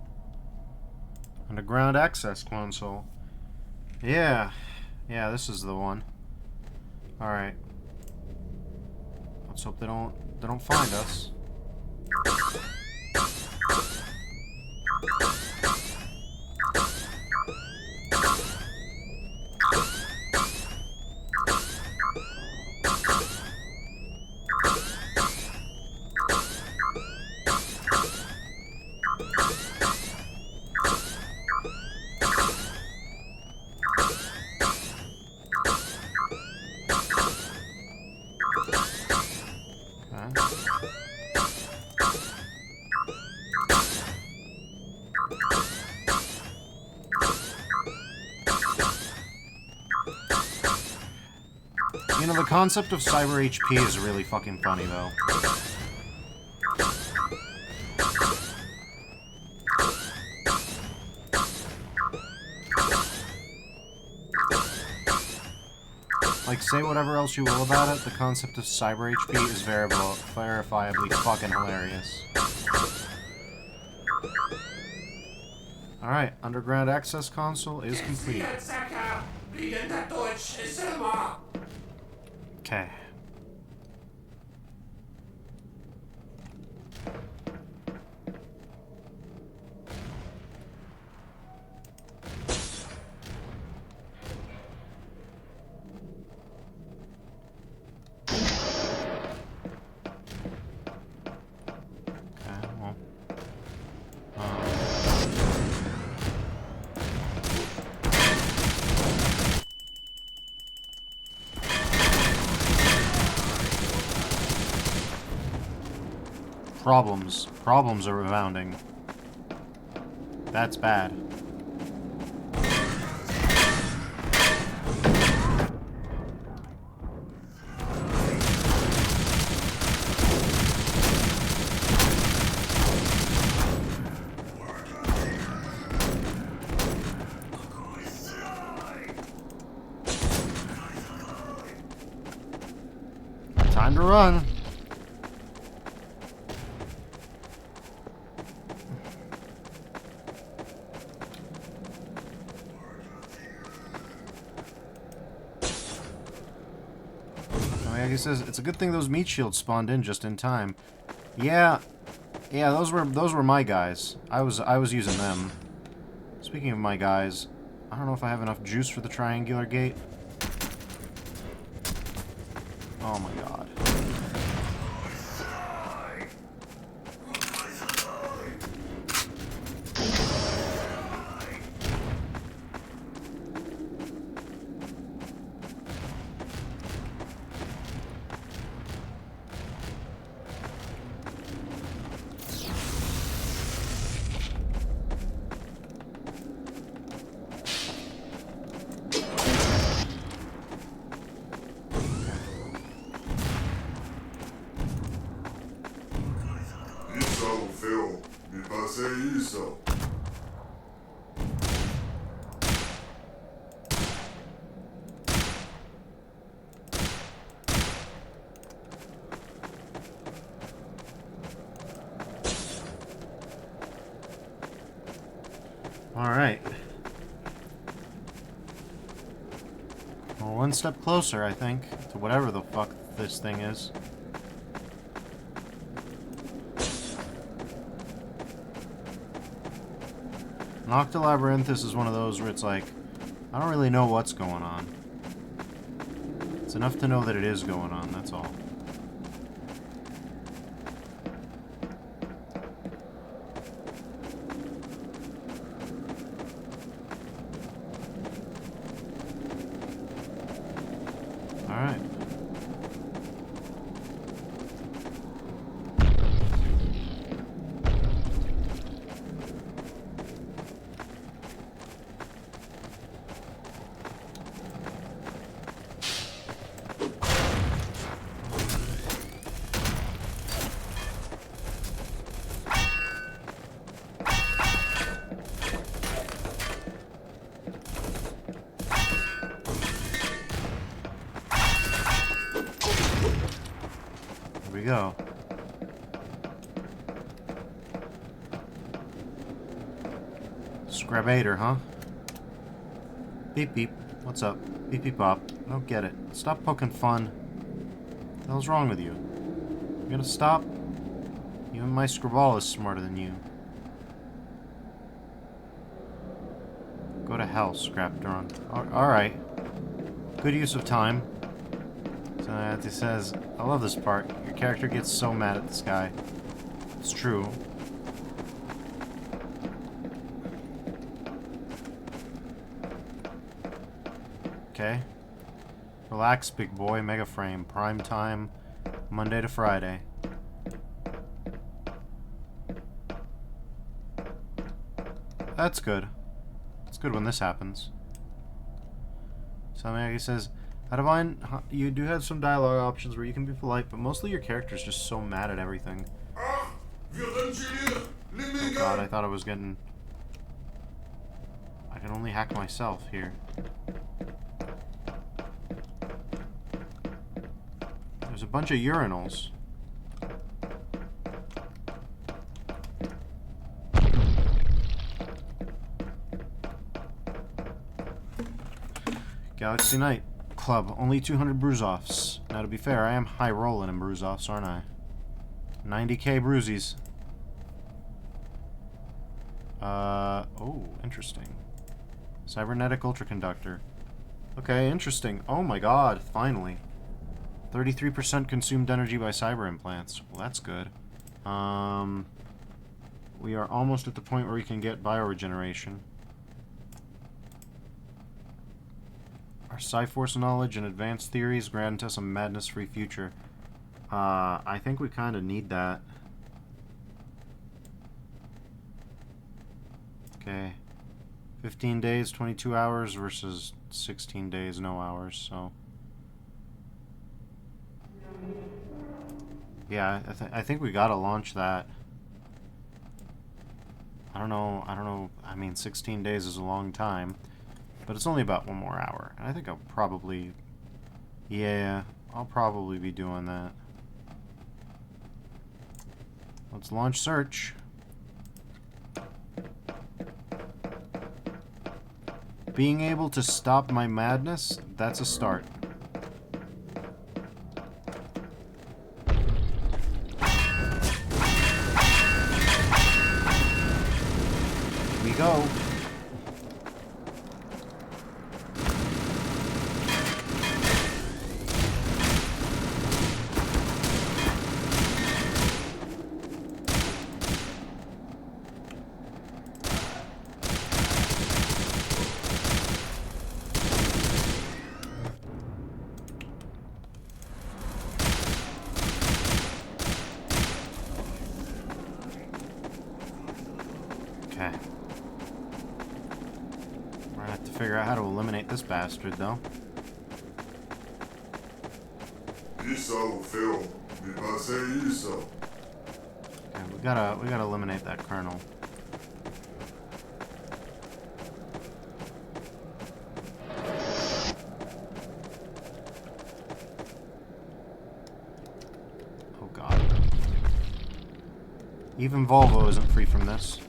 Underground access console. Yeah. Yeah, this is the one. Alright. Let's hope they don't find us. You know, the concept of cyber HP is really fucking funny, though. Like, say whatever else you will about it, the concept of cyber HP is verifiably fucking hilarious. Alright, underground access console is complete. Okay. Problems are abounding. That's bad. Time to run. He says it's a good thing those meat shields spawned in just in time. Yeah, those were my guys. I was using them. Speaking of my guys, I don't know if I have enough juice for the triangular gate. Oh my god. Isso. Alright. Well, one step closer, I think, to whatever the fuck this thing is. Noctilabyrinthus is one of those where it's like, I don't really know what's going on. It's enough to know that it is going on, that's all. Alright. Here we go. Scrabator, huh? Beep beep. What's up? Beep beep bop. I don't get it. Stop poking fun. What the hell's wrong with you? You gonna stop? Even my Scribble is smarter than you. Go to hell, Scrapdron. Alright. Good use of time. So as he says, I love this part. Your character gets so mad at this guy. It's true. Okay. Relax, big boy. Mega frame. Prime time. Monday to Friday. That's good. It's good when this happens. So he says, Adivine, you do have some dialogue options where you can be polite, but mostly your character's just so mad at everything. Ach, wir ventilieren. Oh god, I thought I was getting... I can only hack myself here. There's a bunch of urinals. Galaxy Night Club, only 200 bruise-offs. Now to be fair, I am high rolling in bruise-offs, aren't I? 90k bruisies. Oh, interesting. Cybernetic ultraconductor. Okay, interesting. Oh my god, finally. 33% consumed energy by cyber implants. Well, that's good. We are almost at the point where we can get bioregeneration. Our Psi-Force knowledge and advanced theories grant us a madness-free future. I think we kind of need that. Okay. 15 days, 22 hours versus 16 days, no hours, so... Yeah, I think we gotta launch that. I don't know, I mean, 16 days is a long time, but it's only about 1 more hour. And I think I'll probably... Yeah, I'll probably be doing that. Let's launch search. Being able to stop my madness, that's a start. Here we go. Okay. We're gonna have to figure out how to eliminate this bastard, though. Isso, Phil. Me passei isso. Okay, we gotta eliminate that colonel. Oh god. Even Volvo isn't free from this.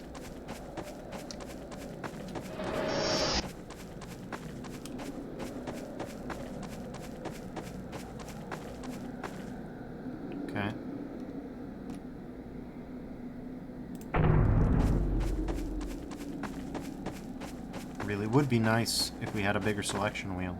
Okay. Really would be nice if we had a bigger selection wheel.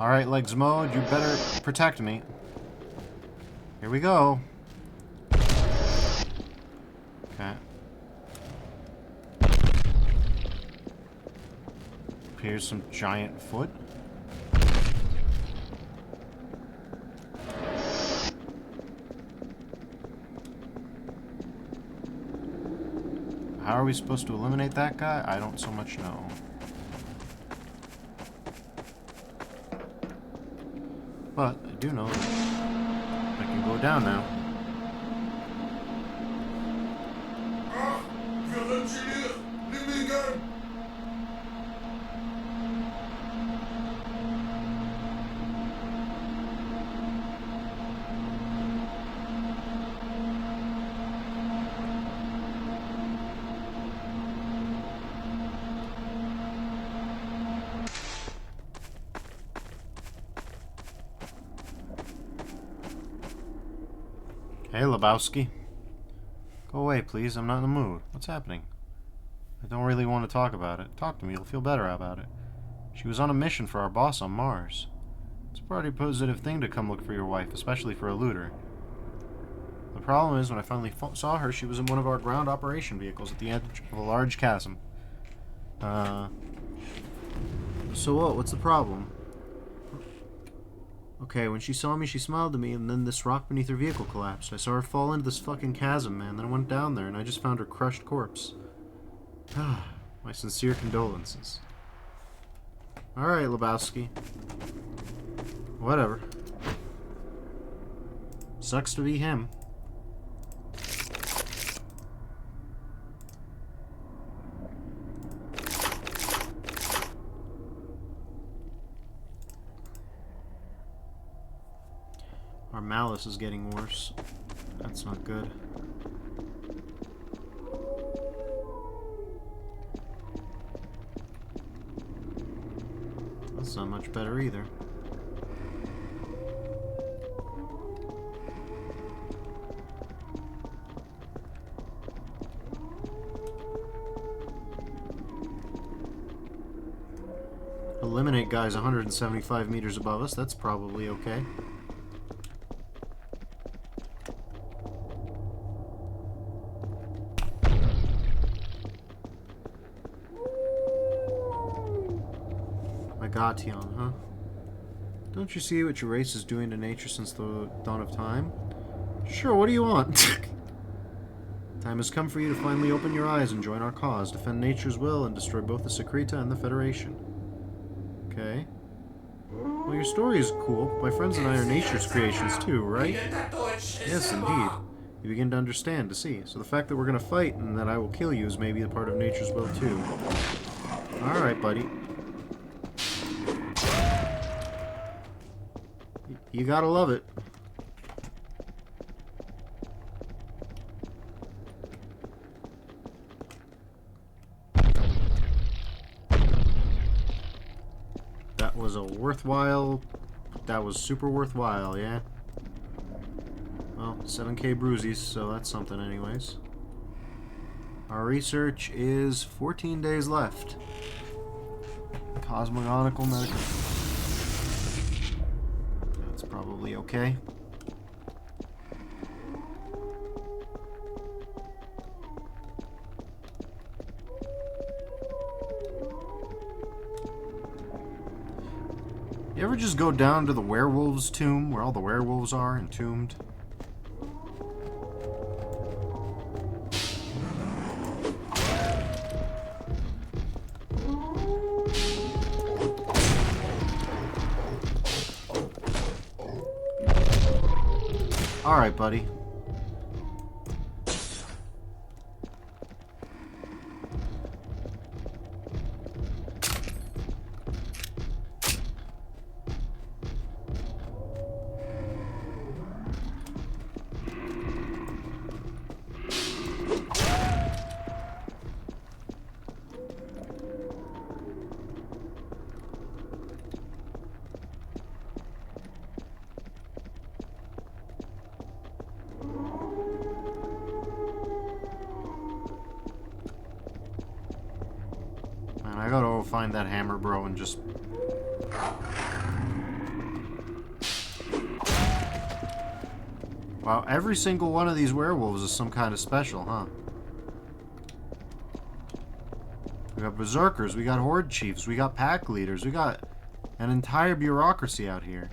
Alright, legs mode, you better protect me. Here we go. Okay. Here's some giant foot. How are we supposed to eliminate that guy? I don't so much know. But I do know I can go down now. Ach, wir ventilieren. Nimm mich gern. Hey, Lebowski. Go away, please. I'm not in the mood. What's happening? I don't really want to talk about it. Talk to me, you'll feel better about it. She was on a mission for our boss on Mars. It's a pretty positive thing to come look for your wife, especially for a looter. The problem is, when I finally saw her, she was in one of our ground operation vehicles at the edge of a large chasm. So what? What's the problem? Okay, when she saw me, she smiled at me, and then this rock beneath her vehicle collapsed. I saw her fall into this fucking chasm, man. Then I went down there, and I just found her crushed corpse. My sincere condolences. Alright, Lebowski. Whatever. Sucks to be him. Our malice is getting worse. That's not good. That's not much better either. Eliminate guys 175 meters above us. That's probably okay. Megation, huh? Don't you see what your race is doing to nature since the dawn of time? Sure, what do you want? Time has come for you to finally open your eyes and join our cause, defend nature's will, and destroy both the Secreta and the Federation. Okay. Well, your story is cool. My friends and I are nature's creations too, right? Yes, indeed. You begin to understand, to see. So the fact that we're gonna fight and that I will kill you is maybe a part of nature's will too. Alright, buddy. You gotta love it. That was a worthwhile... That was super worthwhile, yeah? Well, 7k bruisies, so that's something anyways. Our research is 14 days left. Cosmogonical medical... That's probably okay. You ever just go down to the werewolves' tomb, where all the werewolves are entombed? Alright, buddy. I gotta go find that hammer, bro, and just... Wow, every single one of these werewolves is some kind of special, huh? We got berserkers, we got horde chiefs, we got pack leaders, we got an entire bureaucracy out here.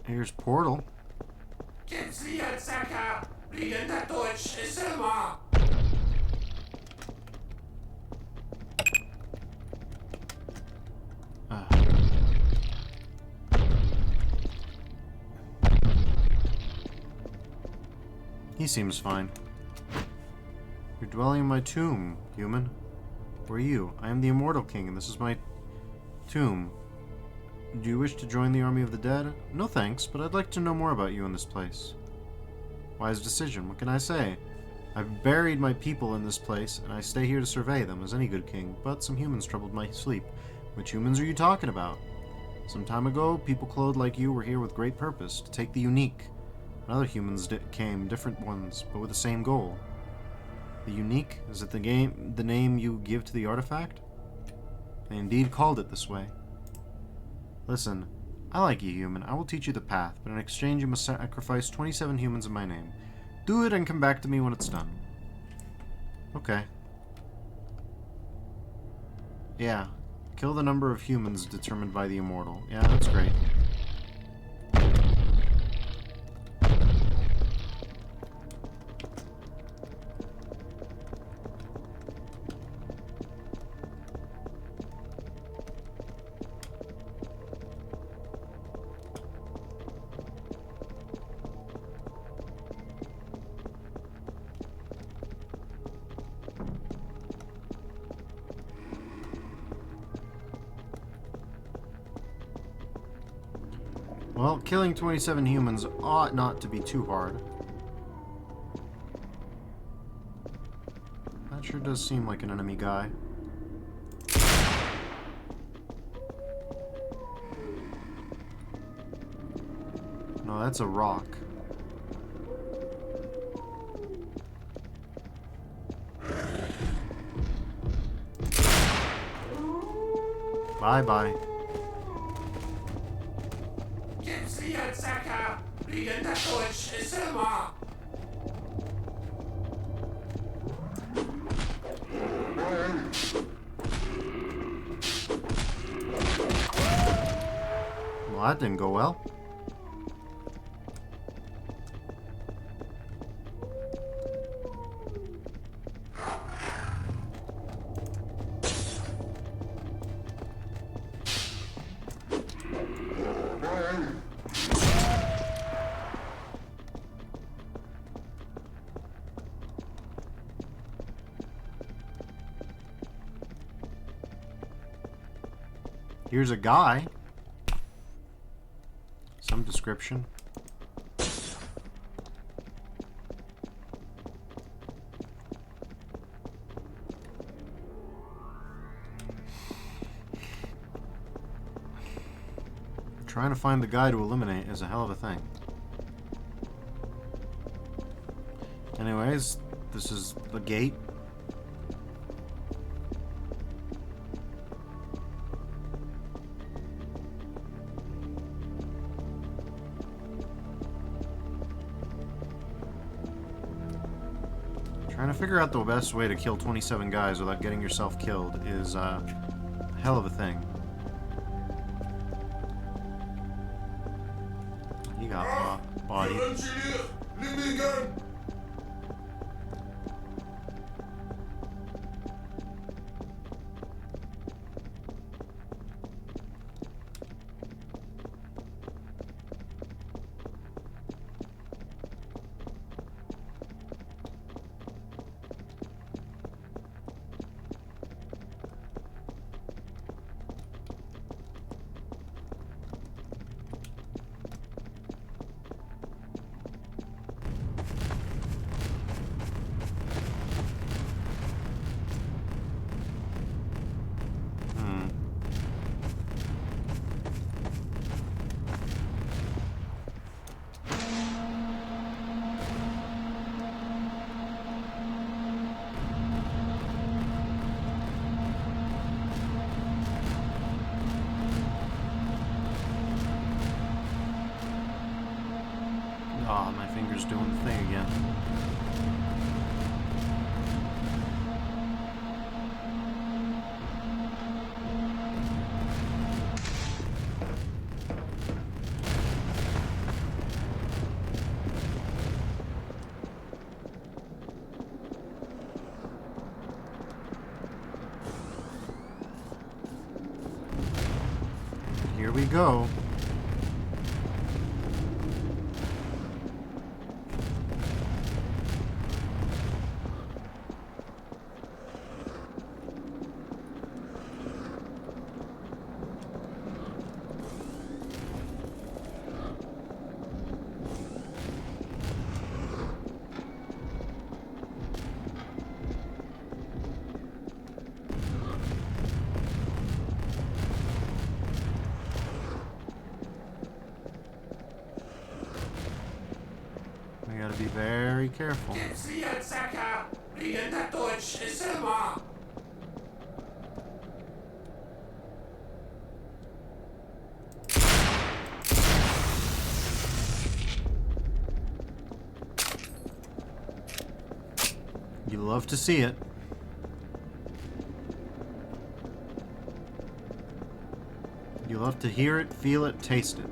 Here's Portal. He seems fine. You're dwelling in my tomb, human. Who are you? I am the Immortal King, and this is my tomb. Do you wish to join the army of the dead? No thanks, but I'd like to know more about you in this place. Wise decision, what can I say? I've buried my people in this place, and I stay here to survey them, as any good king, but some humans troubled my sleep. Which humans are you talking about? Some time ago, people clothed like you were here with great purpose, to take the unique And other humans came, different ones, but with the same goal. The unique? Is it the name you give to the artifact? They indeed called it this way. Listen, I like you, human. I will teach you the path, but in exchange you must sacrifice 27 humans in my name. Do it and come back to me when it's done. Okay. Yeah. Kill the number of humans determined by the immortal. Yeah, that's great. Well, killing 27 humans ought not to be too hard. That sure does seem like an enemy guy. No, that's a rock. Bye-bye. Well, that didn't go well. Here's a guy. Some description. Trying to find the guy to eliminate is a hell of a thing. Anyways, this is the gate. Trying to figure out the best way to kill 27 guys without getting yourself killed is a hell of a thing. You got body. Ah, my finger's doing the thing again. Here we go. be very careful. You love to see it. You love to hear it, feel it, taste it.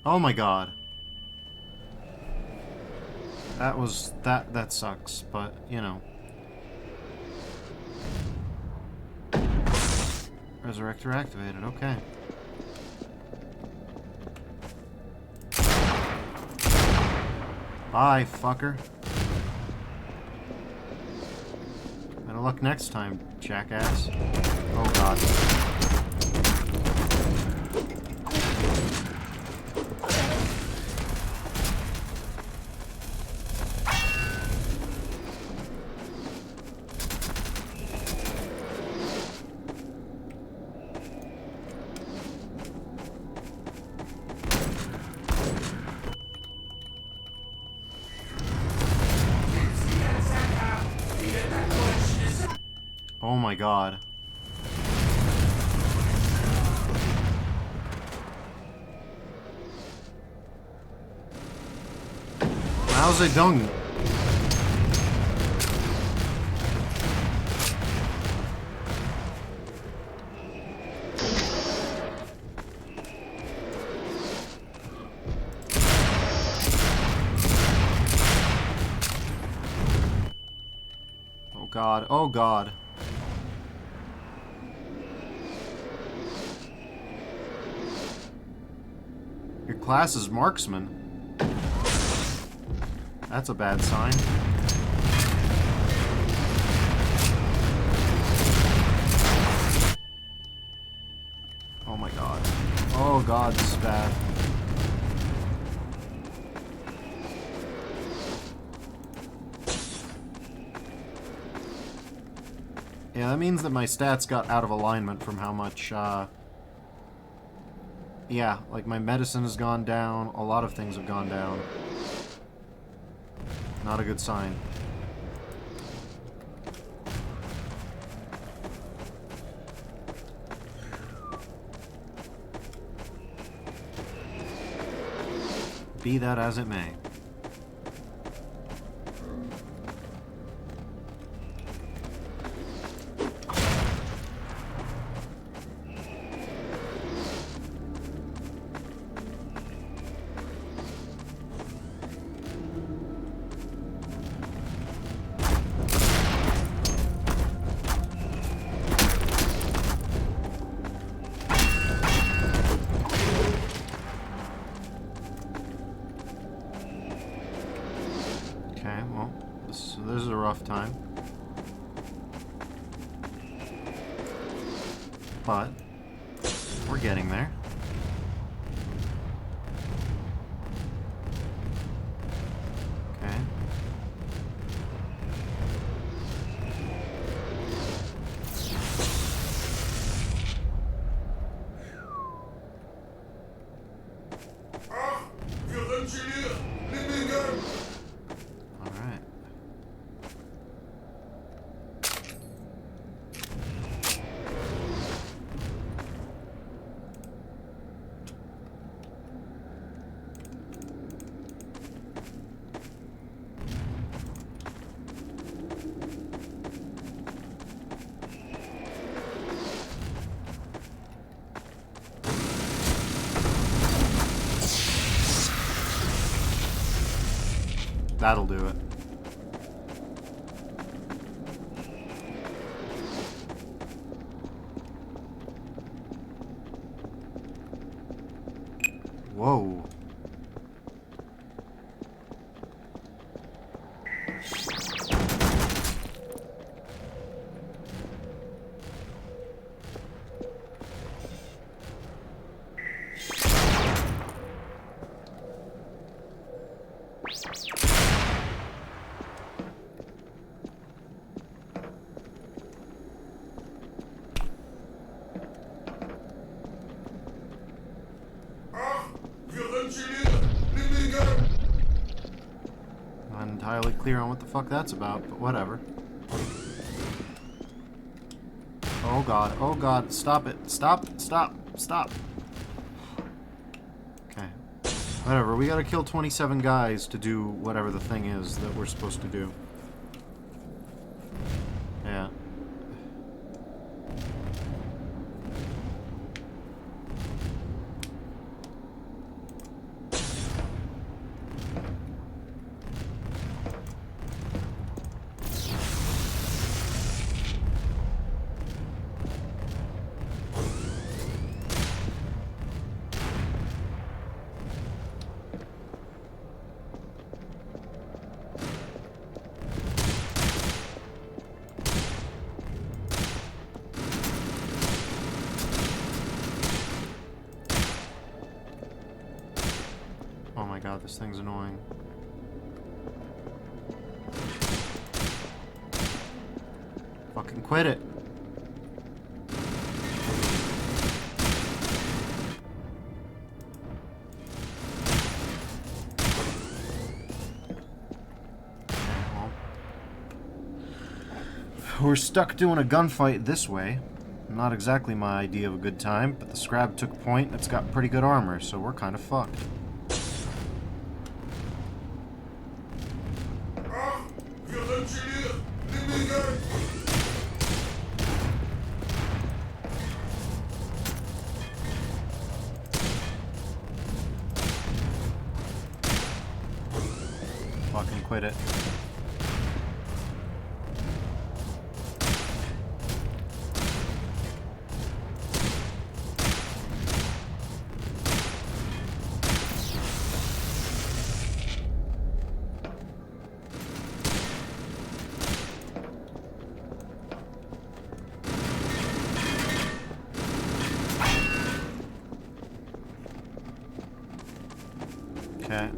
Oh my god. That sucks, but, you know. Resurrector activated, okay. Bye, fucker. Better luck next time, jackass. Oh god. Oh my god. How's it done? Oh god, oh god. Your class is marksman. That's a bad sign. Oh my god. Oh god, this is bad. Yeah, that means that my stats got out of alignment from how much, yeah, like my medicine has gone down, a lot of things have gone down. Not a good sign. Be that as it may. This is a rough time. But we're getting there. Okay. That'll do it. Whoa. Not entirely clear on what the fuck that's about, but whatever. Oh god, stop it. Stop. Okay. Whatever, we gotta kill 27 guys to do whatever the thing is that we're supposed to do. Yeah. Oh my god, this thing's annoying. Fucking quit it. We're stuck doing a gunfight this way. Not exactly my idea of a good time, but the scrab took point and it's got pretty good armor, so we're kind of fucked. Fucking quit it. Okay.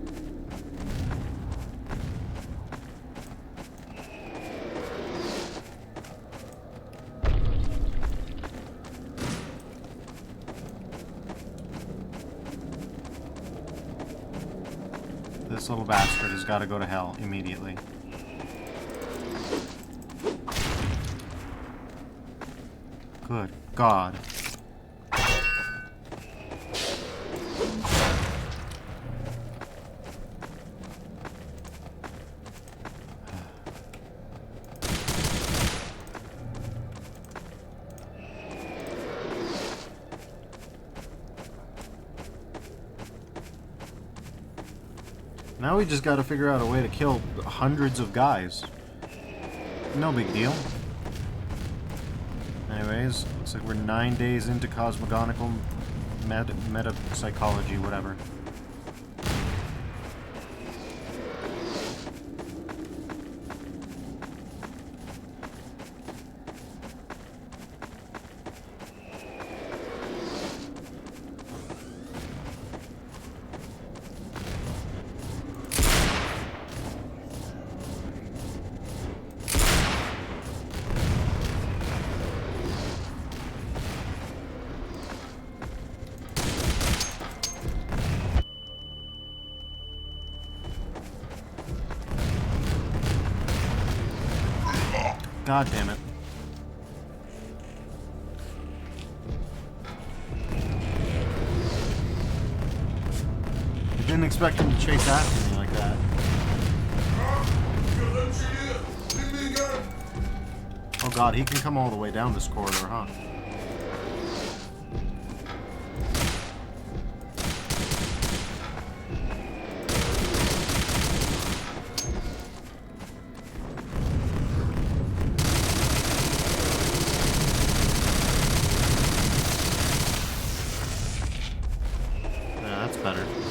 This little bastard has got to go to hell immediately. Good God. Now we just gotta figure out a way to kill hundreds of guys. No big deal. Anyways, looks like we're 9 days into cosmogonical metapsychology, whatever. God damn it. I didn't expect him to chase after me like that. Oh god, he can come all the way down this corridor, huh? Better.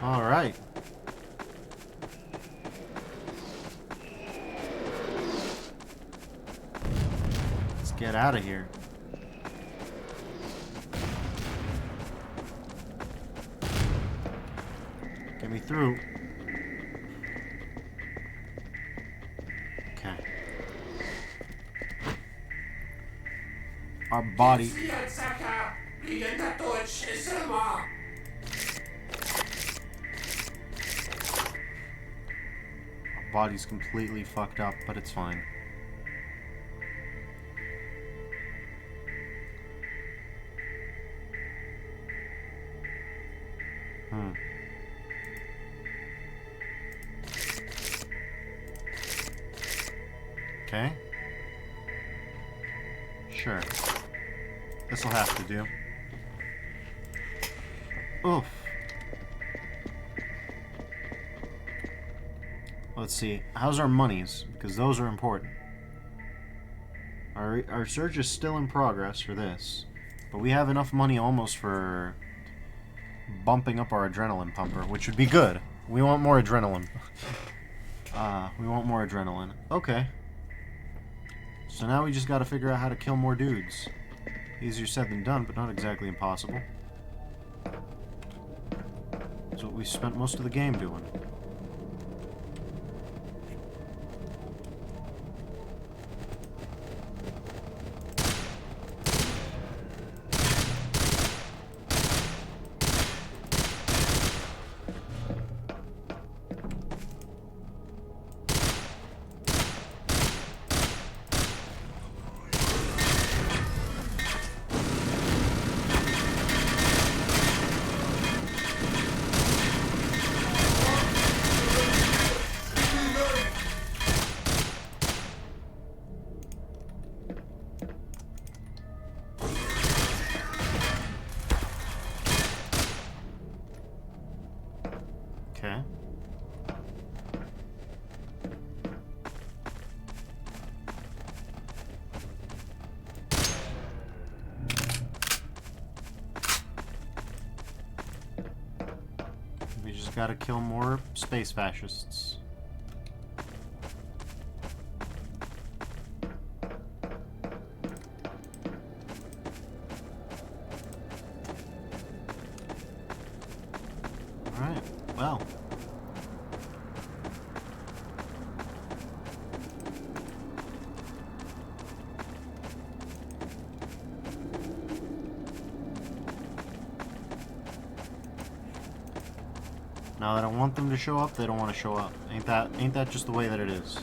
Alright. Let's get out of here. Get me through. Okay. Our body. Our body's completely fucked up, but it's fine. Okay. Sure. This'll have to do. Oof. Let's see. How's our monies? Because those are important. Our search is still in progress for this. But we have enough money almost for bumping up our adrenaline pumper, which would be good. We want more adrenaline. We want more adrenaline. Okay. So now we just gotta figure out how to kill more dudes. Easier said than done, but not exactly impossible. That's what we spent most of the game doing. Okay. We just gotta kill more space fascists. Alright, well. Now that I want them to show up, they don't want to show up. Ain't that just the way that it is?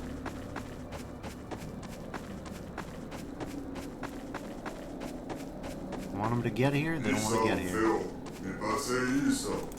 I want them to get here, they don't want to get here. Me passei isso.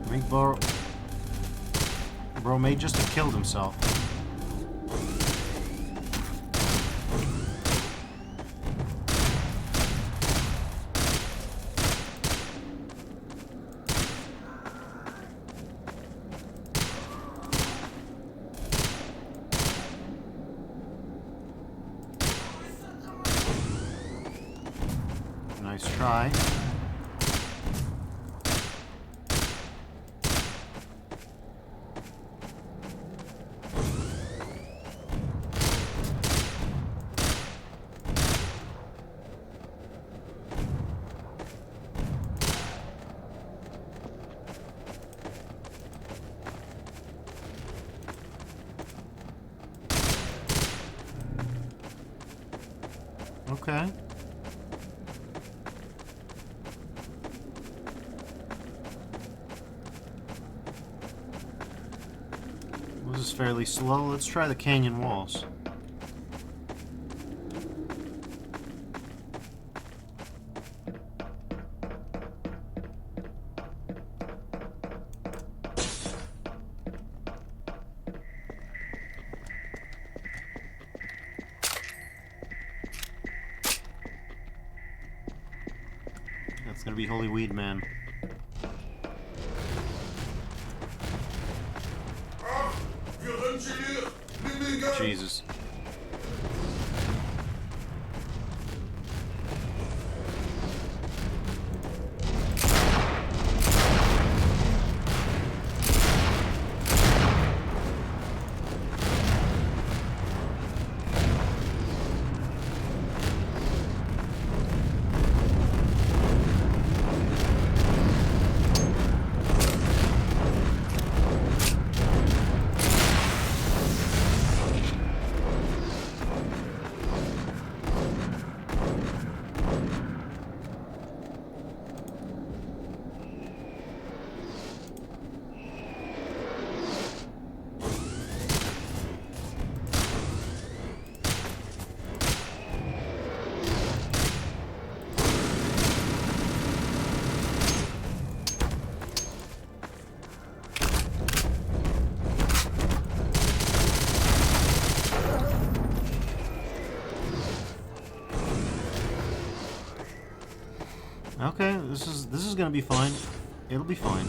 I think bro may just have killed himself. Nice try. Okay. This is fairly slow. Let's try the canyon walls. It's gonna be Holy Weed Man. Ach, wir sind hier. Liebe Jesus. Okay, this is gonna be fine. It'll be fine.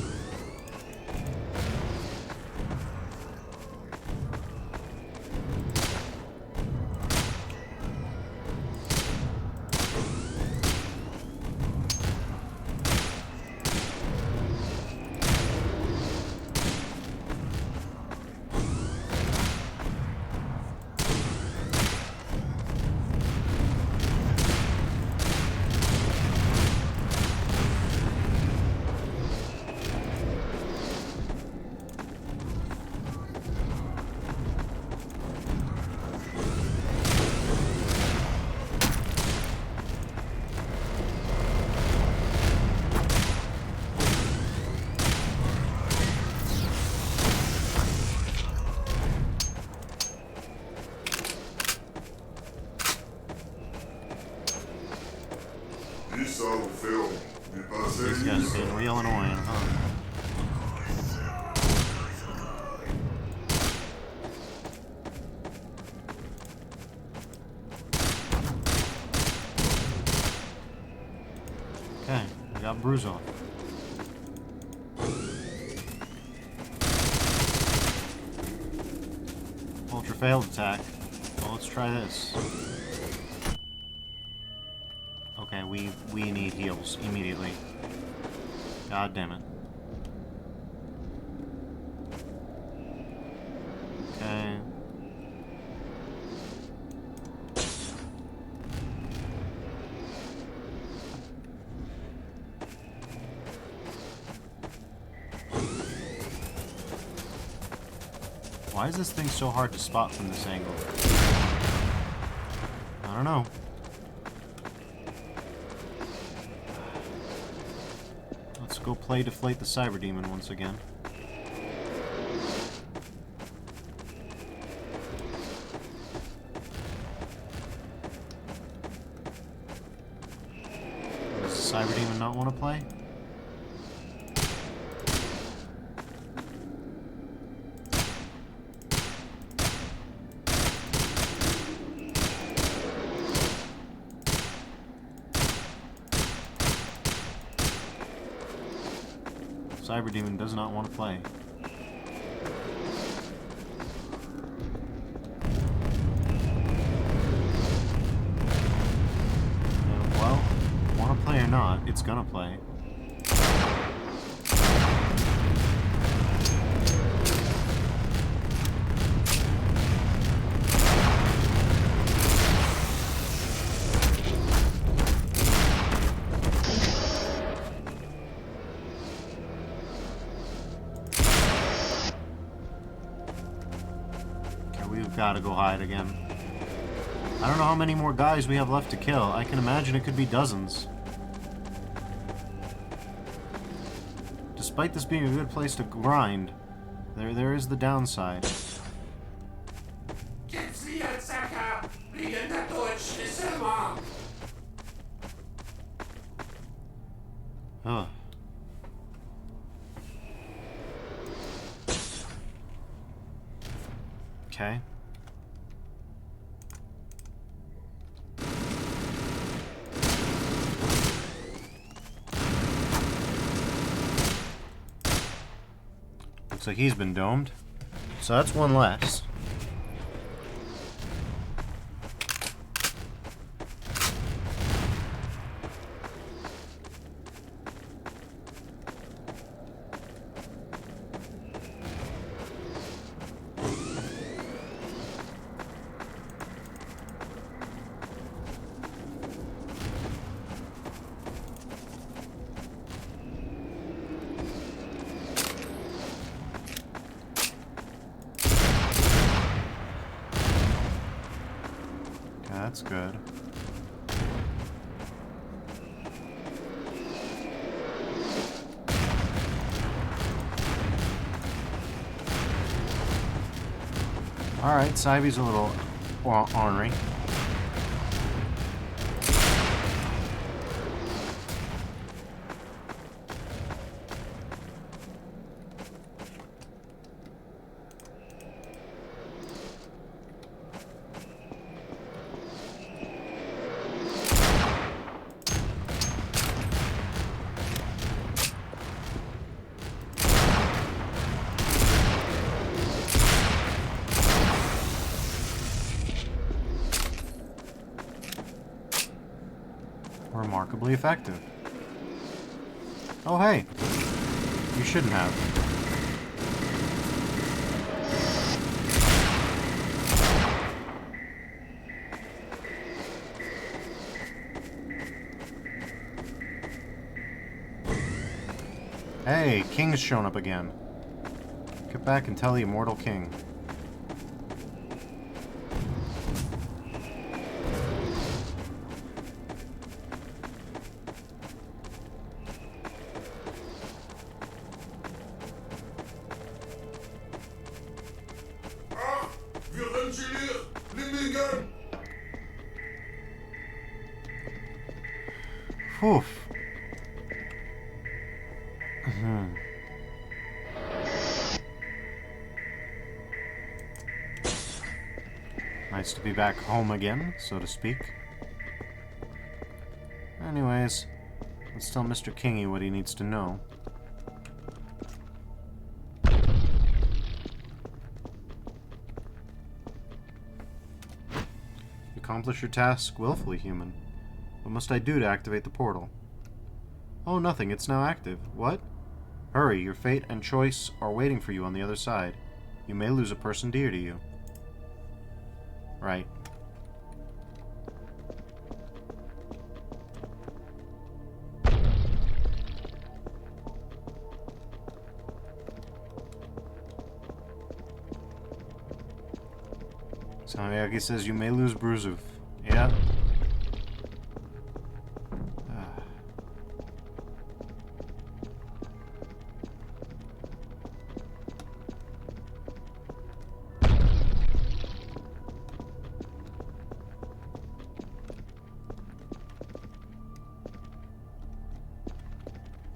These guys are being real annoying, huh? Okay, we got Bruise off. Ultra failed attack. Well, let's try this. Okay, we need heals immediately. God damn it. Okay. Why is this thing so hard to spot from this angle? I don't know. Let's go play Deflate the Cyber Demon once again. Does the Cyber Demon not want to play? Cyber Demon does not want to play. Well, want to play or not, it's gonna play. We've got to go hide again. I don't know how many more guys we have left to kill. I can imagine it could be dozens. Despite this being a good place to grind, there is the downside. Ugh. Okay. Looks like he's been domed. So that's one less. That's good. Alright, Cybe's a little ornery. Remarkably effective. Oh, hey. You shouldn't have. Hey, King's shown up again. Get back and tell the immortal king. Wir rennen hier! Nimm den Gun! Whew. Nice to be back home again, so to speak. Anyways, let's tell Mr. Kingy what he needs to know. Accomplish your task willfully, human. What must I do to activate the portal? Oh, nothing. It's now active. What? Hurry, your fate and choice are waiting for you on the other side. You may lose a person dear to you. Right. Samyaki says you may lose Bruzov. Yeah.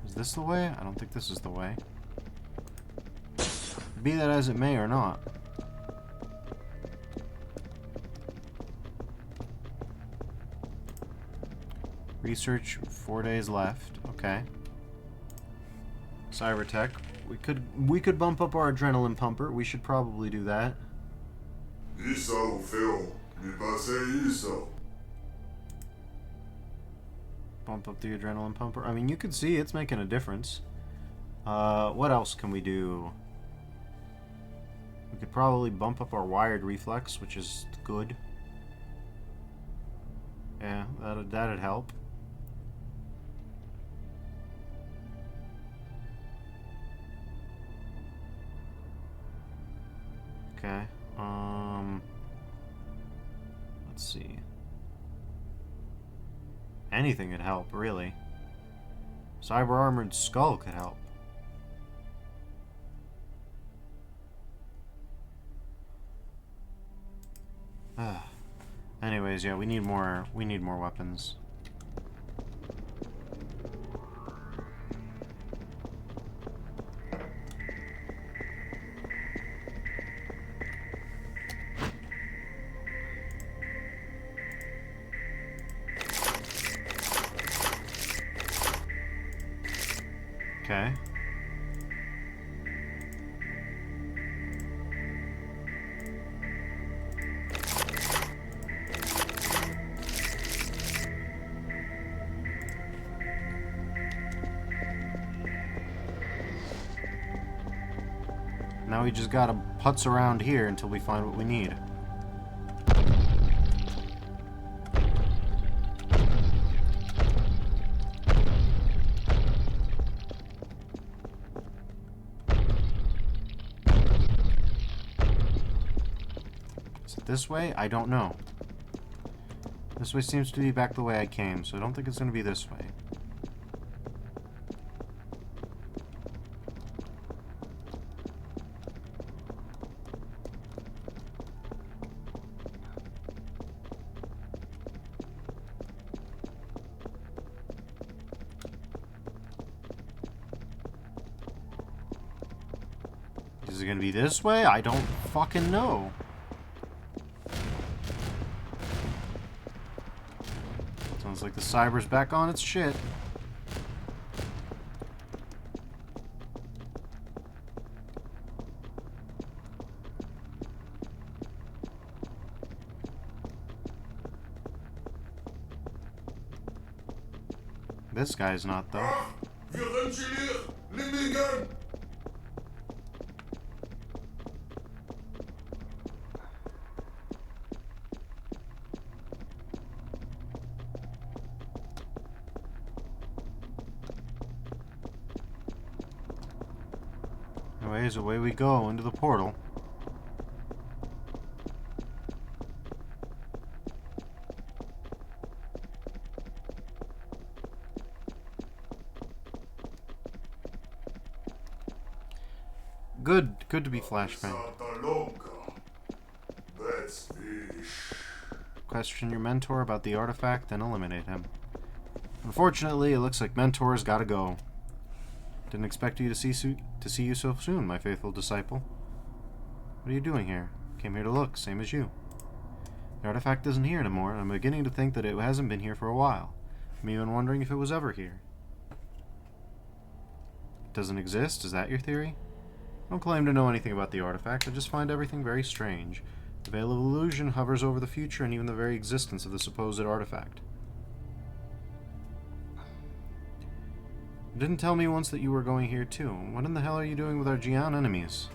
Is this the way? I don't think this is the way. Be that as it may or not. Research, 4 days left. Okay. Cybertech. We could bump up our adrenaline pumper. We should probably do that. Isso, Phil. Me passei isso. Bump up the adrenaline pumper. I mean, you can see it's making a difference. What else can we do? We could probably bump up our wired reflex, which is good. Yeah, that'd help. Okay. Let's see. Anything could help, really. Cyber Armored Skull could help. Anyways, yeah, we need more weapons. Okay. Now we just gotta putz around here until we find what we need. Is it this way? I don't know. This way seems to be back the way I came, so I don't think it's going to be this way. Is it going to be this way? I don't fucking know. Sounds like the cyber's back on its shit. This guy's not, though. Wir Rentier, Limmigen! Anyways, away we go into the portal. Good to be flashbang. Question your mentor about the artifact, then eliminate him. Unfortunately, it looks like mentor's gotta go. Didn't expect you to see you so soon, my faithful disciple. What are you doing here? Came here to look, same as you. The artifact isn't here anymore, and I'm beginning to think that it hasn't been here for a while. I'm even wondering if it was ever here. It doesn't exist? Is that your theory? I don't claim to know anything about the artifact, I just find everything very strange. The veil of illusion hovers over the future and even the very existence of the supposed artifact. You didn't tell me once that you were going here too. What in the hell are you doing with our Gian enemies?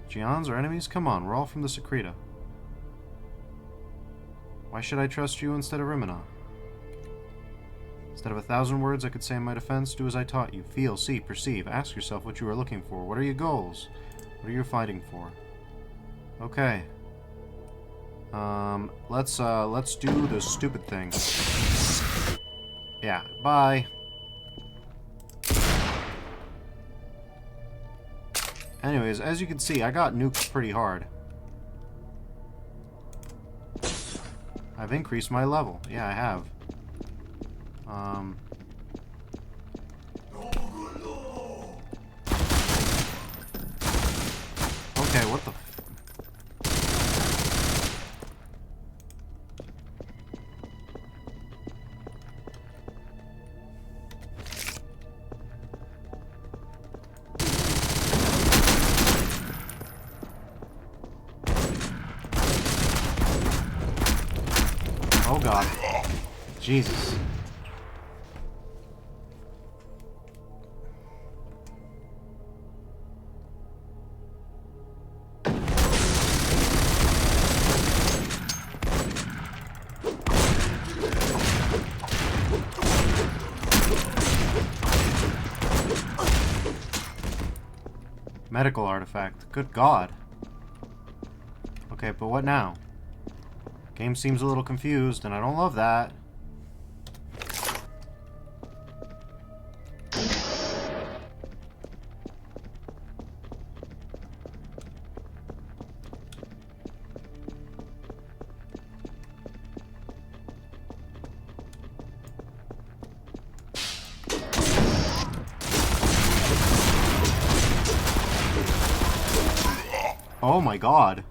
Gians are enemies? Come on, we're all from the Secreta. Why should I trust you instead of Rimina? Instead of 1,000 words I could say in my defense, do as I taught you. Feel, see, perceive. Ask yourself what you are looking for. What are your goals? What are you fighting for? Okay. Let's do the stupid thing. Yeah, bye. Anyways, as you can see, I got nuked pretty hard. I've increased my level. Yeah, I have. Okay, what the Oh god. Jesus. Medical artifact. Good god. Okay, but what now? Game seems a little confused, and I don't love that. Oh my god.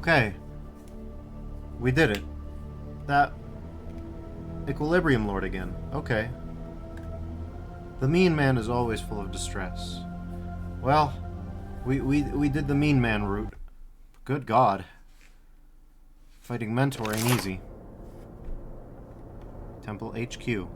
Okay. We did it. That... Equilibrium Lord again. Okay. The mean man is always full of distress. Well, we did the mean man route. Good God. Fighting Mentor ain't easy. Temple HQ.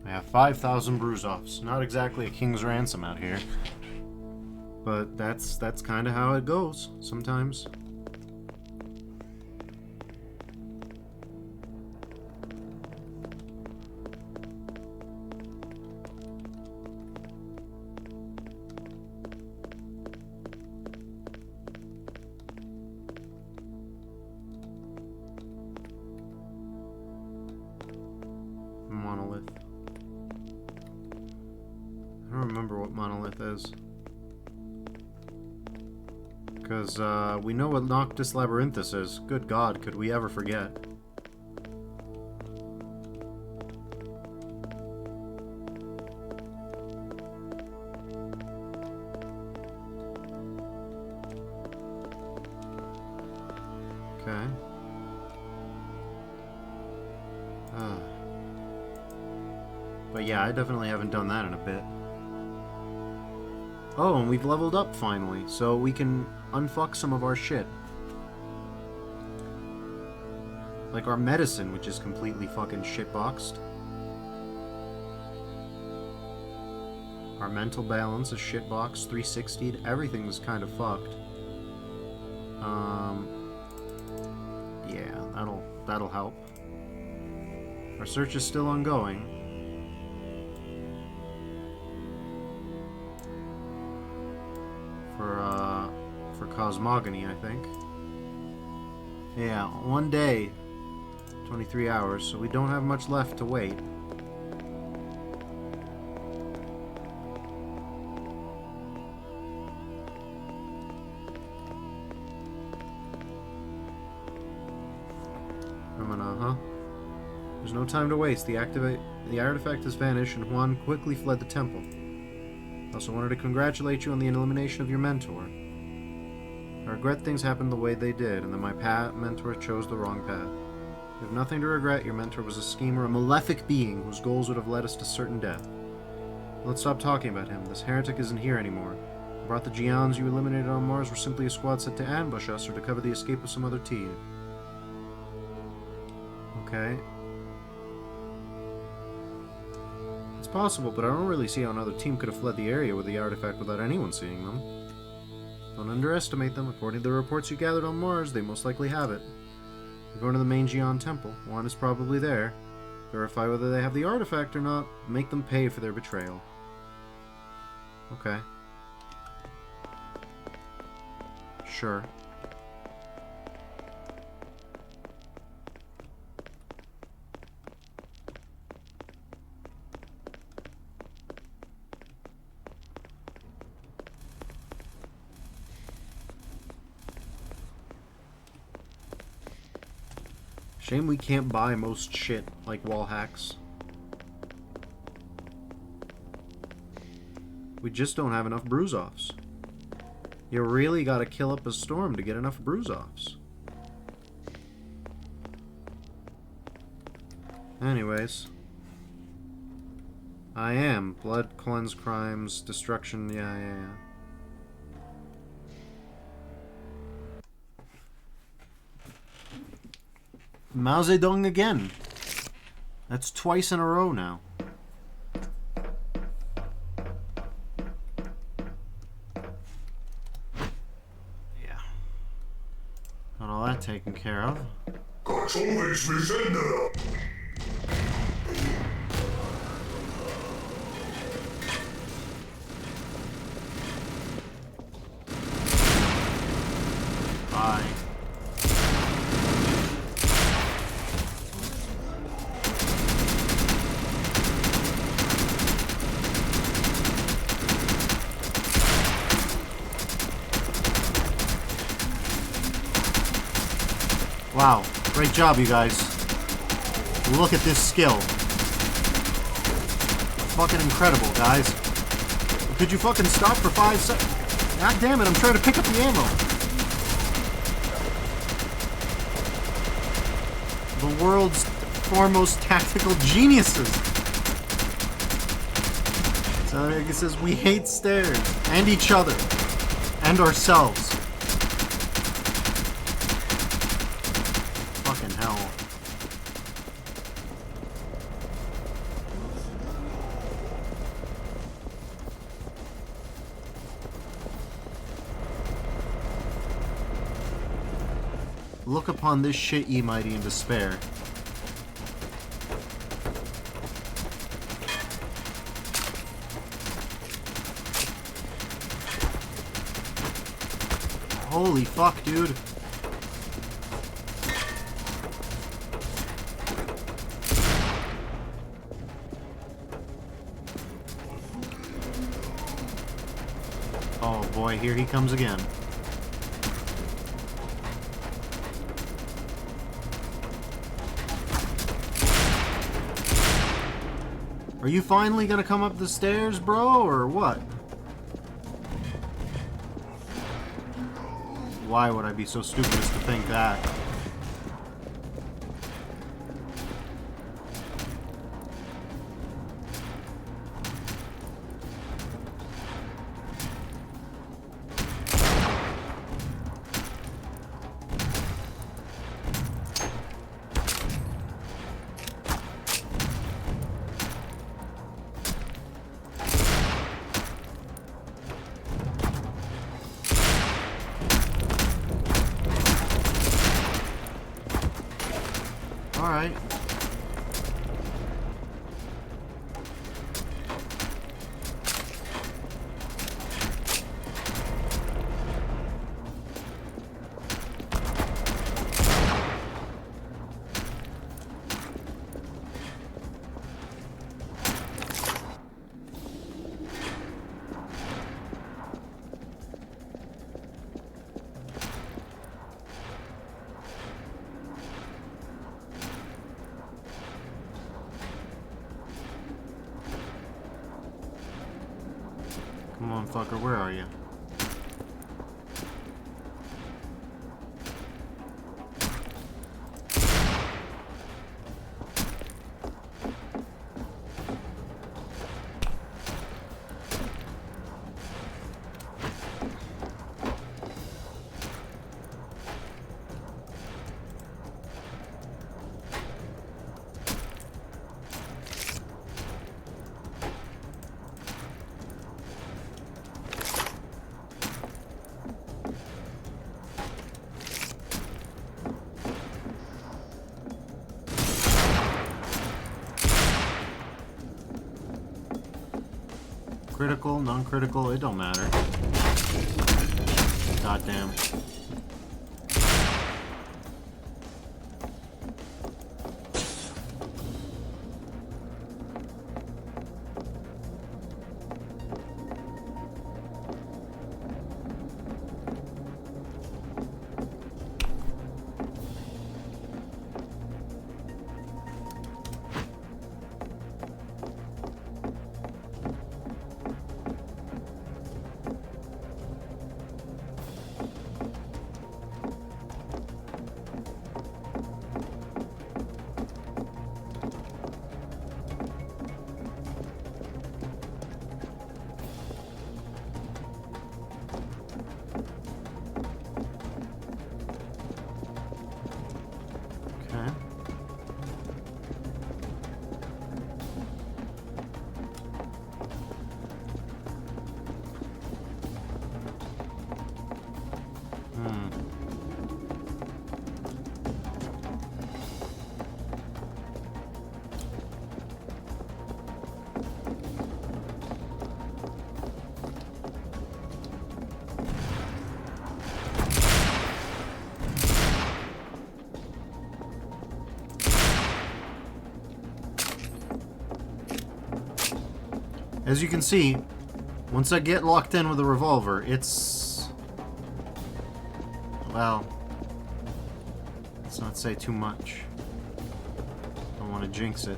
I have 5,000 bruise-offs. Not exactly a king's ransom out here. But that's kind of how it goes sometimes. Monolith. I don't remember what monolith is. Because, we know what Noctis Labyrinthus is. Good God, could we ever forget? Okay. But yeah, I definitely haven't done that in a bit. Oh, and we've leveled up finally, so we can unfuck some of our shit. Like our medicine, which is completely fucking shitboxed. Our mental balance is shitboxed, 360'd, everything's kind of fucked. Yeah, that'll help. Our search is still ongoing. For cosmogony, I think. Yeah, one day, 23 hours, so we don't have much left to wait. Huh? There's no time to waste. The artifact has vanished, and Juan quickly fled the temple. I also wanted to congratulate you on the elimination of your mentor. I regret things happened the way they did, and that my mentor chose the wrong path. You have nothing to regret. Your mentor was a schemer, a malefic being whose goals would have led us to certain death. Let's stop talking about him. This heretic isn't here anymore. I brought the Geons you eliminated on Mars were simply a squad set to ambush us or to cover the escape of some other team. Okay. It's possible, but I don't really see how another team could have fled the area with the artifact without anyone seeing them. Don't underestimate them. According to the reports you gathered on Mars, they most likely have it. We're going to the main Geon temple. Juan is probably there. Verify whether they have the artifact or not. Make them pay for their betrayal. Okay. Sure. Shame we can't buy most shit, like wall hacks. We just don't have enough bruise-offs. You really gotta kill up a storm to get enough bruise-offs. Anyways. I am. Blood, cleanse, crimes, destruction, yeah. Mao Zedong again. That's twice in a row now. Yeah. Got all that taken care of. Bye. Wow. Great job, you guys. Look at this skill. Fucking incredible, guys. Could you fucking stop for 5 seconds? God damn it, I'm trying to pick up the ammo. The world's foremost tactical geniuses. So it says we hate stairs and each other and ourselves. Fucking hell. Look upon this shit, E.Y.E, in despair. Holy fuck, dude. Oh boy, here he comes again. Are you finally gonna come up the stairs, bro, or what? Why would I be so stupid as to think that? Alright. Come on, fucker, where are you? Critical, non-critical, it don't matter. Goddamn. Okay. As you can see, once I get locked in with a revolver, it's... well... Let's not say too much. Don't want to jinx it.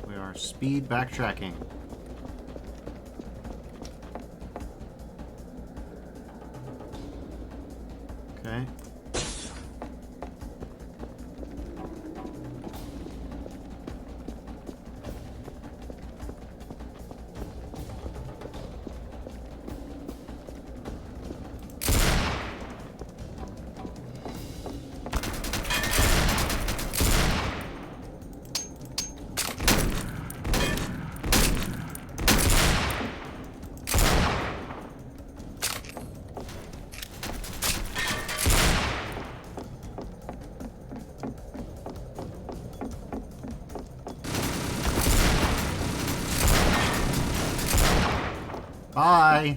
We are speed backtracking. Okay. Bye.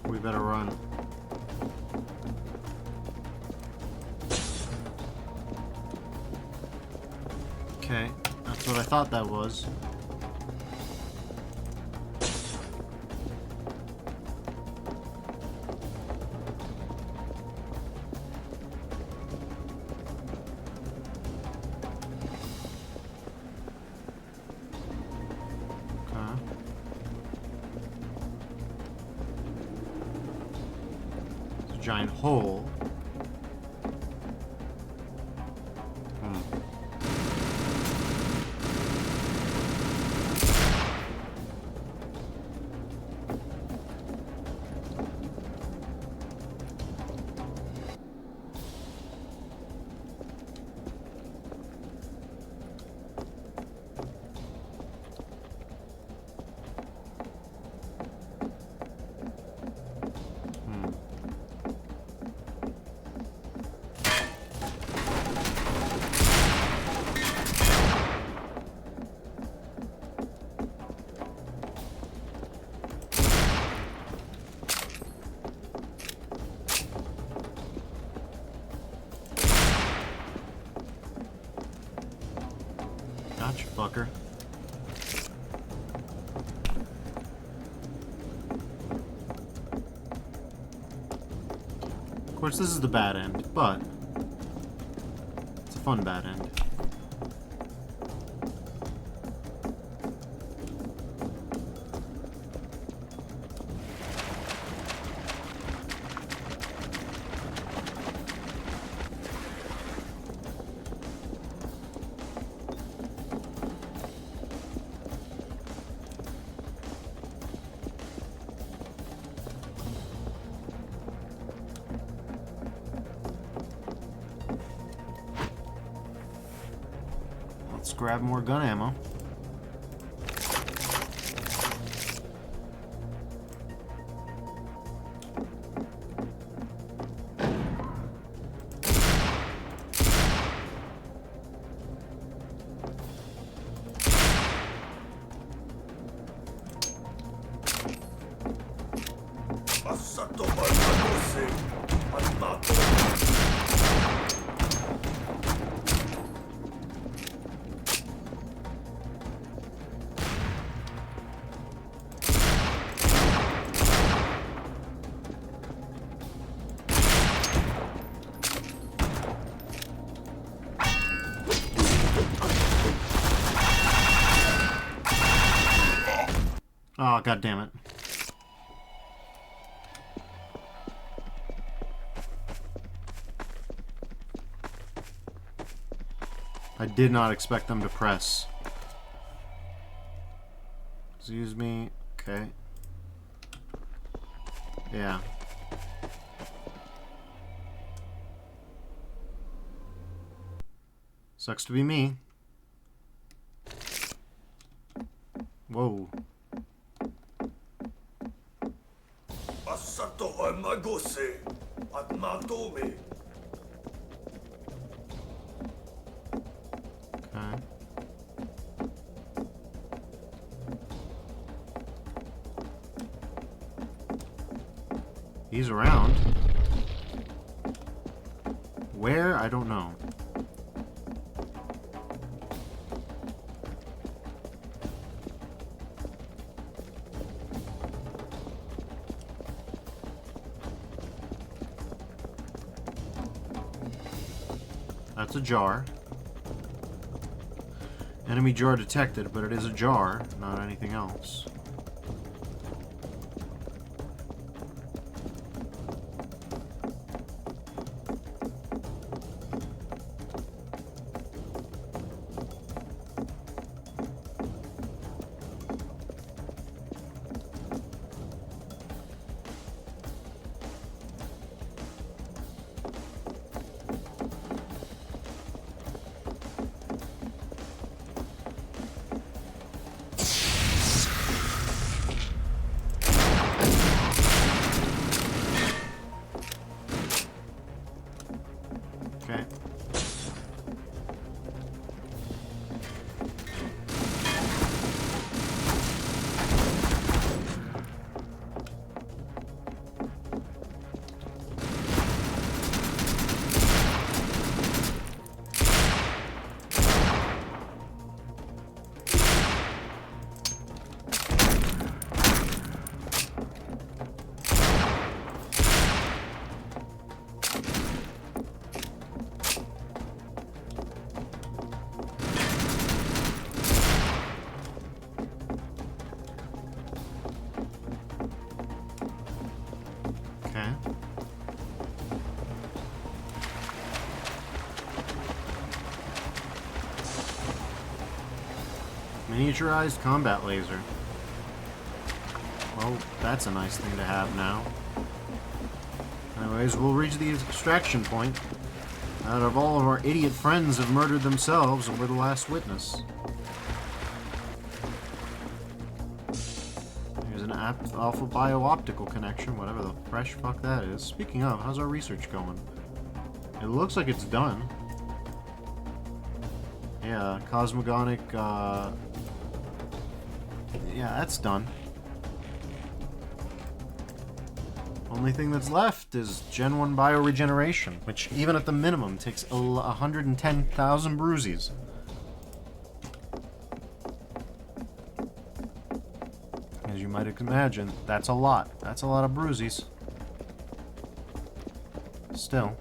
We better run. Okay, that's what I thought that was. Okay. It's a giant hole. Gotcha, fucker. Of course, this is the bad end, but it's a fun bad end. Let's grab more gun ammo. Passato balcone, andato. Oh, god damn it. I did not expect them to press. Excuse me. Okay. Yeah. Sucks to be me. Whoa. Okay. He's around. Where? I don't know. That's a jar. Enemy jar detected, but it is a jar, not anything else. Okay. Okay. Miniaturized combat laser. Well, that's a nice thing to have now. Anyways, we'll reach the extraction point. Out of all of our idiot friends have murdered themselves, and we're the last witness. Here's an alpha bio-optical connection, whatever the fresh fuck that is. Speaking of, how's our research going? It looks like it's done. Yeah, cosmogonic, yeah, that's done. Only thing that's left is Gen 1 bioregeneration, which even at the minimum takes 110,000 bruises. As you might imagine, that's a lot. That's a lot of bruises. Still.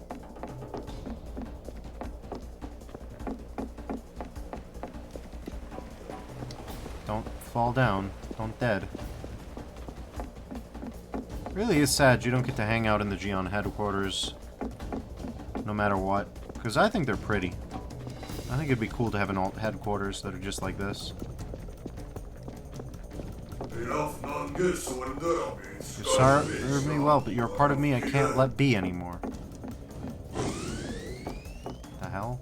Don't fall down. Don't dead. Really is sad you don't get to hang out in the Geon headquarters no matter what, because I think they're pretty. I think it'd be cool to have an alt headquarters that are just like this. You serve me well, but you're a part of me I can't let be anymore. The hell?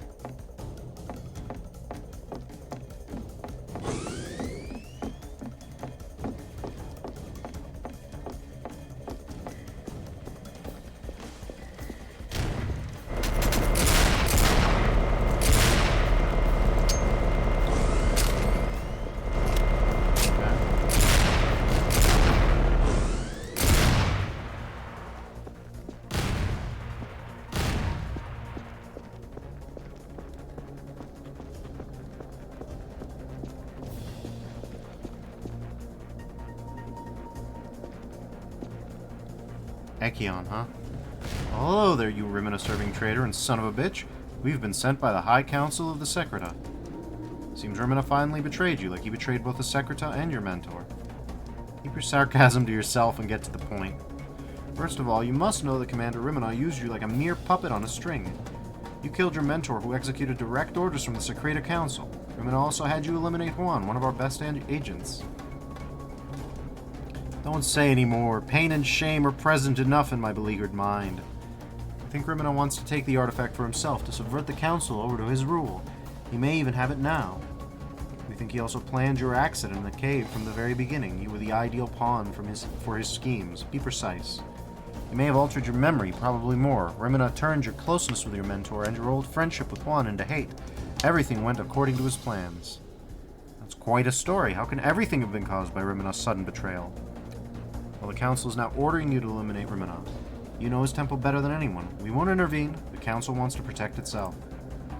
Echion, huh? Hello there, you Rimina-serving traitor and son of a bitch. We've been sent by the High Council of the Secreta. Seems Rimina finally betrayed you, like he betrayed both the Secreta and your mentor. Keep your sarcasm to yourself and get to the point. First of all, you must know that Commander Rimina used you like a mere puppet on a string. You killed your mentor, who executed direct orders from the Secreta Council. Rimina also had you eliminate Juan, one of our best agents. Don't say any more. Pain and shame are present enough in my beleaguered mind. I think Rimina wants to take the artifact for himself, to subvert the Council over to his rule. He may even have it now. We think he also planned your accident in the cave from the very beginning. You were the ideal pawn for his schemes. Be precise. You may have altered your memory, probably more. Rimina turned your closeness with your mentor and your old friendship with Juan into hate. Everything went according to his plans. That's quite a story. How can everything have been caused by Rimina's sudden betrayal? Well, the Council is now ordering you to eliminate Rimina. You know his temple better than anyone. We won't intervene. The Council wants to protect itself.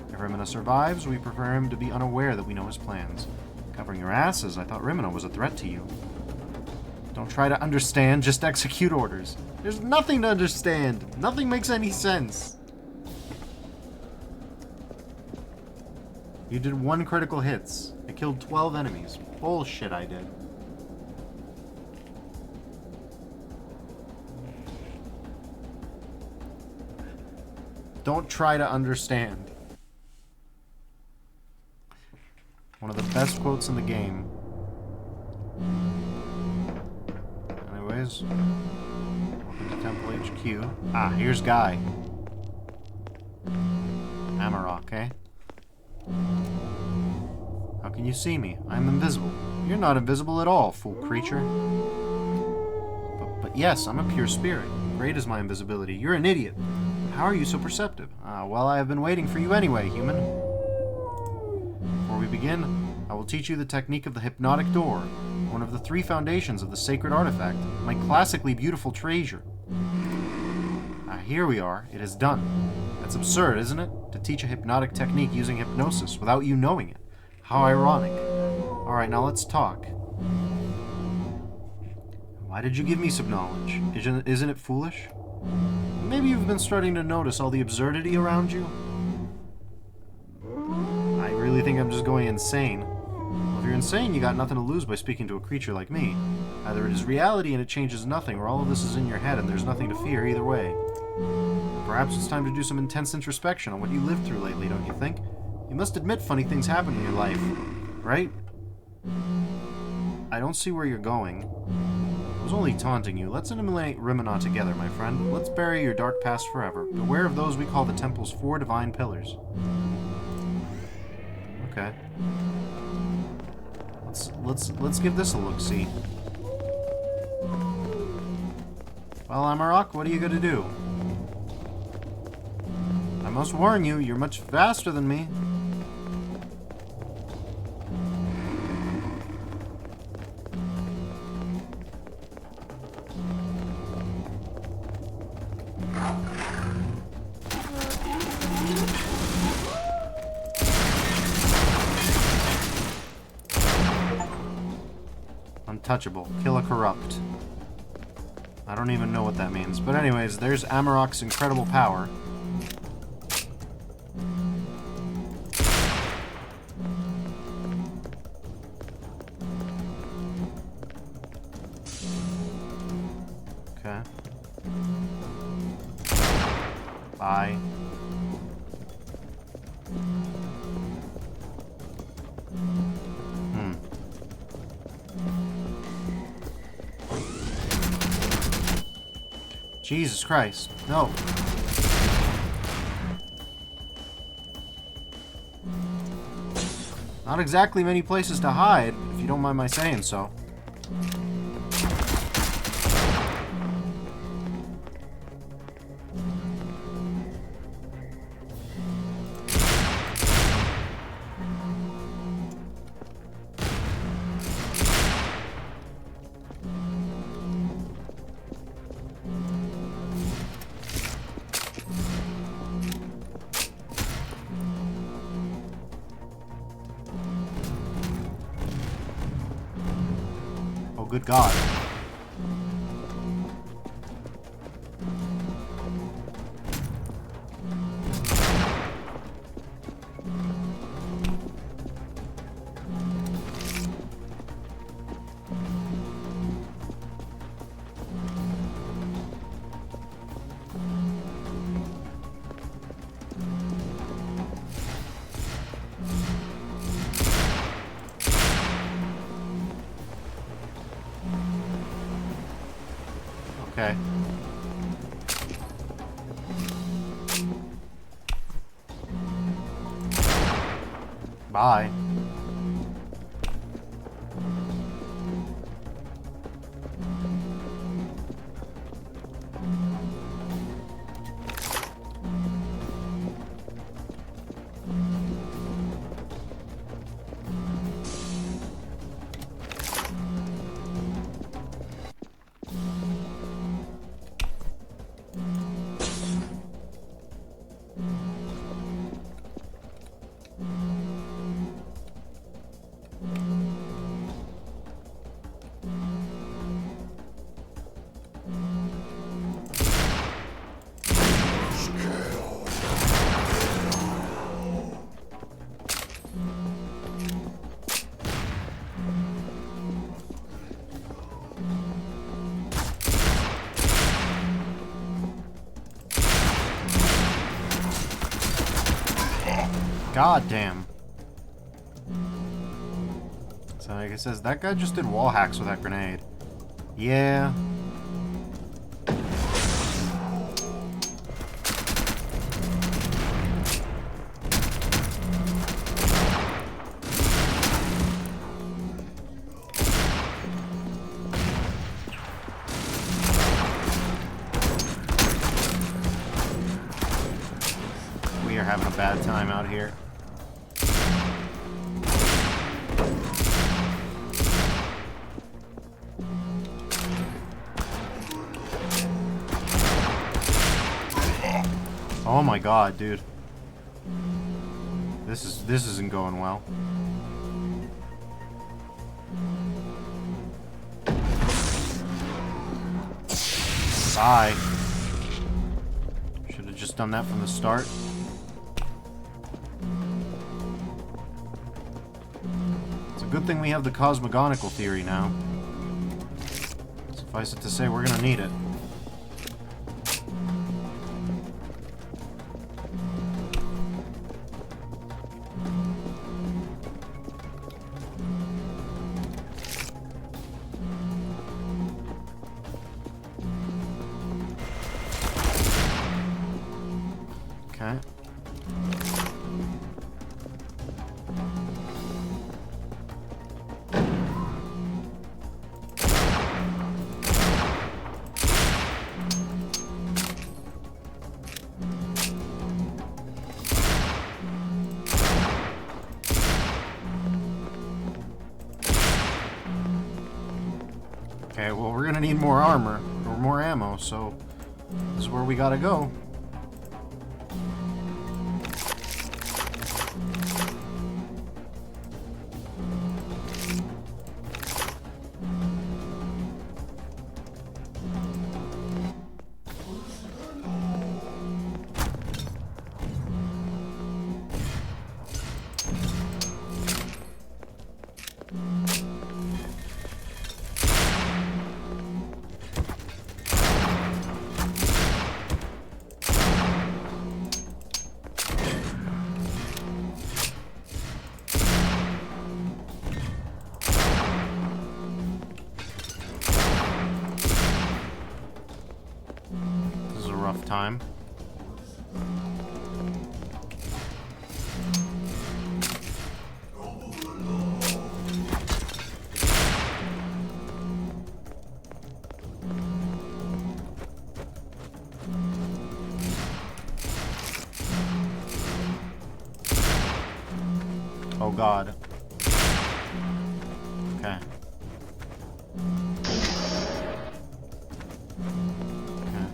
If Rimina survives, we prefer him to be unaware that we know his plans. Covering your asses, I thought Rimina was a threat to you. Don't try to understand, just execute orders. There's nothing to understand. Nothing makes any sense. You did 1 critical hits. I killed 12 enemies. Bullshit I did. Don't try to understand. One of the best quotes in the game. Anyways, welcome to Temple HQ. Ah, here's Guy. Amarok, eh? How can you see me? I'm invisible. You're not invisible at all, fool creature. But yes, I'm a pure spirit. Great is my invisibility. You're an idiot. How are you so perceptive? Well, I have been waiting for you anyway, human. Before we begin, I will teach you the technique of the hypnotic door, one of the 3 foundations of the sacred artifact, my classically beautiful treasure. Here we are. It is done. That's absurd, isn't it? To teach a hypnotic technique using hypnosis without you knowing it. How ironic. Alright, now let's talk. Why did you give me some knowledge? Isn't it foolish? Maybe you've been starting to notice all the absurdity around you? I really think I'm just going insane. Well, if you're insane, you got nothing to lose by speaking to a creature like me. Either it is reality and it changes nothing, or all of this is in your head and there's nothing to fear either way. Perhaps it's time to do some intense introspection on what you lived through lately, don't you think? You must admit funny things happen in your life, right? I don't see where you're going. I was only taunting you. Let's eliminate Rimina together, my friend. Let's bury your dark past forever. Beware of those we call the Temple's 4 divine pillars. Okay. Let's give this a look-see. Well, Amarok, what are you gonna do? I must warn you, you're much faster than me. Untouchable. Kill a corrupt. I don't even know what that means. But anyways, there's Amarok's incredible power. Okay. Bye. Jesus Christ. No. Not exactly many places to hide, if you don't mind my saying so. Good God. Okay. Bye. God damn. So like it says, that guy just did wall hacks with that grenade. Yeah. We are having a bad time out here. Oh my god, dude. This isn't going well. Bye. Should have just done that from the start. It's a good thing we have the cosmogonical theory now. Suffice it to say, we're gonna need it. Okay. Okay, well, we're gonna need more armor, or more ammo, so this is where we gotta go. This is a rough time. Oh god. Okay. Okay.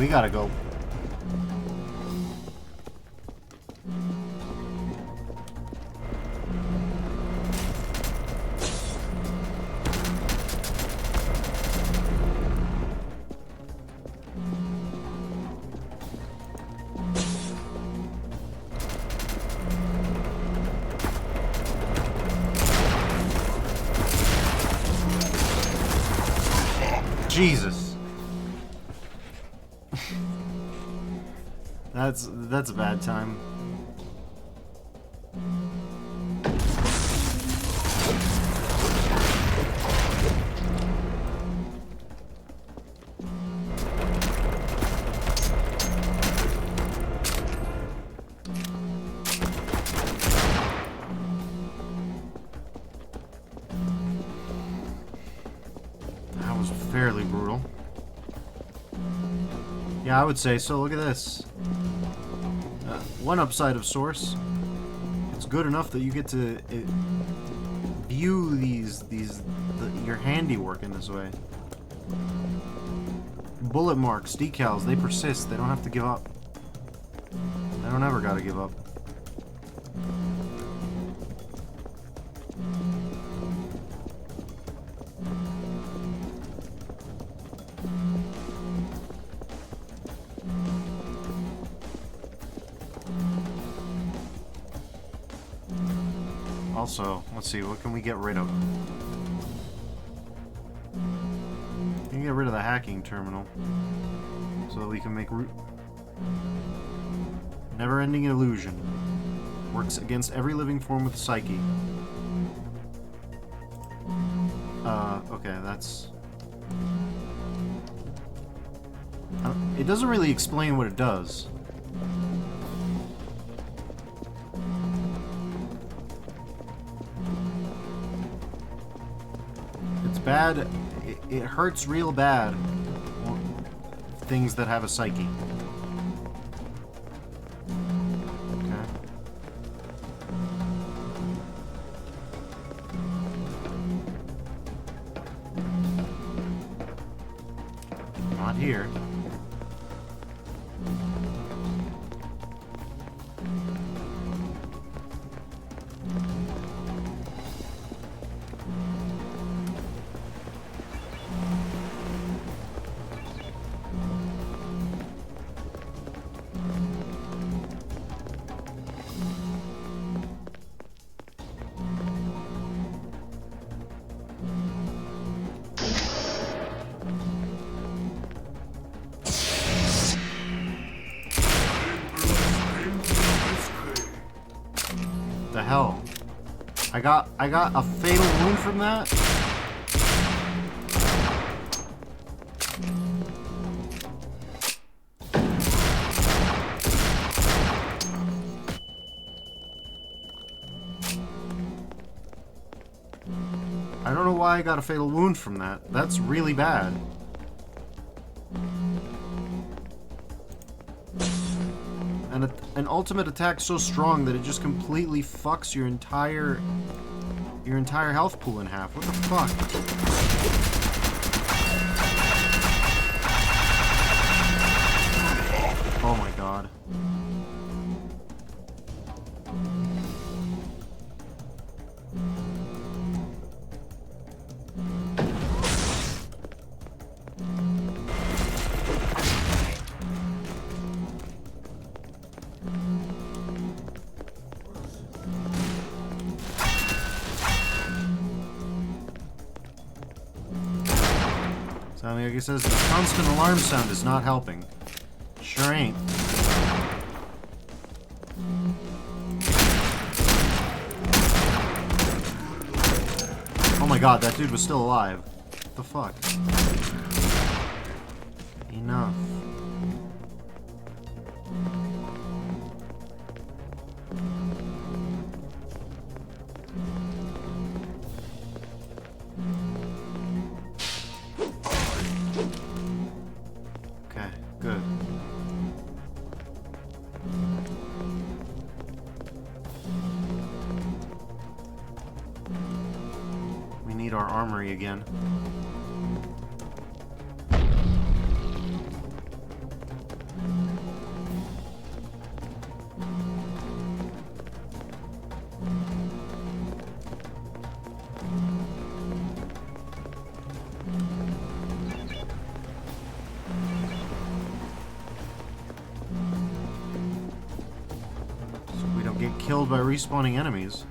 gotta go. Jesus. That's a bad time. That was fairly brutal. Yeah, I would say so. Look at this. One upside of Source. It's good enough that you get to view your handiwork in this way. Bullet marks, decals, they persist. They don't have to give up. They don't ever gotta give up. Also, let's see, what can we get rid of? We can get rid of the hacking terminal. So that we can make never-ending illusion. Works against every living form with psyche. Okay, that's... It doesn't really explain what it does. Bad. It hurts real bad. Things that have a psyche. Okay. Not here. The hell? I got a fatal wound from that? I don't know why I got a fatal wound from that. That's really bad. An ultimate attack so strong that it just completely fucks your entire health pool in half. What the fuck? Oh my god. Sounding like it says the constant alarm sound is not helping. Sure ain't. Oh my god, that dude was still alive. What the fuck? Enough. Good. We need our armory again. get killed by respawning enemies.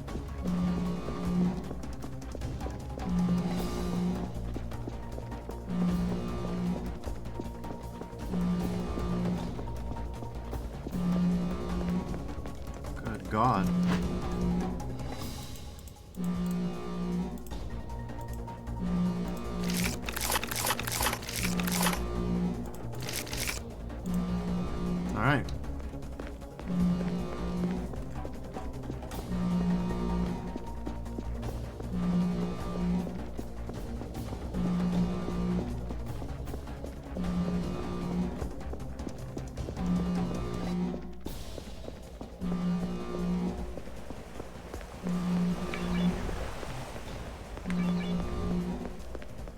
Good God. All right.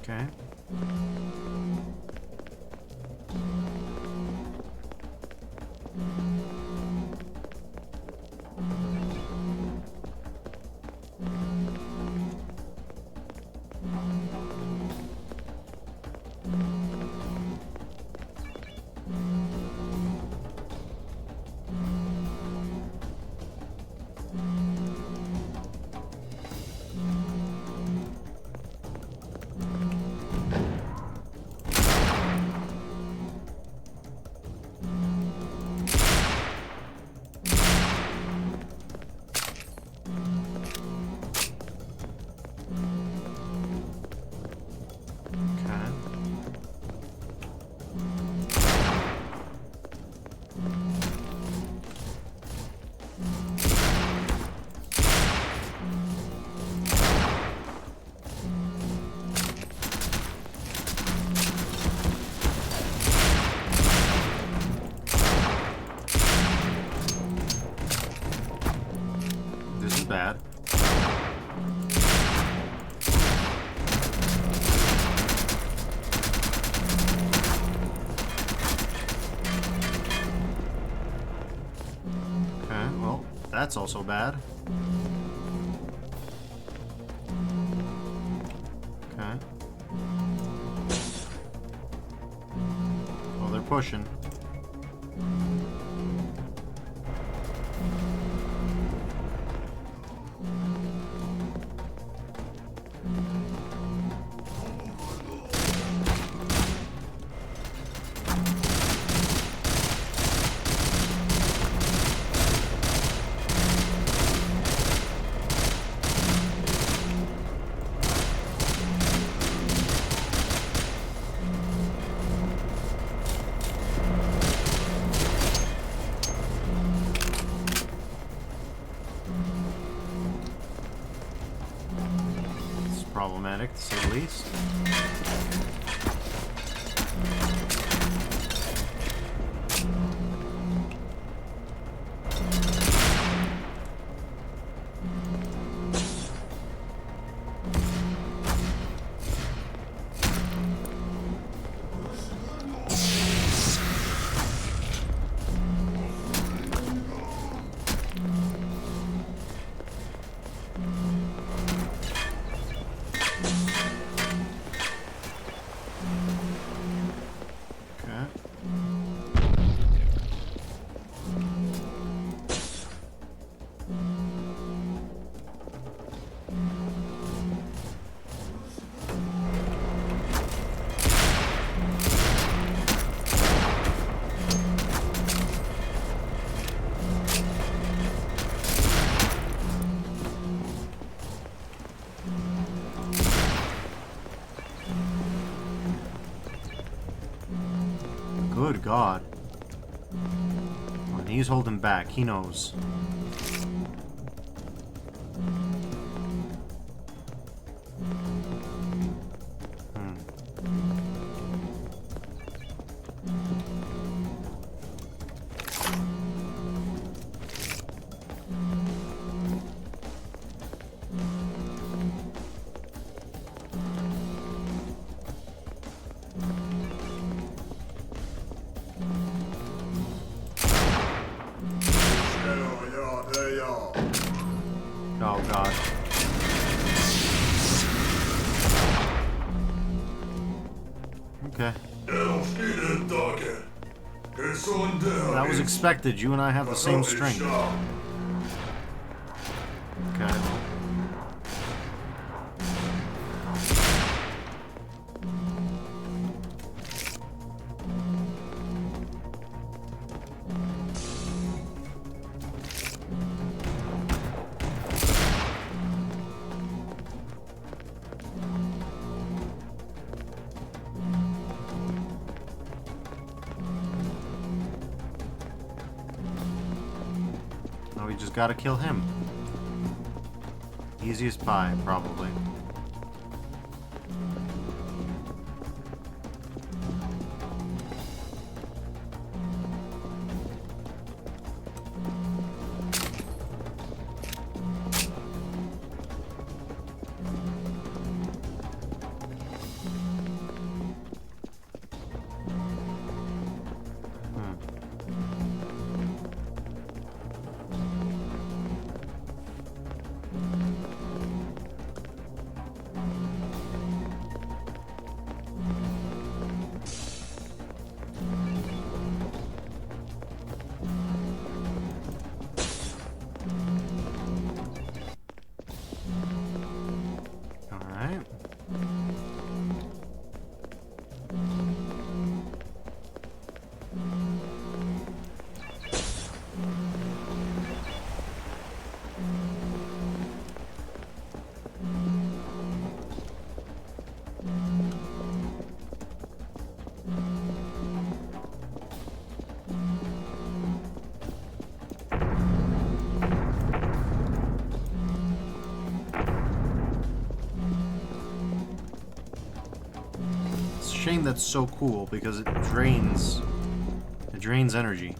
Okay. This is bad. Okay, well, that's also bad. Okay. Well, they're pushing. It's problematic, to say the least. Good God. And he's holding back. He knows. Oh God. Okay. That was expected. You and I have the same strength. Okay. Now we just gotta kill him. Easiest pie, probably. Alright. It's a shame that's so cool because it drains energy.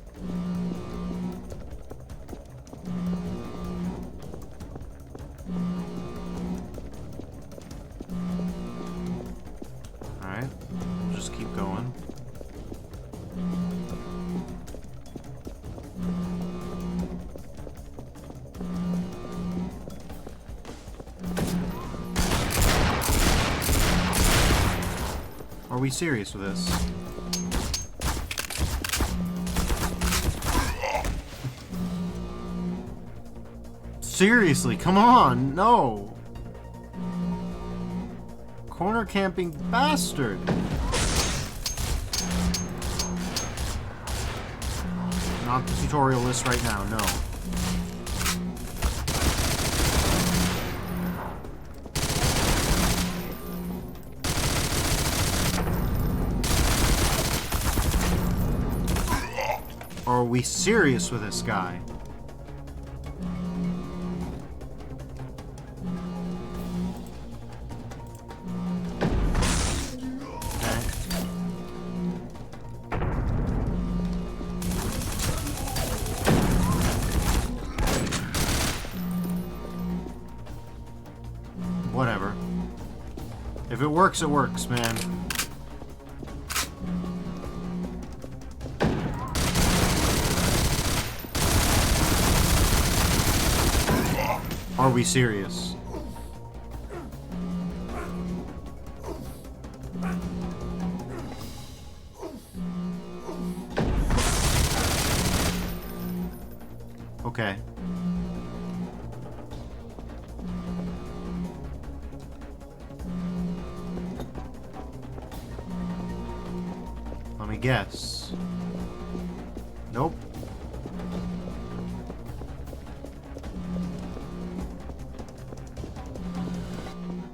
Alright, just keep going. Are we serious with this? Seriously, come on, no! Corner camping bastard! Not the tutorial list right now, no. Are we serious with this guy? Whatever. If it works, man. Are we serious? Okay. Let me guess. Nope.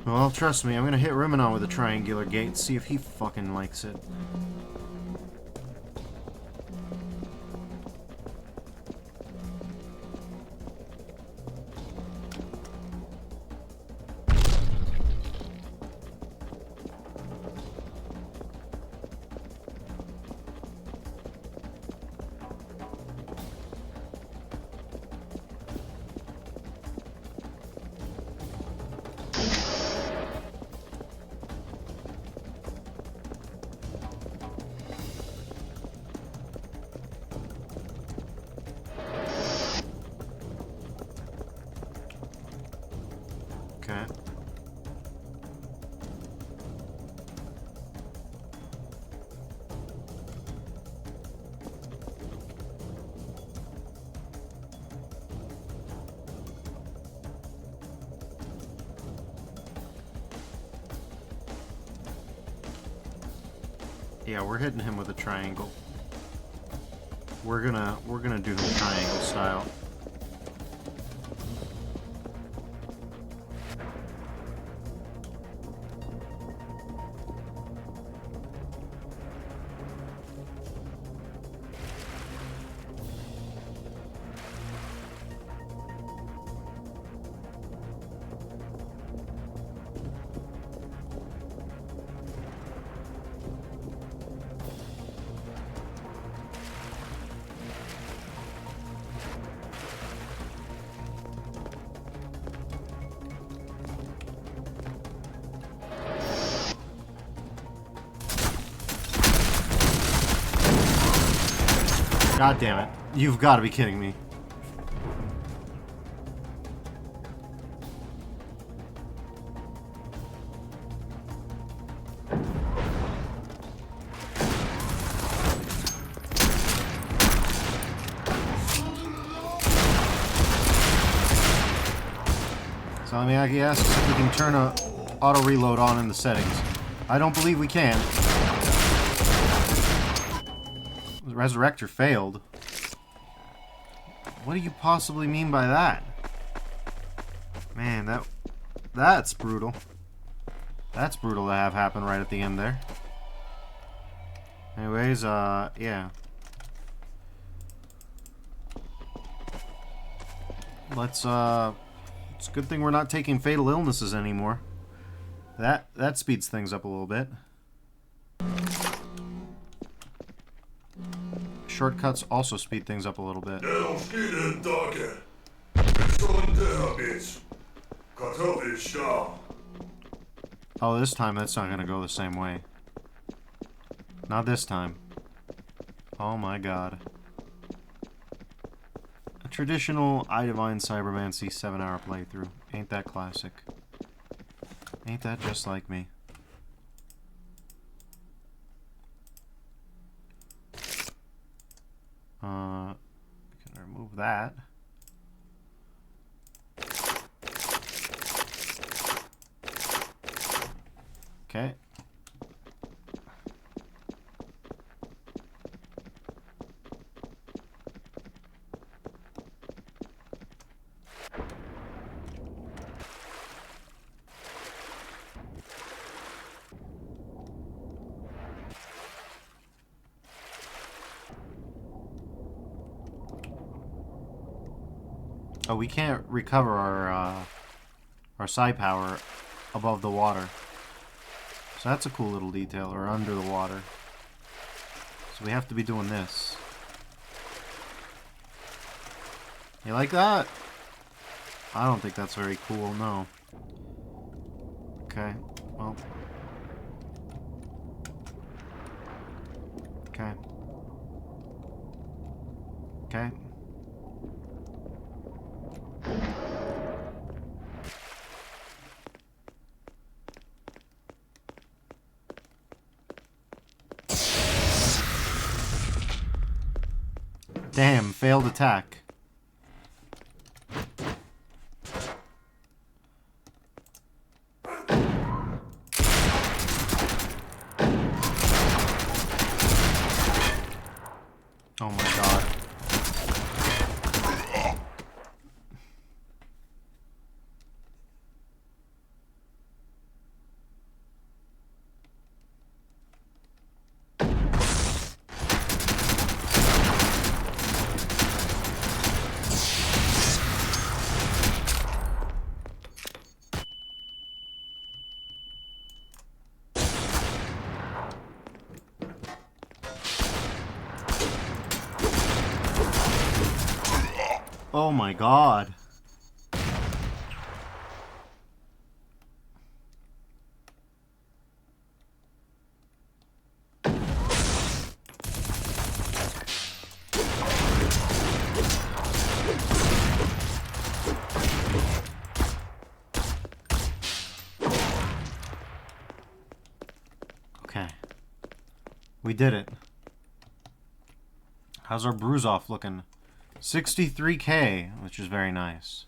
Well, trust me, I'm gonna hit Riminon with a triangular gate, see if he fucking likes it. Okay. Yeah, we're hitting him with a triangle. We're gonna do him triangle style. God damn it. You've got to be kidding me. So let me ask if we can turn a auto reload on in the settings. I don't believe we can. The Resurrector failed. What do you possibly mean by that? Man, that's brutal. That's brutal to have happen right at the end there. Anyways, yeah. It's a good thing we're not taking fatal illnesses anymore. That speeds things up a little bit. Shortcuts also speed things up a little bit. Oh, this time that's not gonna go the same way. Not this time. Oh my god. A traditional I Divine Cybermancy 7-hour playthrough. Ain't that classic? Ain't that just like me? We can remove that. Okay. Oh, we can't recover our psi power above the water. So that's a cool little detail, or under the water. So we have to be doing this. You like that? I don't think that's very cool, no. Okay, well. Okay. Okay. Damn, failed attack. Oh my god. Oh my god. Okay. We did it. How's our bruise off looking? 63k, which is very nice.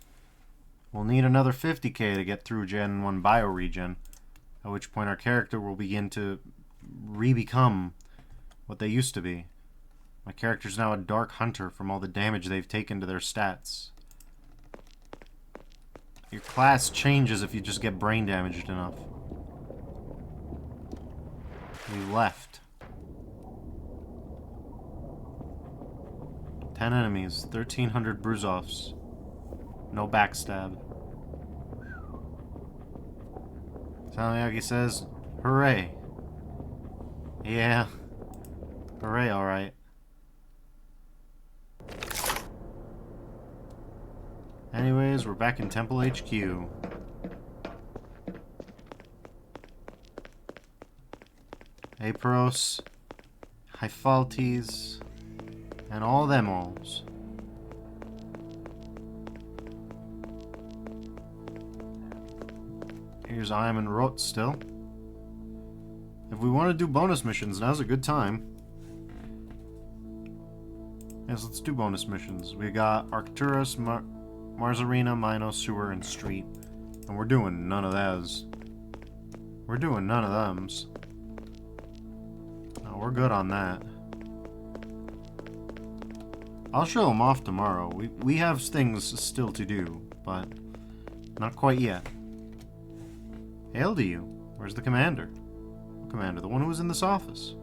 We'll need another 50k to get through Gen 1 bioregion, at which point our character will begin to re-become what they used to be. My character's now a dark hunter from all the damage they've taken to their stats. Your class changes if you just get brain damaged enough. We left. 10 enemies, 1,300 bruise-offs. No backstab. Talamyaki says, hooray. Yeah. Hooray, alright. Anyways, we're back in Temple HQ. Apros, Hyphaltes, and all them alls. Here's Iam and Rot still. If we want to do bonus missions, now's a good time. Yes, let's do bonus missions. We got Arcturus, Marzarina, Mino, Sewer, and Street. And we're doing none of those. We're doing none of thems. No, we're good on that. I'll show them off tomorrow. We have things still to do, but not quite yet. Hail to you. Where's the commander? What commander? The one who was in this office.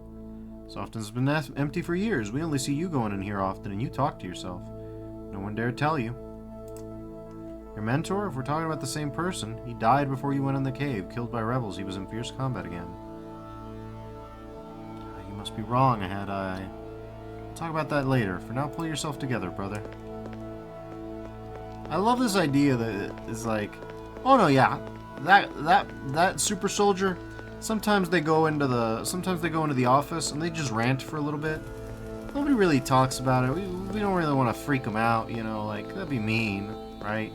This office has been empty for years. We only see you going in here often, and you talk to yourself. No one dared tell you. Your mentor? If we're talking about the same person, he died before you went in the cave, killed by rebels. He was in fierce combat again. You must be wrong, Had-I. We'll talk about that later. For now, pull yourself together, brother. I love this idea that is like, oh no, yeah, that super soldier. Sometimes they go into the office and they just rant for a little bit. Nobody really talks about it. We don't really want to freak them out, you know. Like that'd be mean, right?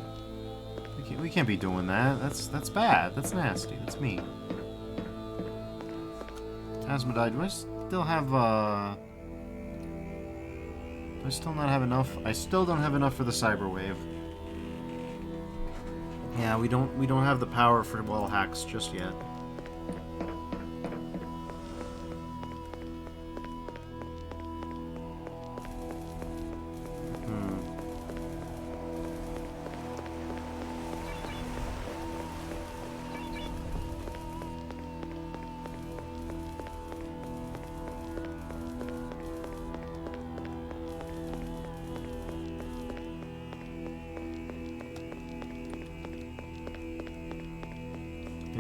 We can't be doing that. That's bad. That's nasty. That's mean. Asmodai, do I still have do I still not have enough? I still don't have enough for the cyber wave. Yeah, we don't have the power for wall hacks just yet.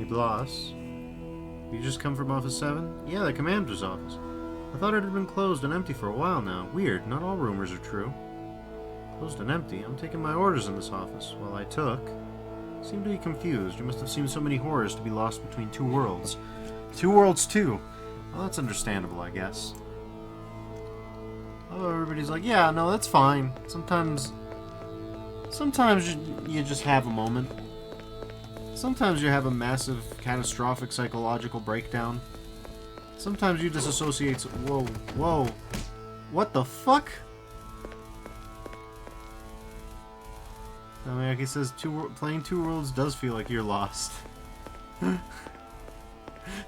Bloss. You just come from Office 7? Yeah, the commander's office. I thought it had been closed and empty for a while now. Weird, not all rumors are true. Closed and empty? I'm taking my orders in this office. Well, I took. Seem to be confused. You must have seen so many horrors to be lost between two worlds. Two worlds, too. Well, that's understandable, I guess. Oh, everybody's like, yeah, no, that's fine. Sometimes you just have a moment. Sometimes you have a massive, catastrophic psychological breakdown. Sometimes you disassociate. Whoa, whoa. What the fuck? Talamyaki says playing Two Worlds does feel like you're lost.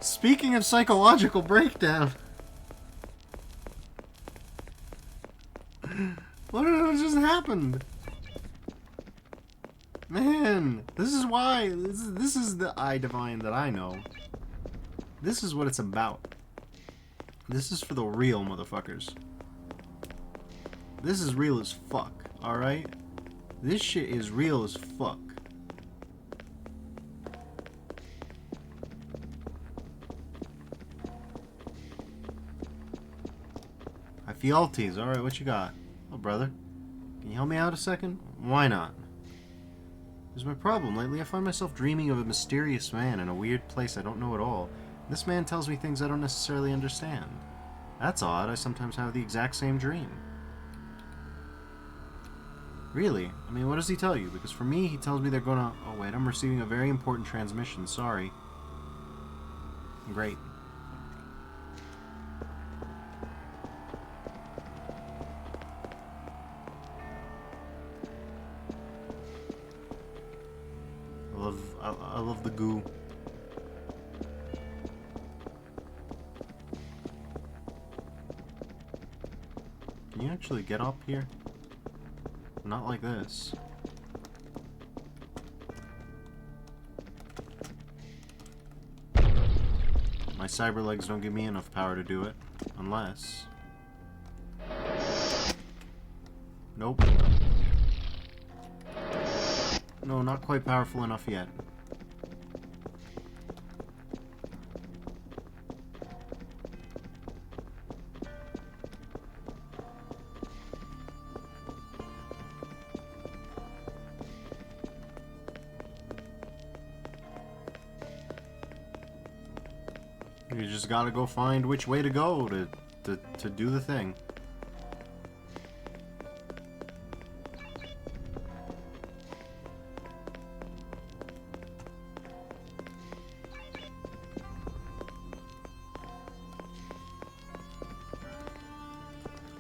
Speaking of psychological breakdown. What just happened? Man, this is why. This is the I Divine that I know. This is what it's about. This is for the real motherfuckers. This is real as fuck, alright? This shit is real as fuck. Hyphaltes, alright, what you got? Oh, brother. Can you help me out a second? Why not? Here's my problem. Lately, I find myself dreaming of a mysterious man in a weird place I don't know at all. This man tells me things I don't necessarily understand. That's odd. I sometimes have the exact same dream. Really? I mean, what does he tell you? Because for me, he tells me they're gonna... Oh, wait. I'm receiving a very important transmission. Sorry. Great. I love the goo. you actually get up here? Not like this. My cyber legs don't give me enough power to do it. Unless... Nope. No, not quite powerful enough yet. You just gotta go find which way to go to do the thing.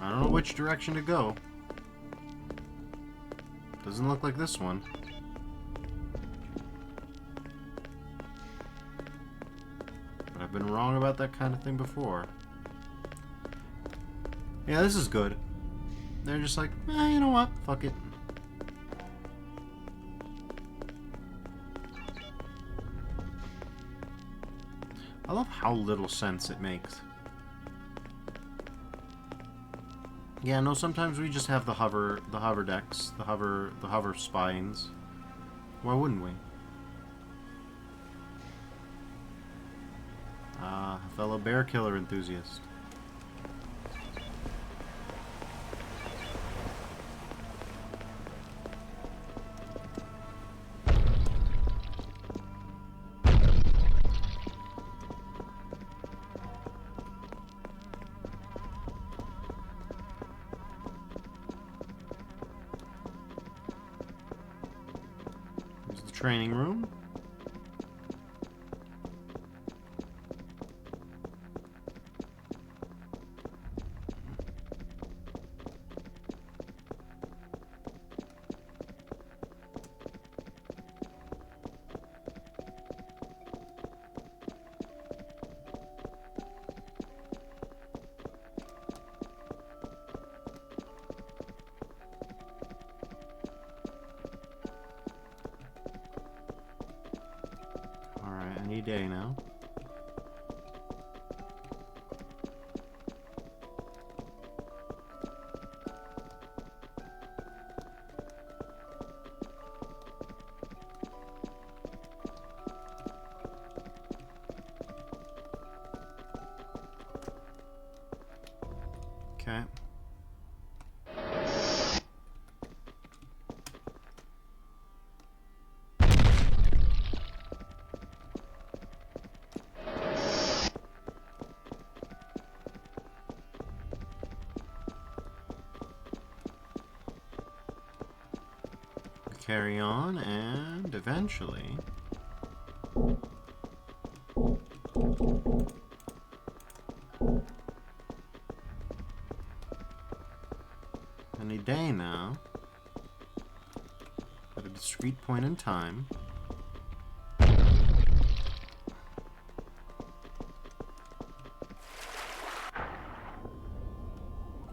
I don't know which direction to go. Doesn't look like this one. But I've been wrong about that kind of thing before. Yeah, this is good. They're just like, you know what? Fuck it. I love how little sense it makes. Yeah, no, sometimes we just have the hover decks, the hover spines. Why wouldn't we? Ah, a fellow bear killer enthusiast. Here's the training room. Any day now. Okay. Carry on, and eventually... Any day now, at a discrete point in time,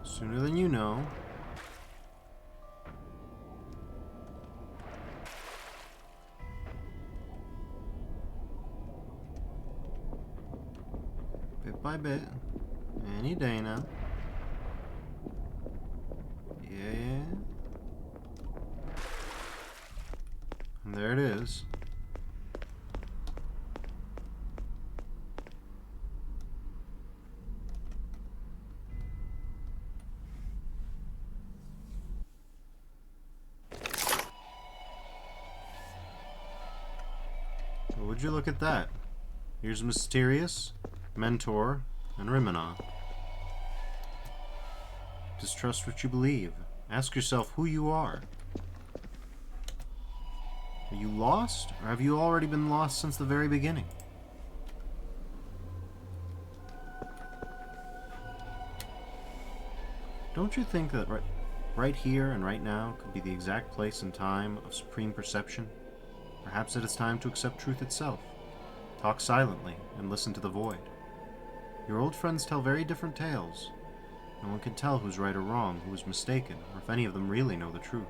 sooner than you know, bit by bit, any day now. Yeah. And there it is. Well, would you look at that? Here's Mysterious, Mentor, and Rimina. Distrust what you believe. Ask yourself who you are. Are you lost, or have you already been lost since the very beginning? Don't you think that right here and right now could be the exact place and time of supreme perception? Perhaps it is time to accept truth itself. Talk silently and listen to the void. Your old friends tell very different tales. No one can tell who's right or wrong, who is mistaken, or if any of them really know the truth.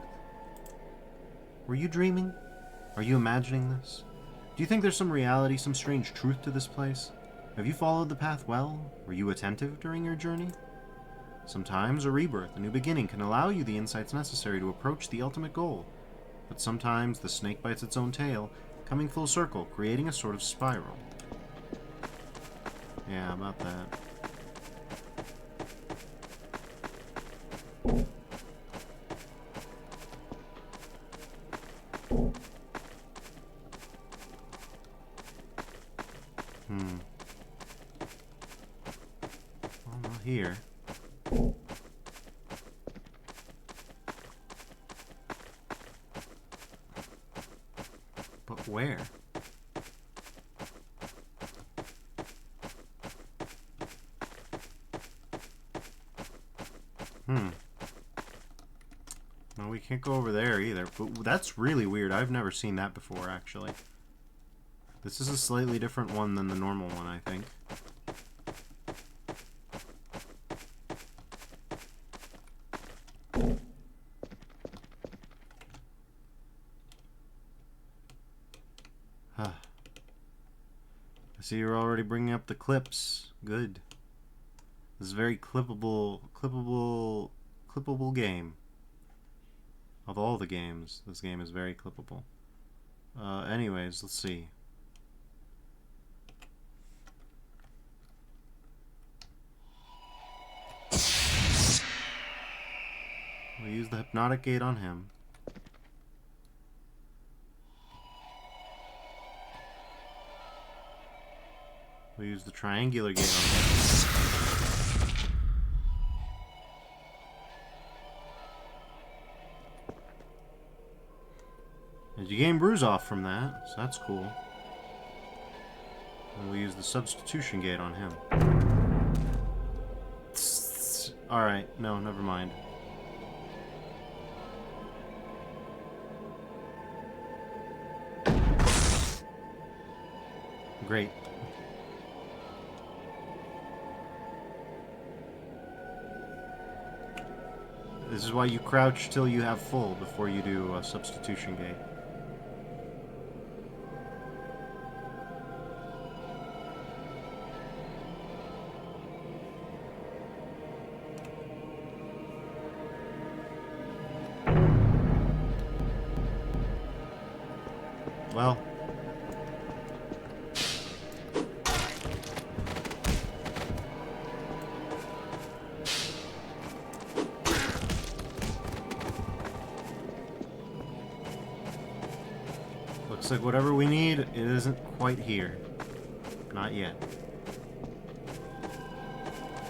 Were you dreaming? Are you imagining this? Do you think there's some reality, some strange truth to this place? Have you followed the path well? Were you attentive during your journey? Sometimes a rebirth, a new beginning, can allow you the insights necessary to approach the ultimate goal. But sometimes the snake bites its own tail, coming full circle, creating a sort of spiral. Yeah, about that. Well, not here. But where? No, we can't go over there either. But that's really weird. I've never seen that before, actually. This is a slightly different one than the normal one, I think. I see you're already bringing up the clips. Good. This is a very clippable game. Of all the games, this game is very clippable. Anyways, let's see. We'll use the hypnotic gate on him. We'll use the triangular gate on him. And you gain bruise off from that, so that's cool. And we'll use the substitution gate on him. Alright, no, never mind. Great. This is why you crouch till you have full before you do a substitution gate. Well. Looks like whatever we need, it isn't quite here. Not yet.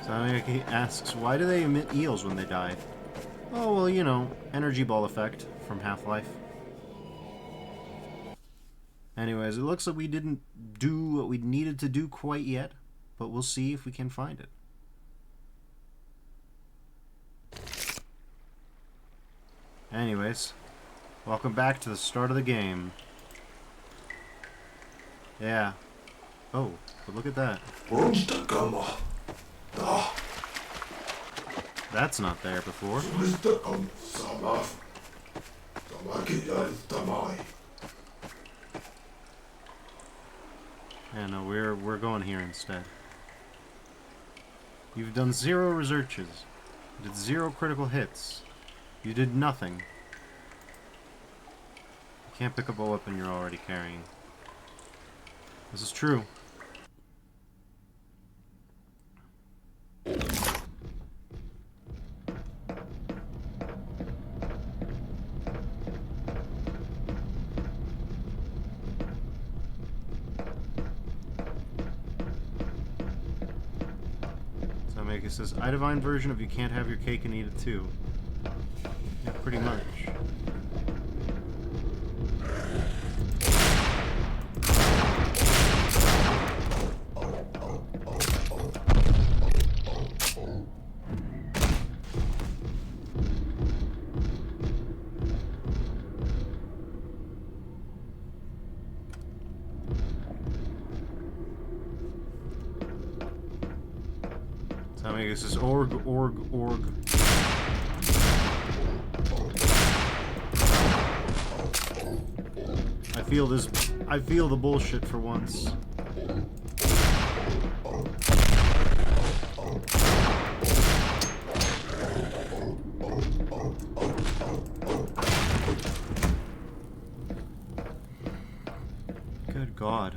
Samyaki asks, why do they emit eels when they die? Oh, well, you know, energy ball effect from Half-Life. Anyways, it looks like we didn't do what we needed to do quite yet, but we'll see if we can find it. Anyways, welcome back to the start of the game. Yeah. Oh, but look at that. That's not there before. Yeah, no, we're going here instead. You've done 0 researches. You did 0 critical hits. You did nothing. You can't pick up a weapon you're already carrying. This is true. It says, I-Divine version of you can't have your cake and eat it too. Yeah, pretty much. I mean, this is org. I feel the bullshit for once. Good God.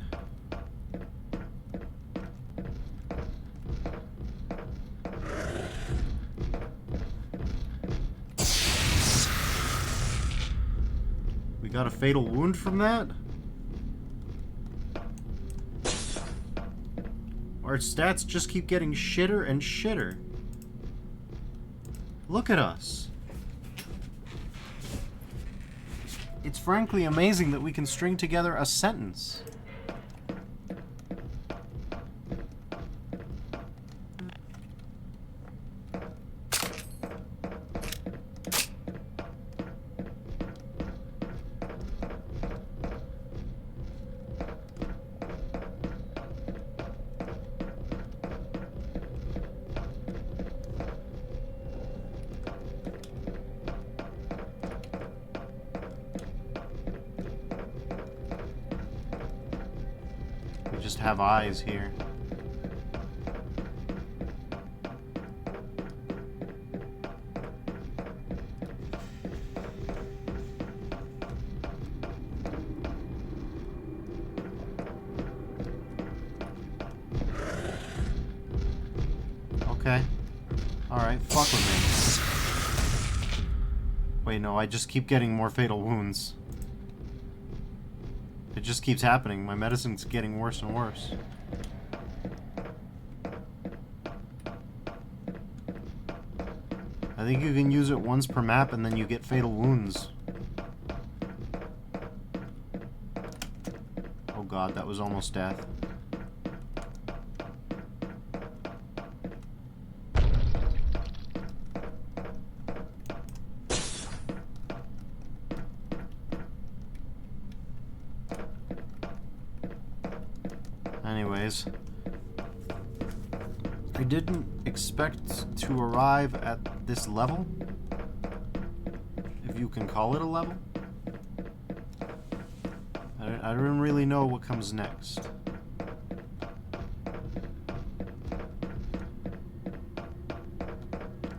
We got a fatal wound from that? Our stats just keep getting shitter and shitter. Look at us. It's frankly amazing that we can string together a sentence. Just have eyes here. Okay. Alright, fuck with me. Wait, no, I just keep getting more fatal wounds. It just keeps happening. My medicine's getting worse and worse. I think you can use it once per map and then you get fatal wounds. Oh god, that was almost death. Anyways, I didn't expect to arrive at this level, if you can call it a level. I don't really know what comes next.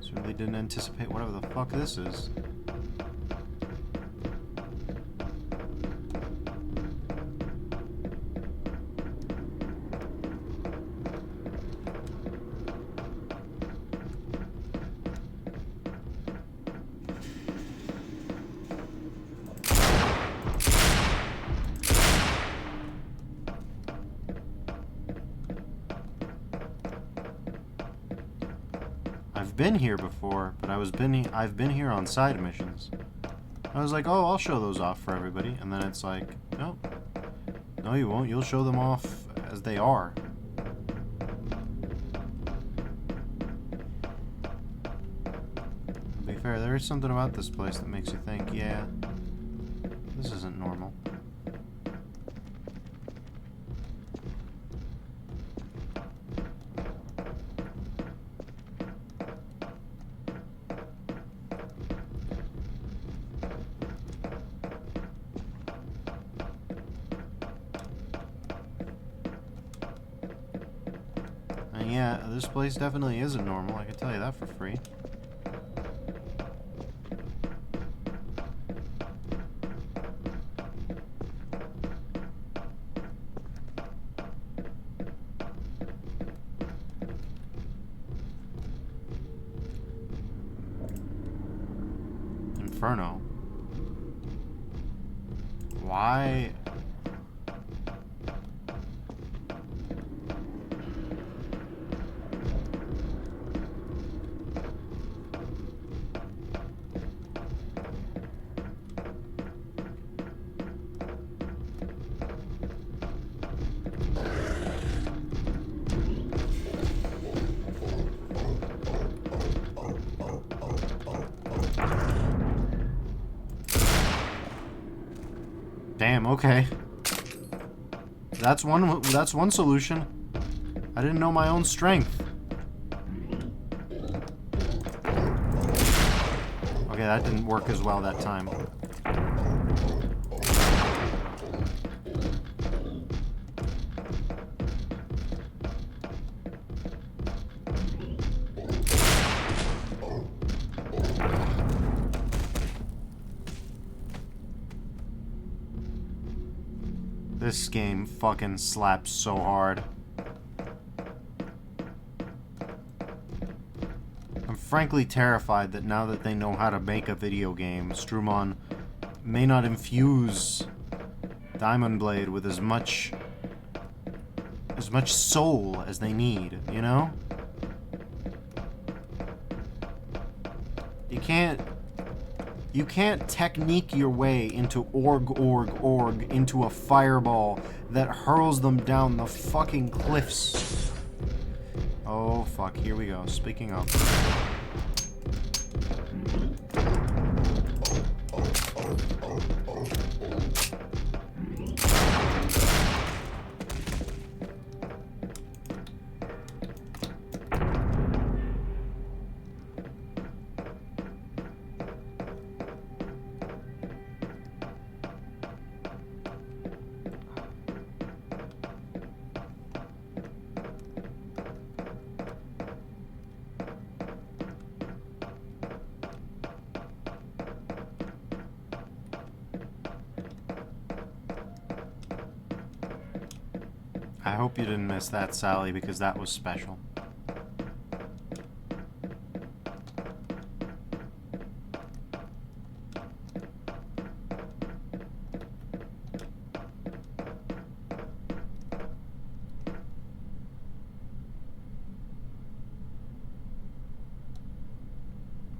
Certainly didn't anticipate whatever the fuck this is. I've been here before, but I've been here on side missions. I was like, oh, I'll show those off for everybody, and then it's like, no, no, you won't. You'll show them off as they are. To be fair, there is something about this place that makes you think, yeah, this isn't normal. Yeah, this place definitely isn't normal, I can tell you that for free. Inferno. Why? Damn, okay. That's one solution. I didn't know my own strength. Okay, that didn't work as well that time. This game fucking slaps so hard. I'm frankly terrified that now that they know how to make a video game, Streum-On may not infuse Diamond Blade with as much soul as they need, you know? You can't technique your way into org into a fireball that hurls them down the fucking cliffs. Oh fuck, here we go. Speaking of. I hope you didn't miss that, Sally, because that was special.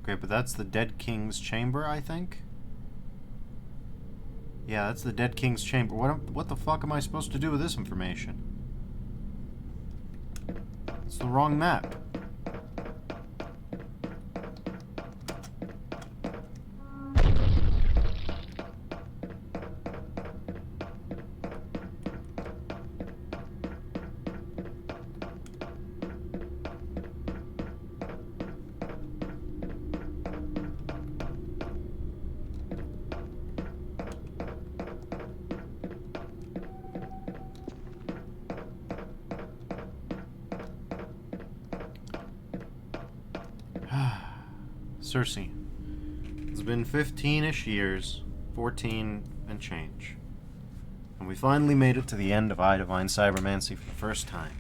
Okay, but that's the Dead King's chamber, I think? Yeah, that's the Dead King's chamber. What the fuck am I supposed to do with this information? It's the wrong map. Cersei. It's been 15-ish years, 14 and change. And we finally made it to the end of I Divine Cybermancy for the first time.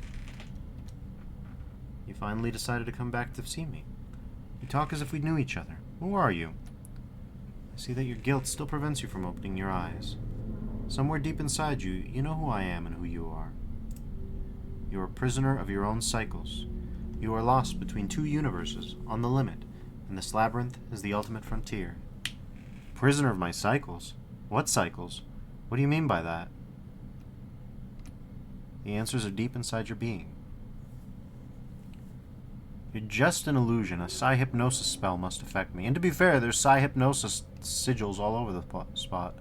You finally decided to come back to see me. You talk as if we knew each other. Who are you? I see that your guilt still prevents you from opening your eyes. Somewhere deep inside you, you know who I am and who you are. You are a prisoner of your own cycles. You are lost between two universes, on the limit. And this labyrinth is the ultimate frontier. Prisoner of my cycles? What cycles? What do you mean by that? The answers are deep inside your being. You're just an illusion. A psi-hypnosis spell must affect me. And to be fair, there's psi-hypnosis sigils all over the spot.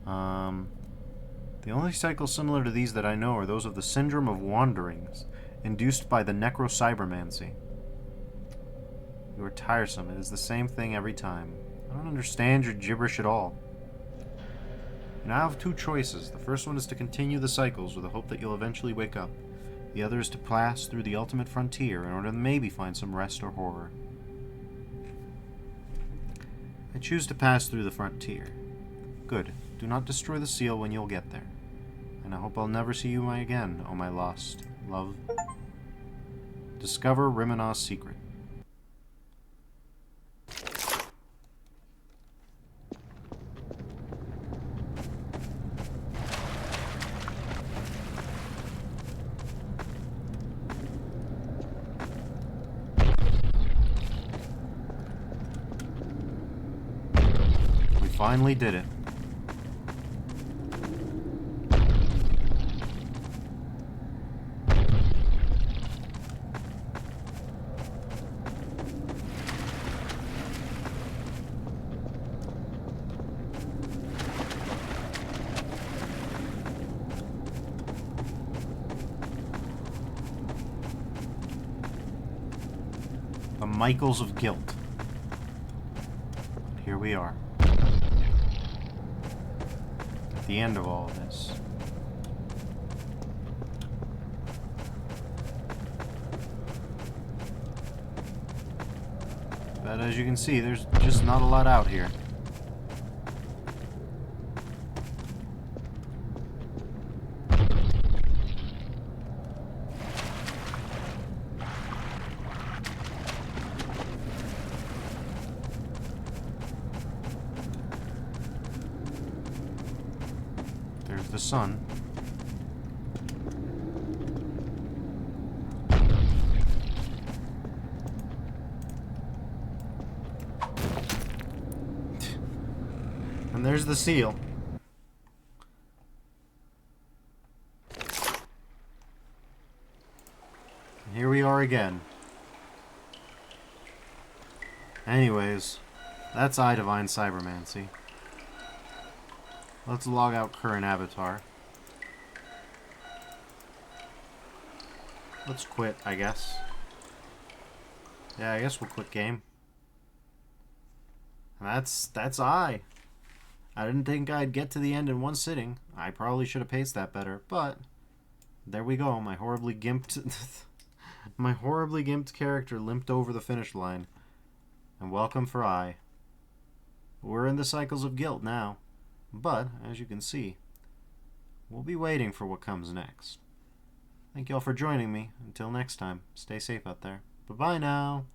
The only cycles similar to these that I know are those of the Syndrome of Wanderings, induced by the Cybermancy. You are tiresome. It is the same thing every time. I don't understand your gibberish at all. You now have two choices. The first one is to continue the cycles with the hope that you'll eventually wake up. The other is to pass through the ultimate frontier in order to maybe find some rest or horror. I choose to pass through the frontier. Good. Do not destroy the seal when you'll get there. And I hope I'll never see you again, oh my lost love. Discover Rimanaw's secret. Finally did it. The Michaels of Guilt. we are. At the end of all of this. But as you can see, there's just not a lot out here. There's the sun. And there's the seal. And here we are again. Anyways, that's I Divine Cybermancy. Let's log out current avatar. Let's quit, I guess. Yeah, I guess we'll quit game. And that's I. I didn't think I'd get to the end in one sitting. I probably should have paced that better, but there we go. My horribly gimped my horribly gimped character limped over the finish line. And welcome for I. We're in the cycles of guilt now. But, as you can see, we'll be waiting for what comes next. Thank you all for joining me. Until next time, stay safe out there. Bye-bye now.